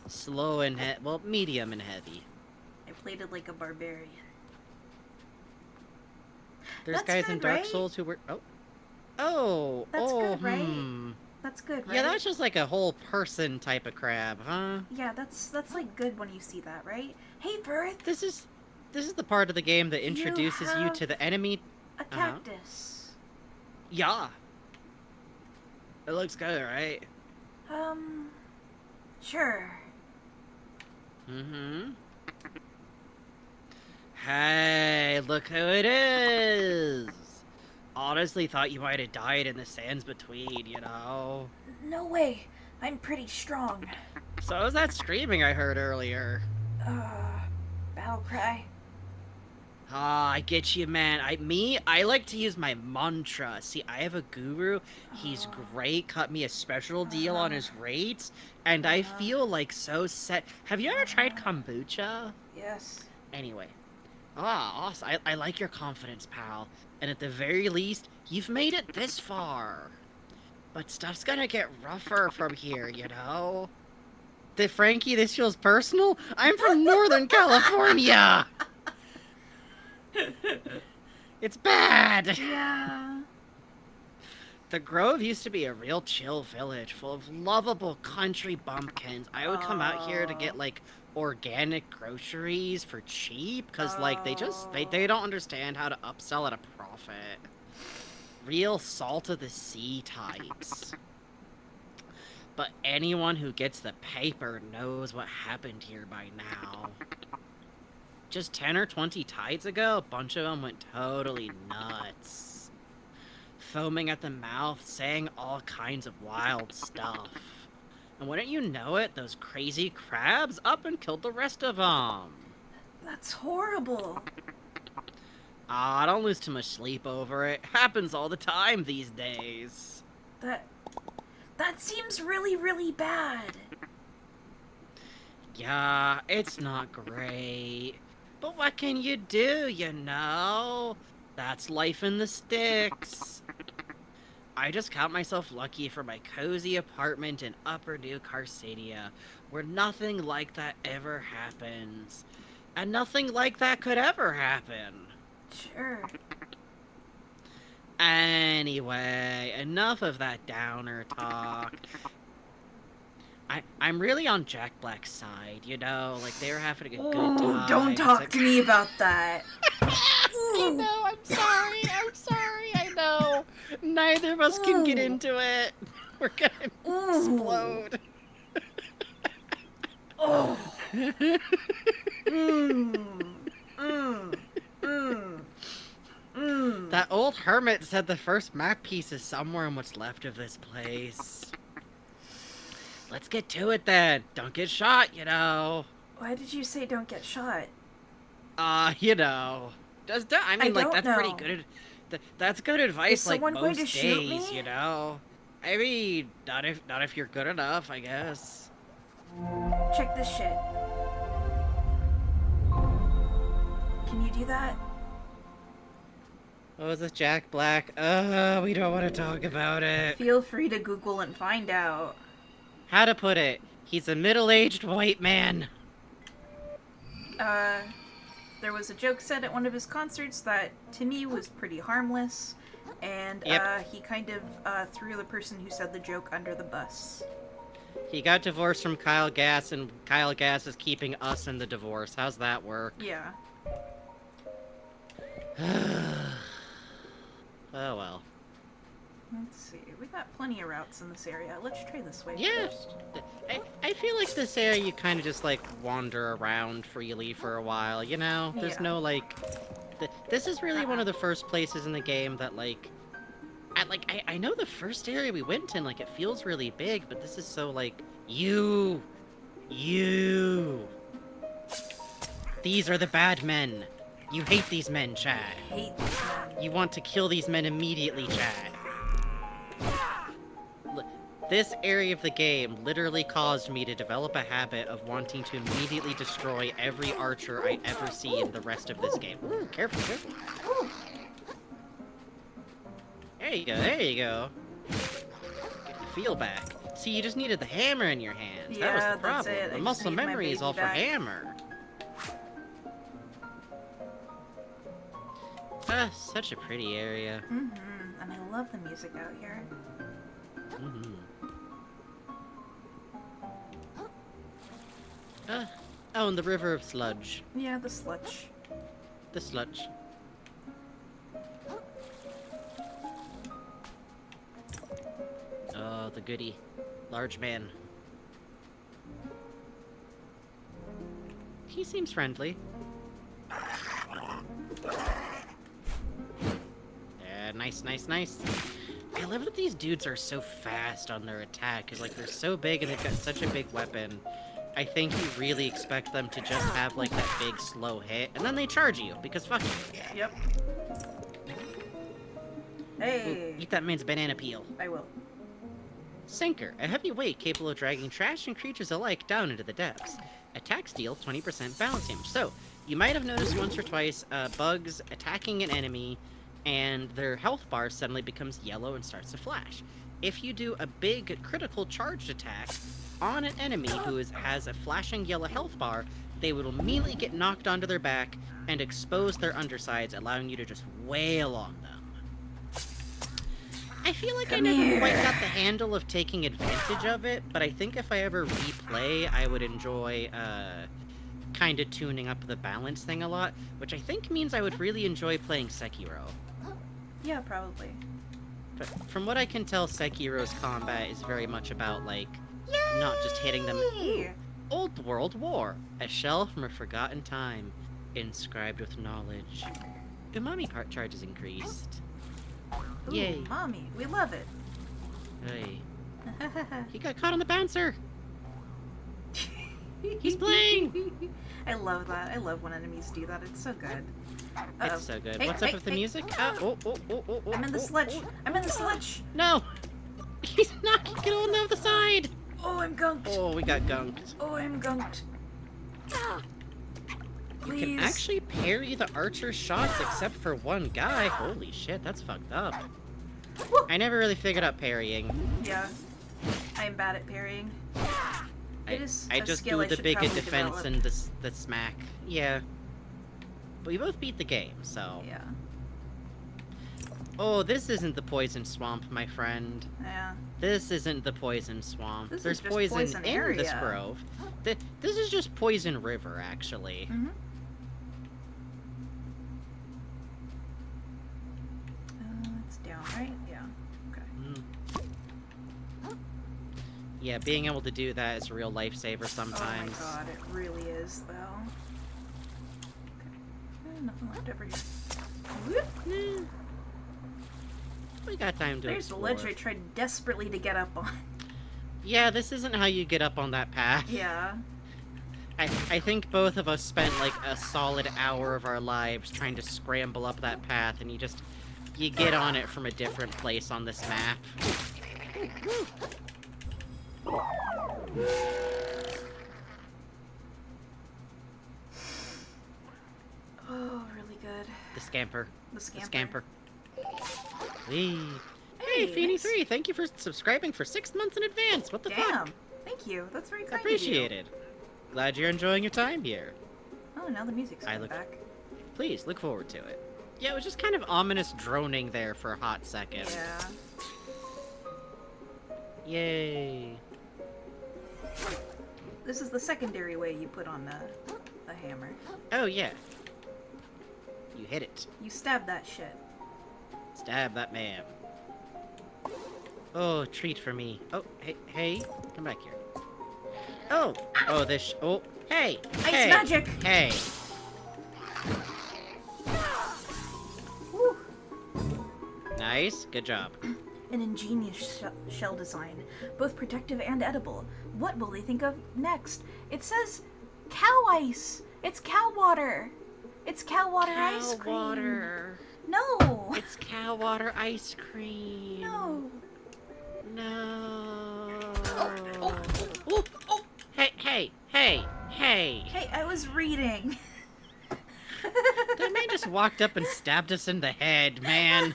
Slow and medium and heavy. I played it like a barbarian. There's That's guys good, in Dark right? Souls who were Oh, That's good, right? That's good, right? Yeah, that's just like a whole person type of crab, huh? Yeah, that's like good when you see that, right? Hey, Bird! This is the part of the game that introduces you to the enemy. A cactus. Yeah. It looks good, right? Sure. Mm-hmm. Hey, look who it is! Honestly thought you might have died in the sands between, you know? No way. I'm pretty strong. So was that screaming I heard earlier. Battle cry. Ah, I get you, man. I like to use my mantra. See, I have a guru. He's great. Cut me a special deal on his rates. And I feel like so set. Have you ever tried kombucha? Yes. Anyway. Awesome. I like your confidence, pal. And at the very least, you've made it this far. But stuff's gonna get rougher from here, you know? Franky, this feels personal? I'm from Northern California! It's bad! Yeah. The Grove used to be a real chill village full of lovable country bumpkins. I would come out here to get, like, organic groceries for cheap, because, like, they don't understand how to upsell at a profit. real salt of the sea types. But anyone who gets the paper knows what happened here by now. Just 10 or 20 tides ago, a bunch of them went totally nuts. Foaming at the mouth, saying all kinds of wild stuff. And wouldn't you know it, those crazy crabs up and killed the rest of them. That's horrible. Ah, don't lose too much sleep over it. Happens all the time these days. That seems really, really bad. Yeah, it's not great. But what can you do, you know? That's life in the sticks. I just count myself lucky for my cozy apartment in Upper New Carcinia, where nothing like that ever happens. And nothing like that could ever happen. Sure. Anyway, enough of that downer talk. I'm really on Jack Black's side, you know? Like, they were having a good time. Don't talk to me about that. I know, I'm sorry, I know. Neither of us can get into it. We're gonna explode. Oh. That old hermit said the first map piece is somewhere in what's left of this place. Let's get to it then. Don't get shot, you know. Why did you say don't get shot? You know. I mean, like, that's pretty good. That's good advice, Is like, someone going most to shoot days, me? you know? I mean, not if you're good enough, I guess. Check this shit. Can you do that? What was it, Jack Black? We don't want to talk about it. Feel free to Google and find out. How to put it? He's a middle-aged white man. There was a joke said at one of his concerts that to me was pretty harmless, and he kind of threw the person who said the joke under the bus. He got divorced from Kyle Gass, and Kyle Gass is keeping us in the divorce. How's that work? Yeah. Oh well. Let's see. We got plenty of routes in this area. Let's try this way Yeah. first. I feel like this area you kind of just, like, wander around freely for a while, you know? There's no, like... This is really one of the first places in the game that, like... I know the first area we went in, like, it feels really big, but this is so, like... You! These are the bad men. You hate these men, Chad. Hate these men. You want to kill these men immediately, Chad. This area of the game literally caused me to develop a habit of wanting to immediately destroy every archer I ever see in the rest of this game. Ooh, careful, careful. There you go. Get your feel back. See, you just needed the hammer in your hands. Yeah, that was the that's problem. it. I The just muscle need my memory is baby all back. for hammer. Such a pretty area. And I love the music out here. Oh, and the river of sludge. Yeah, the sludge. The sludge. Oh, the goody. Large man. He seems friendly. Yeah, nice. I love that these dudes are so fast on their attack, because, like, they're so big and they've got such a big weapon. I think you really expect them to just have, like, that big, slow hit, and then they charge you, because fuck you. Yep. Hey! Ooh, eat that man's banana peel. I will. Sinker, a heavy weight capable of dragging trash and creatures alike down into the depths. Attacks deal 20% balance damage. So, you might have noticed once or twice bugs attacking an enemy, and their health bar suddenly becomes yellow and starts to flash. If you do a big critical charged attack on an enemy who has a flashing yellow health bar, they will immediately get knocked onto their back and expose their undersides, allowing you to just wail on them. I feel like I never quite got the handle of taking advantage of it, but I think if I ever replay, I would enjoy kind of tuning up the balance thing a lot, which I think means I would really enjoy playing Sekiro. Yeah, probably. But from what I can tell, Sekiro's combat is very much about, like, not just hitting them. Ooh, Old World War. A shell from a forgotten time. Inscribed with knowledge. Umami heart charge is increased. Ooh, Yay. mommy, we love it. Hey. He got caught on the bouncer! He's playing! I love that. I love when enemies do that. It's so good. Uh-oh. It's so good. Hey, What's hey, up with the hey. music? Oh. I'm in the sledge. I'm in the sledge. No! He's not going down the side! Oh, I'm gunked. Oh, we got gunked. Oh, I'm gunked. You Please. can actually parry the archer's shots except for one guy. Holy shit, that's fucked up. Woo. I never really figured out parrying. Yeah. I'm bad at parrying. It is I a just skill do I the should big probably defense develop. and the smack. Yeah. But we both beat the game, so... Yeah. Oh, this isn't the poison swamp, my friend. Yeah. This isn't the poison swamp. This is There's just poison poison in this area. grove. This is just poison river, actually. Mm-hmm. It's down, right? Yeah. Okay. Yeah, being able to do that is a real lifesaver sometimes. Oh my god, it really is, though. Okay. Nothing left over here. Whoop. We got time to There's the explore. ledge I tried desperately to get up on. Yeah, this isn't how you get up on that path. Yeah. I think both of us spent like a solid hour of our lives trying to scramble up that path, and you get on it from a different place on this map. Oh, really good. The scamper. The scamper. The scamper. Whee. Hey, Feeny3, thank you for subscribing for 6 months in advance. What the Damn. fuck? Thank you. That's very kind Appreciated. Glad you're enjoying your time here. of you. Oh, now the music's coming back. Please, look forward to it. Yeah, it was just kind of ominous droning there for a hot second. Yeah. Yay. This is the secondary way you put on the hammer. Oh, yeah. You hit it. You stab that shit. Stab that man. Oh, treat for me. Oh, hey, come back here. Oh, oh, hey, Ice hey, magic! Hey. Woo. Nice, good job. An ingenious shell design, both protective and edible. What will they think of next? It says cow ice. It's cow water. It's cow water ice cream. Water. No. It's cow water ice cream. No. No. Oh. Hey. Hey, I was reading. That man just walked up and stabbed us in the head, man.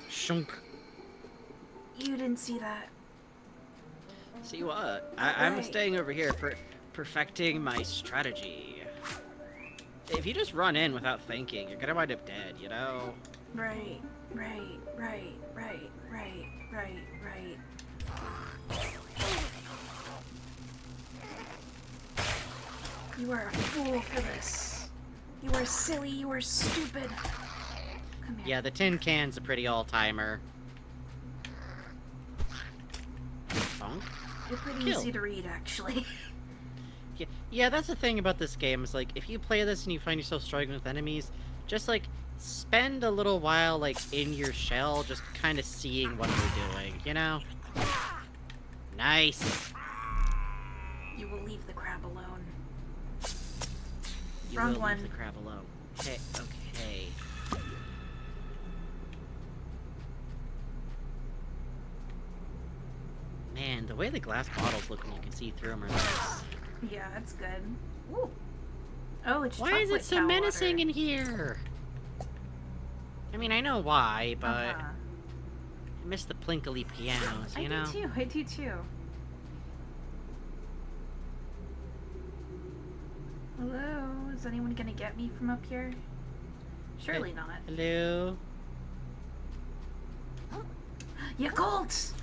Shunk. You didn't see that. See what? I'm staying over here for perfecting my strategy. If you just run in without thinking, you're gonna wind up dead, you know? Right. You are a fool for this. You are silly, you are stupid. Come here. Yeah, the tin can's a pretty all-timer. Bonk. You're pretty Kill. easy to read, actually. Yeah, that's the thing about this game, is like, if you play this and you find yourself struggling with enemies, just like, spend a little while, like, in your shell, just kind of seeing what they're doing, you know? Nice! You will leave the crab alone. You Wrong will one. leave the crab alone. Okay. Man, the way the glass bottles look when you can see through them are nice. Yeah, that's good. Ooh. Oh, it's Why is it chocolate so cow menacing water. in here? I mean, I know why, but I miss the plinkly pianos, you know? I do too. Hello? Is anyone gonna get me from up here? Surely not. Hello? Yakult!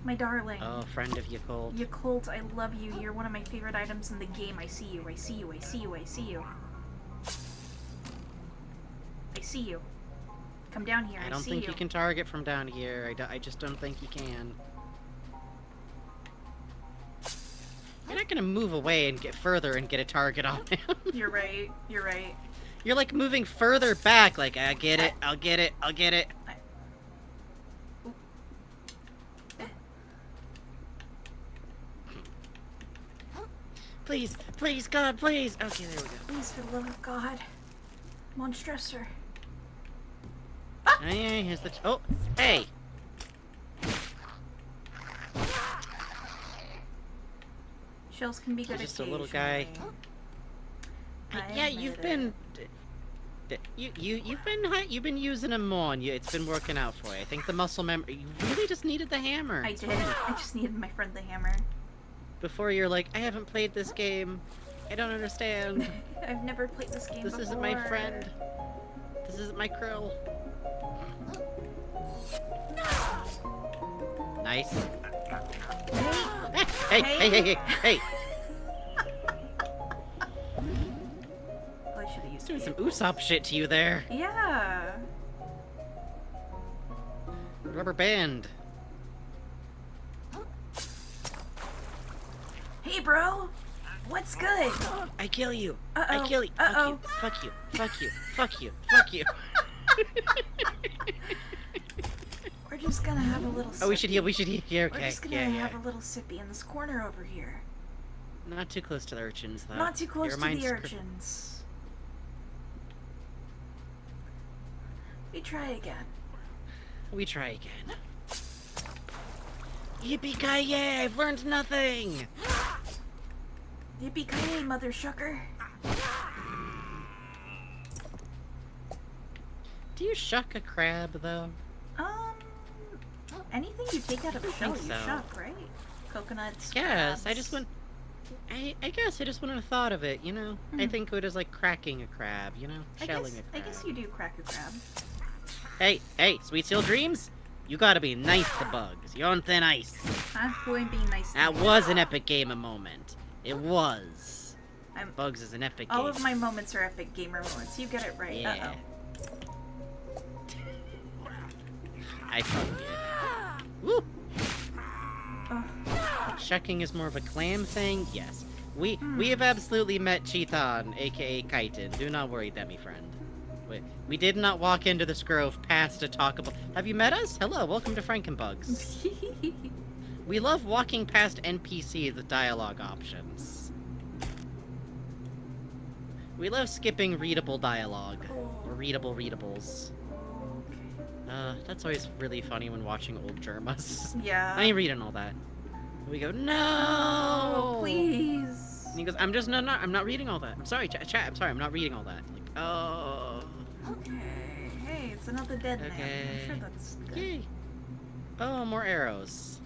My darling. Oh, friend of Yakult. Yakult, I love you. You're one of my favorite items in the game. I see you. I see you. Come down here. I don't think you can target from down here. I just don't think you can. You're not gonna move away and get further and get a target on him. You're right. You're right. You're like moving further back, like, I get it, I'll get it, I'll get it. Please, please, God, please. Okay, there we go. Please, for the love of God. Monstressor. Oh, yeah, here's the... Oh, hey! Shells can be good He's just a little guy. Yeah, you've been... You've been using him more, and it's been working out for you. I think the muscle memory... You really just needed the hammer. I did. I just needed my friend the hammer. Before you're like, I haven't played this game. I don't understand. I've never played this game This isn't my friend. This isn't my krill. Nice. Hey, hey, hey, hey, hey! Oh, I should have used Doing some Usopp shit to you there. Yeah. Rubber band. Hey, bro. What's good? I kill you. Uh-oh. I kill you. Uh-oh. Fuck you. Fuck you. Fuck you. Fuck you. Fuck you. We're just gonna have a little. Oh, we should heal. We should heal. Yeah, okay. We're just gonna have a little sippy in this corner over here. Not too close to the urchins, though. Not too close to the urchins. We try again. We try again. Yippee-ki-yay! I've learned nothing! Yippee-ki-yay, mother shucker. Do you shuck a crab, though? Anything you take out of a shell, you so. shuck, right? Coconuts, Yes, crabs. I just wouldn't... I guess I just wouldn't have thought of it, you know? I think of it as like cracking a crab, you know? Shelling a crab. I guess you do crack a crab. Hey, hey, Sweet Seal Dreams? You gotta be nice to bugs. You're on thin ice. Huh? Who ain't being nice to That me? was an epic gamer moment. It was. Bugs is an epic All game. of my moments are epic gamer moments. You get it right. Yeah. Uh-oh. I fucking did. Woo! Like, shucking is more of a clam thing? Yes. We have absolutely met Cheetan, aka Kaiten. Do not worry, Demi friend. We did not walk into this grove past to talk about... Have you met us? Hello, welcome to Frankenbugs. We love walking past NPCs with dialogue options. We love skipping readable dialogue. Or readable readables. That's always really funny when watching old Germas. Yeah. I ain't reading all that. We go, no! Oh, please. And he goes, I'm not reading all that. I'm sorry, chat, I'm sorry, I'm not reading all that. Like, oh. Okay. Hey, it's another dead man. I'm sure that's good. Yay. Oh, more arrows.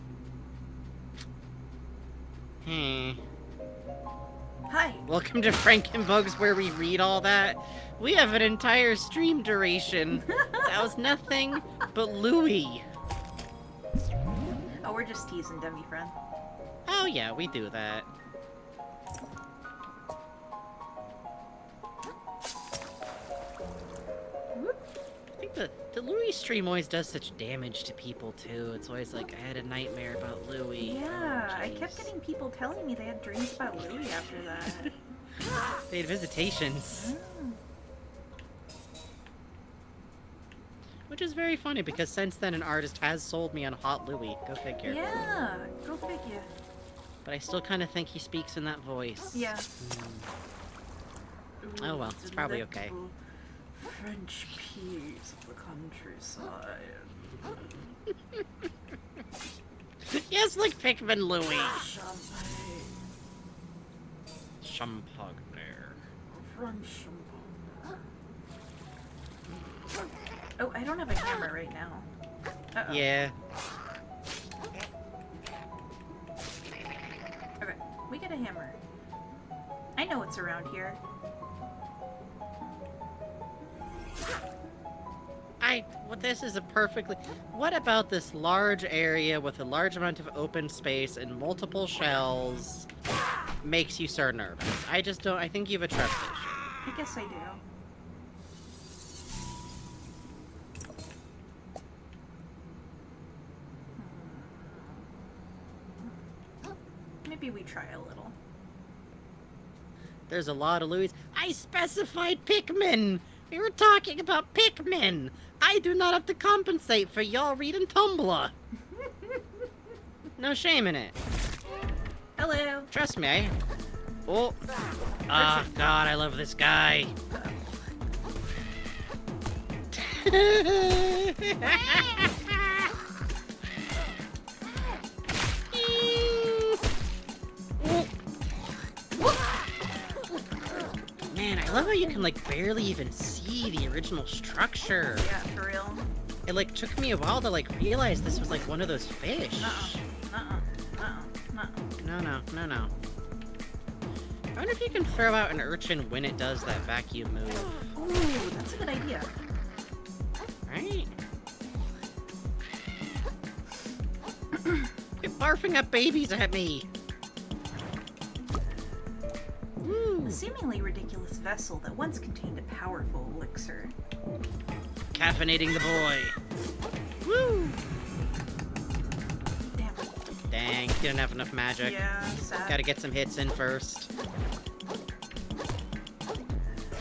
Hmm. Hi. Welcome to Frankenbugs, where we read all that. We have an entire stream duration. That was nothing but Louis. Oh, we're just teasing, Demi friend. Oh yeah, we do that. I think the Louis stream always does such damage to people too. It's always like, I had a nightmare about Louis. Yeah, Oh, I kept getting people telling me they had dreams about Louis after that. They had visitations. Mm. Which is very funny because since then an artist has sold me on Hot Louis. Go figure. Yeah, go figure. But I still kind of think he speaks in that voice. Yeah. Oh well, it's probably okay. French peas of the countryside. Yes, like Pikmin Louis. Champagne. Champagne. French champagne. Oh, I don't have a hammer right now. Uh-oh. Yeah. Okay, we get a hammer. I know what's around here. This is a perfectly... What about this large area with a large amount of open space and multiple shells makes you so nervous? I just don't... I think you have a trust issue. I guess I do. try a little. There's a lot of Louis. I specified Pikmin! We were talking about Pikmin! I do not have to compensate for y'all reading Tumblr! No shame in it. Hello. Trust me, Oh. Ah, God, I love this guy. Man, I love how you can, like, barely even see the original structure. Yeah, for real. It, like, took me a while to, like, realize this was, like, one of those fish. No. I wonder if you can throw out an urchin when it does that vacuum move. Ooh, that's a good idea. Right? Quit barfing up babies at me! A seemingly ridiculous vessel that once contained a powerful elixir. Caffeinating the boy. Woo! Dang, didn't have enough magic. Yeah, sad. Gotta get some hits in first.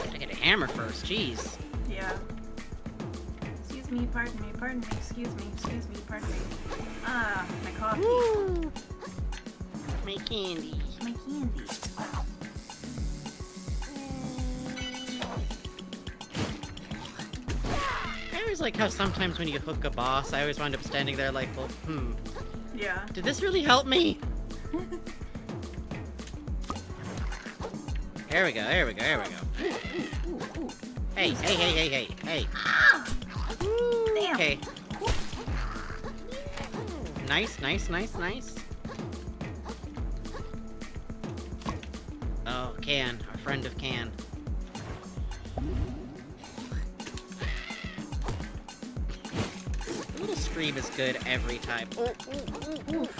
Gotta get a hammer first, jeez. Yeah. Excuse me, pardon me, excuse me, pardon me. Ah, my coffee. Woo! My candy. My candy. I always like how sometimes when you hook a boss, I always wind up standing there like, well, Yeah. did this really help me? There we go. Hey. Damn. Okay. Nice. Oh, Can, our friend of Can. The little scream is good every time. Ooh.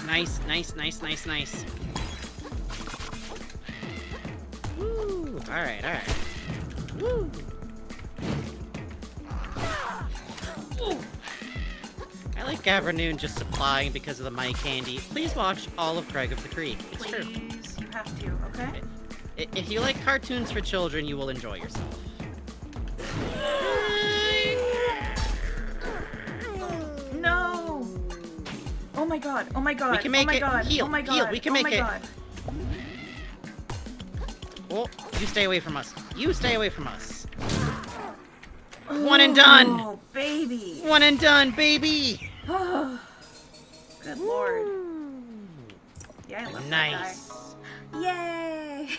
Nice. Woo. Alright. Woo. I like Gavernoon just supplying because of the My Candy. Please watch all of Craig of the Creek. It's true. Please, you have to, okay? If you like cartoons for children, you will enjoy yourself. No! Oh my god. We can make it. Heal. We can make it. Oh, you stay away from us. One and done. Oh, baby. One and done, baby. Good lord. Yeah, I love Nice. that guy. Yay!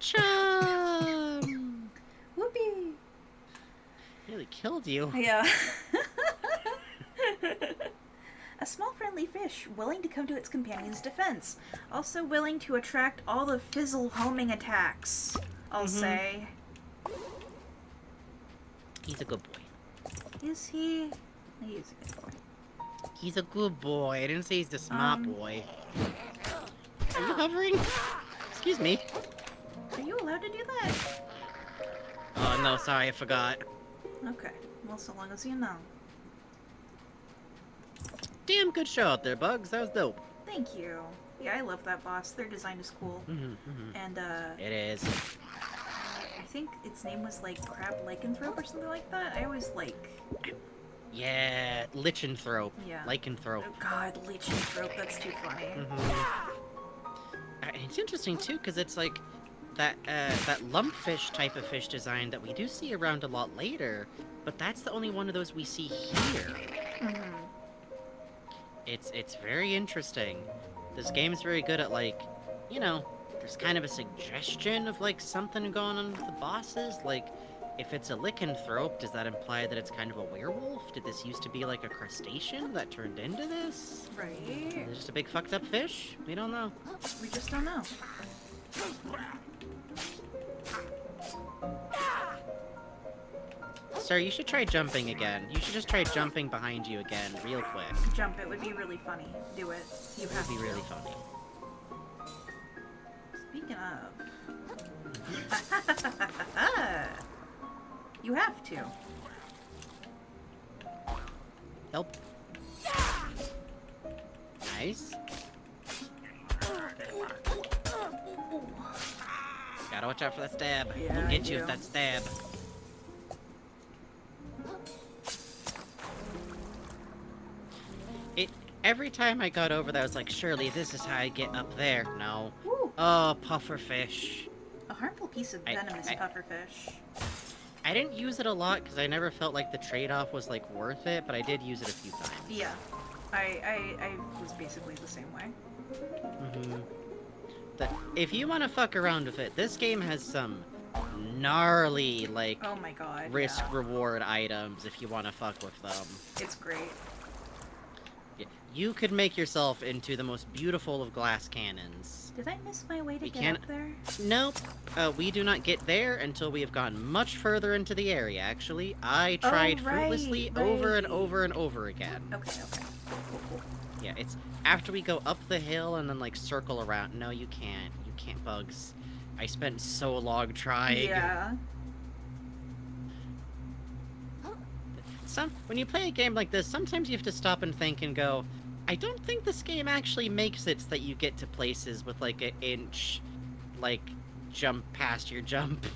Chum. Whoopee. Nearly killed you. Yeah. A small friendly fish, willing to come to its companion's defense. Also willing to attract all the fizzle homing attacks, I'll say. He's a good boy. Is he? He is a good boy. He's a good boy. I didn't say he's the smart boy. Are you hovering? Excuse me. Are you allowed to do that? Oh, no, sorry, I forgot. Okay. Well, so long as you know. Damn good show out there, Bugs. That was dope. Thank you. Yeah, I love that boss. Their design is cool. And, It is. I think its name was, like, Crab Lycanthrope or something like that. I always, like... Yeah, Lycanthrope. Yeah. Lycanthrope. Oh, God, Lycanthrope. That's too funny. And it's interesting, too, because it's, like, that lumpfish type of fish design that we do see around a lot later, but that's the only one of those we see here. It's very interesting. This game's very good at, like, you know, there's kind of a suggestion of, like, something going on with the bosses. Like, if it's a lycanthrope, does that imply that it's kind of a werewolf? Did this used to be, like, a crustacean that turned into this? Right. Is it just a big fucked up fish? We don't know. We just don't know. Sir, you should try jumping again. You should just try jumping behind you again, real quick. Jump, it would be really funny. Do it. You have to. It would be really funny. Speaking of... You have to. Help. Nice. Gotta watch out for that stab. Yeah, He'll I get you do. with that stab. Every time I got over that, I was like, surely this is how I get up there. No. Ooh. Oh, pufferfish. A harmful piece of venomous pufferfish. I didn't use it a lot because I never felt like the trade-off was like worth it, but I did use it a few times. Yeah. I was basically the same way. If you want to fuck around with it, this game has some gnarly, like, oh my god, risk-reward items if you want to fuck with them. It's great. You could make yourself into the most beautiful of glass cannons. Did I miss my way to get up there? Nope. We do not get there until we have gone much further into the area, actually. I tried fruitlessly over and over and over again. Okay. Yeah, it's after we go up the hill and then, like, circle around. No, you can't. You can't, Bugs. I spent so long trying. Yeah. When you play a game like this, sometimes you have to stop and think and go, I don't think this game actually makes it so that you get to places with, like, an inch, like, jump past your jump.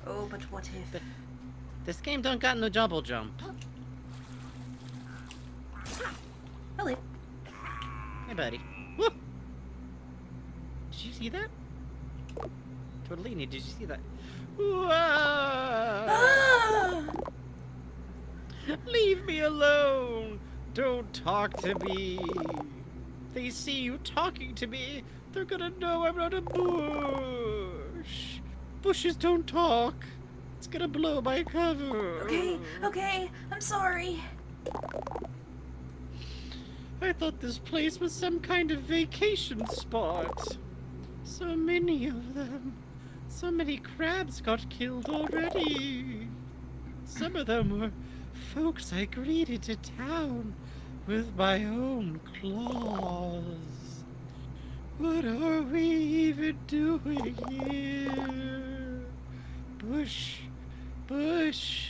Oh, but what if? This game don't got no double jump. Hello. Hey, buddy. Woo! Did you see that? Tortellini, did you see that? Ah! Leave me alone! Don't talk to me! They see you talking to me, they're gonna know I'm not a bush! Bushes don't talk! It's gonna blow my cover! Okay, I'm sorry! I thought this place was some kind of vacation spot. So many of them. So many crabs got killed already. Some of them were folks I greeted to town with my own claws. What are we even doing here? Bush, bush,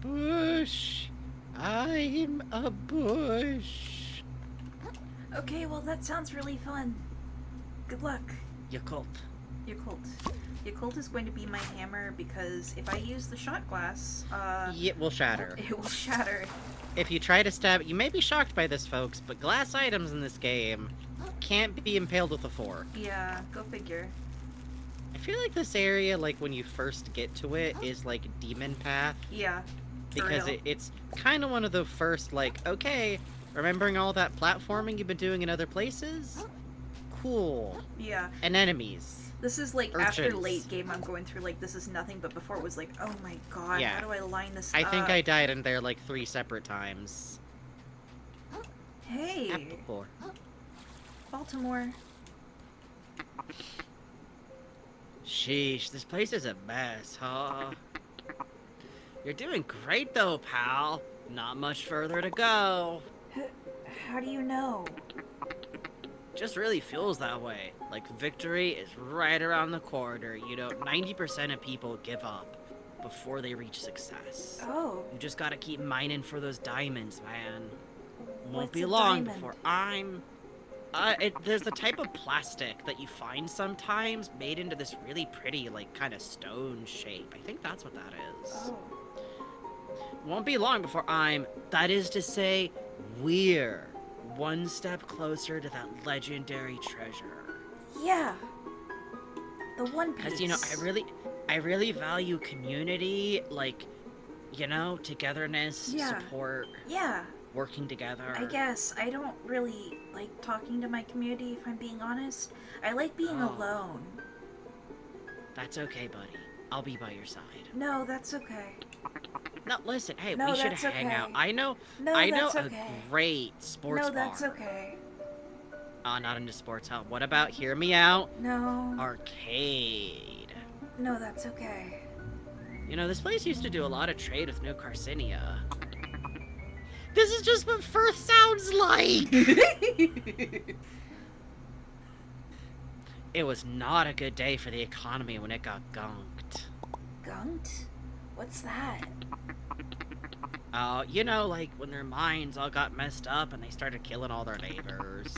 bush. I'm a bush. Okay, well that sounds really fun. Good luck. Yakult. Yakult is going to be my hammer because if I use the shot glass, it will shatter. It will shatter. If you try to stab it, you may be shocked by this, folks, but glass items in this game can't be impaled with a fork. Yeah, go figure. I feel like this area, like, when you first get to it, is like Demon Path. Yeah. Because it's kind of one of the first, like, okay, remembering all that platforming you've been doing in other places? Cool. Yeah. And enemies. This is like Urchins. after late game I'm going through like this is nothing, but before it was like, oh my god, Yeah. how do I line this I up? think I died in there like 3 separate times. Hey. Apple core. Baltimore. Sheesh, this place is a mess, huh? You're doing great though, pal. Not much further to go. How do you know? Just really feels that way. Like victory is right around the corner. You know, 90% of people give up before they reach success. Oh. You just gotta keep mining for those diamonds, man. Won't What's be a long diamond? before I'm... there's the type of plastic that you find sometimes made into this really pretty, like, kind of stone shape. I think that's what that is. Oh. Won't be long before that is to say, we're one step closer to that legendary treasure. Yeah. The One Piece. Because, you know, I really value community, like, you know, togetherness, support, working together. I guess. I don't really like talking to my community, if I'm being honest. I like being alone. That's okay, buddy. I'll be by your side. No, that's okay. No, listen, hey, No, we should that's hang okay. out. I know that's a okay. great sports bar. No, that's okay. Not into sports, huh? What about, hear me out? No. Arcade. No, that's okay. You know, this place used to do a lot of trade with New Carcinia. This is just what Firth sounds like! It was not a good day for the economy when it got gunked. Gunked? What's that? You know, like when their minds all got messed up and they started killing all their neighbors.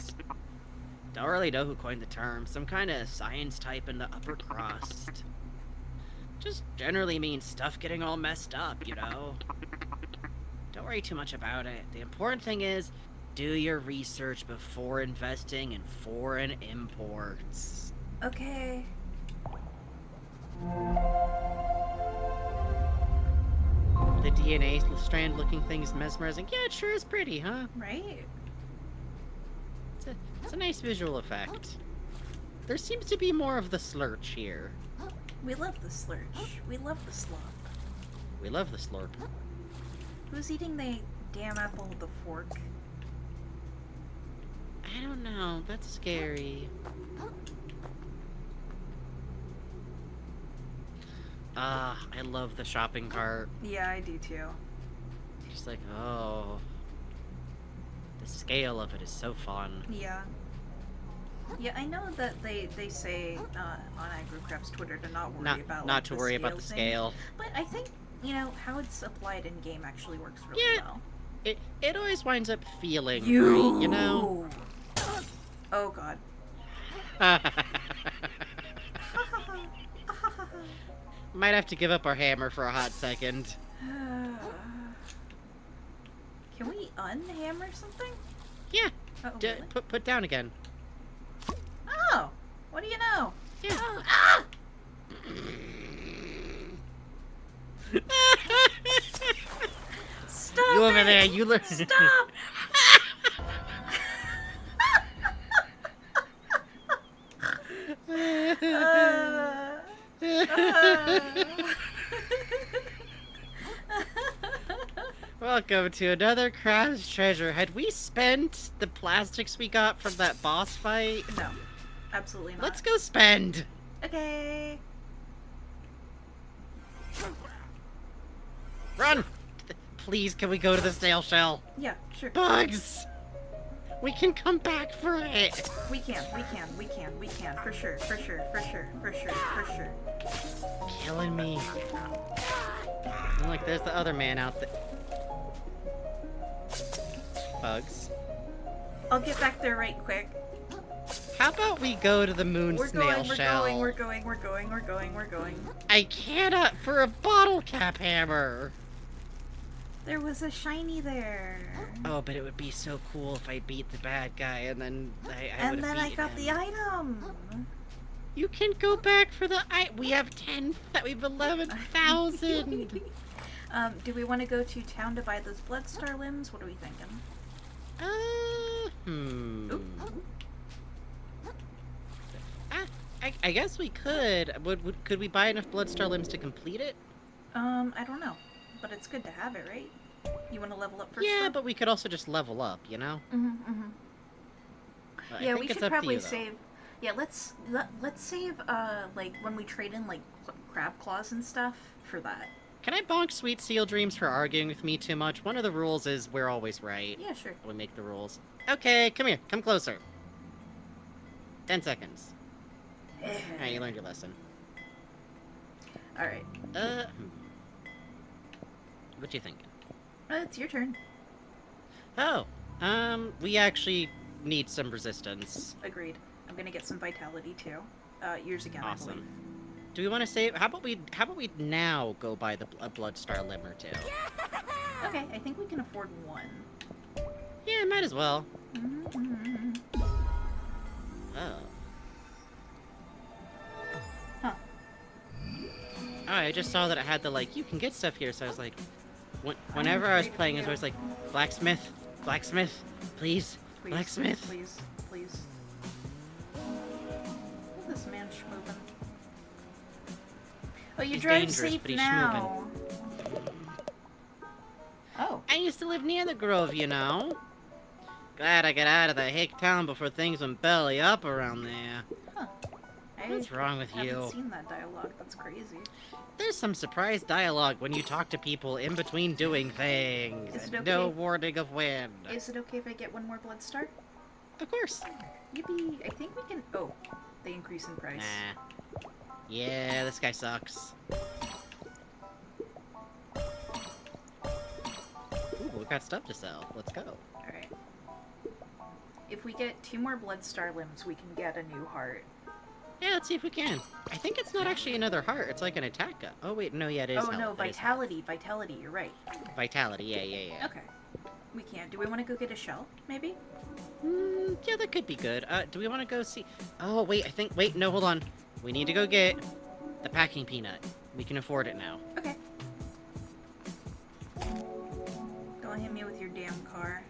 Don't really know who coined the term. Some kind of science type in the upper crust. Just generally means stuff getting all messed up, you know? Don't worry too much about it. The important thing is, do your research before investing in foreign imports. Okay. The DNA strand looking thing is mesmerizing. Yeah, it sure is pretty, huh? Right? It's a nice visual effect. There seems to be more of the slurch here. We love the slurch. We love the slop. We love the slurp. Who's eating the damn apple with the fork? I don't know. That's scary. I love the shopping cart. Yeah, I do too. Just like, oh. The scale of it is so fun. Yeah. Yeah, I know that they say on AgroCraft's Twitter to not worry about not to worry about the scale. But I think, you know, how it's applied in game actually works really well. It always winds up feeling right, you know? Oh god. Might have to give up our hammer for a hot second. Can we unhammer something? Yeah. Oh, really? Put down again. Oh! What do you know? Yeah. Oh, ah! Stop You over it! there, you learn. Stop! Welcome to another crab's treasure. Had we spent the plastics we got from that boss fight? No. Absolutely not. Let's go spend. Okay. Run! Please, can we go to the snail shell? Yeah, sure. Bugs! We can come back for it! We can. For sure. Killing me. And look, there's the other man out there. Bugs. I'll get back there right quick. How about we go to the moon snail shell? We're going. I cannot for a bottle cap hammer! There was a shiny there. Oh, but it would be so cool if I beat the bad guy and then I got the item. You can go back for the we have 11,000. Do we want to go to town to buy those Bloodstar limbs? What are we thinking? I guess we could. Could we buy enough Bloodstar limbs to complete it? I don't know. But it's good to have it, right? You want to level up first? Yeah, but we could also just level up, you know? Yeah, we should probably save. Yeah, let's save like when we trade in like crab claws and stuff for that. Can I bonk Sweet Seal Dreams for arguing with me too much? One of the rules is we're always right. Yeah, sure. We make the rules. Okay, come here. Come closer. 10 seconds. Alright, you learned your lesson. Alright. What you thinking? It's your turn. Oh, we actually need some resistance. Agreed. I'm gonna get some vitality too. Yours again, Awesome. I believe. Do we want to save? How about we now go buy a Bloodstar limb or two? Okay, I think we can afford one. Yeah, might as well. Oh. Huh. Oh, I just saw that it had the you can get stuff here, so I was like, whenever I was playing, I was always like, blacksmith, please, blacksmith. Please. Look at this man schmooping. Oh, you drive safe now. Oh. I used to live near the Grove, you know. Glad I got out of the hick town before things went belly up around there. Huh. What's wrong with you? I haven't seen that dialogue. That's crazy. There's some surprise dialogue when you talk to people in between doing things. Is it okay? No warning of when. Is it okay if I get one more Bloodstar? Of course. Yippee! I think we can. Oh, they increase in price. Nah. Yeah, this guy sucks. Ooh, we got stuff to sell. Let's go. Alright. If we get 2 more Bloodstar limbs, we can get a new heart. Yeah, let's see if we can. I think it's not actually another heart. It's like an attack. Oh, wait, no, yeah, it is Oh health. no, It is vitality, vitality, you're right. health. Vitality, yeah. Okay. We can. Do we want to go get a shell, maybe? Yeah, that could be good. Do we want to go see... Oh, wait, Wait, no, hold on. We need to go get the packing peanut. We can afford it now. Okay. Don't hit me with your damn car.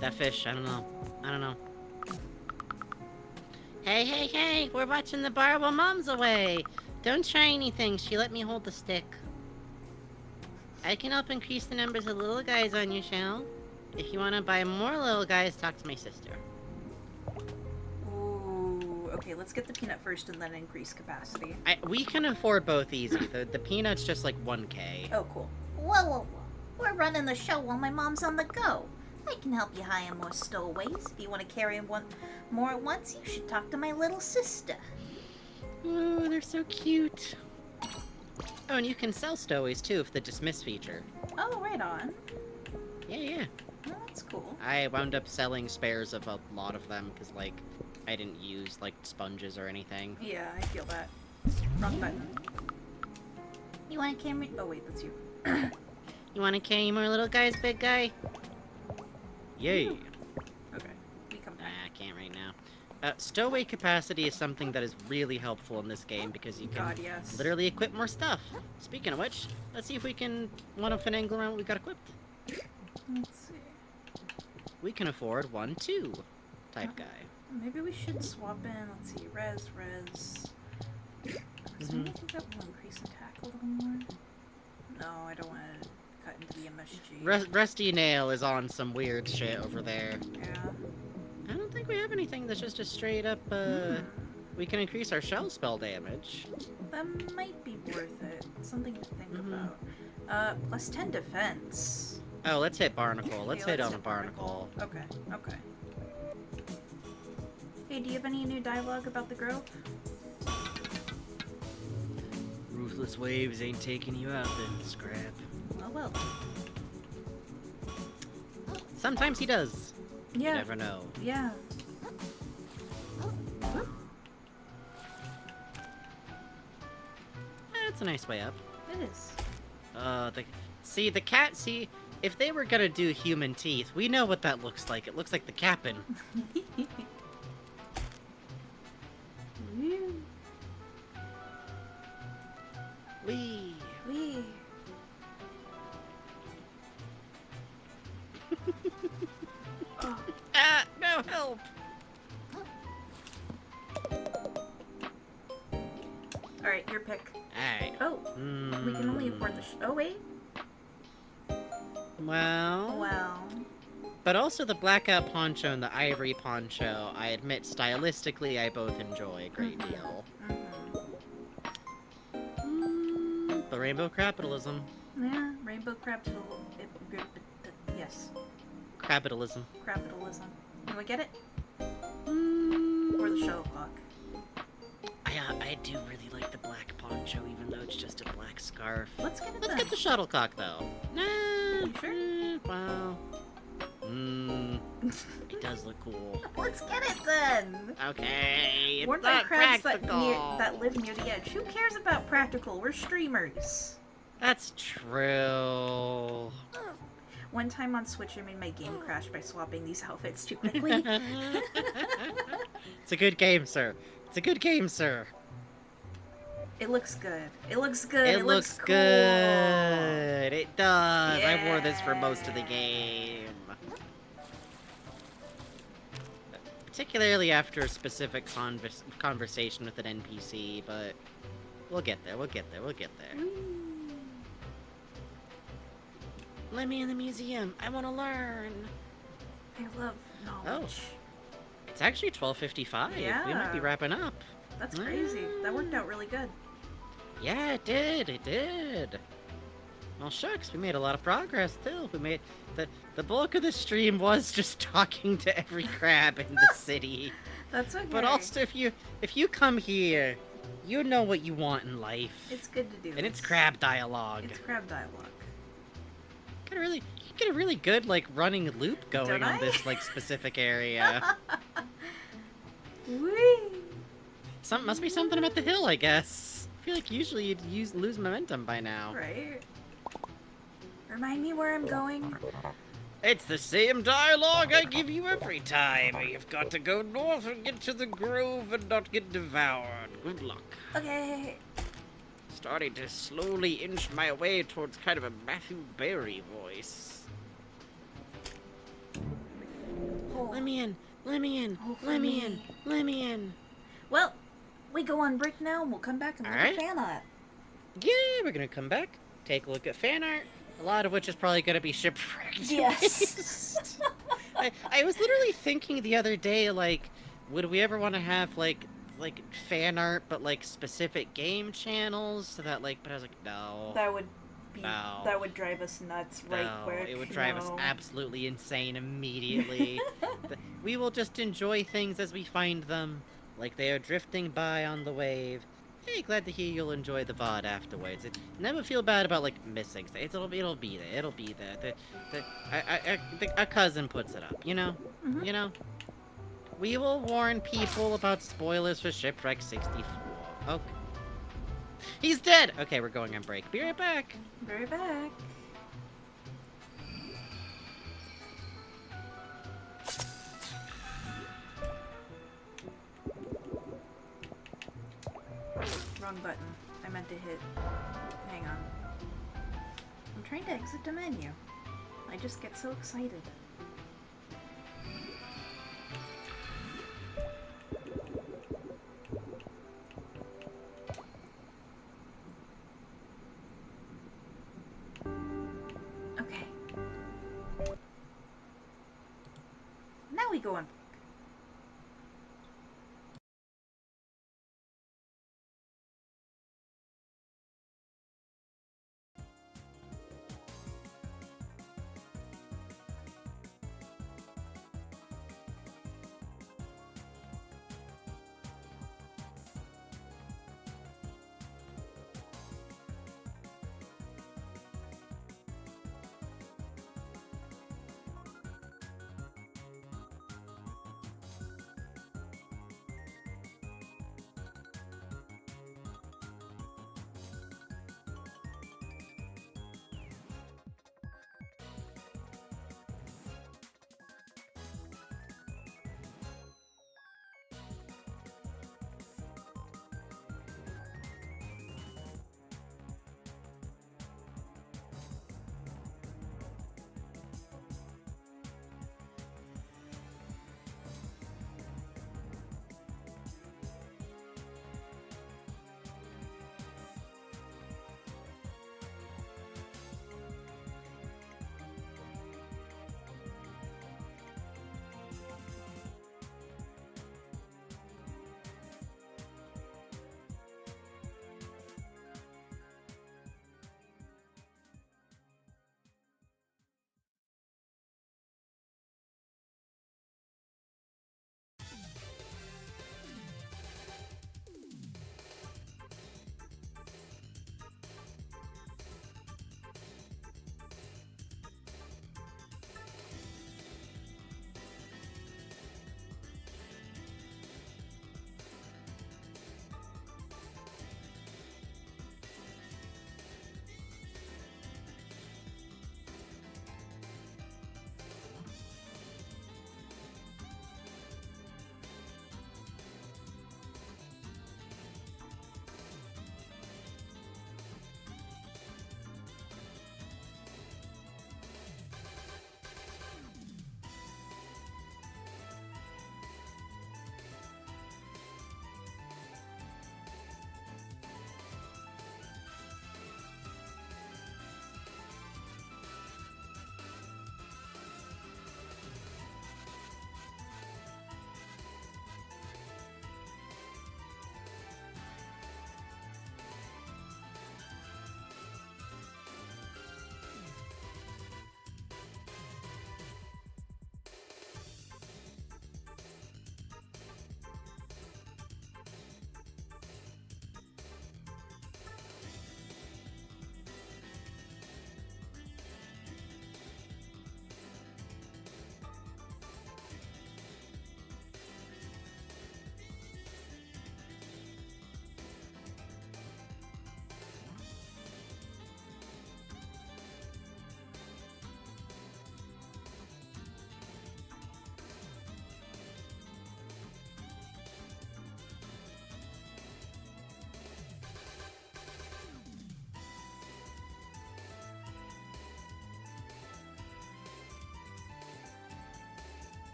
That fish, I don't know. Hey, we're watching the bar while Mom's away. Don't try anything, she let me hold the stick. I can help increase the numbers of little guys on your channel. If you want to buy more little guys, talk to my sister. Ooh, okay, let's get the peanut first and then increase capacity. We can afford both easy. The peanut's just like 1K. Oh, cool. Whoa. We're running the show while my mom's on the go. I can help you hire more stowaways. If you want to carry one more at once, you should talk to my little sister. Oh, they're so cute. Oh, and you can sell stowaways too with the dismiss feature. Oh, right on. Yeah. Oh, that's cool. I wound up selling spares of a lot of them because, like, I didn't use, like, sponges or anything. Yeah, I feel that. Wrong button. You want to carry... Oh, wait, that's you. You want to carry more little guys, big guy? Yay. Okay, we come back. I can't right now. Stowaway capacity is something that is really helpful in this game because you can literally equip more stuff. Speaking of which, let's see if we can want to finagle around what we got equipped. Let's see. We can afford 1-2 type guy. Maybe we should swap in. Let's see, res. Because maybe I think that will increase attack a little more. No, I don't want to cut into the MSG. Rusty Nail is on some weird shit over there. Yeah. I don't think we have anything that's just a straight up, we can increase our shell spell damage. That might be worth it. Something to think about. Plus 10 defense. Oh, let's hit Barnacle. Let's hit on a Barnacle. Okay. Hey, do you have any new dialogue about the grove? Ruthless waves ain't taking you out then, Scrap. Oh well. Sometimes he does. Yeah. You never know. Yeah. That's a nice way up. It is. The cat, if they were gonna do human teeth, we know what that looks like. It looks like the Cap'n. Wee. No help! Alright, your pick. Alright. Oh, we can only afford the oh, wait. Well... But also the blackout poncho and the ivory poncho, I admit, stylistically, I both enjoy a great deal. The rainbow capitalism. Yeah, rainbow capitalism. Yes. Capitalism. Capitalism. Can we get it? Or the shuttlecock? I do really like the black poncho, even though it's just a black scarf. Let's get it. Let's get the shuttlecock, though. You sure? Well... it does look cool. Let's get it then! Okay, it's We're not crabs practical. that live near the edge. Who cares about practical? We're streamers. That's true. One time on Switch, I made my game crash by swapping these outfits too quickly. It's a good game, sir. It's a good game, sir. It looks good. It looks good. It looks cool. good. It does. Yeah. I wore this for most of the game. Particularly after a specific conversation with an NPC, but we'll get there. Let me in the museum. I want to learn. I love knowledge. It's actually 12:55. Yeah. We might be wrapping up. That's crazy. That worked out really good. Yeah, it did. Well, shucks, we made a lot of progress, too. We made... The bulk of the stream was just talking to every crab in the city. That's okay. But also, if you come here, you know what you want in life. It's good to do. And it's crab dialogue. It's crab dialogue. You get a really good like running loop going Don't on I? this like specific area. Whee! Must be something about the hill, I guess. I feel like usually you'd lose momentum by now. Right. Remind me where I'm going. It's the same dialogue I give you every time. You've got to go north and get to the grove and not get devoured. Good luck. Okay. Starting to slowly inch my way towards kind of a Matthew Berry voice. Let me in. Let me in. Let me in. Let me in. Well, we go on break now and we'll come back and look at fan art. Yeah, we're gonna come back, take a look at fan art, a lot of which is probably gonna be shipwrecked. Yes. I was literally thinking the other day, like, would we ever want to have like fan art, but like specific game channels, so that like, but I was like, no. That would be. No. That would drive us nuts right quick. It would drive us absolutely insane immediately. We will just enjoy things as we find them, like they are drifting by on the wave. Hey, glad to hear you'll enjoy the VOD afterwards. Never feel bad about like missing things. It'll be there. It'll be there. A cousin puts it up. You know. Mhm. You know. We will warn people about spoilers for Shipwreck 64. Okay. He's dead! Okay, we're going on break. Be right back. Be right back. Wrong button. I meant to hit. Hang on. I'm trying to exit the menu. I just get so excited. Okay. Now we go on.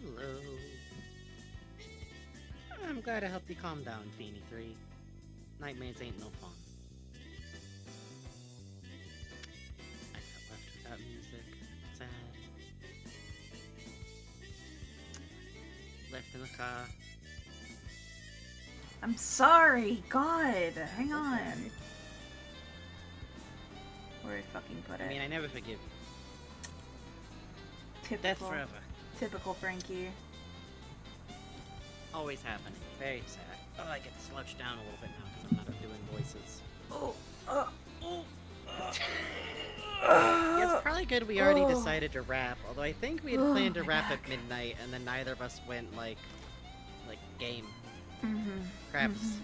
Hello. I'm glad I helped you calm down, Feeny 3. Nightmares ain't no fun. I got left without music. Sad. Left in the car. I'm sorry. God, hang on. Where did I fucking put it? I mean, I never forgive you. Typical. Death forever. Typical Franky. Always happening. Very sad. Oh, I get to slouch down a little bit now because I'm not doing voices. Yeah, it's probably good we already decided to wrap, although I think we had planned to wrap at midnight, and then neither of us went, like game. Crabs.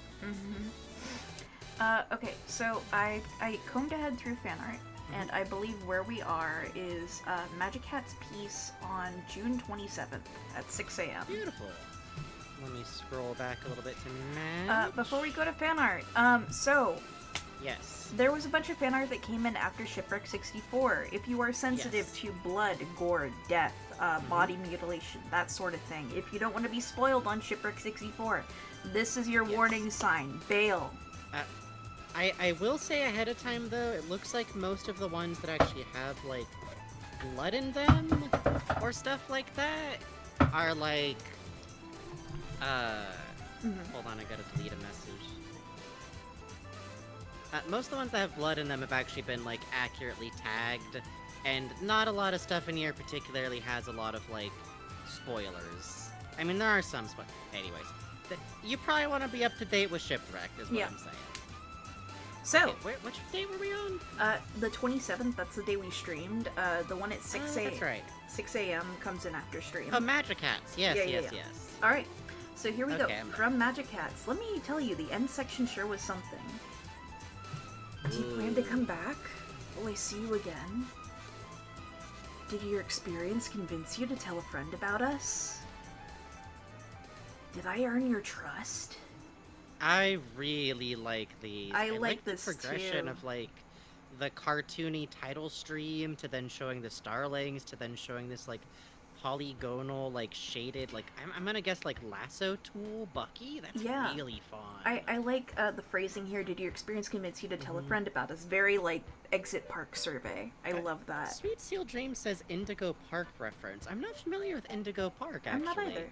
Okay, so I combed ahead through fan art, and I believe where we are is Magic Hat's piece on June 27th at 6 a.m. Beautiful. Let me scroll back a little bit to match. Before we go to fan art, so yes, there was a bunch of fan art that came in after Shipwreck 64. If you are sensitive to blood, gore, death, body mutilation, that sort of thing, if you don't want to be spoiled on Shipwreck 64, this is your warning sign. Bail. I will say ahead of time though, it looks like most of the ones that actually have like blood in them or stuff like that are like hold on, I gotta delete a message. Most of the ones that have blood in them have actually been like accurately tagged, and not a lot of stuff in here particularly has a lot of like spoilers. I mean, there are some anyways, you probably want to be up to date with Shipwreck is what I'm saying. So, okay, which date were we on? The 27th, that's the day we streamed. The one at 6 a.m. That's right. 6 a.m. comes in after stream. Oh, Magic Hats. Yes, yes. Alright, so here we go. From Magic Hats, let me tell you, the end section sure was something. Do you plan to come back? Will I see you again? Did your experience convince you to tell a friend about us? Did I earn your trust? I really like these. I like the this progression too. of like the cartoony title stream to then showing the starlings to then showing this like polygonal like shaded like I'm gonna guess like lasso tool Bucky. That's really fun. I like the phrasing here. Did your experience convince you to tell a friend about us? Very like exit park survey. I love that. Sweet Seal Dream says Indigo Park reference. I'm not familiar with Indigo Park actually. I'm not either.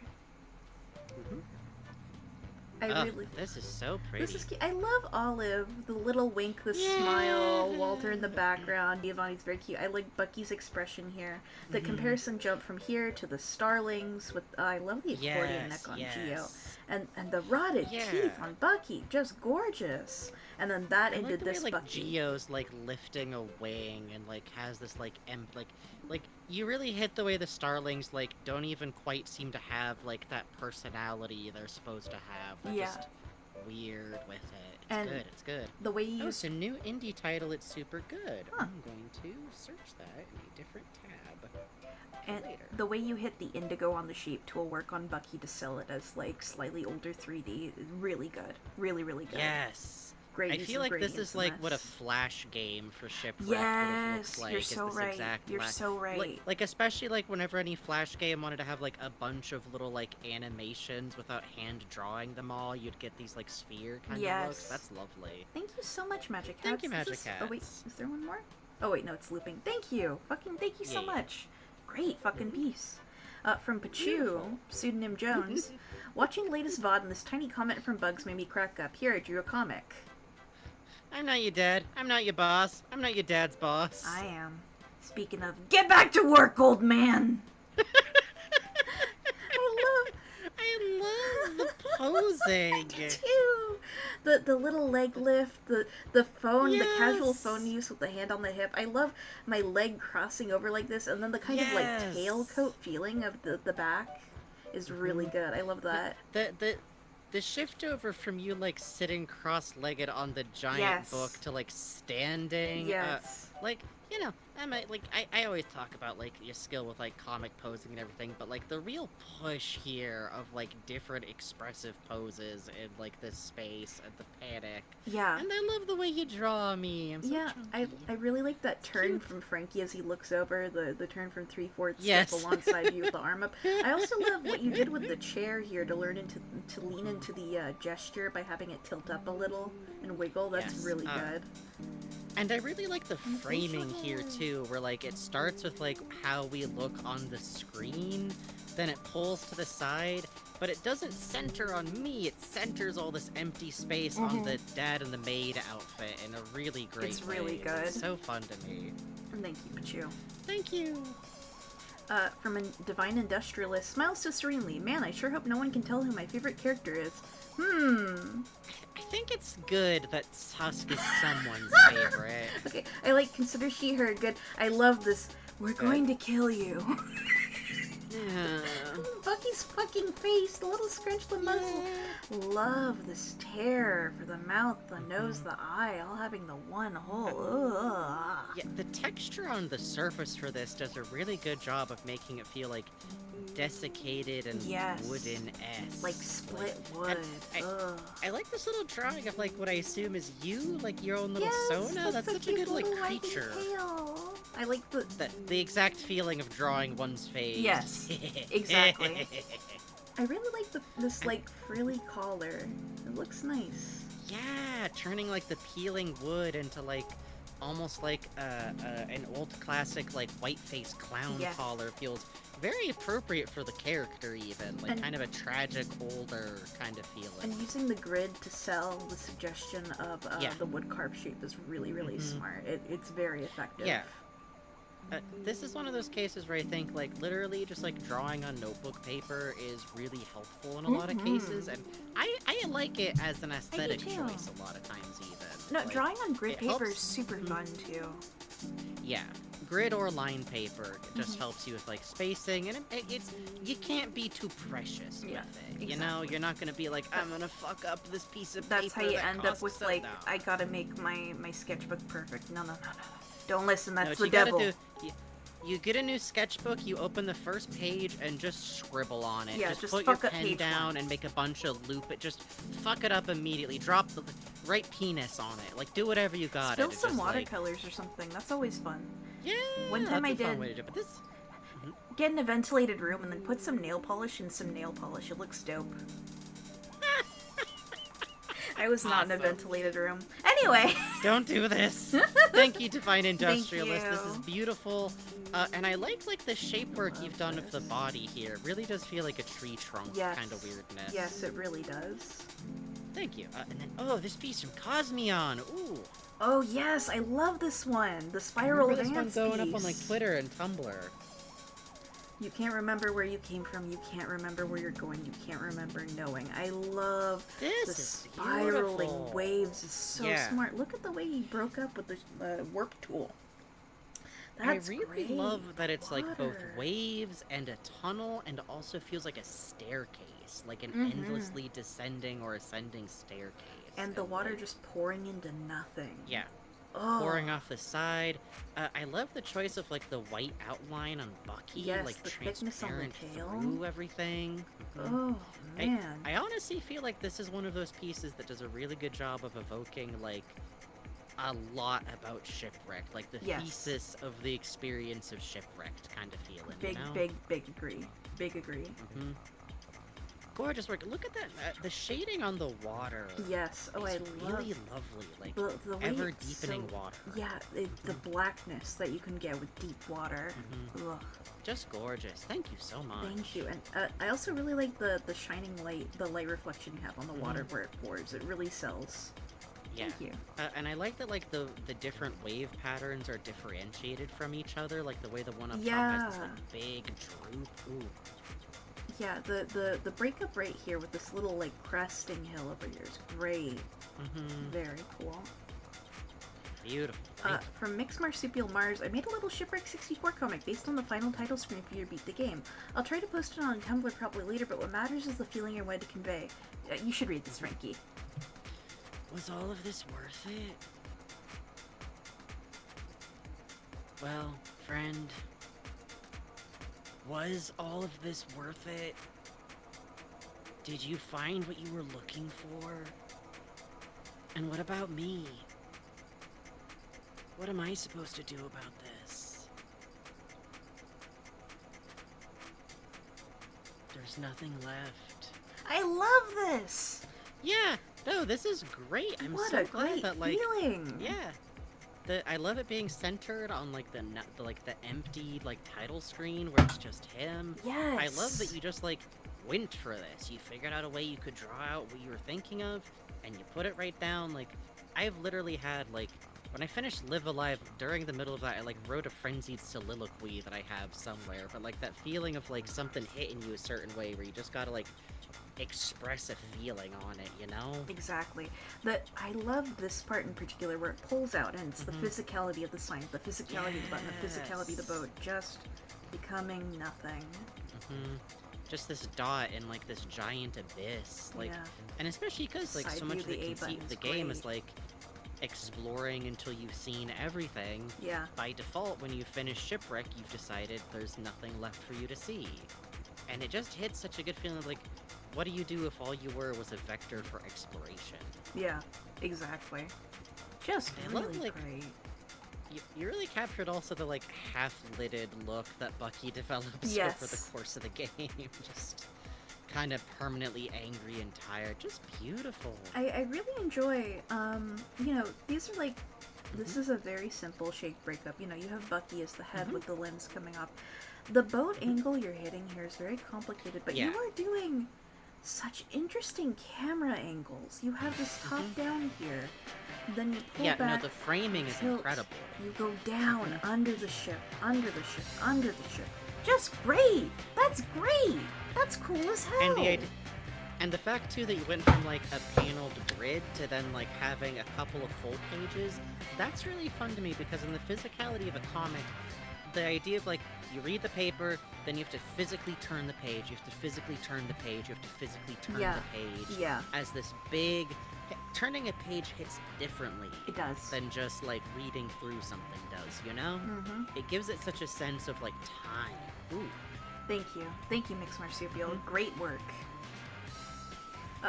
This is so pretty. This is cute. I love Olive, the little wink, the smile, Walter in the background, Giovanni's very cute. I like Bucky's expression here. The comparison jump from here to the starlings with I love the accordion neck on Geo. And the rotted teeth on Bucky, just gorgeous. And then that I ended like the this way, like, Bucky. Geo's like lifting a wing and like has this like like you really hit the way the starlings like don't even quite seem to have like that personality they're supposed to have. They're just weird with it. It's good. It's good. The way you it's a new indie title. It's super good. I'm going to search that in a different tab. And the way you hit the indigo on the shape tool work on Bucky to sell it as like slightly older 3D, really good. Really, really good. Yes. Great I feel like this is like what a Flash game for Shipwreck would have looked like. You're so right. You're so right. Like especially like whenever any Flash game wanted to have like a bunch of little like animations without hand drawing them all, you'd get these like sphere kind of looks. That's lovely. Thank you so much, Magic Hats. Thank you, Magic Hats. Oh wait, is there one more? Oh wait, no, it's looping. Thank you. Fucking thank you so much. Great fucking piece. From Pachu, pseudonym Jones. Watching latest VOD and this tiny comment from Bugs made me crack up. Here, I drew a comic. I'm not your dad. I'm not your boss. I'm not your dad's boss. I am. Speaking of, get back to work, old man! I love the posing. Too. The little leg lift, the phone, the casual phone use with the hand on the hip. I love my leg crossing over like this, and then the kind of like tailcoat feeling of the back is really good. I love that. The shift over from you like sitting cross-legged on the giant book to like standing. Like, you know, I always talk about, like, your skill with, like, comic posing and everything, but, like, the real push here of, like, different expressive poses in, like, this space and the panic. Yeah. And I love the way you draw me. I'm so chunky. I really like that turn from Franky as he looks over, the turn from 3/4 Yes. step alongside you with the arm up. I also love what you did with the chair here to lean into the gesture by having it tilt up a little and wiggle. That's really good. And I really like the framing here, too, where, like, it starts with, like, how we look on the screen, then it pulls to the side, but it doesn't center on me, it centers all this empty space on the dad and the maid outfit in a really great way. It's really good. It's so fun to me. And thank you, Pachu. Thank you! From a Divine Industrialist, smiles so serenely. Man, I sure hope no one can tell who my favorite character is. I think it's good that Tusk is someone's favorite. Okay, I like consider she her good. I love this. We're going to kill you. Bucky's fucking face, the little scrunch the muzzle. Love this tear for the mouth, the nose, the eye, all having the one hole. Ugh. Yeah, the texture on the surface for this does a really good job of making it feel like desiccated and wooden-esque. Like split wood. I like this little drawing of, like, what I assume is you, like your own little Sona. That's such a good, like, creature. I like the exact feeling of drawing one's face. Yes, exactly. I really like this, like, frilly collar. It looks nice. Yeah, turning, like, the peeling wood into, like, almost like an old classic, like, white-face clown collar feels very appropriate for the character, even. Like, kind of a tragic, older kind of feeling. And using the grid to sell the suggestion of the wood carved shape is really, really smart. It's very effective. Yeah. This is one of those cases where I think, like, literally just, like, drawing on notebook paper is really helpful in a lot of cases, and I like it as an aesthetic choice a lot of times, even. No, like, drawing on grid paper is super fun, too. Yeah. Grid or line paper just helps you with, like, spacing, and it's you can't be too precious with it. Exactly. You know, you're not gonna be like, I'm gonna fuck up this piece of paper. That's how you end up with, like, I gotta make my sketchbook perfect. No. Don't listen, that's the devil. You get a new sketchbook, you open the first page and just scribble on it. Yeah, just just put fuck your up pen page down one. and make a bunch of loop it. Just fuck it up immediately. Drop the right penis on it. Like, do whatever you got. Spill some watercolors or something. That's always fun. Yeah, one time that's I a fun did way to do it, but this... get in a ventilated room and then put some nail polish in some nail polish. It looks dope. I was not in a ventilated room. Anyway. Don't do this. Thank you, Divine Industrialist. Thank you. This is beautiful. And I like the shape work you've done with the body here. It really does feel like a tree trunk kind of weirdness. Yes, it really does. Thank you. And then, this piece from Cosmion. Ooh. Oh, yes. I love this one. The spiral dance this one going piece. up on, like, Twitter and Tumblr. You can't remember where you came from. You can't remember where you're going. You can't remember knowing. I love the spiraling waves. It's so smart. Look at the way he broke up with the warp tool. That's I really great. love that it's like both waves and a tunnel, and also feels like a staircase, like an endlessly descending or ascending staircase. And the water just pouring into nothing. Yeah. Pouring off the side. I love the choice of, like, the white outline on Bucky, like, the thickness on transparent the tail. through everything. Oh, man. I honestly feel like this is one of those pieces that does a really good job of evoking, like, a lot about Shipwrecked, like the thesis of the experience of Shipwrecked kind of feeling. Big agree. Big agree. Gorgeous work. Look at that, the shading on the water. Yes. Oh, it's really lovely. Like, the way ever it's deepening water. Yeah, the blackness that you can get with deep water. Ugh. Just gorgeous. Thank you so much. Thank you. And I also really like the shining light, the light reflection you have on the water where it pours. It really sells. Yeah. Thank you. And I like that, like, the different wave patterns are differentiated from each other. Like, the way the one up top has this, like, big droop. Ooh. Yeah, the breakup right here with this little, like, cresting hill over here is great. Very cool. Beautiful. From Mixed Marsupial Mars, I made a little Shipwreck 64 comic based on the final title screen for your Beat the Game. I'll try to post it on Tumblr probably later, but what matters is the feeling I wanted to convey. You should read this, Franky. Was all of this worth it? Well, friend, was all of this worth it? Did you find what you were looking for? And what about me? What am I supposed to do about this? There's nothing left. I love this! Yeah, no, this is great. I'm What so a glad great that, like, feeling! yeah, I love it being centered on like the empty like title screen where it's just him. Yes. I love that you just like went for this. You figured out a way you could draw out what you were thinking of, and you put it right down. Like, I've literally had like when I finished Live Alive, during the middle of that, I like wrote a frenzied soliloquy that I have somewhere. But like that feeling of like something hitting you a certain way where you just gotta like express a feeling on it, you know? Exactly. I love this part in particular where it pulls out and it's the physicality of the sign, the physicality of the button, the physicality of the boat just becoming nothing. Just this dot in like this giant abyss, like, Yeah. and especially because like Side so much view, of the the A conceit of the button's game great. is like exploring until you've seen everything. Yeah. By default, when you finish Shipwreck, you've decided there's nothing left for you to see, and it just hits such a good feeling of like, what do you do if all you were was a vector for exploration? Yeah, exactly. Just I really love, like, great. You really captured also the like half-lidded look that Bucky develops Yes. over the course of the game. Just kind of permanently angry and tired. Just beautiful. I really enjoy, you know, these are like, this is a very simple shake breakup. You know, you have Bucky as the head with the limbs coming off. The boat angle you're hitting here is very complicated, but you are doing such interesting camera angles. You have this top down here, then you pull back. No, the framing is tilt, incredible. You go down under the ship, under the ship, under the ship. Just great! That's great! That's cool as hell! And the fact too that you went from like a paneled grid to then like having a couple of full pages, that's really fun to me because in the physicality of a comic, the idea of like you read the paper, then you have to physically turn the page, you have to physically turn the page, you have to physically turn the page. Yeah. As this big turning a page hits differently. It does. Than just like reading through something does, you know? It gives it such a sense of like time. Ooh. Thank you, Mix Marsupial. Great work.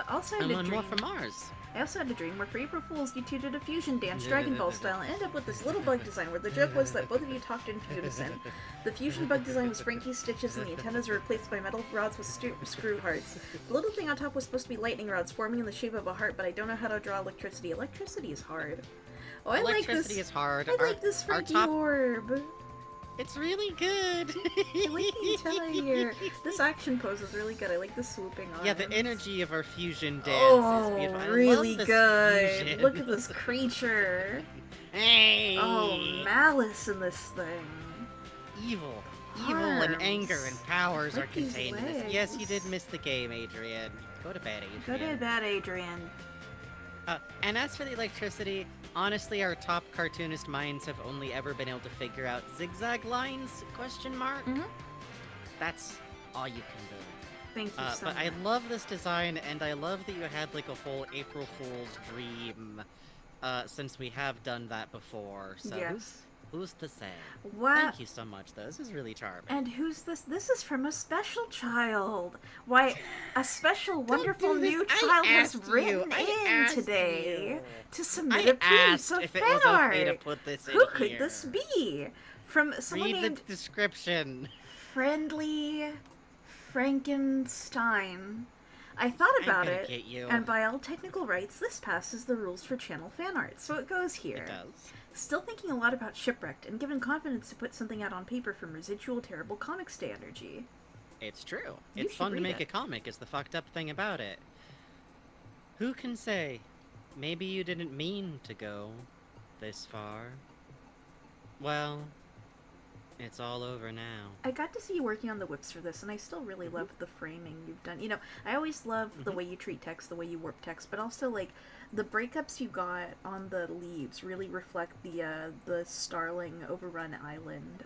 Also, I And had a learn dream. more from Mars. I also had a dream where for April Fools you two did a fusion dance, Dragon Ball style, and ended up with this little bug design where the joke was that both of you talked in unison. The fusion bug design was Franky's stitches and the antennas were replaced by metal rods with screw hearts. The little thing on top was supposed to be lightning rods forming in the shape of a heart, but I don't know how to draw electricity. Electricity is hard. Oh, I like this. Electricity is hard. I like this Franky orb. It's really good. I like the antenna here. This action pose is really good. I like the swooping arms. Yeah, the energy of our fusion dance Oh, is beautiful. really I love this good. fusion. Look at this creature. Hey! Oh, malice in this thing. Evil. Evil and anger and powers Look are at these contained in this. Yes, you legs. did miss the game, Adrian. Go to bed, Adrian. Go to bed, Adrian. And as for the electricity, honestly, our top cartoonist minds have only ever been able to figure out zigzag lines, question mark? That's all you can do. Thank you so But much. I love this design, and I love that you had like a whole April Fool's dream, since we have done that before. So Yes. who's to say? Wow. Thank you so much, though. This is really charming. And who's this? This is from a special child. Why, a special, wonderful do this. new I child has asked written you. I in asked today you. to submit I a piece asked of if it fan was art. okay to put this in Who could here. this be? From someone Read named the description. Friendly Frankenstein. I thought I'm about gonna it, get you. and by all technical rights, this passes the rules for channel fan art. So it goes here. It does. Still thinking a lot about Shipwrecked, and given confidence to put something out on paper from residual terrible comics day energy. It's true. You It's should fun to read make it. a comic, is the fucked up thing about it. Who can say? Maybe you didn't mean to go this far. Well, it's all over now. I got to see you working on the whips for this, and I still really love the framing you've done. You know, I always love the way you treat text, the way you warp text, but also, like, the breakups you got on the leaves really reflect the Starling Overrun Island.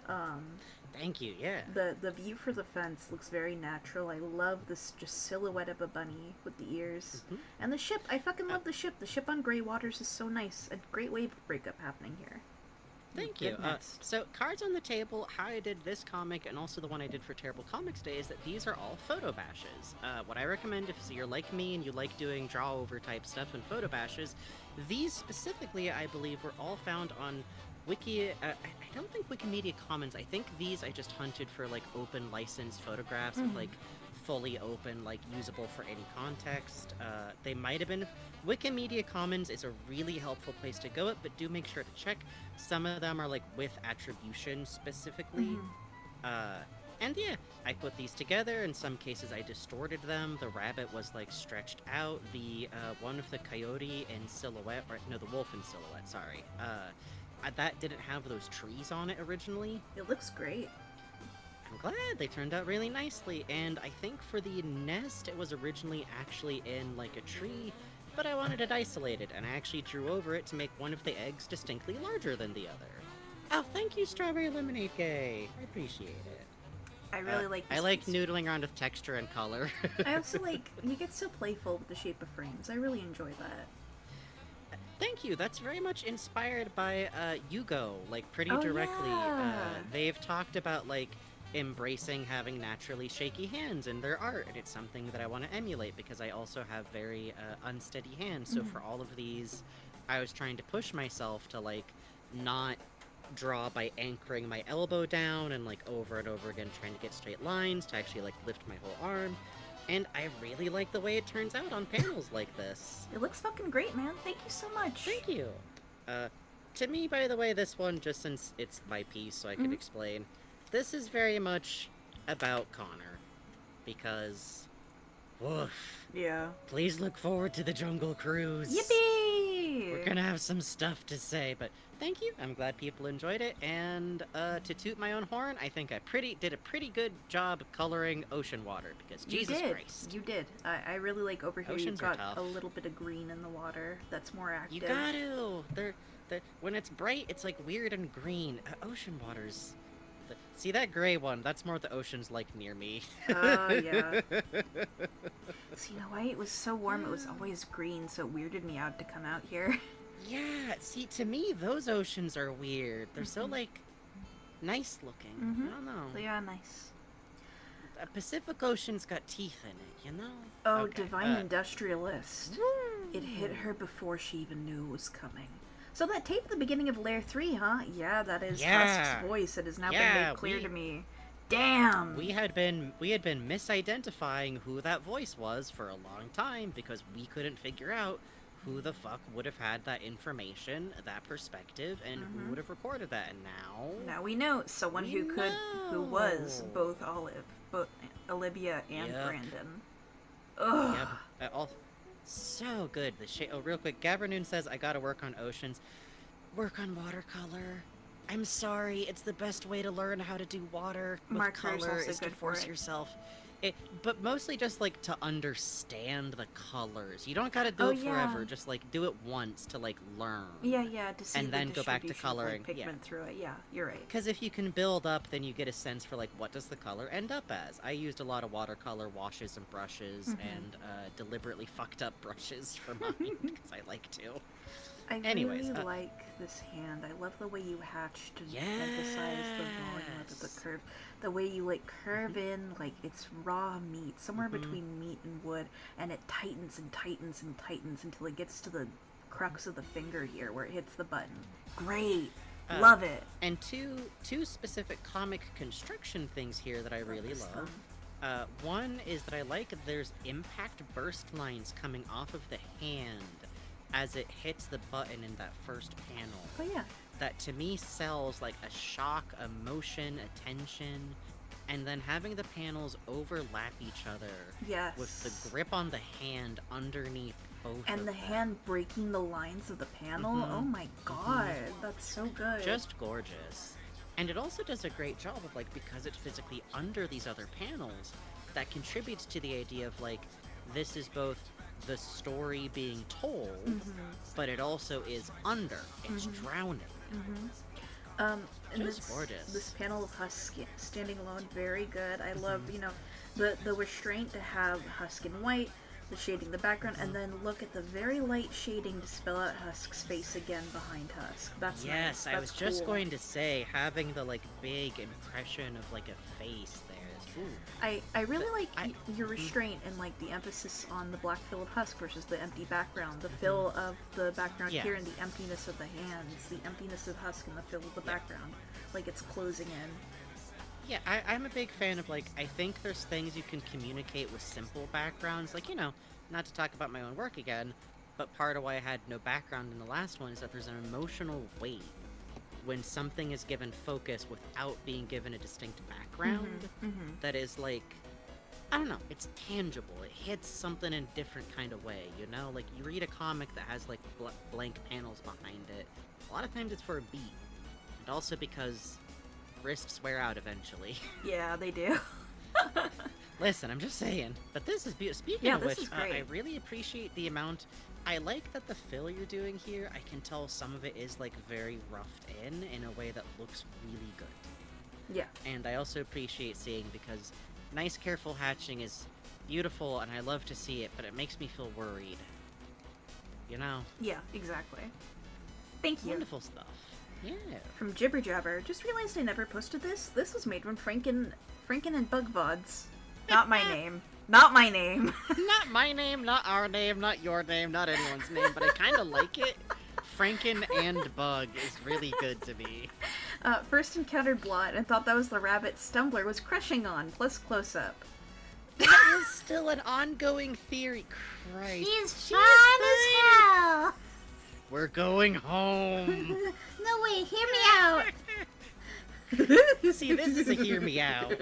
Thank you, yeah. The view for the fence looks very natural. I love this just silhouette of a bunny with the ears. And the ship, I fucking love the ship. The ship on Grey Waters is so nice. A great wave breakup happening here. Thank you. Goodness. So, cards on the table, how I did this comic and also the one I did for Terrible Comics Day is that these are all photo bashes. What I recommend if you're like me and you like doing draw-over type stuff and photo bashes, these specifically, I believe, were all found on Wiki... I don't think Wikimedia Commons. I think these I just hunted for, like, open license photographs of, like, fully open, like, usable for any context. They might have been... Wikimedia Commons is a really helpful place to go, but do make sure to check. Some of them are, like, with attribution specifically. And yeah, I put these together. In some cases, I distorted them. The rabbit was, like, stretched out. The one with the coyote in silhouette, or no, the wolf in silhouette, sorry. That didn't have those trees on it originally. It looks great. I'm glad they turned out really nicely, and I think for the nest, it was originally actually in, like, a tree, but I wanted it isolated, and I actually drew over it to make one of the eggs distinctly larger than the other. Oh, thank you, Strawberry Lemonade Gay. I appreciate it. I really like this I like piece. noodling around with texture and color. I also like, you get so playful with the shape of frames. I really enjoy that. Thank you. That's very much inspired by Yugo, like, pretty Oh, directly. yeah. They've talked about, like, embracing having naturally shaky hands in their art, and it's something that I want to emulate because I also have very unsteady hands. So for all of these, I was trying to push myself to, like, not draw by anchoring my elbow down and, like, over and over again trying to get straight lines to actually, like, lift my whole arm. And I really like the way it turns out on panels like this. It looks fucking great, man. Thank you so much. Thank you. To me, by the way, this one, just since it's my piece, so I can explain, this is very much about Connor. Because, woof. Yeah. Please look forward to the Jungle Cruise. Yippee! We're gonna have some stuff to say, but thank you. I'm glad people enjoyed it, and to toot my own horn, I think I did a pretty good job coloring ocean water, because Jesus Christ. You did. I really like over here Oceans you've are got tough. a little bit of green in the water that's more active. You got to. When it's bright, it's like weird and green. Ocean waters. See that gray one? That's more the ocean's like near me. Oh, yeah. See, why it was so warm, it was always green, so it weirded me out to come out here. Yeah, see, to me, those oceans are weird. They're so, like, nice looking. I don't know. They are nice. The Pacific Ocean's got teeth in it, you know? Oh, Okay, divine industrialist. It hit her before she even knew it was coming. So that tape at the beginning of Layer 3, huh? Yeah, that is Husk's voice. It has now been made clear to me. Damn! We had been misidentifying who that voice was for a long time because we couldn't figure out who the fuck would have had that information, that perspective, and who would have recorded that. And now we know someone who was both Olivia and Brandon. Ugh. Yep. So good. Oh, real quick, Gavranoon says, I gotta work on oceans. Work on watercolor. I'm sorry, it's the best way to learn how to do water with Marker's color also is to good for force it. yourself. But mostly just, like, to understand the colors. You don't gotta do it forever. Just, like, do it once to, like, learn. Yeah, to see and the then go back to distribution of, coloring. like, pigment through it. Yeah, you're right. Because if you can build up, then you get a sense for, like, what does the color end up as. I used a lot of watercolor washes and brushes, and deliberately fucked up brushes for mine, because I like to. Anyways, really like this hand. I love the way you hatched and emphasize the volume of the curve. The way you, like, curve in, like, it's raw meat, somewhere between meat and wood, and it tightens and tightens and tightens until it gets to the crux of the finger here, where it hits the button. Great! Love it! And two specific comic construction things here that I really love. One is that I like that there's impact burst lines coming off of the hand as it hits the button in that first panel. Oh, yeah. That to me sells like a shock, a motion, a tension, and then having the panels overlap each other. Yes. With the grip on the hand underneath both. And the hand breaking the lines of the panel. Oh my god, that's so good. Just gorgeous. And it also does a great job of, like, because it's physically under these other panels, that contributes to the idea of, like, this is both the story being told, but it also is under. It's drowning. And Just gorgeous. This panel of Husk standing alone, very good. I love, you know, the restraint to have Husk in white the shading, the background, and then look at the very light shading to spell out Husk's face again behind Husk. That's nice. Yes, I was That's just cool. going to say, having the, like, big impression of, like, a face there. I really like your restraint and, like, the emphasis on the black fill of Husk versus the empty background. The fill of the background here and the emptiness of the hands. The emptiness of Husk and the fill of the background. Like, it's closing in. Yeah, I'm a big fan of, like, I think there's things you can communicate with simple backgrounds. Like, you know, not to talk about my own work again, but part of why I had no background in the last one is that there's an emotional weight when something is given focus without being given a distinct background that is, like, I don't know, it's tangible. It hits something in a different kind of way, you know? Like, you read a comic that has, like, blank panels behind it. A lot of times it's for a beat. And also because risks wear out eventually. Yeah, they do. Listen, I'm just saying. But this is beautiful. Speaking of which, I really appreciate the amount. I like that the fill you're doing here, I can tell some of it is, like, very roughed in a way that looks really good. Yeah. And I also appreciate seeing, because nice, careful hatching is beautiful, and I love to see it, but it makes me feel worried. You know? Yeah, exactly. Thank you. Wonderful stuff. Yeah. From Jibber Jabber, just realized I never posted this. This was made when Franken and Bug Vods. Not my name. Not my name. Not my name, not our name, not your name, not anyone's name, but I kind of like it. Franken and Bug is really good to me. First encountered Blot and thought that was the rabbit Stumbler was crushing on, plus close-up. That is still an ongoing theory. Christ. She's fine as hell. We're going home. No, wait, hear me out. See, this is a hear me out.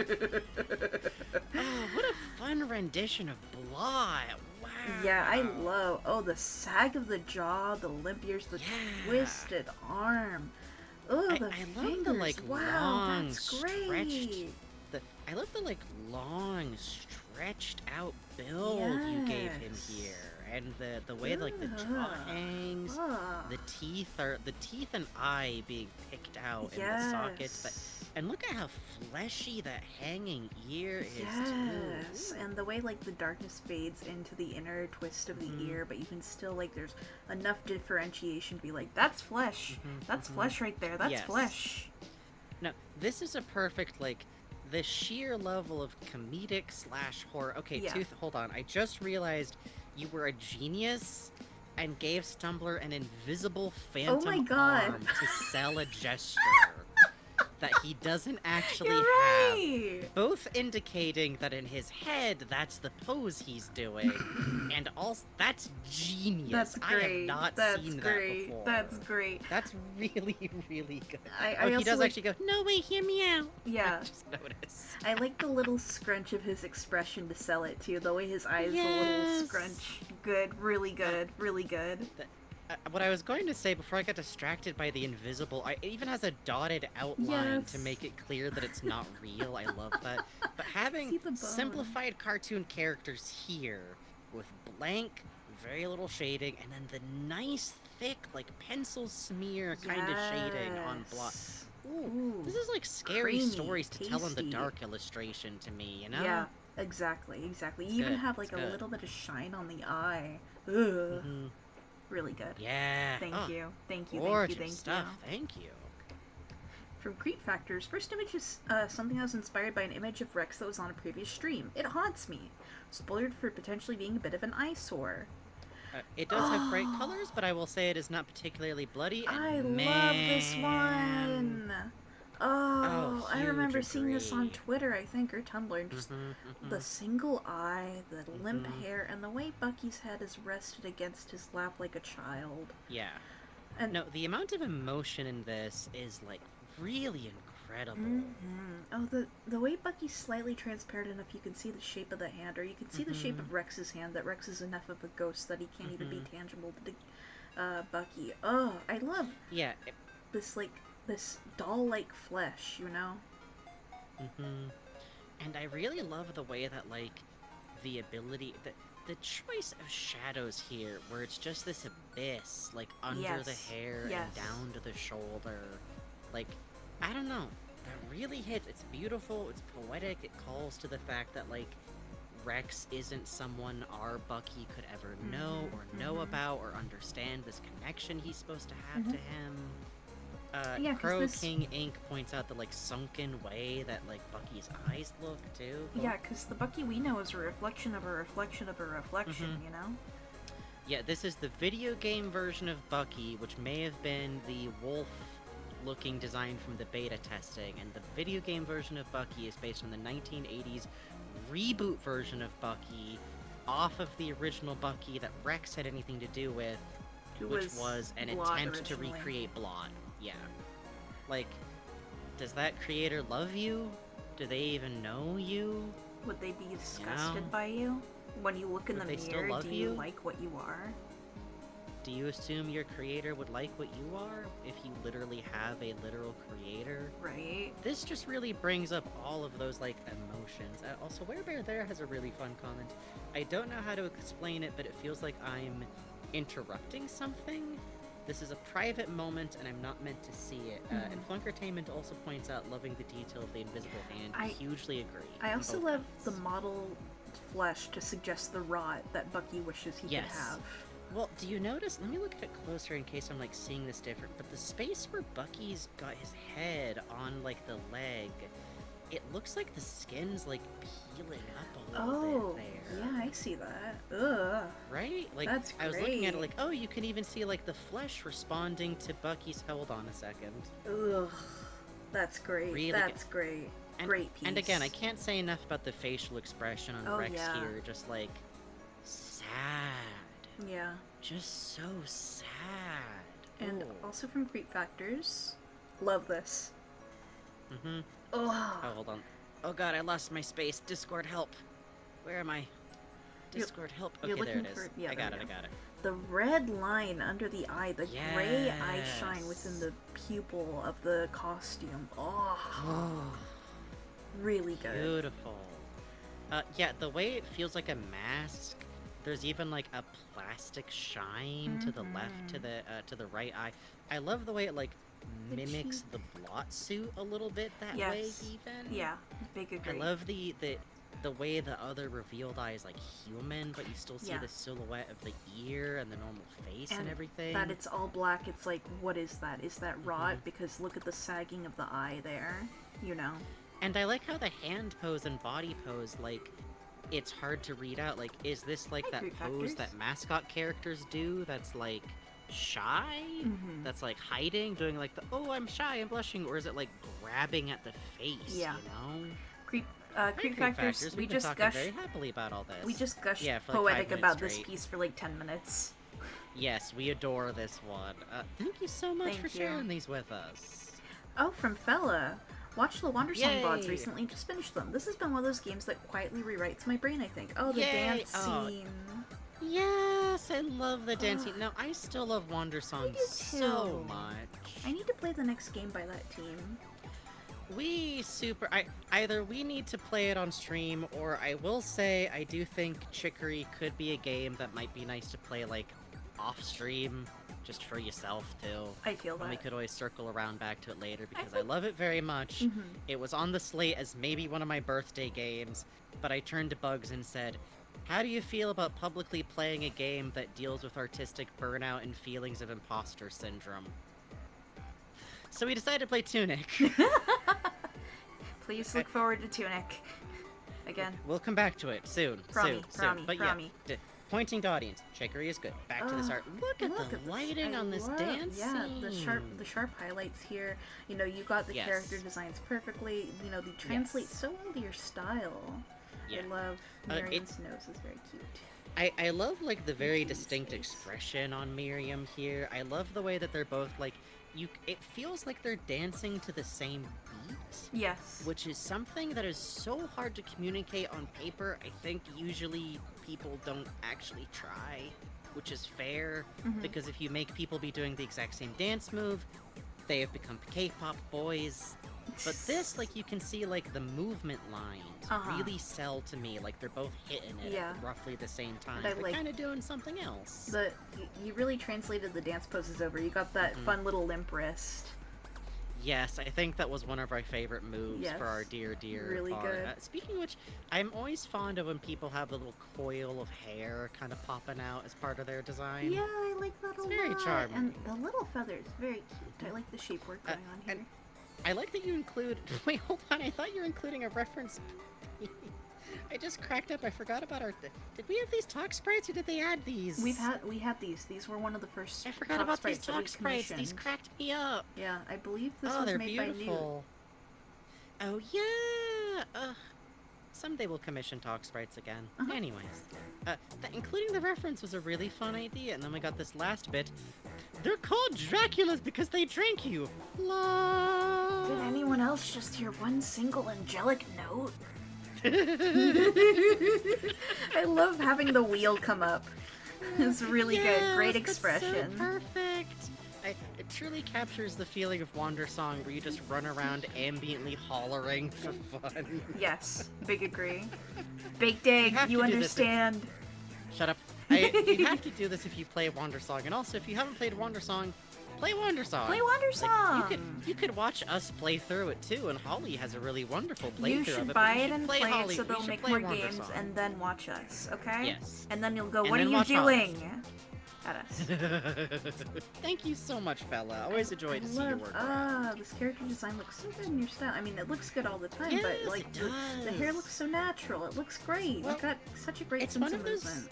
Oh, what a fun rendition of Blot. Wow. Yeah, I love... Oh, the sag of the jaw, the limp ears, the twisted arm. Oh, the I fingers. love the, like, wow, long, that's great. stretched... I love the, like, long, stretched out build you gave him here. And the way, like, the jaw hangs, the teeth and eye being picked out in the sockets. And look at how fleshy that hanging ear is, too. And the way, like, the darkness fades into the inner twist of the ear, but you can still, like, there's enough differentiation to be like, that's flesh. That's flesh right there. That's flesh. No, this is a perfect, like, the sheer level of comedic / horror. Okay, hold on. I just realized you were a genius and gave Stumbler an invisible phantom arm to sell a gesture that he doesn't actually have. Both indicating that in his head, that's the pose he's doing. And also, that's genius. That's great. I have not seen that before. That's great. That's really, really good. He does actually go, no, wait, hear me out. Yeah. I just noticed. I like the little scrunch of his expression to sell it, too. The way his eyes, the little scrunch. Good. Really good. Really good. What I was going to say before I got distracted by the invisible, it even has a dotted outline to make it clear that it's not real. I love that. But having simplified cartoon characters here with blank, very little shading, and then the nice, thick, like pencil smear kind of shading on block. Ooh, this is like scary stories to tell in the dark illustration to me, you know? Yeah, exactly. You even have like a little bit of shine on the eye. Ugh. Really good. Yeah. Thank you. Gorgeous stuff. Thank you. From Creep Factors, first image is something that was inspired by an image of Rex that was on a previous stream. It haunts me. Spoiled for potentially being a bit of an eyesore. It does have bright colors, but I will say it is not particularly bloody. And I love this one. Oh, I remember seeing this on Twitter, I think, or Tumblr. Just the single eye, the limp hair, and the way Bucky's head is rested against his lap like a child. Yeah. And no, the amount of emotion in this is, like, really incredible. Oh, the way Bucky's slightly transparent enough you can see the shape of the hand, or you can see the shape of Rex's hand, that Rex is enough of a ghost that he can't even be tangible to Bucky. Oh, I love this, like, this doll-like flesh, you know? And I really love the way that, like, the ability, the choice of shadows here, where it's just this abyss, like, under the hair and down to the shoulder. Like, I don't know. That really hits. It's beautiful. It's poetic. It calls to the fact that, like, Rex isn't someone our Bucky could ever know or know about or understand this connection he's supposed to have to him. Yeah, 'cause Crow this- King Inc. points out the, like, sunken way that, like, Bucky's eyes look, too. Yeah, because the Bucky we know is a reflection of a reflection of a reflection, you know? Yeah, this is the video game version of Bucky, which may have been the wolf-looking design from the beta testing, and the video game version of Bucky is based on the 1980s reboot version of Bucky, off of the original Bucky that Rex had anything to do with, which was an Blot attempt to originally. recreate Blot. Yeah. Like, does that creator love you? Do they even know you? Would they be disgusted know? by you? When you look in Would the they still mirror, love do you you? like what you are? Do you assume your creator would like what you are if you literally have a literal creator? Right. This just really brings up all of those, like, emotions. Also, Werebear there has a really fun comment. I don't know how to explain it, but it feels like I'm interrupting something. This is a private moment, and I'm not meant to see it. And Flunkertainment also points out loving the detail of the invisible hand. I hugely agree. I on also both love ends. the model flesh to suggest the rot that Bucky wishes he could have. Well, do you notice? Let me look at it closer in case I'm, like, seeing this different. But the space where Bucky's got his head on, like, the leg, it looks like the skin's, like, peeling up a little bit there. Yeah, I see that. Ugh. Right? Like, That's I was looking at it great. like, oh, you can even see, like, the flesh responding to Bucky's... Hold on a second. Ugh. That's great. Really That's great. And, Great piece. And again, I can't say enough about the facial expression on Oh, Rex yeah. here. Just, like, sad. Yeah. Just so sad. And Oh. also from Creep Factors. Love this. Mm-hmm. Ugh. Oh, hold on. Oh god, I lost my space. Discord, help. Where am I? Discord, help. you're Okay, there it looking is. for- yeah, I there got it, you I got it. The red line under the eye, the gray eye shine within Yes. the pupil of the costume. Oh. Really good. Beautiful. Yeah, the way it feels like a mask. There's even like a plastic shine to the left, to the right eye. I love the way it like mimics the blot suit a little bit that way. Even. Yeah. Big agree. I love the way the other revealed eye is like human, but you still see the silhouette of the ear and the normal face and everything. That it's all black. It's like, what is that? Is that rot? Because look at the sagging of the eye there. You know. And I like how the hand pose and body pose, like, it's hard to read out. Like, is this like that pose that mascot characters do that's like shy? That's like hiding, doing like the, oh, I'm shy, I'm blushing, or is it like grabbing at the face? Yeah. You know? Creep Creep Factors, we we've been just talking gush very happily about all this. We just gushed for like 5 poetic minutes about this straight. piece for like 10 minutes. Yes, we adore this one. Thank you so much Thank for you. sharing these with us. Oh, from Fella. Watched the Wander Song VODs Yay! recently, just finished them. This has been one of those games that quietly rewrites my brain, I think. Oh, the Yay! dance Oh. scene. Yes, I love the dancing. No, I still love Wander Song so much. I need to play the next game by that team. Either we need to play it on stream, or I will say I do think Chicory could be a game that might be nice to play, like, off stream, just for yourself, too. I feel And we that. could always circle around back to it later, because I love it very much. It was on the slate as maybe one of my birthday games, but I turned to Bugs and said, how do you feel about publicly playing a game that deals with artistic burnout and feelings of imposter syndrome? So we decided to play Tunic. Please look forward to Tunic. Again. We'll come back to it soon. Promise, soon. But yeah, promise. pointing to audience. Chicory is good. Back to this art. Look at the lighting on this dance scene. the sharp highlights here. You know, you got the Yes. character designs perfectly. You know, they translate so well to your style. Yeah. I love Miriam's nose is very cute. I love like the very distinct expression on Miriam here. I love the way that they're both like it feels like they're dancing to the same beat. Yes. Which is something that is so hard to communicate on paper. I think usually people don't actually try, which is fair, because if you make people be doing the exact same dance move, they have become K-pop boys. But this, like, you can see, like, the movement lines really sell to me. Like, they're both hitting it at roughly the same time, But I but like- kind of doing something else. You really translated the dance poses over. You got that fun little limp wrist. Yes, I think that was one of our favorite moves for our dear Really part. good. Speaking of which, I'm always fond of when people have the little coil of hair kind of popping out as part of their design. Yeah, I like that a lot. Very charming. And the little feathers, very cute. I like the shape work going on here. And I like that you include... Wait, hold on. I thought you were including a reference... I just cracked up. I forgot about our... Did we have these talk sprites, or did they add these? We had these. These were one of the first. I forgot about these talk sprites. These cracked me up. Yeah, I believe this was they're made beautiful. Oh yeah. Someday we'll commission talk sprites again. Anyways, including the reference was a really fun idea, and then we got this last bit. They're called Draculas because they drank you. La. Did anyone else just hear one single angelic note? I love having the wheel come up. It's really good. Great expression. So perfect. It truly captures the feeling of Wander Song where you just run around ambiently hollering for fun. Yes, big agree. Baked egg, you understand. Shut up. You have to do this if you play Wander Song, and also if you haven't played Wander Song, play Wander Song. Play Wander Song. Like, you could watch us play through it too, and Holly has a really wonderful playthrough of it. You should buy it and play Holly. it so they'll make more games and then watch us, okay? Yes. And then you'll go, And what are then you watch doing? Holly. At us. Thank you so much, fella. Always a joy to see your work. This character design looks so good in your style. I mean, it looks good all the time, Yes, but like it the hair does. looks so natural. It looks great. Well, You've got such a great it's sense one of of those- movement.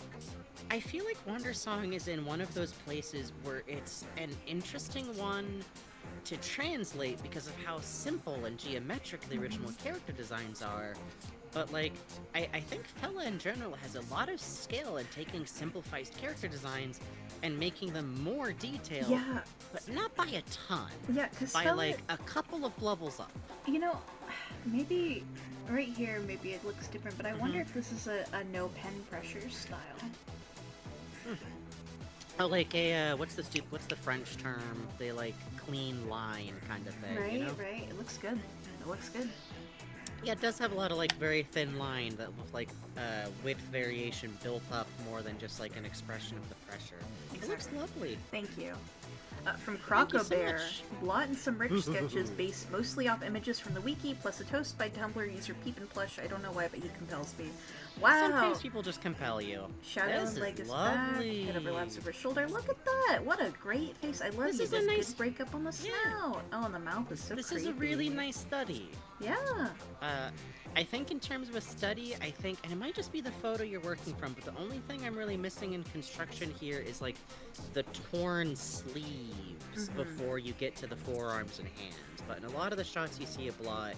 I feel like Wander Song is in one of those places where it's an interesting one to translate because of how simple and geometric the original character designs are. But, like, I think Fella in general has a lot of skill in taking simplified character designs and making them more detailed, Yeah. but not by a ton. Yeah, because by, like, a couple of levels up. You know, maybe right here, maybe it looks different, but I wonder if this is a no pen pressure style. Oh, like a, what's the French term? They, like, clean line kind of thing, Right, you know? right. It looks good. It looks good. Yeah, it does have a lot of, like, very thin line that with, like, width variation built up more than just, like, an expression of the pressure. It looks lovely. Thank you. From Thank you so Croco Bear, much. blot and some rich sketches based mostly off images from the wiki, plus a toast by Tumblr user Peep and Plush. I don't know why, but he compels me. Wow! Sometimes people just compel you. Shadow This and is leg is lovely. back. Head overlaps over shoulder. Look at that! What a great face! I love This you. is a This nice- good break up on the snout. Oh, and the mouth is so This creepy. is a really nice study. Yeah. I think in terms of a study, and it might just be the photo you're working from, but the only thing I'm really missing in construction here is, like, the torn sleeves before you get to the forearms and hands. But in a lot of the shots you see a blot,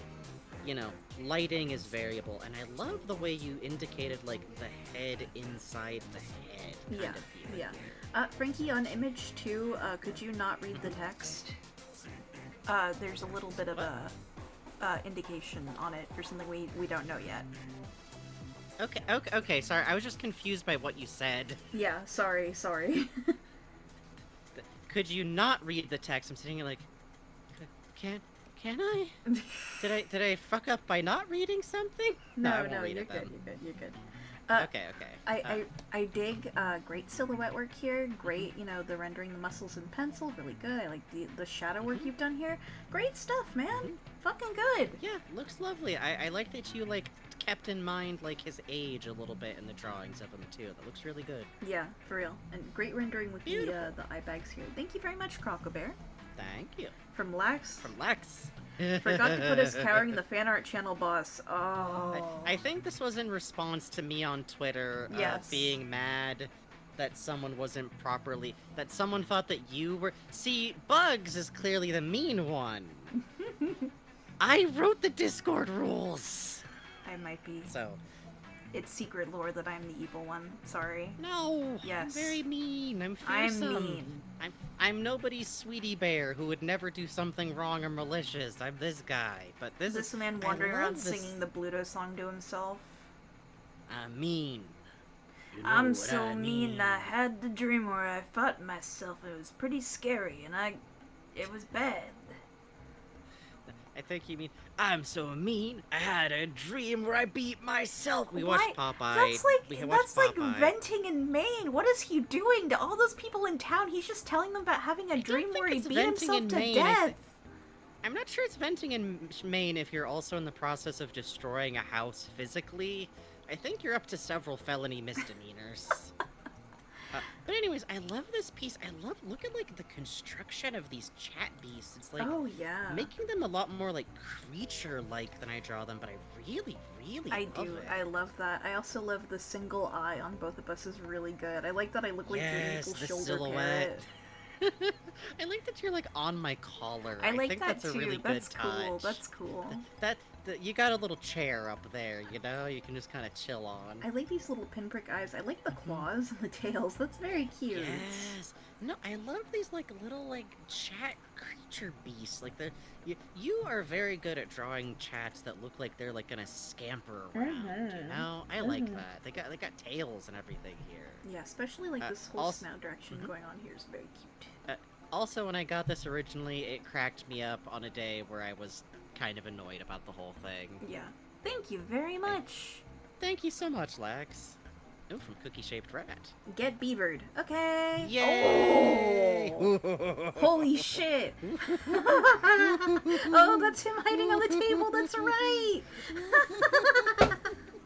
you know, lighting is variable, and I love the way you indicated, like, the head inside the head kind of feeling here. Franky, on image 2, could you not read the text? There's a little bit of a indication on it for something we don't know yet. Okay, sorry, I was just confused by what you said. Yeah, sorry. Could you not read the text? I'm sitting here like, can I? Did I fuck up by not reading something? I won't read you're it then. good. You're good. Okay. I dig great silhouette work here. Great, you know, the rendering the muscles in pencil, really good. I like the shadow work you've done here. Great stuff, man. Fucking good. Yeah, looks lovely. I like that you, like, kept in mind, like, his age a little bit in the drawings of him too. That looks really good. Yeah, for real. And great rendering with Beautiful. the eye bags here. Thank you very much, Croco Bear. Thank you. From Lex. Forgot to put us cowering the fan art channel boss. Oh. I think this was in response to me on Twitter being mad that someone wasn't properly... That someone thought that you were... See, Bugs is clearly the mean one. I wrote the Discord rules. I might be. So... It's secret lore that I'm the evil one. Sorry. No. Yes. I'm very mean. I'm fearsome. I'm mean. I'm nobody's sweetie bear who would never do something wrong or malicious. I'm this guy. But Is this man I wandering around love this. singing the Bluto song to himself? I'm mean. You know I'm what so I mean. I had the dream where I fought myself. It was pretty scary, and it was bad. I think you mean, I'm so mean, I had a dream where I beat myself. We watched Popeye. That's like venting in Maine. What is he doing to all those people in town? He's just telling them about having a dream where he it's beat venting himself in to Maine. death. I'm not sure it's venting in Maine if you're also in the process of destroying a house physically. I think you're up to several felony misdemeanors. But anyways, I love this piece. Look at, like, the construction of these chat beasts. It's, like, oh yeah, making them a lot more, like, creature-like than I draw them, but I really, really love it. I love that. I also love the single eye on both of us is really good. I like that I look like your equal the shoulder silhouette. carrot. I like that you're, like, on my collar. I like think that that's too. a really That's good cool. touch. That's cool. You got a little chair up there, you know? You can just kind of chill on. I like these little pinprick eyes. I like the claws and the tails. That's very cute. Yes. No, I love these, like, little, like, chat creature beasts. Like, you are very good at drawing chats that look like they're, like, gonna scamper around, you know? I like that. They got tails and everything here. Yeah, especially, like, this whole snout direction going on here is very cute. Also, when I got this originally, it cracked me up on a day where I was kind of annoyed about the whole thing. Yeah. Thank you very much. Thank you so much, Lex. Oh, from Cookie Shaped Rat. Get beavered. Okay. Yay! Oh! Holy shit! Oh, that's him hiding on the table. That's right.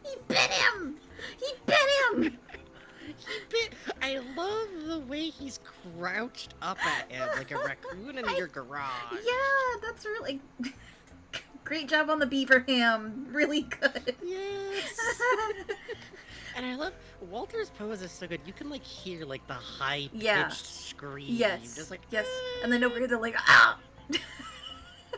He bit him. He bit him. I love the way he's crouched up at him like a raccoon in your garage. Yeah, that's really great job on the beaver ham. Really good. Yes. And I love Walter's pose is so good. You can like hear like the high pitched scream. Yes. Just like yes. And then over here they're like ah.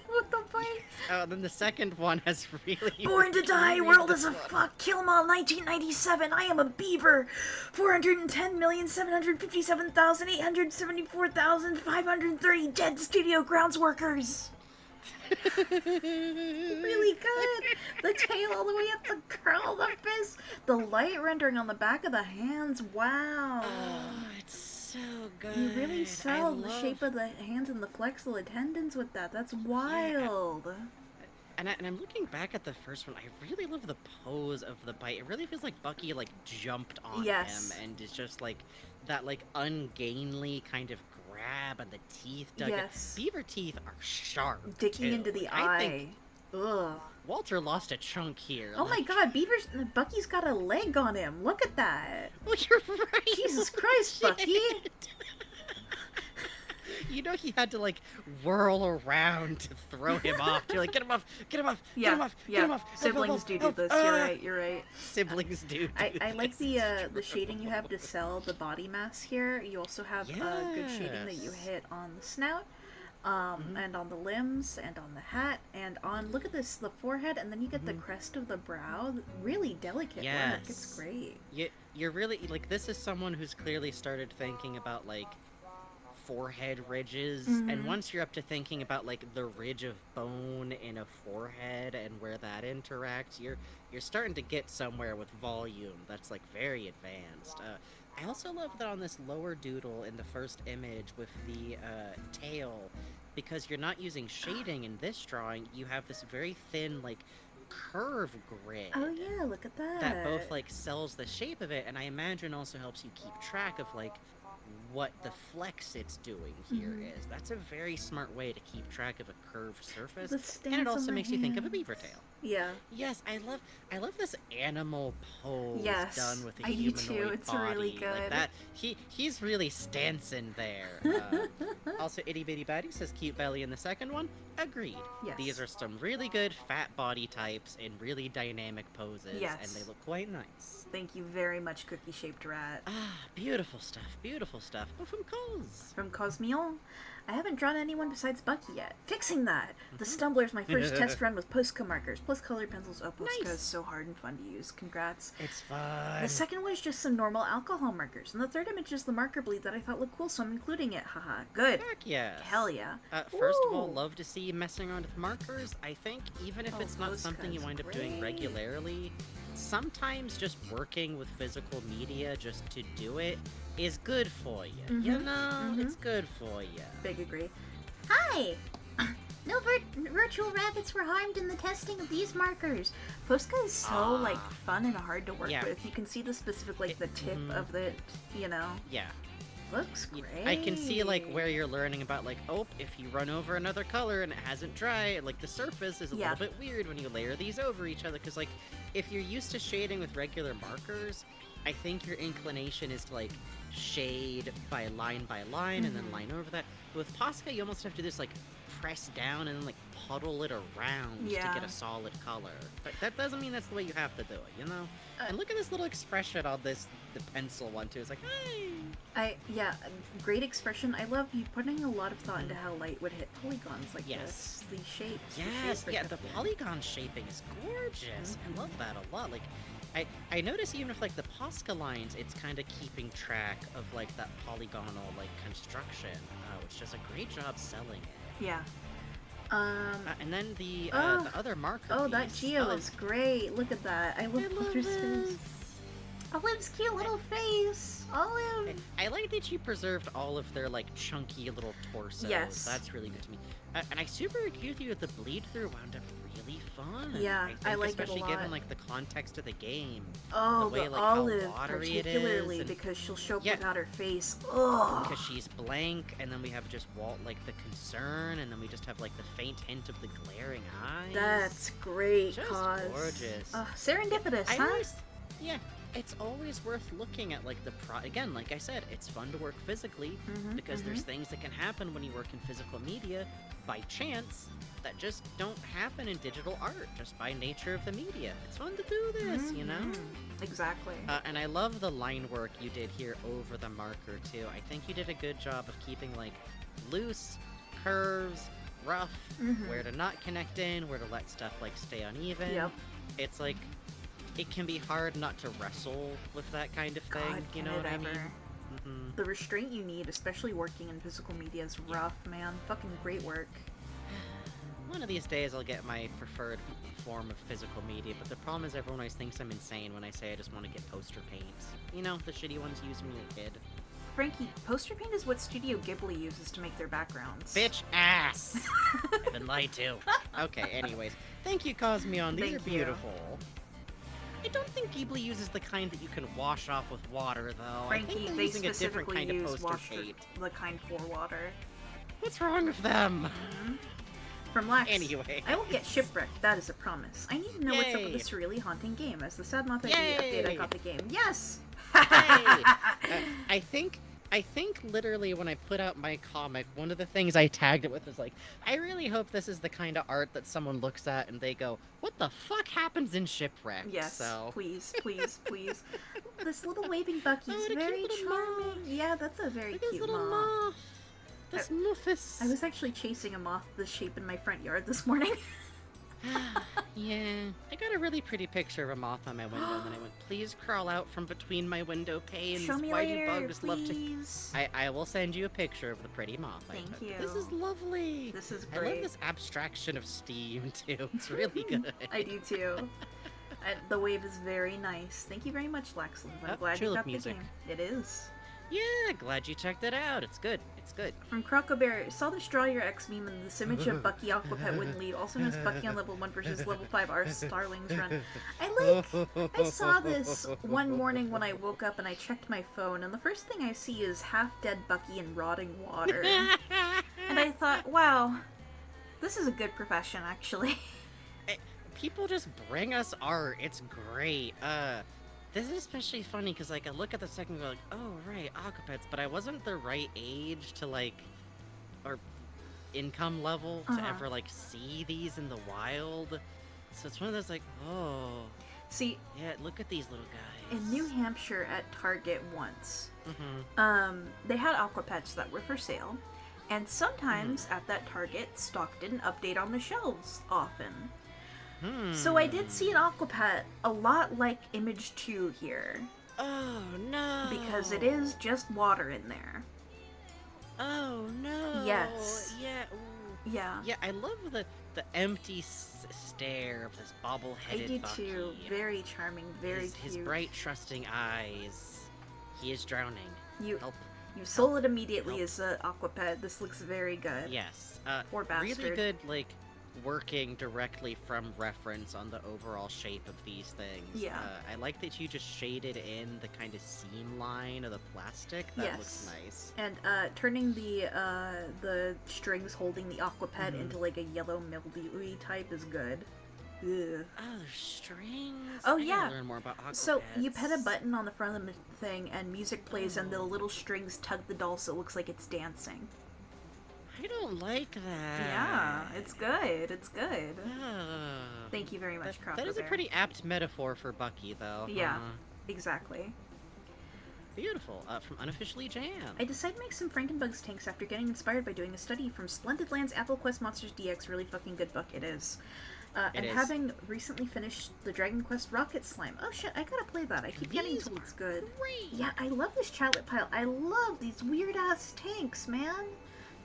What the fuck? Oh, then the second one has really Born to die, world is a fuck, kill 'em all, 1997, I am a beaver, 410,757,874,530 dead studio grounds workers. Really good. The tail all the way up, the curl, the fist, the light rendering on the back of the hands, wow. Oh, it's so good. You really sell the shape of the hands and the flexile tendons with that. That's wild. Yeah. And I'm looking back at the first one. I really love the pose of the bite. It really feels like Bucky like jumped on him and is just like that like ungainly kind of grab and the teeth dug. Yes. Beaver teeth are sharp. Digging into the eye. Think ugh. Walter lost a chunk here. Oh my god, Bucky's got a leg on him. Look at that. Well, you're right. Jesus Christ, Bucky. You know he had to like whirl around to throw him off. You're like, get him off, get him off, get him off, get him off. Siblings do this. You're right. Siblings do. I like the shading you have to sell the body mass here. You also have good shading that you hit on the snout, and on the limbs, and on the hat, and on look at this, the forehead, and then you get the crest of the brow. Really delicate work. It's great. You're really like this is someone who's clearly started thinking about like forehead ridges, and once you're up to thinking about like the ridge of bone in a forehead and where that interacts, you're starting to get somewhere with volume that's like very advanced. I also love that on this lower doodle in the first image with the tail, because you're not using shading in this drawing, you have this very thin like curve grid. Oh yeah, look at that. That both like sells the shape of it, and I imagine also helps you keep track of like what the flex it's doing here is. That's a very smart way to keep track of a curved surface, and it also makes you think of a beaver tail. Yeah. Yes, I love this animal pose done with a I do humanoid too. It's body. really good. Like that, he's really Stanson there. Also, Itty Bitty Batty says cute belly in the second one. Agreed. Yes. These are some really good fat body types in really dynamic poses, Yes. and they look quite nice. Thank you very much, Cookie Shaped Rat. Ah, beautiful stuff, beautiful stuff. Oh, from Cos. From Cosmion. I haven't drawn anyone besides Bucky yet. Fixing that! The Stumbler's my first test run with Posca markers, plus colored pencils. Oh, Posca is so hard and fun to use. Congrats. It's fun. The second was just some normal alcohol markers, and the third image is the marker bleed that I thought looked cool, so I'm including it. Haha. Good. Heck yes. Hell yeah. First of all, love to see you messing around with markers. I think even if it's not something you wind up doing regularly, sometimes just working with physical media just to do it is good for you. You know, it's good for you. Big agree. Hi! No virtual rabbits were harmed in the testing of these markers. Posca is so, like, fun and hard to work Yeah. with. You can see the specific, like, the tip of it, you know? Yeah. Looks great. I can see like where you're learning about like, oh, if you run over another color and it hasn't dried, like the surface is a little bit weird when you layer these over each other. Because like, if you're used to shading with regular markers, I think your inclination is to like shade by line and then line over that. But with Posca, you almost have to do this like press down and then like puddle it around to get a solid color. But that doesn't mean that's the way you have to do it, you know? And look at this little expression on the pencil one too. It's like, hey! Great expression. I love you putting a lot of thought into how light would hit polygons like this. These shapes. Yes, the polygon shaping is gorgeous. I love that a lot. Like, I notice even with like the Posca lines, it's kind of keeping track of like that polygonal like construction, which does a great job selling it. Yeah. And then the other marker piece. That Geo is great. Look at that. I love Olive's face. Olive's cute little face. Olive. I like that you preserved all of their like chunky little torsos. Yes. That's really good to me. And I super agree with you that the bleed through wound up really fun. Yeah, I like it a lot. Especially given like the context of the game. Oh, the way, like, Olive how watery particularly it is, because she'll show up without her face. Oh. Because she's blank, and then we have just like the concern, and then we just have like the faint hint of the glaring eyes. That's great, just Cause. Gorgeous. Serendipitous, huh? It's always worth looking at like again, like I said, it's fun to work physically because there's things that can happen when you work in physical media by chance that just don't happen in digital art just by nature of the media. It's fun to do this, you know? Exactly. And I love the line work you did here over the marker too. I think you did a good job of keeping like loose curves, rough, where to not connect in, where to let stuff like stay uneven. Yep. It's like it can be hard not to wrestle with that kind of thing. God, you know what I mean? The restraint you need, especially working in physical media, is rough, man. Fucking great work. One of these days I'll get my preferred form of physical media, but the problem is everyone always thinks I'm insane when I say I just want to get poster paint. You know, the shitty ones you used when you were a kid. Franky, poster paint is what Studio Ghibli uses to make their backgrounds. Bitch ass! I've been lied to. Okay, anyways. Thank you, Cosmion. These are beautiful. I don't think Ghibli uses the kind that you can wash off with water, though. Franky, I think they're they using a different kind of poster paint. The kind for water. What's wrong with them? From Lax. Anyway. I won't get shipwrecked, that is a promise. I need to know what's up with this really haunting game. As the Sad Moth ID update, I got the game. Yes! I think literally when I put out my comic, one of the things I tagged it with was like, I really hope this is the kind of art that someone looks at and they go, what the fuck happens in Shipwreck? Yes, so. please. This little waving Bucky's very charming. Yeah, that's a very cute moth. This moth I was actually chasing a moth this shape in my front yard this morning. Yeah, I got a really pretty picture of a moth on my window, and then I went, please crawl out from between my window panes. Show me Why later, do bugs love to... please. I will send you a picture of the pretty moth. Thank you. This is lovely. This is great. I love this abstraction of steam, too. It's really good. I do, too. The wave is very nice. Thank you very much, Laxland. I'm glad you got the game. It is. Yeah, glad you checked it out. It's good. It's good. From Crocobear, saw this Draw Your X meme and this image of Bucky Aquapet wouldn't lead, also known as Bucky on level 1 versus level 5 our Starlings run. I saw this one morning when I woke up and I checked my phone, and the first thing I see is half-dead Bucky in rotting water. And I thought, wow, this is a good profession, actually. People just bring us art. It's great. This is especially funny because, like, I look at the second and go, like, oh, right, Aquapets, but I wasn't the right age to, like, or income level to ever, like, see these in the wild. So it's one of those, like, oh. See, yeah, look at these little guys. In New Hampshire at Target once, they had Aquapets that were for sale, and sometimes at that Target, stock didn't update on the shelves often. So I did see an Aquapet a lot like Image 2 here. Oh no! Because it is just water in there. Oh no! Yes. Yeah. Ooh. Yeah. Yeah, I love the empty stare of this bobble-headed I do Bucky. too. Very charming, very cute. His bright, trusting eyes. He is drowning. Help. You sold it immediately as an Aquapet. This looks very good. Yes. Poor bastard. Really good, like, working directly from reference on the overall shape of these things. Yeah. I like that you just shaded in the kind of seam line of the plastic. That looks nice. And turning the strings holding the aqua pet into like a yellow mildewy type is good. Ugh. Oh, there's strings. Oh, I gotta yeah. learn more about aqua So pets. you pet a button on the front of the thing, and music plays, and the little strings tug the doll, so it looks like it's dancing. I don't like that. Yeah, it's good. It's good. Ah. Thank you very much, Crocker That is a Bear. pretty apt metaphor for Bucky, though. Yeah, exactly. Beautiful. From Unofficially Jam. I decided to make some Frankenbugs tanks after getting inspired by doing a study from Splendid Land's Apple Quest Monsters DX. Really fucking good book it is. It is. Having recently finished the Dragon Quest Rocket Slime. Oh shit, I gotta play that. I keep getting told it's good. Great. Yeah, I love this Chowlet pile. I love these weird ass tanks, man.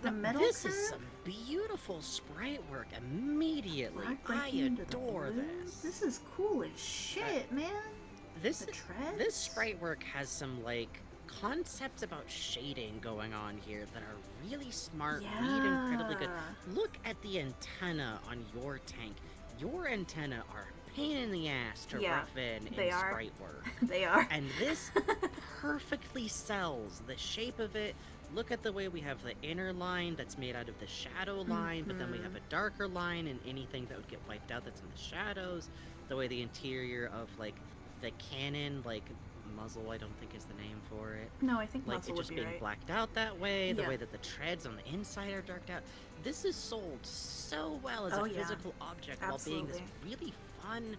The metal This curve. is some beautiful sprite work immediately. Black I breaking into the adore blue. this. This is cool as shit, man. This The treads? this sprite work has some like concepts about shading going on here that are really smart, really incredibly good. Yeah. Look at the antenna on your tank. Your antenna are a pain in the ass to Yeah, rough in they are. sprite work. They are. And this perfectly sells the shape of it. Look at the way we have the inner line that's made out of the shadow line, but then we have a darker line and anything that would get wiped out that's in the shadows. The way the interior of like the cannon, like muzzle, I don't think is the name for it. No, I think Like muzzle it just would be being right. blacked out that way, the Yeah. way that the treads on the inside are darked out. This is sold so well as Oh, a yeah. physical object while being this Absolutely. really fun,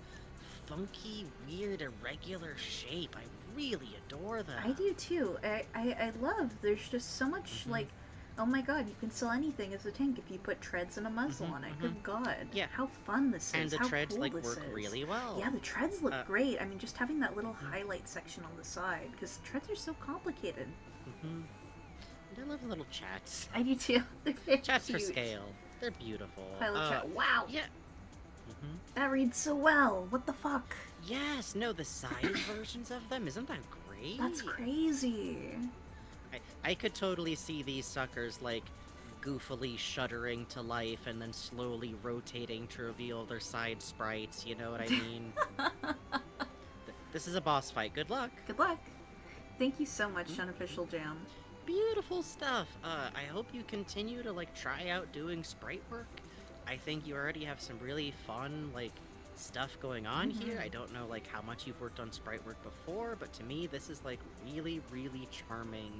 funky, weird, irregular shape. I really adore them. I do too. I love. There's just so much like, oh my god, you can sell anything as a tank if you put treads and a muzzle on it. Good god. Yeah. How fun this is. And the How treads cool like this work is. really well. Yeah, the treads look Uh, great. I mean, just having that little highlight section on the side because treads are so complicated. And I love little chats. I do too. They're very Chats for cute. scale. They're beautiful. Pilot chat. Wow. Yeah. That reads so well. What the fuck? Yes, no, the size versions of them, isn't that great? That's crazy. I could totally see these suckers, like, goofily shuddering to life and then slowly rotating to reveal their side sprites, you know what I mean? This is a boss fight. Good luck. Good luck. Thank you so much, Unofficial Jam. Beautiful stuff. I hope you continue to, like, try out doing sprite work. I think you already have some really fun, like, stuff going on here. I don't know, like, how much you've worked on sprite work before, but to me, this is, like, really, really charming,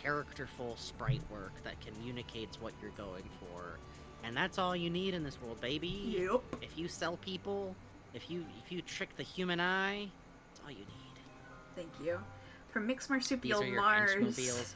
characterful sprite work that communicates what you're going for. And that's all you need in this world, baby. Yep. If you sell people, if you trick the human eye, that's all you need. Thank you. From Mixed These Marsupial are your Mars. henchmobiles.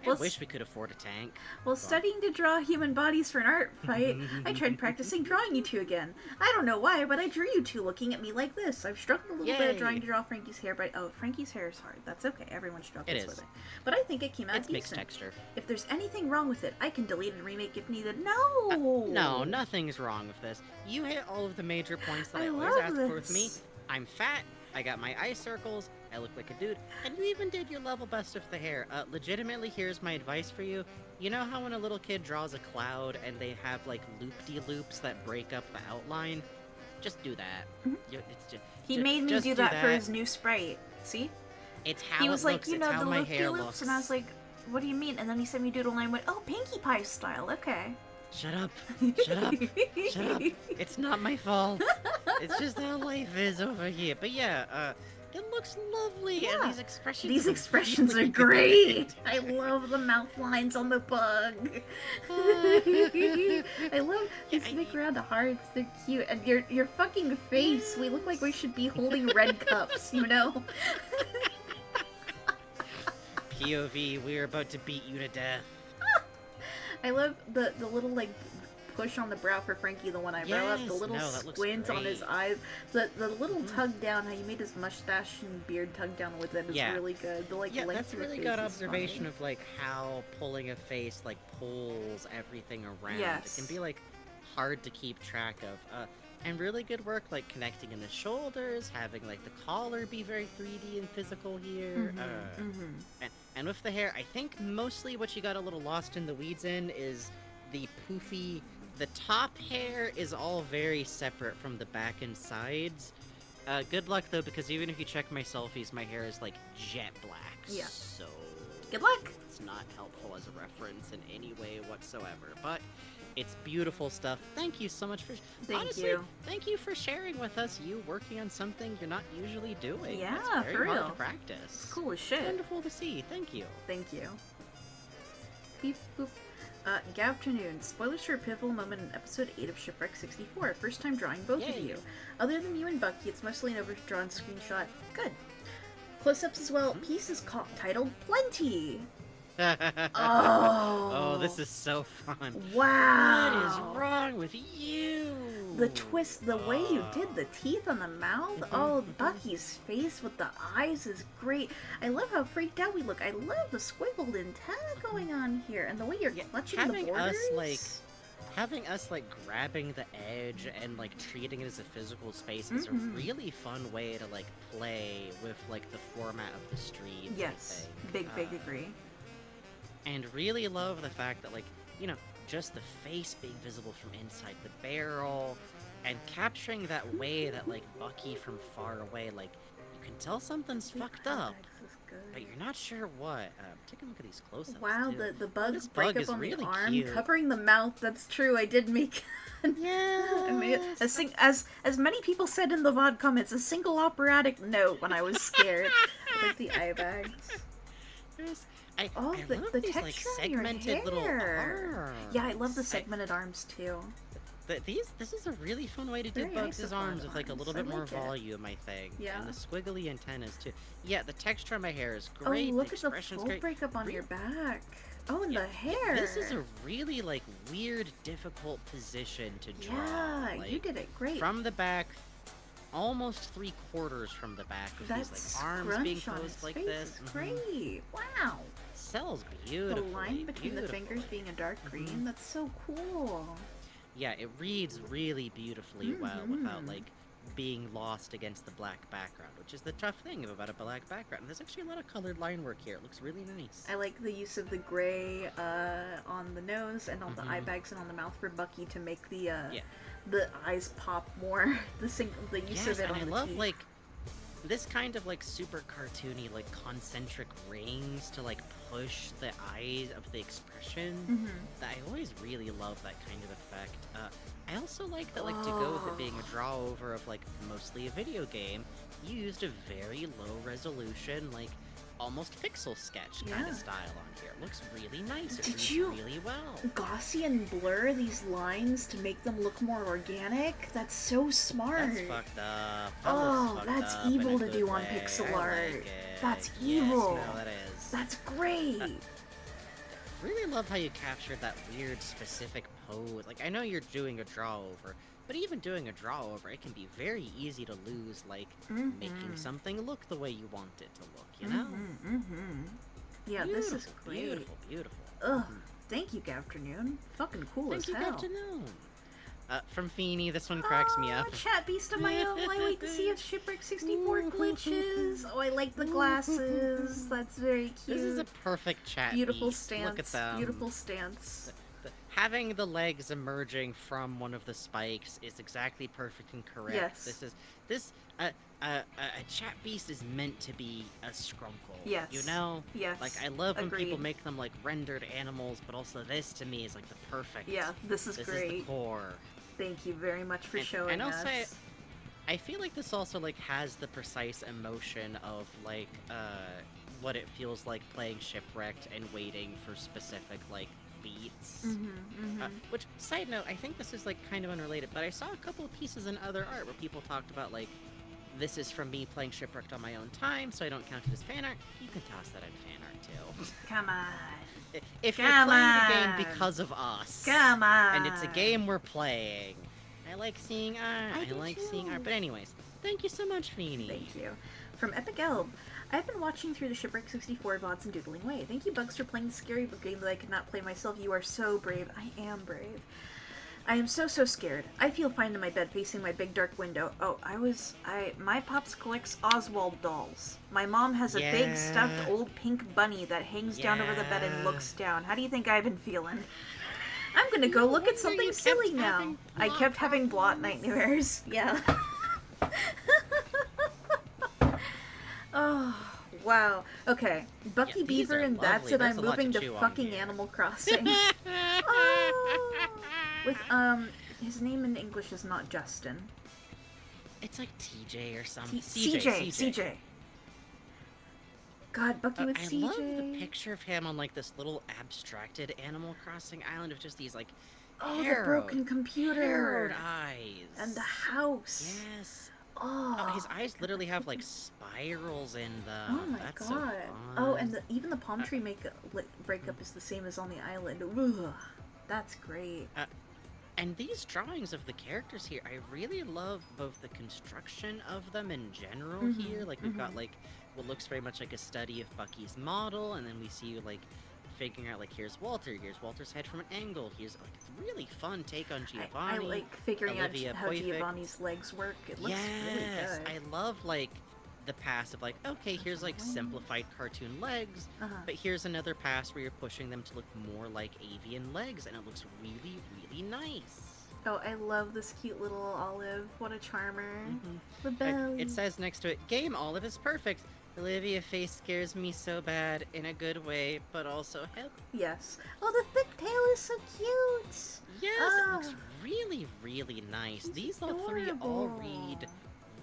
I Well, wish we could afford a tank. While studying to draw human bodies for an art fight, I tried practicing drawing you two again. I don't know why, but I drew you two looking at me like this. I've struggled a little bit at trying to draw Franky's hair, but Franky's hair is hard. That's okay. Everyone struggles with it. But I think it came out It's decent. mixed texture. If there's anything wrong with it, I can delete and remake if needed. No! No, nothing's wrong with this. You hit all of the major points that I always love ask for with me. this. I'm fat, I got my eye circles, I look like a dude, and you even did your level best of the hair. Legitimately, here's my advice for you. You know how when a little kid draws a cloud and they have, like, loop-de-loops that break up the outline? Just do that. He made me do that for his new sprite. See? It's how He was it like, looks, you it's know, how the my loop hair loops, looks. and I was like, what do you mean? And then he sent me doodle, and I went, oh, Pinkie Pie style. Okay. Shut up. Shut up. Shut up. It's not my fault. It's just how life is over here. But yeah, it looks lovely. Yeah. And these expressions These are expressions really are great. I love the mouth lines on the bug. I love these big round hearts. They're cute. And your fucking face. We look like we should be holding red cups, you know? POV, we're about to beat you to death. I love the little, like, push on the brow for Franky, the one eyebrow up, the Yes, little no, that looks squint on his great. eyes, the little tug down, how you made his mustache and beard tug down with it is Yeah. really good. The, like, Yeah, length that's of a the really face good is observation funny. of, like, how pulling a face, like, pulls everything around. Yes. It can be, like, hard to keep track of. And really good work, like, connecting in the shoulders, having, like, the collar be very 3D and physical here. And with the hair, I think mostly what you got a little lost in the weeds in is the poofy the top hair is all very separate from the back and sides. Good luck though, because even if you check my selfies, my hair is like jet black. Yeah. So Good luck. it's not helpful as a reference in any way whatsoever. But it's beautiful stuff. Thank you so much for honestly, thank you for sharing with us. You working on something you're not usually doing. Yeah, It's very for hard real. to practice. It's cool as shit. Wonderful to see. Thank you. Thank you. Beep boop. Good afternoon. Spoilers for a pivotal moment in episode 8 of Shipwreck 64. First time drawing both of Yay. you. Other than you and Bucky, it's mostly an overdrawn screenshot. Good. Close-ups as well. Piece is titled Plenty. Oh, this is so fun. Wow. What is wrong with you? The twist, the way you did the teeth on the mouth. Oh, Bucky's face with the eyes is great. I love how freaked out we look. I love the squiggled antenna going on here, and the way you're clutching the borders. Having us like grabbing the edge and like treating it as a physical space is a really fun way to like play with like the format of the stream. Yes, big agree. And really love the fact that, like, you know, just the face being visible from inside the barrel, and capturing that way that, like, Bucky from far away, like, you can tell something's fucked up, but you're not sure what. Take a look at these close-ups. Wow, too. the bugs This break bug up is on really the arm, cute. covering the mouth. That's true. I did make. Yeah. I made as many people said in the VOD comments, a single operatic note when I was scared. Like the eye bags. I love the these, texture like, on your segmented little hair. arms. Yeah, I love the segmented arms too. This is a really fun way to do Very Bugs' nice arms with like a little arms. bit I more like it. volume, I think. Yeah. And the squiggly antennas too. Yeah, the texture on my hair is great. Oh, look the at the expression's fold great. breakup on your back. Oh, and the hair. This is a really like weird, difficult position to draw. Yeah, like, you did it great. From the back, almost 3/4 from the back with That these like arms being scrunch on posed his like face this. is great. Wow. Sells The beautifully. line between the beautifully. fingers being a dark green. That's so cool. Yeah, it reads really beautifully well without like being lost against the black background, which is the tough thing about a black background. There's actually a lot of colored line work here. It looks really nice. I like the use of the gray on the nose and on the eye bags and on the mouth for Bucky to make the eyes pop more. The use of it and on I the love teeth. like this kind of like super cartoony like concentric rings to like push the eyes of the expression. That I always really love that kind of effect. I also like that like to go with it being a draw over of like mostly a video game, you used a very low resolution like almost pixel sketch kind of style on here. It looks really nice. It reads really well. Glossy and blur these lines to make them look more organic? That's so smart. That's fucked up. That's evil to do on pixel art. That's evil. Yes, no, that is. That's great. Really love how you captured that weird specific pose. Like, I know you're doing a draw over, but even doing a draw over, it can be very easy to lose, like, making something look the way you want it to look, you know? Yeah, beautiful, this is great. Beautiful, beautiful. Ugh, thank you, Afternoon. Fucking cool Thank as you, hell. Afternoon. From Feeny, this one cracks me up. Chat beast of my own. I wait to see if Shipwreck 64 glitches. Oh, I like the glasses. That's very cute. This is a perfect chat Beautiful beast. stance. Look at them. Beautiful stance. Having the legs emerging from one of the spikes is exactly perfect and correct. Yes. A chat beast is meant to be a scrunkle. Yes. You know? Yes. Like, I love when people Agreed. make them like rendered animals, but also this to me is like the perfect. Yeah, this is This great. is the core. Thank you very much for showing and I'll us. say, I feel like this also like has the precise emotion of like what it feels like playing Shipwrecked and waiting for specific like beats. Which, side note, I think this is like kind of unrelated, but I saw a couple of pieces in other art where people talked about like, this is from me playing Shipwrecked on my own time, so I don't count it as fan art. You can toss that in fan art too. Come on. If you're Come playing the on. game because of us, Come on. and it's a game we're playing, I like seeing art. I do like too. seeing art. But anyways, thank you so much, Feeny. Thank you. From Epic Elb. I've been watching through the Shipwreck 64 VODs and doodling away. Thank you, Bugs, for playing the scary book game that I could not play myself. You are so brave. I am brave. I am so scared. I feel fine in my bed facing my big dark window. Oh, my pops collects Oswald dolls. My mom has a big stuffed old pink bunny that hangs down over the bed and looks down. How do you think I've been feeling? I'm gonna go look at wonder something you kept silly now. having I blot kept having blot nightmares. Yeah. Oh, wow. Okay. Bucky Yeah, these Beaver are and That's lovely. It. There's I'm a lot moving to to chew on fucking here. Animal Crossing. Oh. With, his name in English is not Justin. It's like TJ or something. CJ. God, Bucky with I CJ. love the picture of him on like this little abstracted Animal Crossing island of just these like Oh, the harrowed, broken computer. harrowed eyes. And the house. Yes. Oh. His eyes literally have like spirals in them. Oh my That's god. so fun. Oh, and even the palm tree breakup is the same as on the island. Ugh. That's great. And these drawings of the characters here, I really love both the construction of them in general here. Like, we've got, like, what looks very much like a study of Bucky's model, and then we see you, like, figuring out, like, here's Walter's head from an angle, here's, like, a really fun take on Giovanni. I like figuring Olivia out how Poific. Giovanni's legs work. It looks really Yes, good. I love, like, the pass of, like, okay, here's, like, simplified cartoon legs, but here's another pass where you're pushing them to look more like avian legs, and it looks really, really nice. Oh, I love this cute little olive. What a charmer. The belly. It says next to it, game Olive is perfect. Olivia face scares me so bad in a good way, but also help. Yes. Oh, the thick tail is so cute. Yes, it looks really, really nice. These all three all read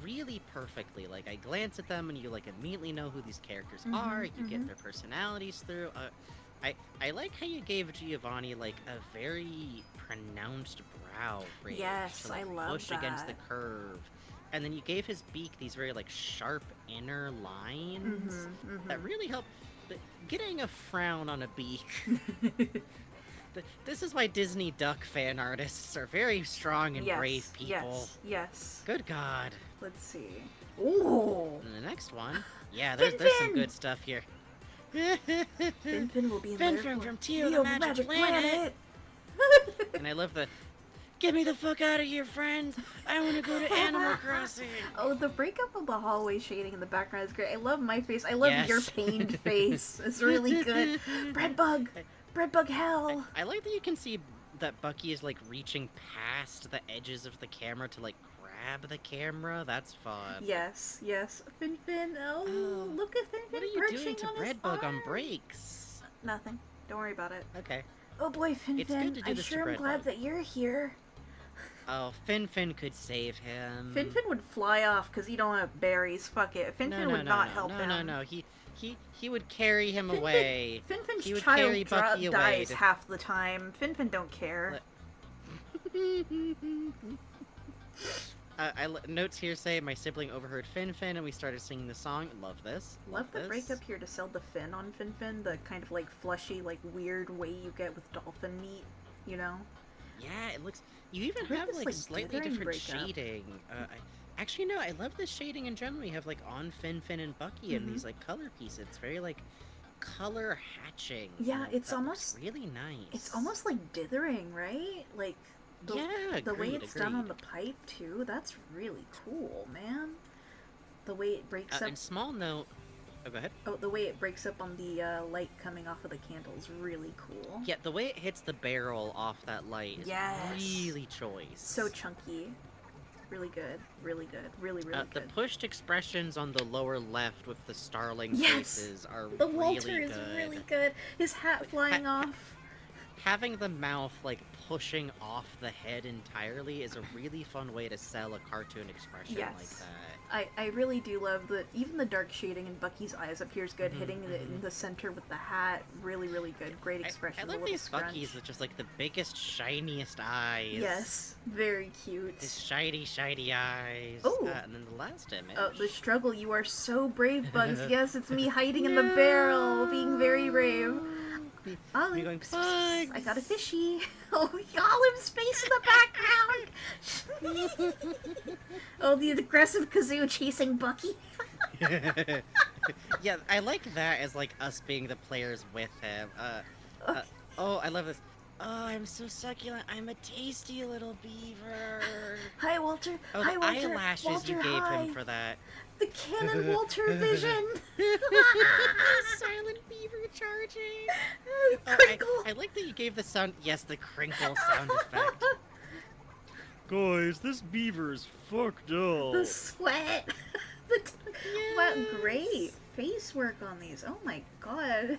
really perfectly. Like, I glance at them and you, like, immediately know who these characters are. You get their personalities through. I like how you gave Giovanni, like, a very pronounced brow ridge. Yes, to, like, I love push against the that. curve. And then you gave his beak these very, like, sharp inner lines that really help. Getting a frown on a beak. This is why Disney Duck fan artists are very strong and brave people. Yes. Good God. Let's see. Ooh. And the next one. Yeah, there's some good stuff here. Fin will be in Fin there. from Tio the Magic Planet. And I love the, get me the fuck out of here, friends. I want to go to Animal Crossing. Oh, the breakup of the hallway shading in the background is great. I love my face. I love your pained face. It's really good. Breadbug hell. I like that you can see that Bucky is like reaching past the edges of the camera to like grab the camera. That's fun. Yes. Fin. Oh, look at Fin What are you perching doing to on his Breadbug on arm. breaks? Nothing. Don't worry about it. Okay. Oh boy, Fin. It's good to do I this to sure am glad Breadbug. that you're here. Oh, Fin could save him. Fin would fly off because he don't have berries. Fuck it. Fin would not help him. No. He would carry him away. Fin's He would child carry Bucky away. dies half the time. Fin don't care. Notes here say my sibling overheard Fin and we started singing the song. Love this. Love the this. breakup here to sell the fin on Fin, the kind of like fleshy, like weird way you get with dolphin meat, you know? Yeah, it looks. You even I have this, like like, slightly dithering different breakup. shading. Actually, no, I love this shading in general. You have like on Fin and Bucky and these like color pieces. It's very like color hatching. Yeah, and it's that almost looks really nice. It's almost like dithering, right? Like the way it's done on the pipe too. That's really cool, man. The way it breaks up. And small note. Oh, go ahead. Oh, the way it breaks up on the light coming off of the candle is really cool. Yeah, the way it hits the barrel off that light is really choice. So chunky. Really good. Really good. Really good. The pushed expressions on the lower left with the starling Yes! faces are The really Walter is good. really good. His hat flying off. Having the mouth like pushing off the head entirely is a really fun way to sell a cartoon expression like that. I really do love even the dark shading in Bucky's eyes up here is good. Hitting it in the center with the hat, really good. Great expression. I the love little these scrunch. Buckies with just like the biggest, shiniest eyes. Yes, very cute. His shiny eyes. Oh. And then the last image. Oh, the struggle. You are so brave, Bugs. Yes, it's me hiding in the barrel, being very brave. Olive, going, I got a fishy. Oh, Olive's face in the background. Oh, the aggressive kazoo chasing Bucky. Yeah, I like that as like us being the players with him. Oh, I love this. Oh, I'm so succulent. I'm a tasty little beaver. Hi, Walter. Walter. Oh, Hi, the Walter. eyelashes Walter, you gave hi. him for that. The Canon Walter vision. Silent beaver charging. Crinkle. I like that you gave the sound. Yes, the crinkle sound effect. Guys, this beaver is fucked up. The sweat. Wow, great face work on these. Oh my god.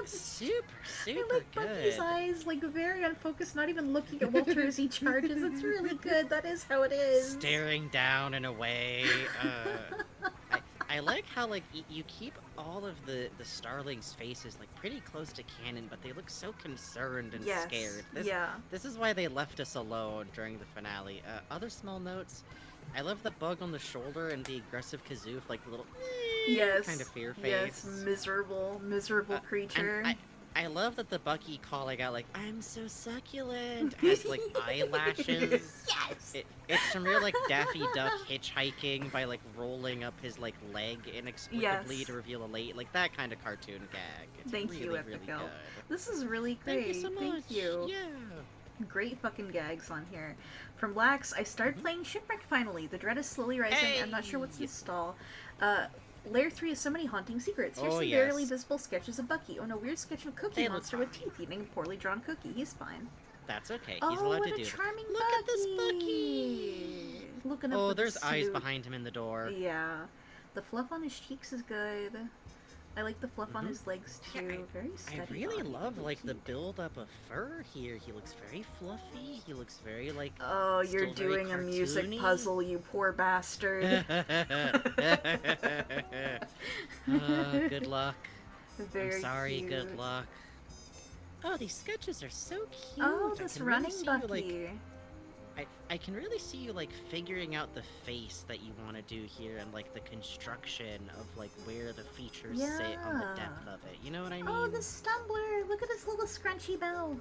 Super I like Bucky's good. eyes, like very unfocused, not even looking at Walter as he charges. It's really good. That is how it is. Staring down and away. I like how like you keep all of the starlings' faces like pretty close to canon, but they look so concerned and scared. This is why they left us alone during the finale. Other small notes. I love the bug on the shoulder and the aggressive Kazoof, like the little kind of fear face. Yes, miserable creature. I love that the Bucky calling out like "I'm so succulent" has like eyelashes. Yes. It's some real like Daffy Duck hitchhiking by like rolling up his like leg inexplicably to reveal a late like that kind of cartoon gag. It's Thank really, you, really Epico. good. This is really great. Thank you so much. Thank you. Yeah. Great fucking gags on here. From Lax, I started playing Shipwreck finally. The dread is slowly rising. Hey! I'm not sure what's in stall. Layer 3 has so many haunting secrets. Here's Oh, some yes. barely visible sketches of Bucky. Oh no, weird sketch of Cookie They look Monster with fine. teeth eating a poorly drawn cookie. He's fine. That's okay. He's Oh, allowed what to a do it. charming Look at this Bucky. Looking up Oh, with there's the eyes suit. behind him in the door. Yeah. The fluff on his cheeks is good. I like the fluff on his legs too. Yeah, very steady. I really body, love very like the cute. build up of fur here. He looks very fluffy. He looks very like Oh, you're still very doing a music cartoony. puzzle, you poor bastard. Good luck. Very I'm sorry, cute. good luck. Oh, these sketches are so cute. Oh, I this can really running see Bucky. you, like, I can really see you like figuring out the face that you want to do here and like the construction of like where the features sit on the depth of it. You know what I mean? Oh, the stumbler! Look at his little scrunchy mouth.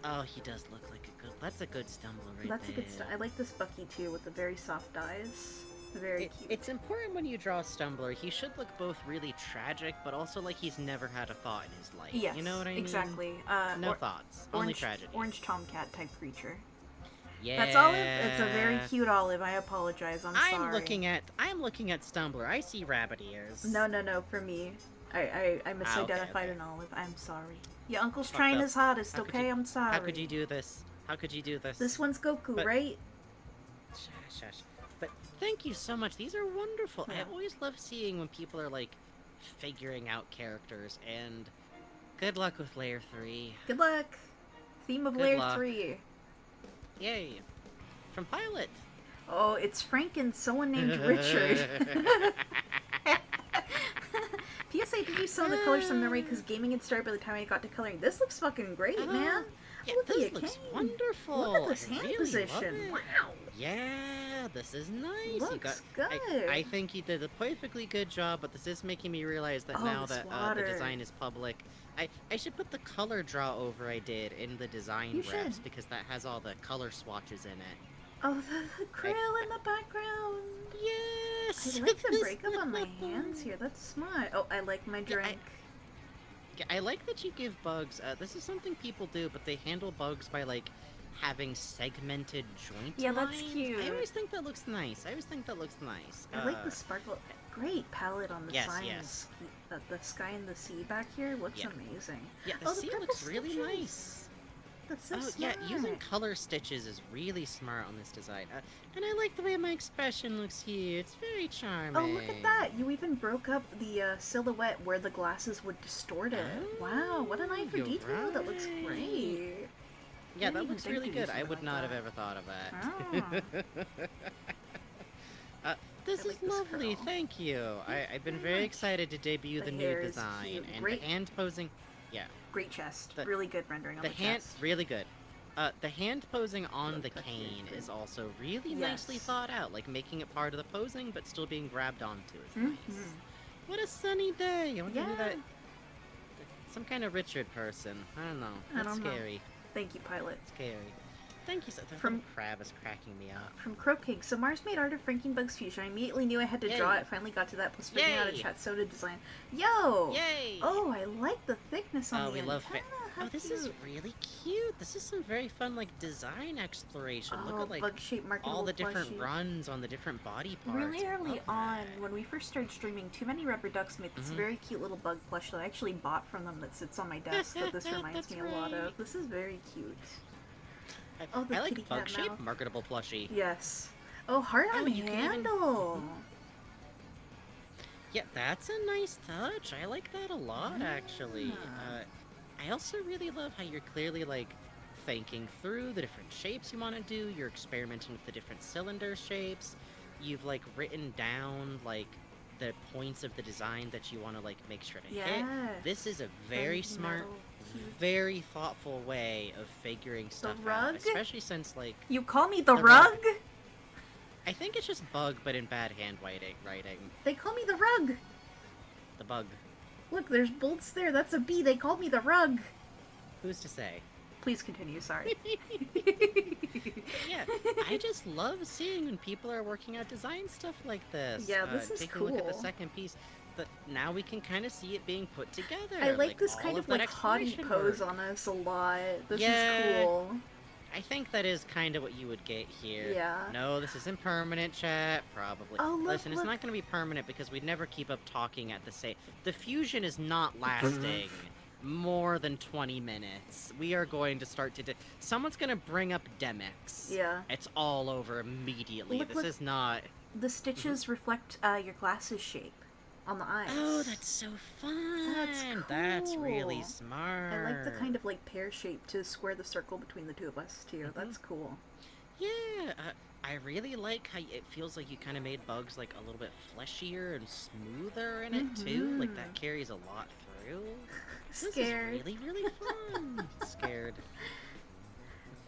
Oh, he does look like a good. That's a good stumble right That's there. a good I like this Bucky too with the very soft eyes. Very cute. It's important when you draw a stumbler. He should look both really tragic, but also like he's never had a thought in his life. Yes, You know what I mean? exactly. No thoughts, only tragedy. Orange tomcat type creature. Yeah. That's Olive. It's a very cute Olive. I apologize. I'm sorry. I'm looking at Stumbler. I see rabbit ears. No. For me, I misidentified okay. an Olive. I'm sorry. Your uncle's Fucked trying up. his hardest. How could Okay, you- I'm sorry. How could you do this? How could you do this? This one's Goku, But- right? Shush. But thank you so much. These are wonderful. Yeah. I always love seeing when people are like figuring out characters. And good luck with Layer 3. Good luck. Theme of Good Layer luck. 3. Yay! From Pilot. Oh, it's Frank and someone named Richard. PSA, did you sew the colors from memory because gaming had started by the time I got to coloring? This looks fucking great, man. Yeah, Look at this your looks cane. wonderful. Look at this I hand really position. love it. Wow. Yeah, this is nice. Looks good. I think you did a perfectly good job, but this is making me realize that Oh, now this that the water. design is public, I should put the color draw over I did in the design You reps should. because that has all the color swatches in it. Oh, the krill in the background. Yes! I like the breakup on my hands here. That's smart. Oh, I like my drink. I like that you give bugs, this is something people do, but they handle bugs by, like, having segmented joint Yeah, that's lines. cute. I always think that looks nice. I like the sparkle. Great palette on the yes, sign. yes. The sky and the sea back here looks Yeah. amazing. Yeah, the Oh, sea purple looks really stitches. nice. That's so Oh, smart. yeah, using color stitches is really smart on this design. And I like the way my expression looks here. It's very charming. Oh, look at that! You even broke up the silhouette where the glasses would distort it. Wow, what an eye for you're detail! That looks right. great. Yeah, I didn't that even looks think really to do good. I something would like not that. have ever thought of that. Ah. This I is like this lovely, curl. thank you. I've been very excited to debut The the hair new is design cute. and Great. the hand posing. Yeah, Great chest. The- Really good rendering on the the hand chest. really good. The hand posing on Love the that here, cane too. is also really nicely Yes. thought out, like making it part of the posing but still being grabbed onto is Mhm. nice. What a sunny day! I wonder who Yeah. that. Some kind of Richard person. I don't know. I That's don't know. scary. Thank you, Pilot. Scary. Thank you so. The From- little crab is cracking me up. From Croaking. So Mars made art of Franking Bug's future. I immediately knew I had to draw Yay. it. Finally got to that. Plus figuring out a Yay. chat soda design. Yo! Yay! Oh, I like the thickness on Oh, the we love antenna. how this cute. is really cute. This is some very fun, like, design exploration. Look at, like, bug-shaped marketable all the different plushie. runs on the different body parts. Really early Love on, that. when we first started streaming, Too Many Rubber Ducks made this very cute little bug plush that I actually bought from them that sits on my desk that this reminds That's me a lot right. of. This is very cute. I the kitty like cat bug-shaped mouth. marketable plushie. Yes. Oh, heart on you can even- handle! Yeah, that's a nice touch. I like that a lot, actually. I also really love how you're clearly, like, thinking through the different shapes you want to do. You're experimenting with the different cylinder shapes. You've, like, written down, like, the points of the design that you want to, like, make sure to hit. This is a very smart, very thoughtful way of figuring stuff rug? out. Especially since, like... You call me the the rug? I think it's just bug, but in bad handwriting. They call me the rug. The bug. Look, there's bolts there. That's a bee. They called me the rug. Who's to say? Please continue, sorry. Yeah, I just love seeing when people are working out design stuff like this. Yeah, this is Take a look at the cool. second piece. But now we can kind of see it being put together. I like this all kind of that like haughty exploration pose work. on us a lot. This Yeah. is cool. I think that is kind of what you would get here. Yeah. No, this isn't permanent, chat. Probably. Oh, look, Listen, it's look. not going to be permanent because we'd never keep up talking at the same... The fusion is not lasting more than 20 minutes. We are going to start to... Someone's going to bring up Demix. Yeah. It's all over immediately. Look, This look. is not... The stitches reflect your glasses shape on the eyes. Oh, that's so fun. That's really cool. smart. I like the kind of like pear shape to square the circle between the two of us too. That's cool. Yeah, I really like how it feels like you kind of made bugs like a little bit fleshier and smoother in it too. Like that carries a lot through. Scared. This is really, really fun. Scared.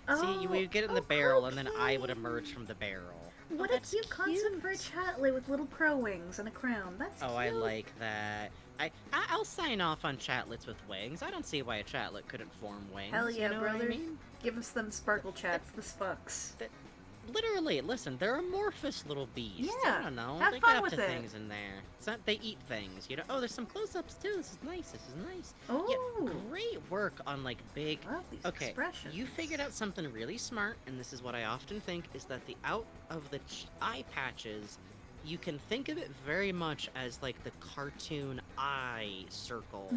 Oh, See, you would get in the barrel and then I would emerge from the barrel. What a cute concept for a chatlet with little crow wings and a crown. That's cute. Oh, I like that. I'll sign off on chatlets with wings. I don't see why a chatlet couldn't form wings. Hell yeah, you know what I brother. mean? Give us them sparkle chats, the spucks. Literally, listen, they're amorphous little beasts. Yeah, I don't know. have they fun get up with to it. things in there. It's not, they eat things, you know. Oh, there's some close-ups too. This is nice. This is nice. Oh, yeah, great work on like big. Love these Okay, expressions. you figured out something really smart, and this is what I often think is that the out of the eye patches, you can think of it very much as like the cartoon eye circle,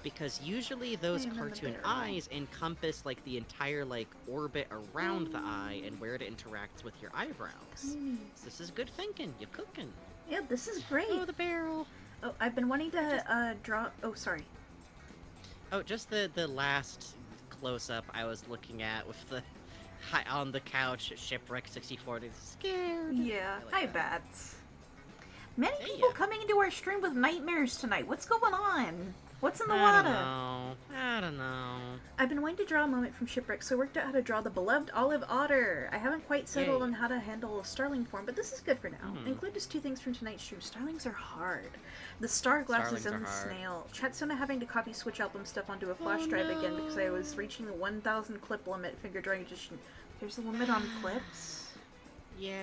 because usually those I'm in the cartoon barrel. eyes encompass like the entire like orbit around the eye and where it interacts with your eyebrows. So this is good thinking. You're cooking. Yeah, this is great. Oh, the barrel. Oh, I've been wanting to draw. Oh, sorry. Oh, just the last close up I was looking at with the on the couch at Shipwreck 64. Scared. Yeah, I like hi, that. Bats. Many Hey, people coming into our stream with nightmares tonight. What's going on? What's in the water? I don't know. I've been wanting to draw a moment from Shipwreck, so I worked out how to draw the beloved olive otter. I haven't quite settled Yay. on how to handle a starling form, but this is good for now. Include just 2 things from tonight's stream. Starlings are hard. The star glasses Starlings and are the hard. snail. Chatsuna having to copy Switch album stuff onto a flash drive again because I was reaching the 1,000 clip limit. Finger drawing just... There's a limit on clips? Yeah,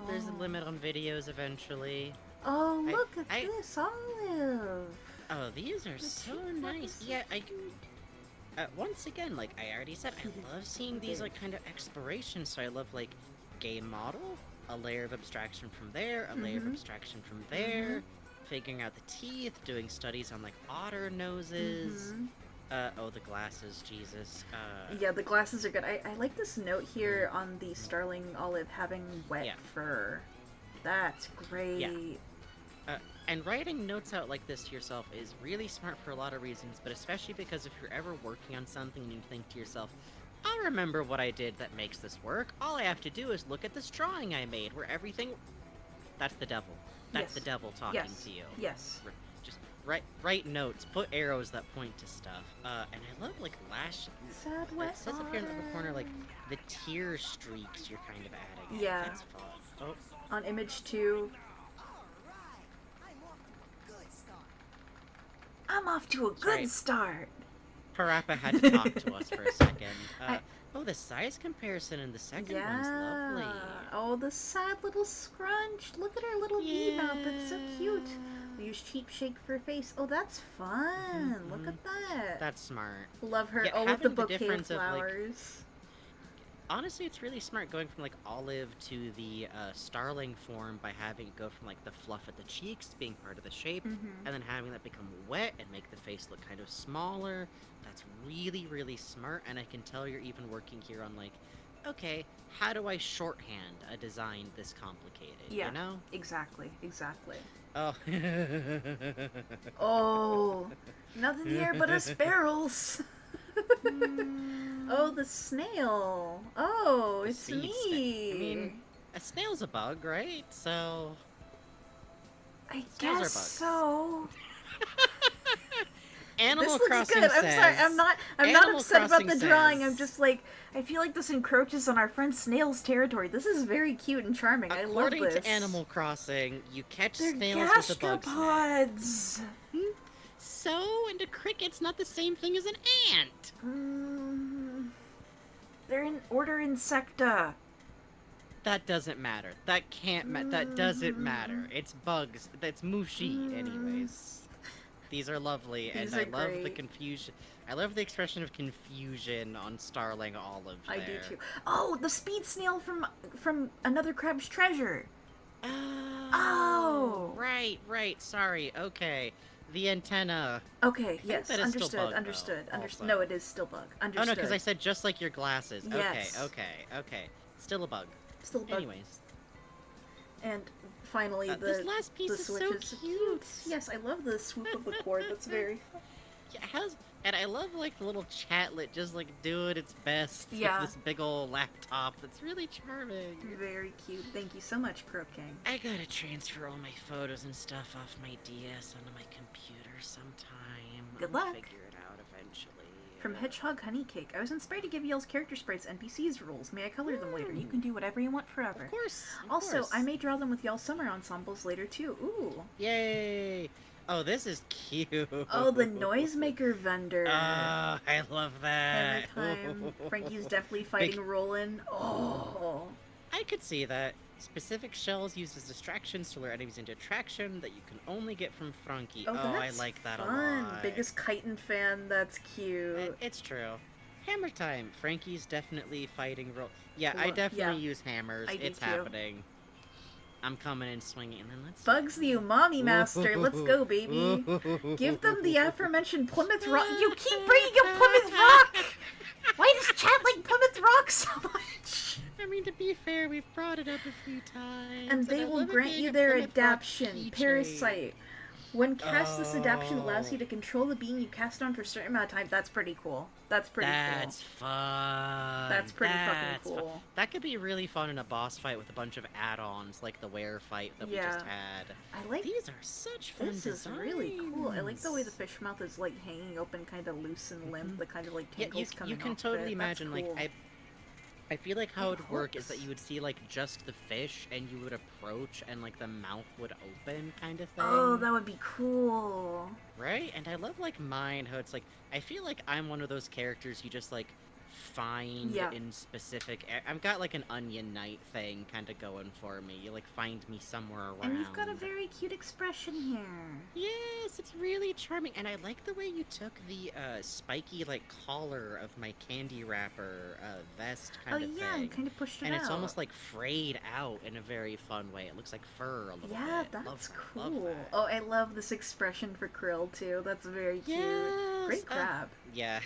there's a limit on videos eventually. Oh, I- look at I- this olive. Oh, these are so nice. Yeah, once again, like I already said, I love seeing these like kind of explorations. So I love like game model, a layer of abstraction from there, a layer of abstraction from there, figuring out the teeth, doing studies on like otter noses. Oh, the glasses, Jesus. Yeah, the glasses are good. I like this note here on the starling olive having wet fur. That's great. Yeah. And writing notes out like this to yourself is really smart for a lot of reasons, but especially because if you're ever working on something and you think to yourself, I'll remember what I did that makes this work. All I have to do is look at this drawing I made where everything... That's the devil. That's the devil talking to you. Yes. Just write notes, put arrows that point to stuff. And I love, like, Sad it wet says up here in the upper corner, like, the tear streaks you're kind of adding. Yeah. That's fun. Oh. On image 2. I'm off to a good Right. start. Parappa had to talk to us for a second. Oh, the size comparison in the second one's lovely. Oh, the sad little scrunch. Look at her little bee mouth. That's so cute. We use cheap shake for face. Oh, that's fun. Look at that. That's smart. Love her. Yeah, Oh, with the having the bouquet of difference of, like, flowers. Honestly, it's really smart going from, like, olive to the starling form by having it go from, like, the fluff at the cheeks to being part of the shape, and then having that become wet and make the face look kind of smaller. That's really, really smart, and I can tell you're even working here on, like, okay, how do I shorthand a design this complicated, Yeah, you know? exactly, exactly. Oh. Oh, nothing here but us barrels. Oh, the snail. Oh, The it's seed me. I mean, a snail's a bug, right? So... I snails are guess bugs. so. Animal This looks Crossing good. I'm says... sorry. I'm not Animal upset about Crossing the drawing. I'm says- just like, I feel like this encroaches on our friend Snail's territory. This is very cute and charming. I love According this. to Animal Crossing, you catch They're snails with a bug's net. gastropods. So, and a cricket's not the same thing as an ant. They're in order Insecta. That doesn't matter. That can't that doesn't matter. It's bugs. That's mushy, anyways. These are lovely, These and I are love the great. confusion. I love the expression of confusion on Starling Olive there. I do too. Oh, the speed snail from Another Crab's Treasure. Oh! Right, sorry, okay. The antenna. Okay, think yes, that is still understood, bug, though, understood. also. No, it is still bug. Understood. Oh no, because I said just like your glasses. Yes. Okay. Still a bug. Still a bug. Anyways. And finally, this last piece the is so switches. cute. Yes, I love the swoop of the cord. That's very fun. Yeah, and I love like the little chatlet just like doing its best Yeah. with this big old laptop. That's really charming. Very cute. Thank you so much, Crow King. I gotta transfer all my photos and stuff off my DS onto my computer sometime. Good I'll luck. Figure it out eventually. From Hedgehog Honeycake, I was inspired to give Yale's character sprites NPCs rules. May I color them later? You can do whatever you want forever. Of course. Also, I may draw them with Yale's summer ensembles later too. Ooh. Yay! Oh, this is cute. Oh, the noisemaker vendor. Oh, I love that. Every time Frankie's definitely fighting Roland. Oh. I could see that. Specific shells used as distractions to lure enemies into attraction that you can only get from Franky. Oh, I that's like that fun. a lot. Biggest chitin fan. That's cute. It's true. Hammer time. Frankie's definitely fighting Yeah, I definitely use hammers. I do It's too. happening. I'm coming in swinging, and then let's... Bugs the Umami Master. Let's go, baby. Give them the aforementioned Plymouth Rock. You keep bringing up Plymouth Rock! Why does chat like Plymouth Rock so much? I mean, to be fair, we've brought it up a few times. And they I will love it grant being you a their Plymouth Rock adaptation, keychain. Parasite. When cast, this adaptation allows you to control the being you cast on for a certain amount of time. That's pretty cool. That's pretty That's fun. That's pretty fucking That's fun. cool. That could be really fun in a boss fight with a bunch of add-ons, like the were fight that we just had. I like These are such fun This is really cool. I like the way the fish mouth is like hanging open, kind of loose and limp. The kind of like Yeah, tangles coming you can off totally of it. That's imagine, cool. like, I feel like how It it would work is that hooks. you would see, like, just the fish, and you would approach, and, like, the mouth would open, kind of thing. Oh, that would be cool. Right? And I love, like, mine, how it's, like, I feel like I'm one of those characters you just, like, find Yeah. in specific... I've got, like, an Onion Knight thing kind of going for me. You, like, find me somewhere around. And you've got a very cute expression here. Yes, it's really charming, and I like the way you took the spiky like collar of my candy wrapper vest kind of yeah, thing. and kind of pushed it and out. it's almost like frayed out in a very fun way. It looks like fur a little Yeah, bit. that's Love cool. that. Oh, I love this expression for Krill too. That's very cute. Great Yes, crab. Yeah,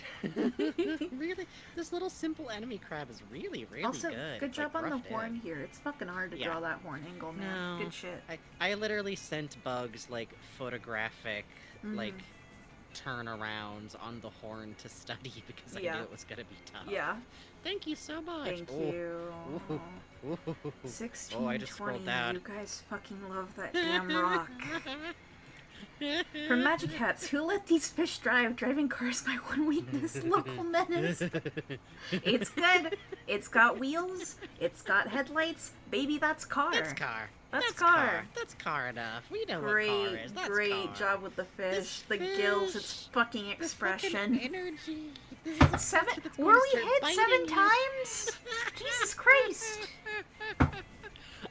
really, this little simple enemy crab is really, really Also, good. good It's, job like, on the roughed horn in. here. It's fucking hard to Yeah. draw that horn angle, man. No, Good shit. I literally sent Bugs like photographic like Mhm. turnarounds on the horn to study because I Yeah. knew it was gonna be tough. Yeah. Thank you so much. Thank Oh. you. Ooh. Ooh. 16, Oh, I just 20, scrolled down. you guys fucking love that damn rock. From Magic Hats, who let these fish drive? Driving cars my one weakness. Local menace. It's good. It's got wheels. It's got headlights. Baby, that's car. That's car. That's car. That's car enough. We know Great, what car is. That's great car. job with the fish, This the gills, its fish, fucking the expression. fucking energy. This is a Seven? fish that's going Were to we start hit 7 biting you. times? Jesus Christ!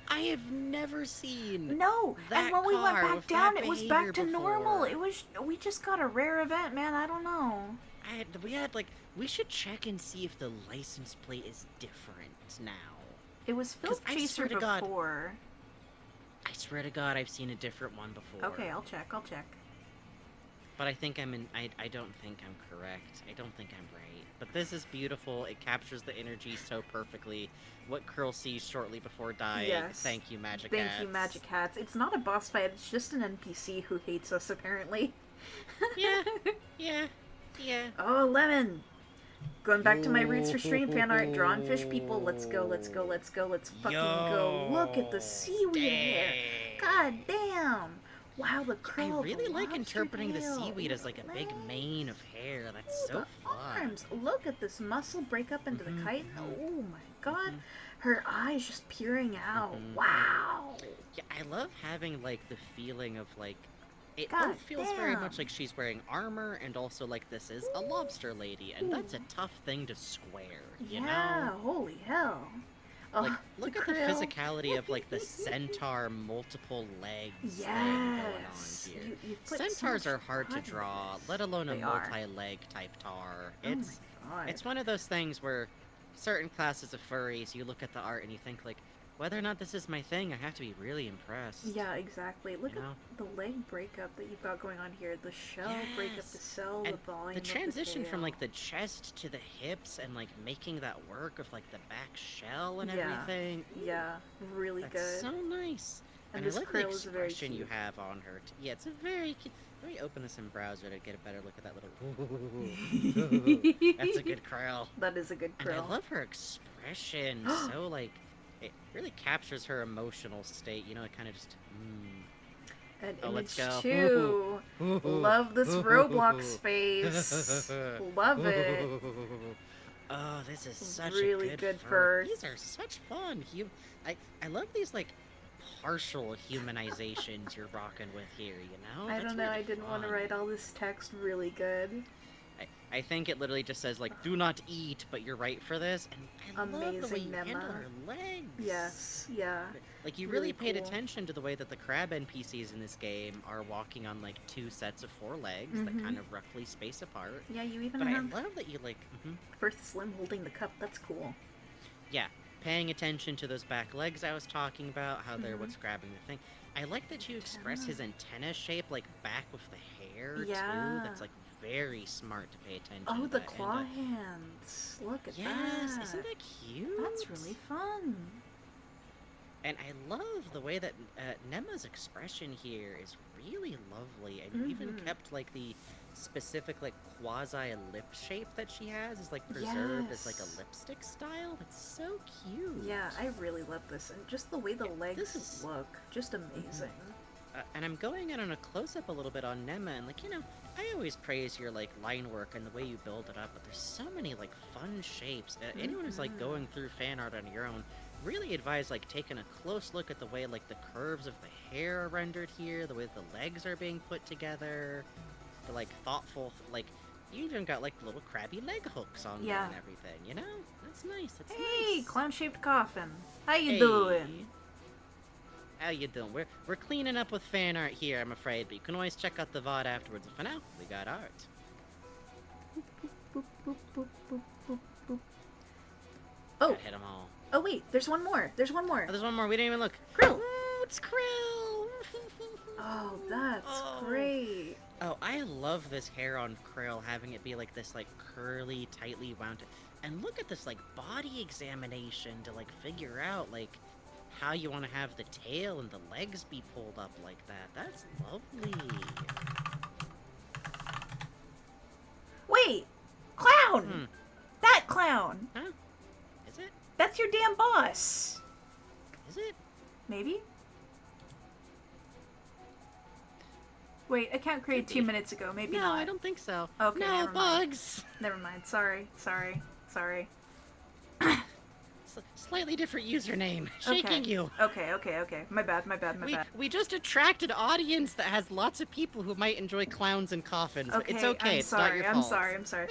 I I've never seen. No, that and when we went car back with down, that it was behavior back to normal. before. We just got a rare event, man. I don't know. We should check and see if the license plate is different now. It was Filth 'Cause I Chaser swear to God- before. I swear to God, I've seen a different one before. Okay, I'll check. But I think I'm in. I don't think I'm correct. I don't think I'm right. But this is beautiful. It captures the energy so perfectly. What Curl sees shortly before dying. Yes. Thank you, Magic Thank Hats. you, Magic Hats. It's not a boss fight. It's just an NPC who hates us, apparently. Yeah. Oh, Lemon! Going back to my roots for stream fan art, drawing fish people. Let's go. Let's fucking go. Look at the seaweed hair. God damn. Wow, the curl. I really like lobster interpreting the tail. seaweed as like a big mane of hair. That's Ooh, so the fun. arms. Look at this muscle break up into the kite. Oh my god. Her eyes just peering out. Wow. Yeah, I love having like the feeling of like it God both feels very damn. much like she's wearing armor and also like this is a lobster lady, and that's a tough thing to square, you Yeah, know? holy hell. Like, Oh, look at the krill. physicality of like the centaur multiple legs thing going on Yes. here. You've put so Centaurs much are hard to thought into draw, this. let alone a They are. multi-leg type tar. Oh my It's God. it's one of those things where certain classes of furries, you look at the art and you think like, whether or not this is my thing, I have to be really impressed. Yeah, exactly. Look You know? at the leg breakup that you've got going on here. The shell breakup, the cell, And the volume the transition of from tail. like the chest to the hips and like making that work of like the back shell and Yeah. everything. Yeah, really That's good. so nice. And I this love the krill is very expression you cute. have on her. Yeah, it's a very cute. Let me open this in browser to get a better look at that little. That's a good krill. That is a good And I krill. love her expression. So like, it really captures her emotional state. You know, it kind of just. And Oh, let's image go. 2. Love this Roblox face. Love it. Oh, this is such Really a good fur. fur. These are such fun. I love these like partial humanizations you're rocking with here. You know? I That's don't know. really I didn't want to fun. write all this text really good. I think it literally just says like, "Do not eat," but you're right for this. And I love the way Amazing you handle memo. her legs. Yes, yeah. Like you really paid cool. attention to the way that the crab NPCs in this game are walking on like 2 sets of 4 legs that Mhm. kind of roughly space apart. Yeah, you even But I have love that you like. First Slim holding the cup. That's cool. Yeah, paying attention to those back legs I was talking about, how they're Mhm. what's grabbing the thing. I like that you express his antenna shape like back with the hair Yeah. too. That's like very smart to pay attention Oh, to the that. And, claw hands. Look at yes, that. isn't that cute? That's really fun. And I love the way that Nema's expression here is really lovely, and you even Mhm. kept like the specific like quasi lip shape that she has is like preserved as like a Yes. lipstick style. That's so cute. Yeah, I really love this. And just the way the legs is- look. Just amazing. And I'm going in on a close-up a little bit on Nema, and like, you know, I always praise your like line work and the way you build it up, but there's so many like fun shapes. Anyone who's like going through fan art on your own, really advise like taking a close look at the way like the curves of the hair are rendered here, the way the legs are being put together, the like thoughtful like you even got like little crabby leg hooks on there Yeah. and everything. You know, that's nice. That's Hey, nice. clown-shaped coffin. How you Hey. doing? How you doing? We're cleaning up with fan art here, I'm afraid, but you can always check out the VOD afterwards. And for now, we got art. Boop, boop, boop, boop, boop, boop. Oh, Oh, hit them all. oh wait, there's one more. There's one more. Oh, there's one more. We didn't even look. Krill. Oh, it's Krill. Oh, that's Oh. great. Oh, I love this hair on Krill, having it be like this, like curly, tightly wound. And look at this, like body examination to like figure out like how you want to have the tail and the legs be pulled up like that. That's lovely. Wait, clown. Hmm. That clown. Huh? Is it? That's your damn boss. Is it? Maybe. Wait, account created 2 minutes ago. Maybe No, not. I don't think so. Okay, no, never mind. bugs. Never mind. Sorry. Slightly different username. Shaking you. Okay. My bad. We just attracted audience that has lots of people who might enjoy clowns and coffins. Okay, It's okay. I'm it's sorry. not your I'm fault. sorry. I'm sorry.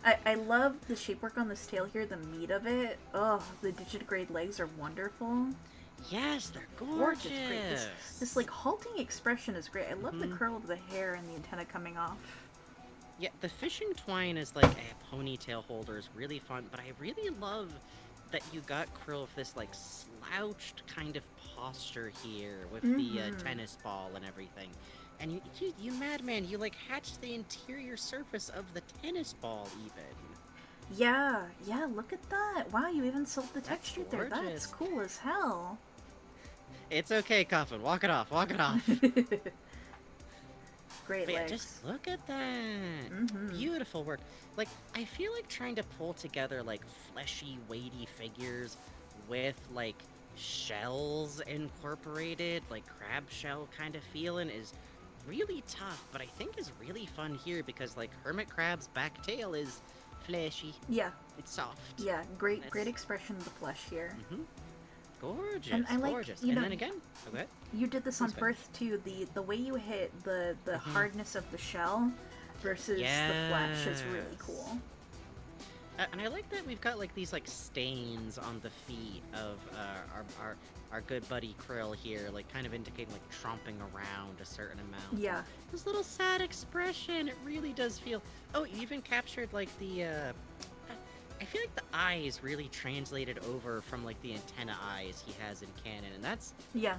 I love the shapework on this tail here, the meat of it. Oh, the digitigrade legs are wonderful. Yes, they're gorgeous. Great. This like halting expression is great. I love the curl of the hair and the antenna coming off. Yeah, the fishing twine is like a ponytail holder is really fun, but I really love that you got Krill with this like slouched kind of posture here with the tennis ball and everything. And you madman, you like hatched the interior surface of the tennis ball even. Yeah, look at that. Wow, you even sold the texture there. That's cool as hell. It's okay, Coffin. Walk it off. Great but yeah, legs. just look at that. Beautiful work. Like, I feel like trying to pull together, like, fleshy, weighty figures with, like, shells incorporated, like, crab shell kind of feeling is really tough, but I think is really fun here because, like, Hermit Crab's back tail is fleshy. Yeah. It's soft. Yeah, great expression of the flesh here. Gorgeous, and I like, gorgeous. You know, and then again, okay. You did this on Firth too. The way you hit the hardness of the shell versus the flesh is really cool. And I like that we've got like these like stains on the feet of our good buddy Krill here, like kind of indicating like tromping around a certain amount. Yeah. This little sad expression, it really does feel. Oh, you even captured like the. I feel like the eyes really translated over from like the antenna eyes he has in canon, and that's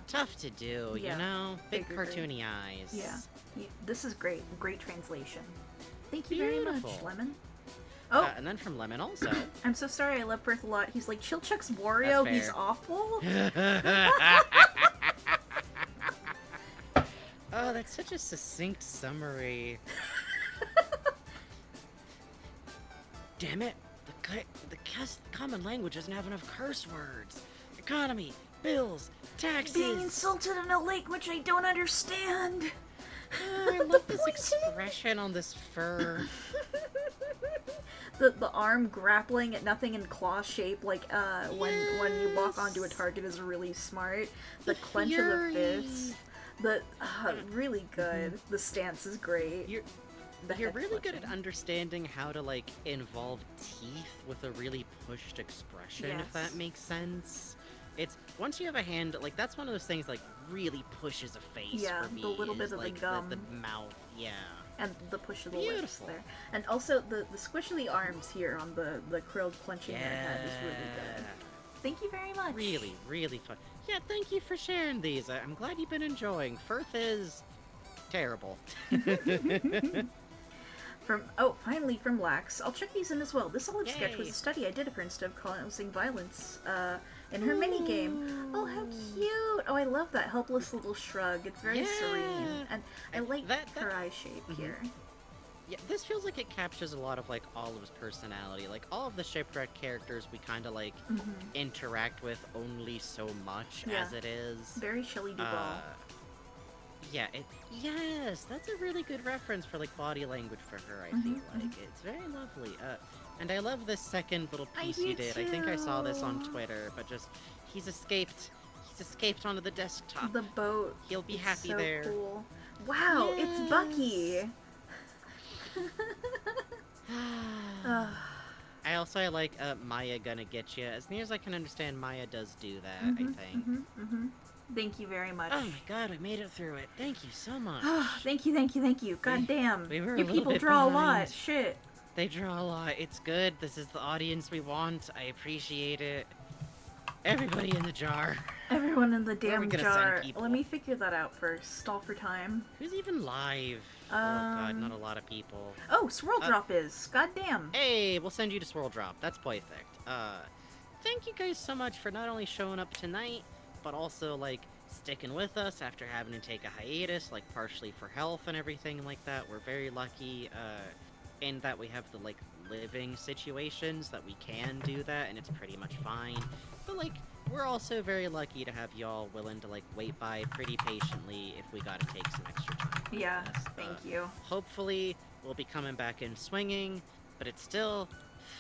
tough to do, you know? Big cartoony eyes. Yeah, this is great. Great translation. Thank you very much, Lemon. Oh, and then from Lemon also. I'm so sorry, I love Firth a lot. He's like, Chilchuck's Wario, he's awful. Oh, that's such a succinct summary. Damn it. The common language doesn't have enough curse words. Economy, bills, taxes. Being insulted in a language I don't understand. Oh, I love this expression on this fur. The arm grappling at nothing in claw shape, like when you walk onto a target, is really smart. The clench of the fist, really good. The stance is great. You're really good at understanding how to, like, involve teeth with a really pushed expression, if that makes sense. It's, once you have a hand, like, that's one of those things, like, really pushes a face for me. The little bit of like, the gum. The mouth, And the push of the lips there. And also, the squishly arms here on the Krill clenching their head is really good. Thank you very much. Really, really fun. Yeah, thank you for sharing these. I'm glad you've been enjoying. Firth is terrible. Finally from Lax. I'll check these in as well. This olive sketch was a study I did of her instead of causing violence in her minigame. Oh, how cute! Oh, I love that helpless little shrug. It's very serene. And I like her eye shape here. Yeah, this feels like it captures a lot of, like, Olive's personality. Like, all of the shipwreck characters we kind of, like, interact with only so much as it is. Very Shelley Duval. Yes, that's a really good reference for, like, body language for her, I feel like. It's very lovely. And I love this second little piece you did. I think I saw this on Twitter, but just, he's escaped onto the desktop. The boat. He'll be happy there. Cool. Wow, it's Bucky! I like Maya gonna get you. As near as I can understand, Maya does do that, I think. Thank you very much. Oh my god, we made it through it. Thank you so much. Thank you. God damn. We were you people draw a lot. Shit. They draw a lot. It's good. This is the audience we want. I appreciate it. Everybody in the jar. Everyone in the damn jar. Let me figure that out first. Stall for time. Who's even live? Oh god, not a lot of people. Oh, Swirl Drop is. God damn. Hey, we'll send you to Swirl Drop. That's perfect. Thank you guys so much for not only showing up tonight, but also, like, sticking with us after having to take a hiatus, like, partially for health and everything like that. We're very lucky, in that we have the, like, living situations that we can do that, and it's pretty much fine. But, like, we're also very lucky to have y'all willing to, like, wait by pretty patiently if we gotta take some extra time. Yeah, thank you. Hopefully, we'll be coming back in swinging, but it's still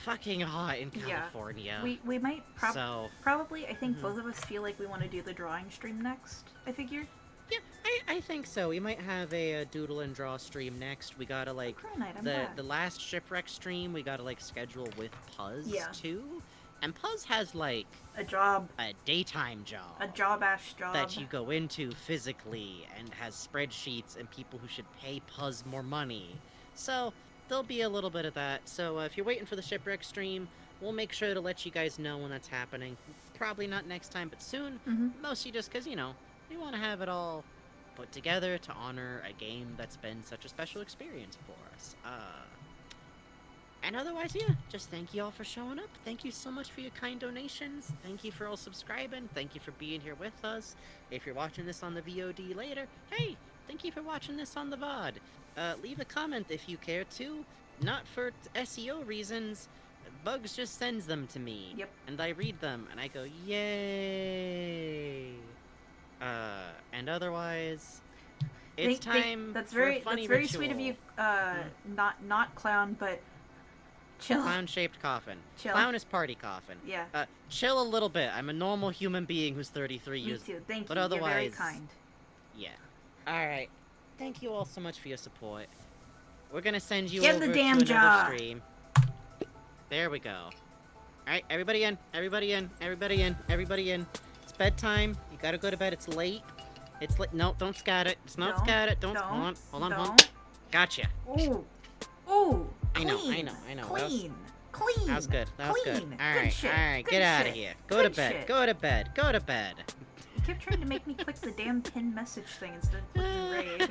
fucking hot in California. We might probably, I think both of us feel like we want to do the drawing stream next, I figure. Yeah, I think so. We might have a doodle and draw stream next. We gotta like the last shipwreck stream. We gotta like schedule with Puzz too, and Puzz has like a job, a daytime job, a job-ass job that you go into physically, and has spreadsheets and people who should pay Puzz more money. So there'll be a little bit of that. So if you're waiting for the shipwreck stream, we'll make sure to let you guys know when that's happening. Probably not next time, but soon. Mostly just because, you know, we want to have it all put together to honor a game that's been such a special experience for us. And otherwise, yeah, just thank you all for showing up. Thank you so much for your kind donations. Thank you for all subscribing. Thank you for being here with us. If you're watching this on the VOD later, hey, thank you for watching this on the VOD. Leave a comment if you care to. Not for SEO reasons. Bugs just sends them to me. Yep. And I read them, and I go, yay. And otherwise, it's time that's for very, a funny that's very ritual. sweet of you, not clown, but chill. Clown-shaped coffin. Chill. Clown is party coffin. Yeah. Chill a little bit. I'm a normal human being who's 33 years old. Me too. Thank but you. Otherwise, You're very kind. Yeah. Alright. Thank you all so much for your support. We're gonna send you Get over the to damn another job. stream. There we go. Alright, everybody in. Everybody in. Everybody in. Everybody in. It's bedtime. You gotta go to bed. It's late. It's late. No, don't scat it. It's not scat it. Don't. Hold on. Gotcha. Ooh. Ooh. I know. Clean. That was good. That was good. Alright, shit. alright. Good Get out of shit. here. Go Good to bed. shit. Go to bed. Go to bed. You kept trying to make me click the damn pin message thing instead of clicking raid.